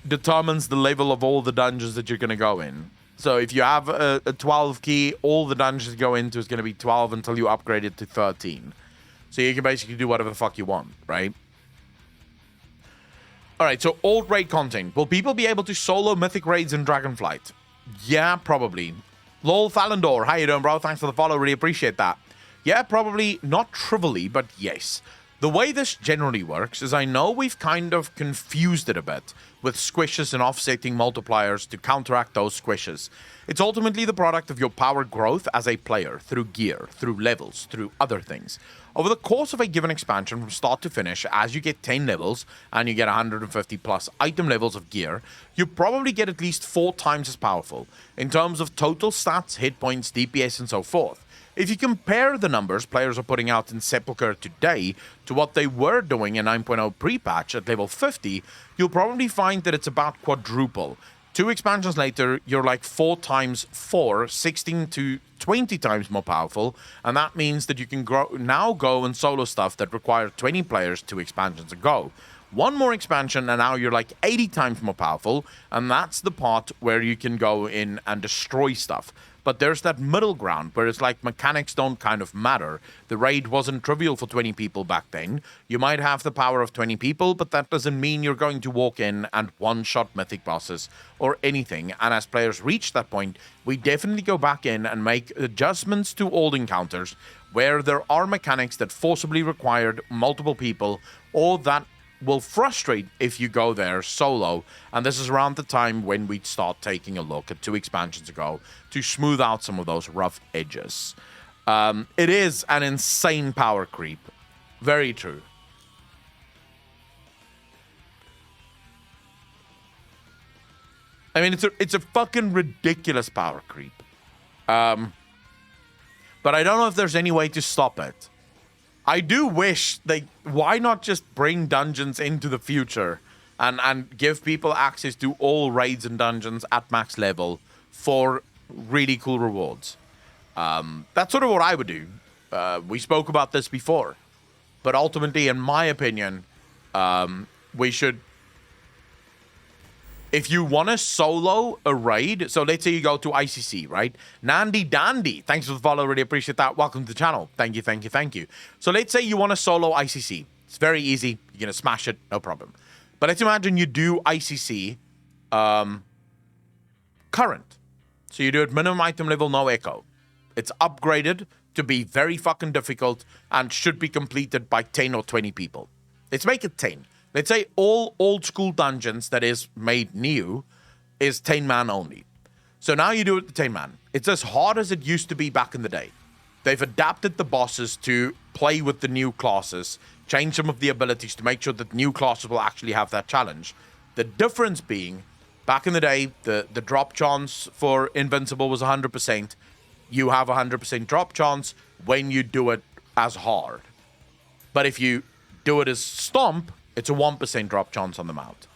A: determines the level of all the dungeons that you're going to go in. So if you have a 12 key, all the dungeons you go into is going to be 12 until you upgrade it to 13. So you can basically do whatever the fuck you want, right? Alright, so old raid content. Will people be able to solo mythic raids in Dragonflight? Yeah, probably. Lol Falendor, how you doing, bro? Thanks for the follow, really appreciate that. Yeah, probably not trivially, but yes. The way this generally works is I know we've kind of confused it a bit with squishes and offsetting multipliers to counteract those squishes. It's ultimately the product of your power growth as a player through gear, through levels, through other things. Over the course of a given expansion from start to finish, as you get 10 levels and you get 150 plus item levels of gear, you probably get at least 4 times as powerful in terms of total stats, hit points, DPS, and so forth. If you compare the numbers players are putting out in Sepulchre today to what they were doing in 9.0 pre-patch at level 50, you'll probably find that it's about quadruple. 2 expansions later, you're like 4 times 4, 16 to 20 times more powerful, and that means that you can now go and solo stuff that required 20 players 2 expansions ago. 1 more expansion, and now you're like 80 times more powerful, and that's the part where you can go in and destroy stuff. But there's that middle ground where it's like mechanics don't kind of matter. The raid wasn't trivial for 20 people back then. You might have the power of 20 people, but that doesn't mean you're going to walk in and one-shot mythic bosses or anything. And as players reach that point, we definitely go back in and make adjustments to old encounters where there are mechanics that forcibly required multiple people or that will frustrate if you go there solo, and this is around the time when we start taking a look at 2 expansions ago to smooth out some of those rough edges. It is an insane power creep. Very true. I mean, it's a fucking ridiculous power creep. But I don't know if there's any way to stop it. I do wish why not just bring dungeons into the future and give people access to all raids and dungeons at max level for really cool rewards. That's sort of what I would do. We spoke about this before. But ultimately, in my opinion, we should... If you want to solo a raid, so let's say you go to ICC, right? Nandy Dandy, thanks for the follow, really appreciate that. Welcome to the channel. Thank you, thank you, thank you. So let's say you want to solo ICC. It's very easy. You're going to smash it, no problem. But let's imagine you do ICC current. So you do it minimum item level, no echo. It's upgraded to be very fucking difficult and should be completed by 10 or 20 people. Let's make it 10. Let's say all old school dungeons that is made new is 10 man only. So now you do it with 10 man. It's as hard as it used to be back in the day. They've adapted the bosses to play with the new classes, change some of the abilities to make sure that new classes will actually have that challenge. The difference being, back in the day, the drop chance for Invincible was 100%. You have 100% drop chance when you do it as hard. But if you do it as Stomp, it's a 1% drop chance on the mount.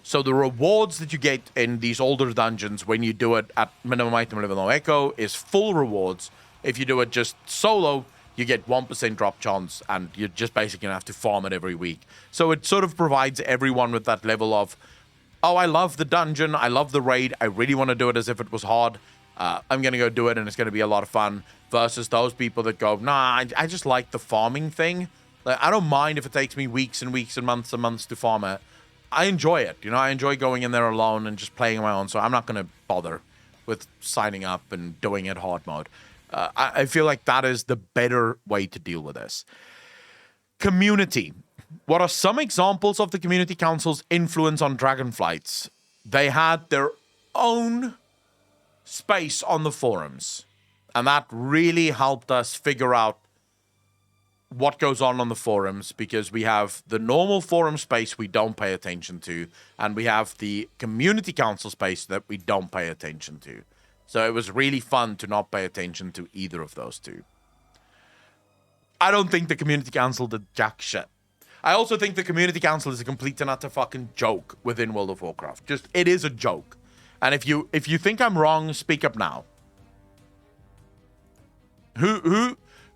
A: So the rewards that you get in these older dungeons when you do it at minimum item level no echo is full rewards. If you do it just solo, you get 1% drop chance and you're just basically gonna have to farm it every week. So it sort of provides everyone with that level of, oh, I love the dungeon, I love the raid, I really want to do it as if it was hard. I'm gonna go do it and it's gonna be a lot of fun. Versus those people that go, nah, I just like the farming thing. Like, I don't mind if it takes me weeks and weeks and months to farm it. I enjoy it. You know, I enjoy going in there alone and just playing on my own. So I'm not going to bother with signing up and doing it hard mode. I feel like that is the better way to deal with this. Community. What are some examples of the Community Council's influence on Dragonflights? They had their own space on the forums. And that really helped us figure out what goes on the forums, because we have the normal forum space we don't pay attention to, and we have the community council space that we don't pay attention to. So it was really fun to not pay attention to either of those two. I don't think the community council did jack shit. I also think the community council is a complete and utter fucking joke within World of Warcraft. Just, it is a joke. And if you think I'm wrong, speak up now.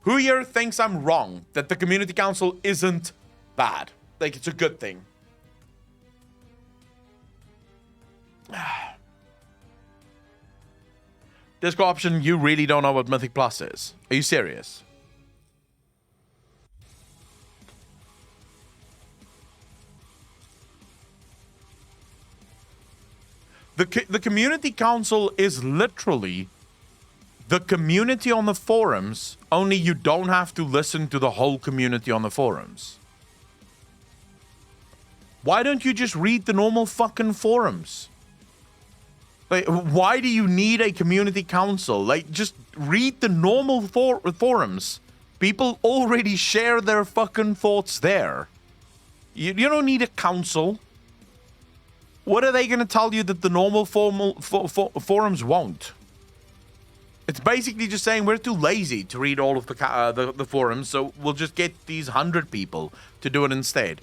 A: Who here thinks I'm wrong, that the community council isn't bad? Like, it's a good thing. Disco option, you really don't know what Mythic Plus is. Are you serious? The community council is literally the community on the forums, only you don't have to listen to the whole community on the forums. Why don't you just read the normal fucking forums? Like, why do you need a community council? Like, just read the normal forums. People already share their fucking thoughts there. You don't need a council. What are they going to tell you that the normal forums won't? It's basically just saying we're too lazy to read all of the forums, so we'll just get these 100 people to do it instead.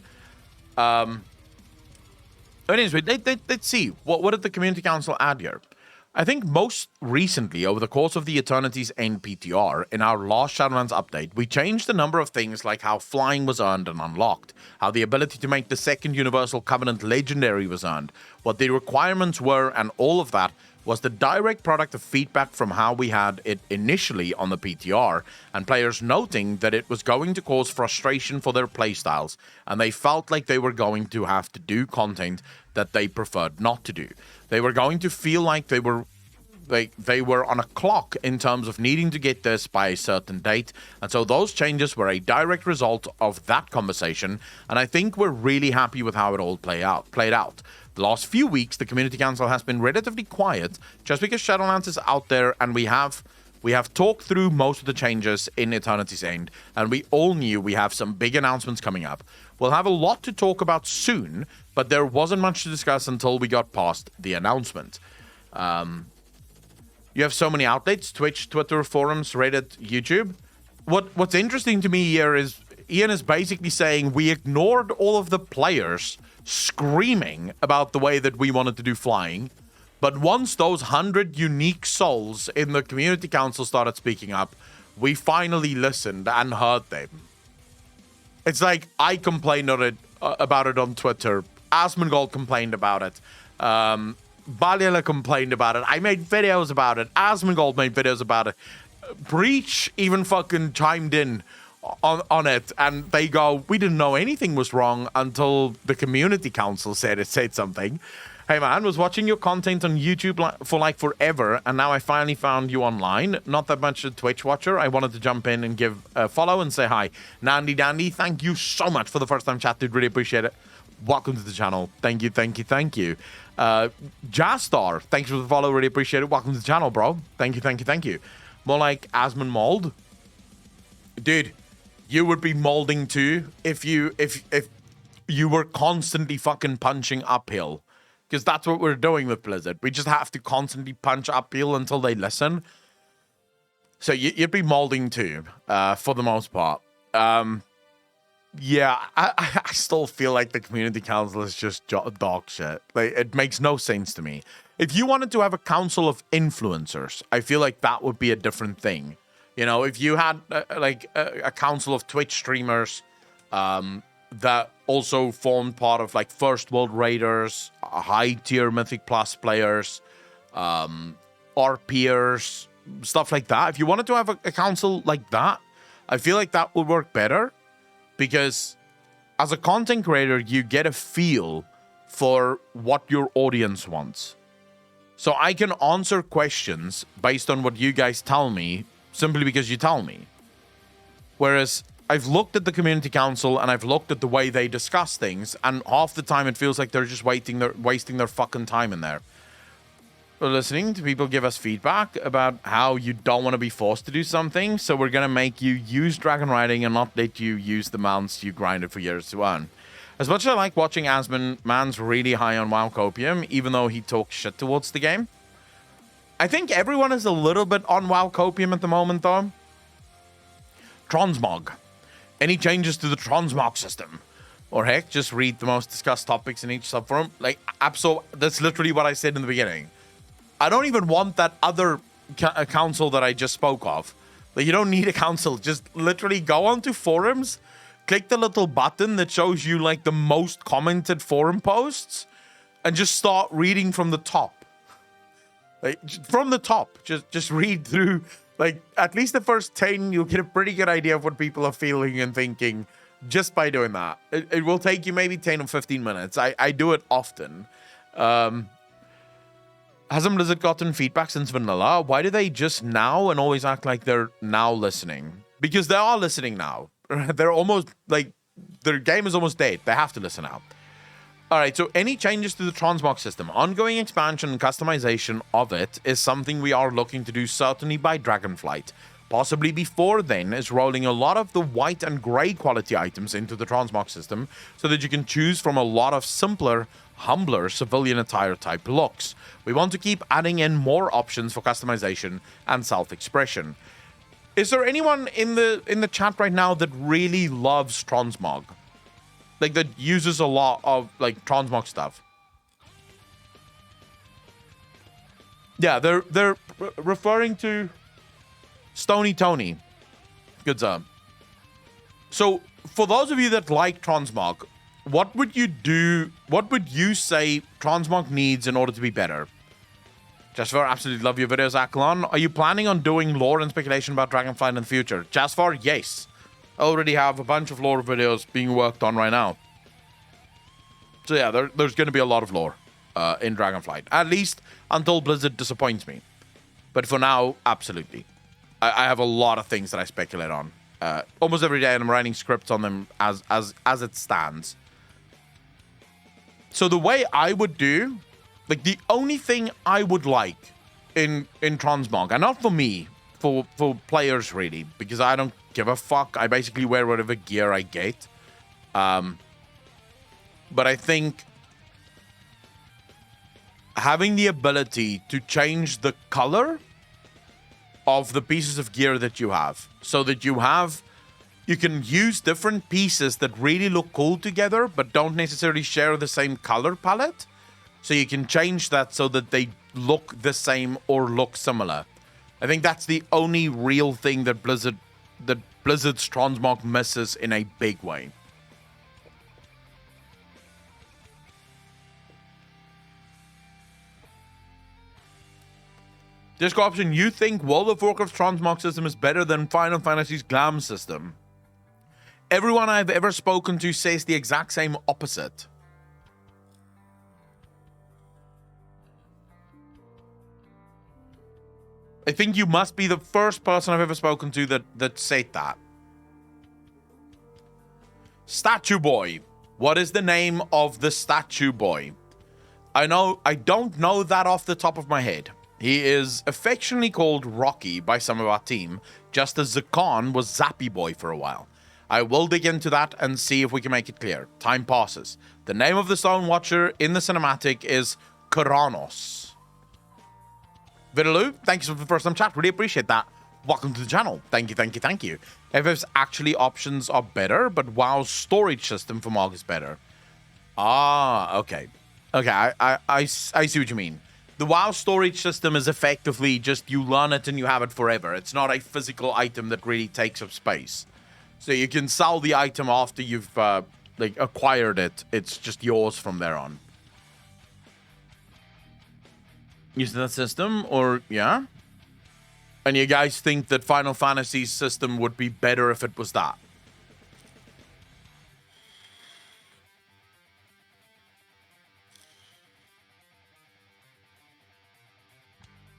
A: Anyway, let's see. What did the Community Council add here? I think most recently, over the course of the Eternity's End PTR, in our last Shadowlands update, we changed a number of things like how flying was earned and unlocked, how the ability to make the second Universal Covenant legendary was earned, what the requirements were, and all of that was the direct product of feedback from how we had it initially on the PTR, and players noting that it was going to cause frustration for their playstyles, and they felt like they were going to have to do content that they preferred not to do. They were going to feel like they were on a clock in terms of needing to get this by a certain date, and so those changes were a direct result of that conversation, and I think we're really happy with how it all played out. The last few weeks, the Community Council has been relatively quiet, just because Shadowlands is out there and we have We have talked through most of the changes in Eternity's End, and we all knew we have some big announcements coming up. We'll have a lot to talk about soon, but there wasn't much to discuss until we got past the announcement. You have so many outlets: Twitch, Twitter, forums, Reddit, YouTube. What's interesting to me here is Ian is basically saying we ignored all of the players screaming about the way that we wanted to do flying, but once those 100 unique souls in the community council started speaking up, we finally listened and heard them. It's like I complained about it on Twitter. Asmongold complained about it. Baliala complained about it. I made videos about it. Asmongold made videos about it. Breach even fucking chimed in on it, and they go, we didn't know anything was wrong until the community council said something. Hey man, was watching your content on YouTube for like forever, and now I finally found you online. Not that much a Twitch watcher. I wanted to jump in and give a follow and say hi. Nandy Dandy, thank you so much for the first time chat, dude. Really appreciate it. Welcome to the channel. Thank you. Jastar, thanks for the follow. Really appreciate it. Welcome to the channel, bro. Thank you. More like Asmon Mold. Dude, you would be molding too if you were constantly fucking punching uphill. Because that's what we're doing with Blizzard. We just have to constantly punch uphill until they listen. So you'd be molding too, for the most part. Yeah, I still feel like the community council is just dog shit. Like, it makes no sense to me. If you wanted to have a council of influencers, I feel like that would be a different thing. You know, if you had a council of Twitch streamers that also formed part of like First World Raiders, high tier Mythic Plus players, our peers, stuff like that. If you wanted to have a council like that, I feel like that would work better. Because as a content creator, you get a feel for what your audience wants. So I can answer questions based on what you guys tell me, simply because you tell me. Whereas I've looked at the community council and I've looked at the way they discuss things, and half the time it feels like they're just wasting their fucking time in there. We're listening to people give us feedback about how you don't want to be forced to do something, so we're going to make you use dragon riding and not let you use the mounts you grinded for years to earn. As much as I like watching Asmon, man's really high on WoW Copium, even though he talks shit towards the game. I think everyone is a little bit on WoW Copium at the moment, though. Transmog. Any changes to the Transmog system? Or heck, just read the most discussed topics in each subforum. Like, that's literally what I said in the beginning. I don't even want that other council that I just spoke of. Like, you don't need a council. Just literally go onto forums, click the little button that shows you like the most commented forum posts, and just start reading from the top. Like, from the top, just read through. Like, at least the first 10, you'll get a pretty good idea of what people are feeling and thinking just by doing that. It will take you maybe 10 or 15 minutes. I do it often. Hasn't Blizzard gotten feedback since vanilla? Why do they just now and always act like they're now listening? Because they are listening now. They're almost like their game is almost dead. They have to listen now. All right, so any changes to the Transmog system, ongoing expansion and customization of it is something we are looking to do certainly by Dragonflight. Possibly before then is rolling a lot of the white and gray quality items into the Transmog system so that you can choose from a lot of simpler, humbler civilian attire type looks. We want to keep adding in more options for customization and self-expression. Is there anyone in the chat right now that really loves Transmog? Like, that uses a lot of like Transmog stuff? Yeah, they're referring to Stony Tony. Good job. So, for those of you that like Transmog, what would you do? What would you say Transmog needs in order to be better? Jasper, absolutely love your videos, Aklon. Are you planning on doing lore and speculation about Dragonflight in the future? Jasper, yes. I already have a bunch of lore videos being worked on right now. So yeah, there's going to be a lot of lore in Dragonflight. At least until Blizzard disappoints me. But for now, absolutely. I have a lot of things that I speculate on. Almost every day, and I'm writing scripts on them as it stands. So the way I would do, like the only thing I would like in Transmog, and not for me, for players really, because I don't give a fuck. I basically wear whatever gear I get. But I think having the ability to change the color of the pieces of gear that you have, so that you can use different pieces that really look cool together, but don't necessarily share the same color palette. So you can change that so that they look the same or look similar. I think that's the only real thing that Blizzard's Transmog misses in a big way. Disco option, you think World of Warcraft's transmog system is better than Final Fantasy's glam system? Everyone I've ever spoken to says the exact same opposite. I think you must be the first person I've ever spoken to that said that. Statue Boy. What is the name of the Statue Boy? I don't know that off the top of my head. He is affectionately called Rocky by some of our team, just as Zakan was Zappy Boy for a while. I will dig into that and see if we can make it clear. Time passes. The name of the Stone Watcher in the cinematic is Kuranos. Vidaloo, thank you for the first time chat. Really appreciate that. Welcome to the channel. Thank you, thank you, thank you. FF's actually options are better, but WoW's storage system for Mog is better. Ah, okay. Okay, I see what you mean. The WoW storage system is effectively just you learn it and you have it forever. It's not a physical item that really takes up space. So you can sell the item after you've acquired it. It's just yours from there on. Using that system, or yeah? And you guys think that Final Fantasy's system would be better if it was that?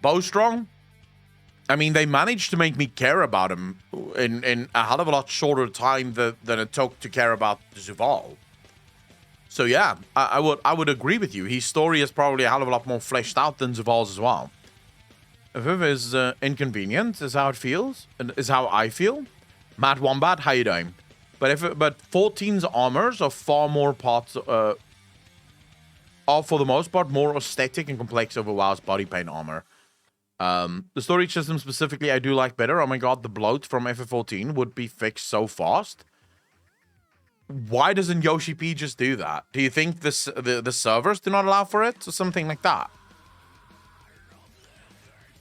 A: Bowstrong? I mean, they managed to make me care about him in a hell of a lot shorter time than it took to care about Zuvul. So yeah, I would agree with you. His story is probably a hell of a lot more fleshed out than Zuvul's as well. If it is inconvenient, is how it feels, and is how I feel. Matt Wombat, how you doing? But 14's armors are far more parts, are for the most part more aesthetic and complex over WoW's body paint armor. The storage system specifically I do like better. Oh my god, the bloat from FF14 would be fixed so fast. Why doesn't Yoshi P just do that? Do you think the servers do not allow for it or something like that?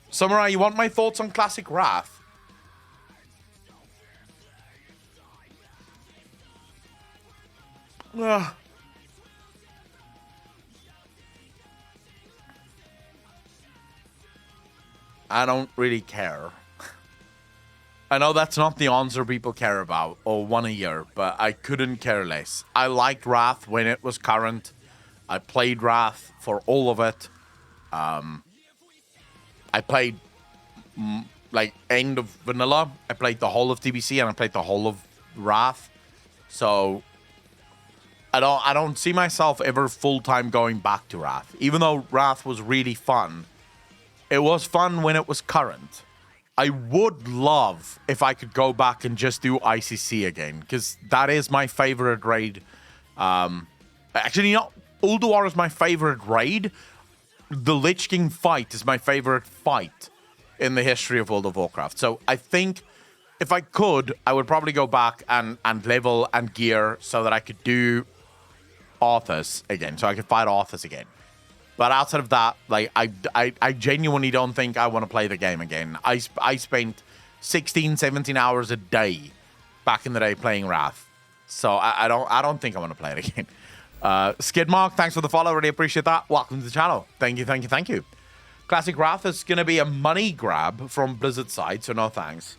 A: Samurai, you want my thoughts on Classic Wrath? Ugh. I don't really care. I know that's not the answer people care about or want to hear, but I couldn't care less. I liked Wrath when it was current. I played Wrath for all of it. I played like end of vanilla. I played the whole of TBC and I played the whole of Wrath. So I don't see myself ever full-time going back to Wrath. Even though Wrath was really fun. It was fun when it was current. I would love if I could go back and just do ICC again, because that is my favorite raid. Actually, not Ulduar is my favorite raid. The Lich King fight is my favorite fight in the history of World of Warcraft. So I think if I could, I would probably go back and level and gear so that I could do Arthas again, so I could fight Arthas again. But outside of that, like I genuinely don't think I want to play the game again. I spent 16, 17 hours a day back in the day playing Wrath. So I don't think I want to play it again. Skidmark, thanks for the follow. Really appreciate that. Welcome to the channel. Thank you, thank you, thank you. Classic Wrath is going to be a money grab from Blizzard's side, so no thanks.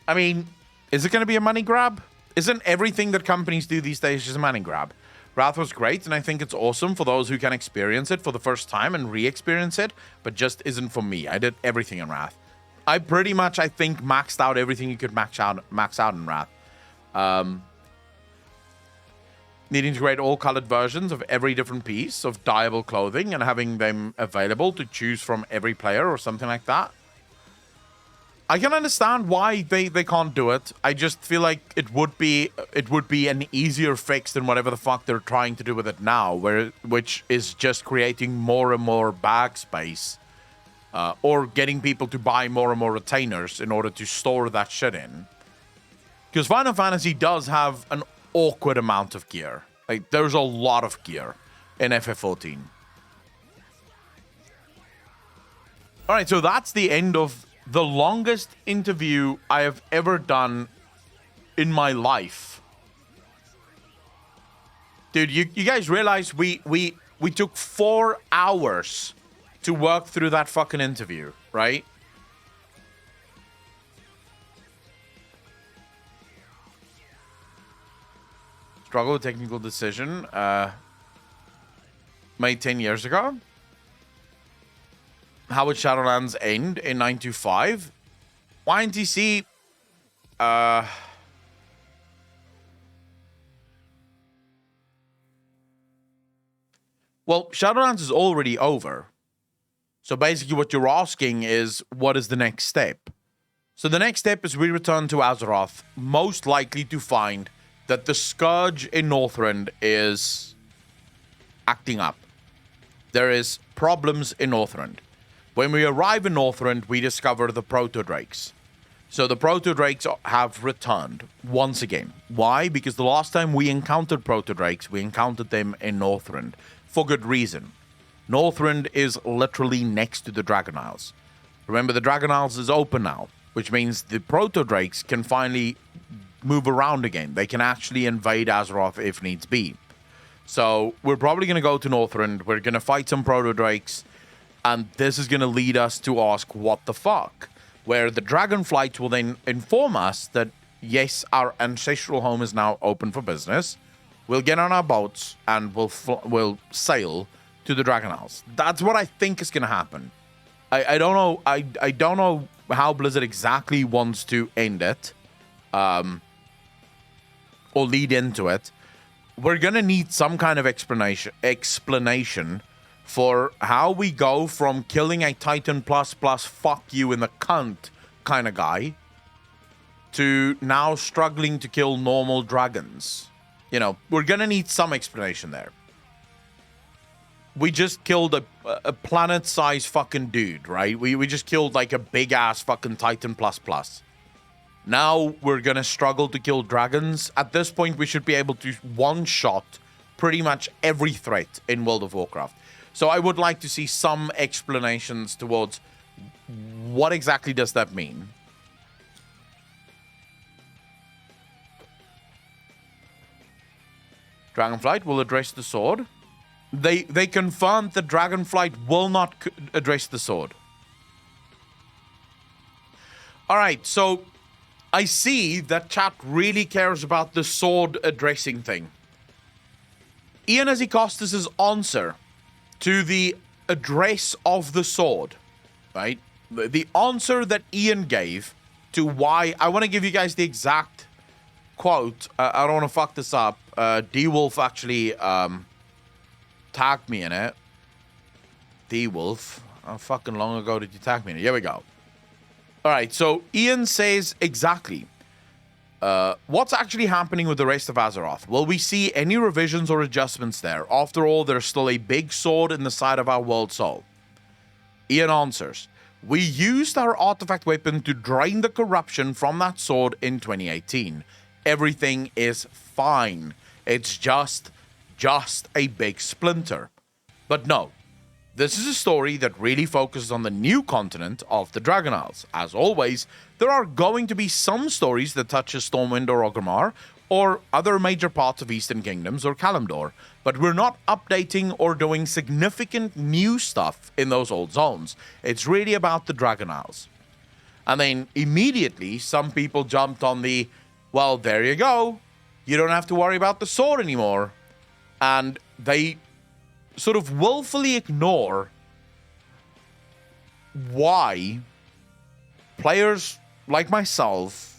A: I mean, is it going to be a money grab? Isn't everything that companies do these days just a money grab? Wrath was great, and I think it's awesome for those who can experience it for the first time and re-experience it, but just isn't for me. I did everything in Wrath. I pretty much, I think, maxed out everything you could max out in Wrath. Needing to create all colored versions of every different piece of dyeable clothing and having them available to choose from every player or something like that. I can understand why they can't do it. I just feel like it would be an easier fix than whatever the fuck they're trying to do with it now, which is just creating more and more bag space, or getting people to buy more and more retainers in order to store that shit in. Because Final Fantasy does have an awkward amount of gear. Like, there's a lot of gear in FF14. All right, so that's the end of the longest interview I have ever done in my life. Dude, you guys realize we took 4 hours to work through that fucking interview, right? Struggle with technical decision made 10 years ago. How would Shadowlands end in 925? YNTC, well, Shadowlands is already over. So basically what you're asking is, what is the next step? So the next step is we return to Azeroth, most likely to find that the Scourge in Northrend is acting up. There is problems in Northrend. When we arrive in Northrend, we discover the Proto-Drakes. So the Proto-Drakes have returned once again. Why? Because the last time we encountered Proto-Drakes, we encountered them in Northrend. For good reason. Northrend is literally next to the Dragon Isles. Remember, the Dragon Isles is open now, which means the Proto-Drakes can finally move around again. They can actually invade Azeroth if needs be. So we're probably going to go to Northrend. We're going to fight some Proto-Drakes. And this is going to lead us to ask, what the fuck? Where the Dragonflight will then inform us that, yes, our ancestral home is now open for business. We'll get on our boats and we'll sail to the Dragon Isles. That's what I think is going to happen. I don't know. I don't know how Blizzard exactly wants to end it, or lead into it. We're going to need some kind of explanation for how we go from killing a Titan plus fuck you in the cunt kind of guy to now struggling to kill normal dragons. You know, we're gonna need some explanation there. We just killed a planet-sized fucking dude, right? We just killed like a big-ass fucking Titan plus. Now we're gonna struggle to kill dragons. At this point, we should be able to one-shot pretty much every threat in World of Warcraft. So I would like to see some explanations towards what exactly does that mean. Dragonflight will address the sword. They confirmed that Dragonflight will not address the sword. All right, so I see that chat really cares about the sword addressing thing. Ian Azikostas' answer to the address of the sword, right? The answer that Ian gave to why... I want to give you guys the exact quote. I don't want to fuck this up. D-Wolf actually tagged me in it. D-Wolf. How fucking long ago did you tag me in it? Here we go. All right, so Ian says exactly. What's actually happening with the rest of Azeroth? Will we see any revisions or adjustments there? After all, there's still a big sword in the side of our world soul. Ian answers, we used our artifact weapon to drain the corruption from that sword in 2018. Everything is fine. It's just a big splinter. But no, this is a story that really focuses on the new continent of the Dragon Isles. As always, there are going to be some stories that touches Stormwind or Orgrimmar, or other major parts of Eastern Kingdoms or Kalimdor, but we're not updating or doing significant new stuff in those old zones. It's really about the Dragon Isles. And then immediately, some people jumped on the, well, there you go. You don't have to worry about the sword anymore. And they sort of willfully ignore why players like myself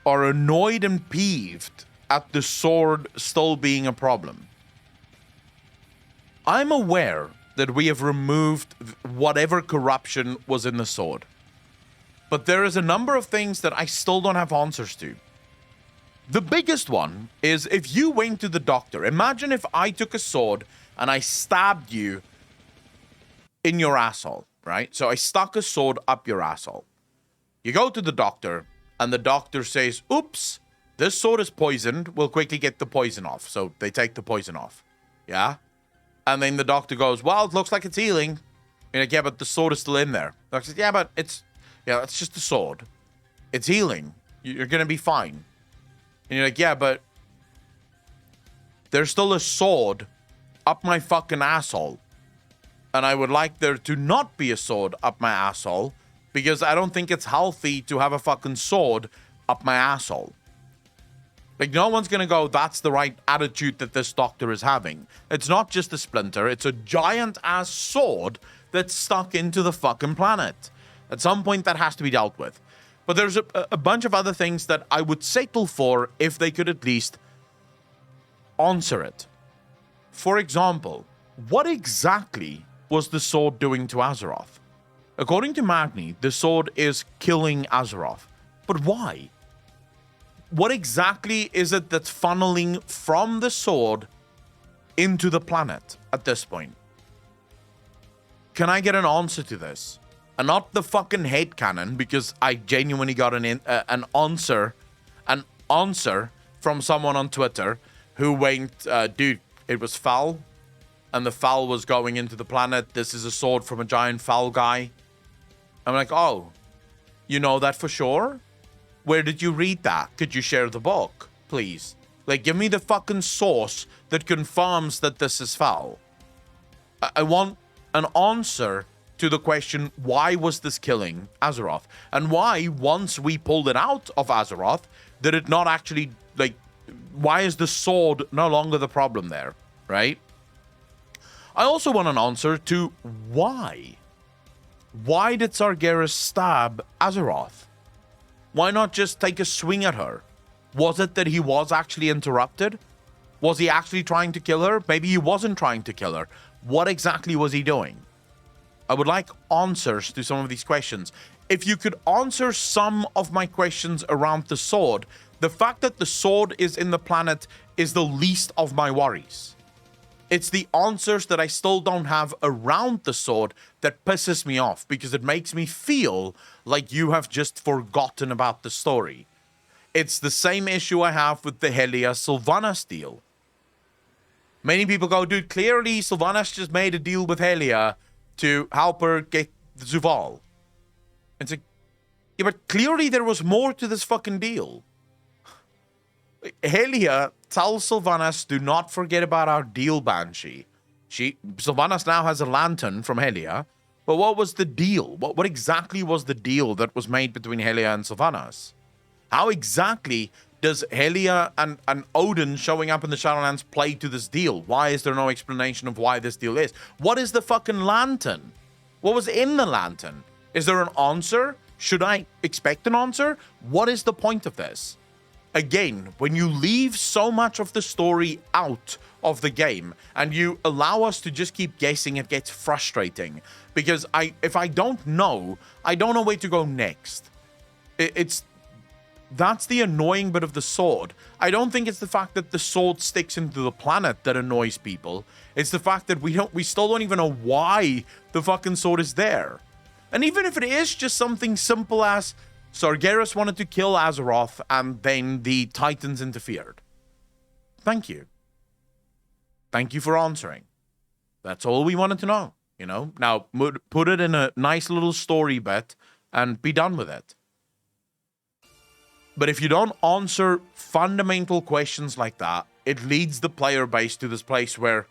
A: are annoyed and peeved at the sword still being a problem. I'm aware that we have removed whatever corruption was in the sword. But there is a number of things that I still don't have answers to. The biggest one is if you went to the doctor. Imagine if I took a sword and I stabbed you in your asshole, right? So I stuck a sword up your asshole. You go to the doctor and the doctor says, oops, this sword is poisoned. We'll quickly get the poison off. So they take the poison off. Yeah? And then the doctor goes, well, it looks like it's healing. You're like, yeah, but the sword is still in there. The doctor says, yeah, but it's just a sword. It's healing. You're going to be fine. And you're like, yeah, but there's still a sword up my fucking asshole. And I would like there to not be a sword up my asshole because I don't think it's healthy to have a fucking sword up my asshole. Like, no one's going to go, that's the right attitude that this doctor is having. It's not just a splinter. It's a giant-ass sword that's stuck into the fucking planet. At some point, that has to be dealt with. But there's a bunch of other things that I would settle for if they could at least answer it. For example, what exactly was the sword doing to Azeroth? According to Magni, the sword is killing Azeroth. But why? What exactly is it that's funneling from the sword into the planet at this point? Can I get an answer to this? And not the fucking headcanon, because I genuinely got an answer from someone on Twitter who went, dude, it was foul, and the foul was going into the planet. This is a sword from a giant foul guy. I'm like, oh, you know that for sure? Where did you read that? Could you share the book, please? Like, give me the fucking source that confirms that this is foul. I want an answer to the question, why was this killing Azeroth? And why, once we pulled it out of Azeroth, did it not actually, like, why is the sword no longer the problem there, right? I also want an answer to why. Why did Sargeras stab Azeroth? Why not just take a swing at her? Was it that he was actually interrupted? Was he actually trying to kill her? Maybe he wasn't trying to kill her. What exactly was he doing? I would like answers to some of these questions. If you could answer some of my questions around the sword, the fact that the sword is in the planet is the least of my worries. It's the answers that I still don't have around the sword that pisses me off because it makes me feel like you have just forgotten about the story. It's the same issue I have with the Helia Sylvanas deal. Many people go, dude, clearly Sylvanas just made a deal with Helia to help her get the Zuval. It's like, yeah, but clearly there was more to this fucking deal. Helia tells Sylvanas, do not forget about our deal, Banshee. Sylvanas now has a lantern from Helia, but what was the deal? What exactly was the deal that was made between Helia and Sylvanas? How exactly does Helia and Odin showing up in the Shadowlands play to this deal? Why is there no explanation of why this deal is? What is the fucking lantern? What was in the lantern? Is there an answer? Should I expect an answer? What is the point of this? Again, when you leave so much of the story out of the game and you allow us to just keep guessing, it gets frustrating. Because if I don't know where to go next. That's the annoying bit of the sword. I don't think it's the fact that the sword sticks into the planet that annoys people. It's the fact that we still don't even know why the fucking sword is there. And even if it is just something simple as Sargeras wanted to kill Azeroth and then the Titans interfered. Thank you. Thank you for answering. That's all we wanted to know, you know? Now, put it in a nice little story bit and be done with it. But if you don't answer fundamental questions like that, it leads the player base to this place where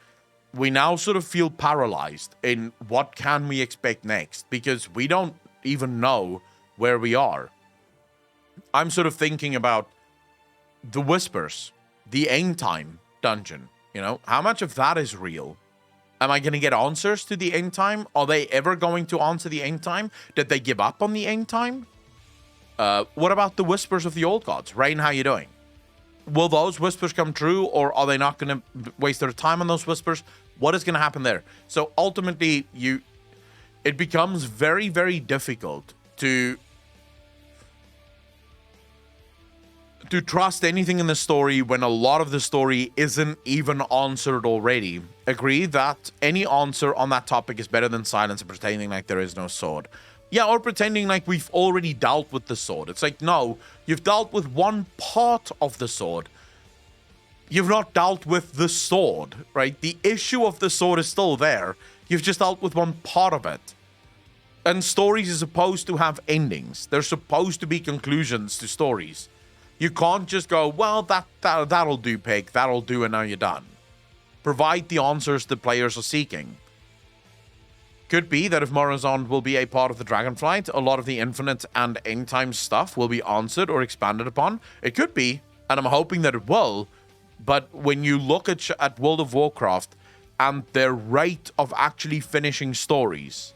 A: we now sort of feel paralyzed in what can we expect next, because we don't even know where we are. I'm sort of thinking about the Whispers, the End Time dungeon, you know? How much of that is real? Am I going to get answers to the End Time? Are they ever going to answer the End Time? Did they give up on the End Time? What about the Whispers of the Old Gods? Rain, how you doing? Will those whispers come true, or are they not going to waste their time on those whispers? What is going to happen there? So ultimately, it becomes very, very difficult to to trust anything in the story when a lot of the story isn't even answered already. Agree that any answer on that topic is better than silence and pretending like there is no sword. Yeah, or pretending like we've already dealt with the sword. It's like, no, you've dealt with one part of the sword. You've not dealt with the sword, right? The issue of the sword is still there. You've just dealt with one part of it. And stories are supposed to have endings. There's supposed to be conclusions to stories. You can't just go, well, that'll do, pig. That'll do, and now you're done. Provide the answers the players are seeking. Could be that if Morozond will be a part of the Dragonflight, a lot of the Infinite and End Time stuff will be answered or expanded upon. It could be, and I'm hoping that it will. But when you look at World of Warcraft and their rate of actually finishing stories,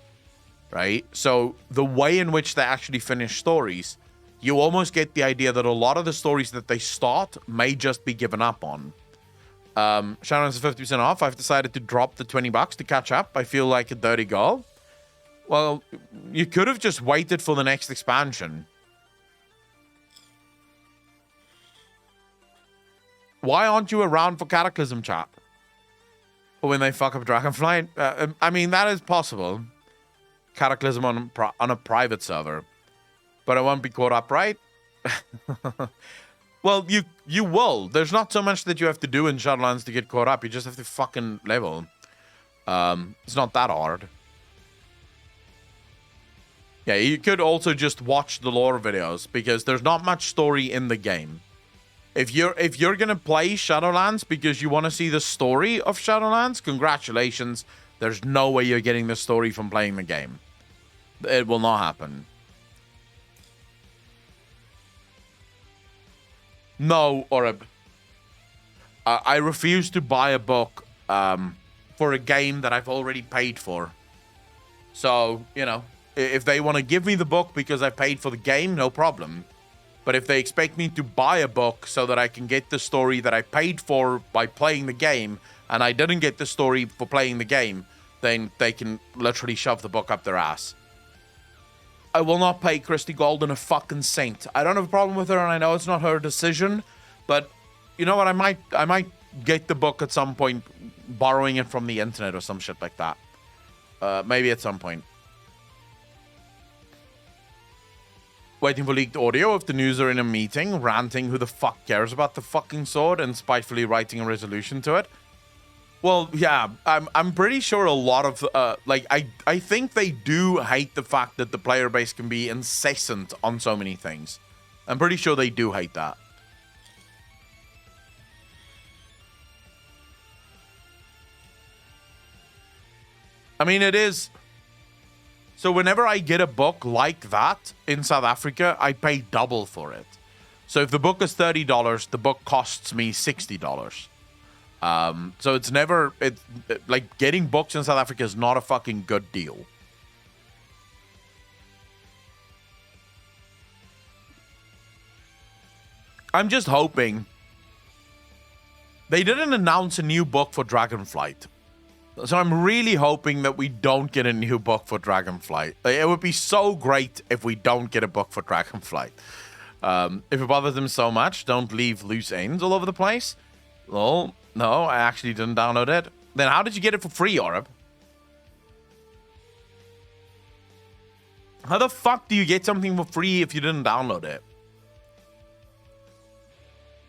A: right? So the way in which they actually finish stories, you almost get the idea that a lot of the stories that they start may just be given up on. Shadowlands is 50% off. I've decided to drop the $20 to catch up. I feel like a dirty girl. Well, you could have just waited for the next expansion. Why aren't you around for Cataclysm, chat? Or when they fuck up Dragonflight? I mean, that is possible. Cataclysm on a private server. But I won't be caught up, right? Well, you will. There's not so much that you have to do in Shadowlands to get caught up. You just have to fucking level. It's not that hard. Yeah, you could also just watch the lore videos because there's not much story in the game. If you're gonna play Shadowlands because you want to see the story of Shadowlands, congratulations. There's no way you're getting the story from playing the game. It will not happen. No, Oreb. I refuse to buy a book for a game that I've already paid for. So, you know, if they want to give me the book because I paid for the game, no problem. But if they expect me to buy a book so that I can get the story that I paid for by playing the game, and I didn't get the story for playing the game, then they can literally shove the book up their ass. I will not pay Christy Golden a fucking cent. I don't have a problem with her, and I know it's not her decision, but you know what? I might get the book at some point, borrowing it from the internet or some shit like that. Maybe at some point. Waiting for leaked audio of the news are in a meeting, ranting who the fuck cares about the fucking sword and spitefully writing a resolution to it. Well, yeah, I'm pretty sure a lot of, I think they do hate the fact that the player base can be incessant on so many things. I'm pretty sure they do hate that. I mean, it is. So whenever I get a book like that in South Africa, I pay double for it. So if the book is $30, the book costs me $60. So it's never, like getting books in South Africa is not a fucking good deal. I'm just hoping. They didn't announce a new book for Dragonflight. So I'm really hoping that we don't get a new book for Dragonflight. It would be so great if we don't get a book for Dragonflight. If it bothers them so much, don't leave loose ends all over the place. Well, no, I actually didn't download it. Then how did you get it for free, Oreb? How the fuck do you get something for free if you didn't download it?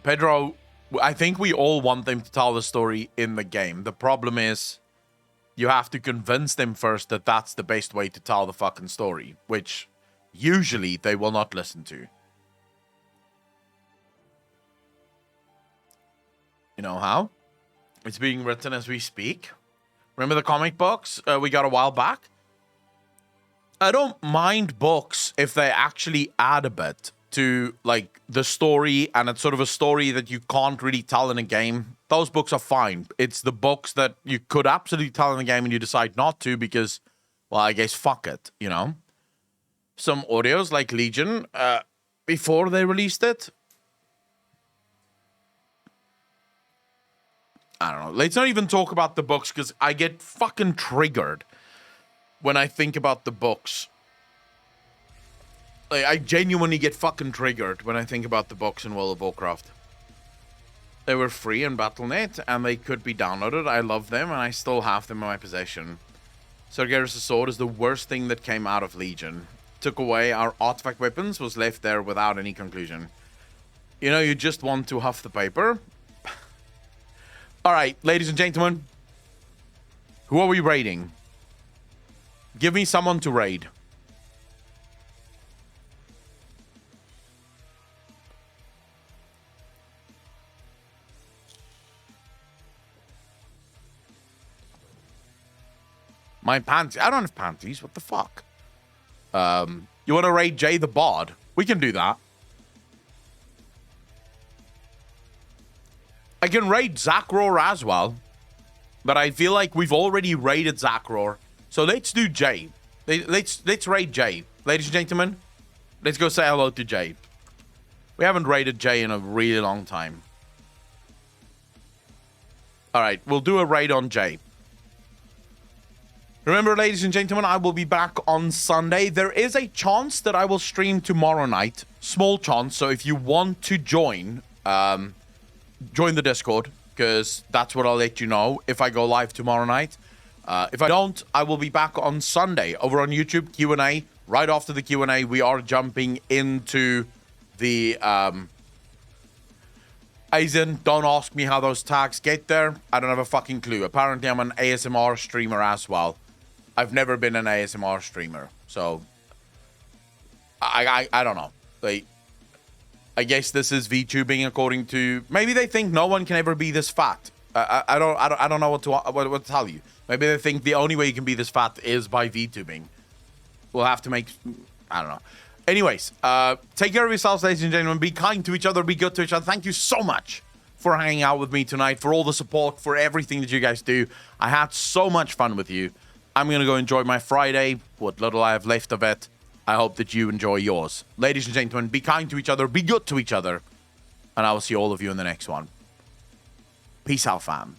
A: Pedro, I think we all want them to tell the story in the game. The problem is you have to convince them first that that's the best way to tell the fucking story, which usually they will not listen to. You know how? It's being written as we speak. Remember the comic books we got a while back? I don't mind books if they actually add a bit to like the story, and it's sort of a story that you can't really tell in a game. Those books are fine. It's the books that you could absolutely tell in the game and you decide not to because, well, I guess fuck it, you know? Some audios like Legion, before they released it, I don't know. Let's not even talk about the books because I get fucking triggered when I think about the books. Like, I genuinely get fucking triggered when I think about the books in World of Warcraft. They were free in Battle.net, and they could be downloaded. I love them, and I still have them in my possession. Sargeras' sword is the worst thing that came out of Legion. Took away our artifact weapons, was left there without any conclusion. You know, you just want to huff the paper. Alright, ladies and gentlemen. Who are we raiding? Give me someone to raid. My panties. I don't have panties. What the fuck? You want to raid Jay the Bard? We can do that. I can raid Zakror as well. But I feel like we've already raided Zakror. So let's do Jay. Let's raid Jay. Ladies and gentlemen, let's go say hello to Jay. We haven't raided Jay in a really long time. Alright, we'll do a raid on Jay. Remember, ladies and gentlemen, I will be back on Sunday. There is a chance that I will stream tomorrow night. Small chance. So if you want to join, join the Discord, because that's what I'll let you know if I go live tomorrow night. If I don't, I will be back on Sunday over on YouTube, Q&A. Right after the Q&A, we are jumping into the... Aizen, don't ask me how those tags get there. I don't have a fucking clue. Apparently, I'm an ASMR streamer as well. I've never been an ASMR streamer, so I don't know. Like, I guess this is VTubing according to... Maybe they think no one can ever be this fat. I don't know what to tell you. Maybe they think the only way you can be this fat is by VTubing. We'll have to make... I don't know. Anyways, take care of yourselves, ladies and gentlemen. Be kind to each other. Be good to each other. Thank you so much for hanging out with me tonight, for all the support, for everything that you guys do. I had so much fun with you. I'm going to go enjoy my Friday, what little I have left of it. I hope that you enjoy yours. Ladies and gentlemen, be kind to each other. Be good to each other. And I will see all of you in the next one. Peace out, fam.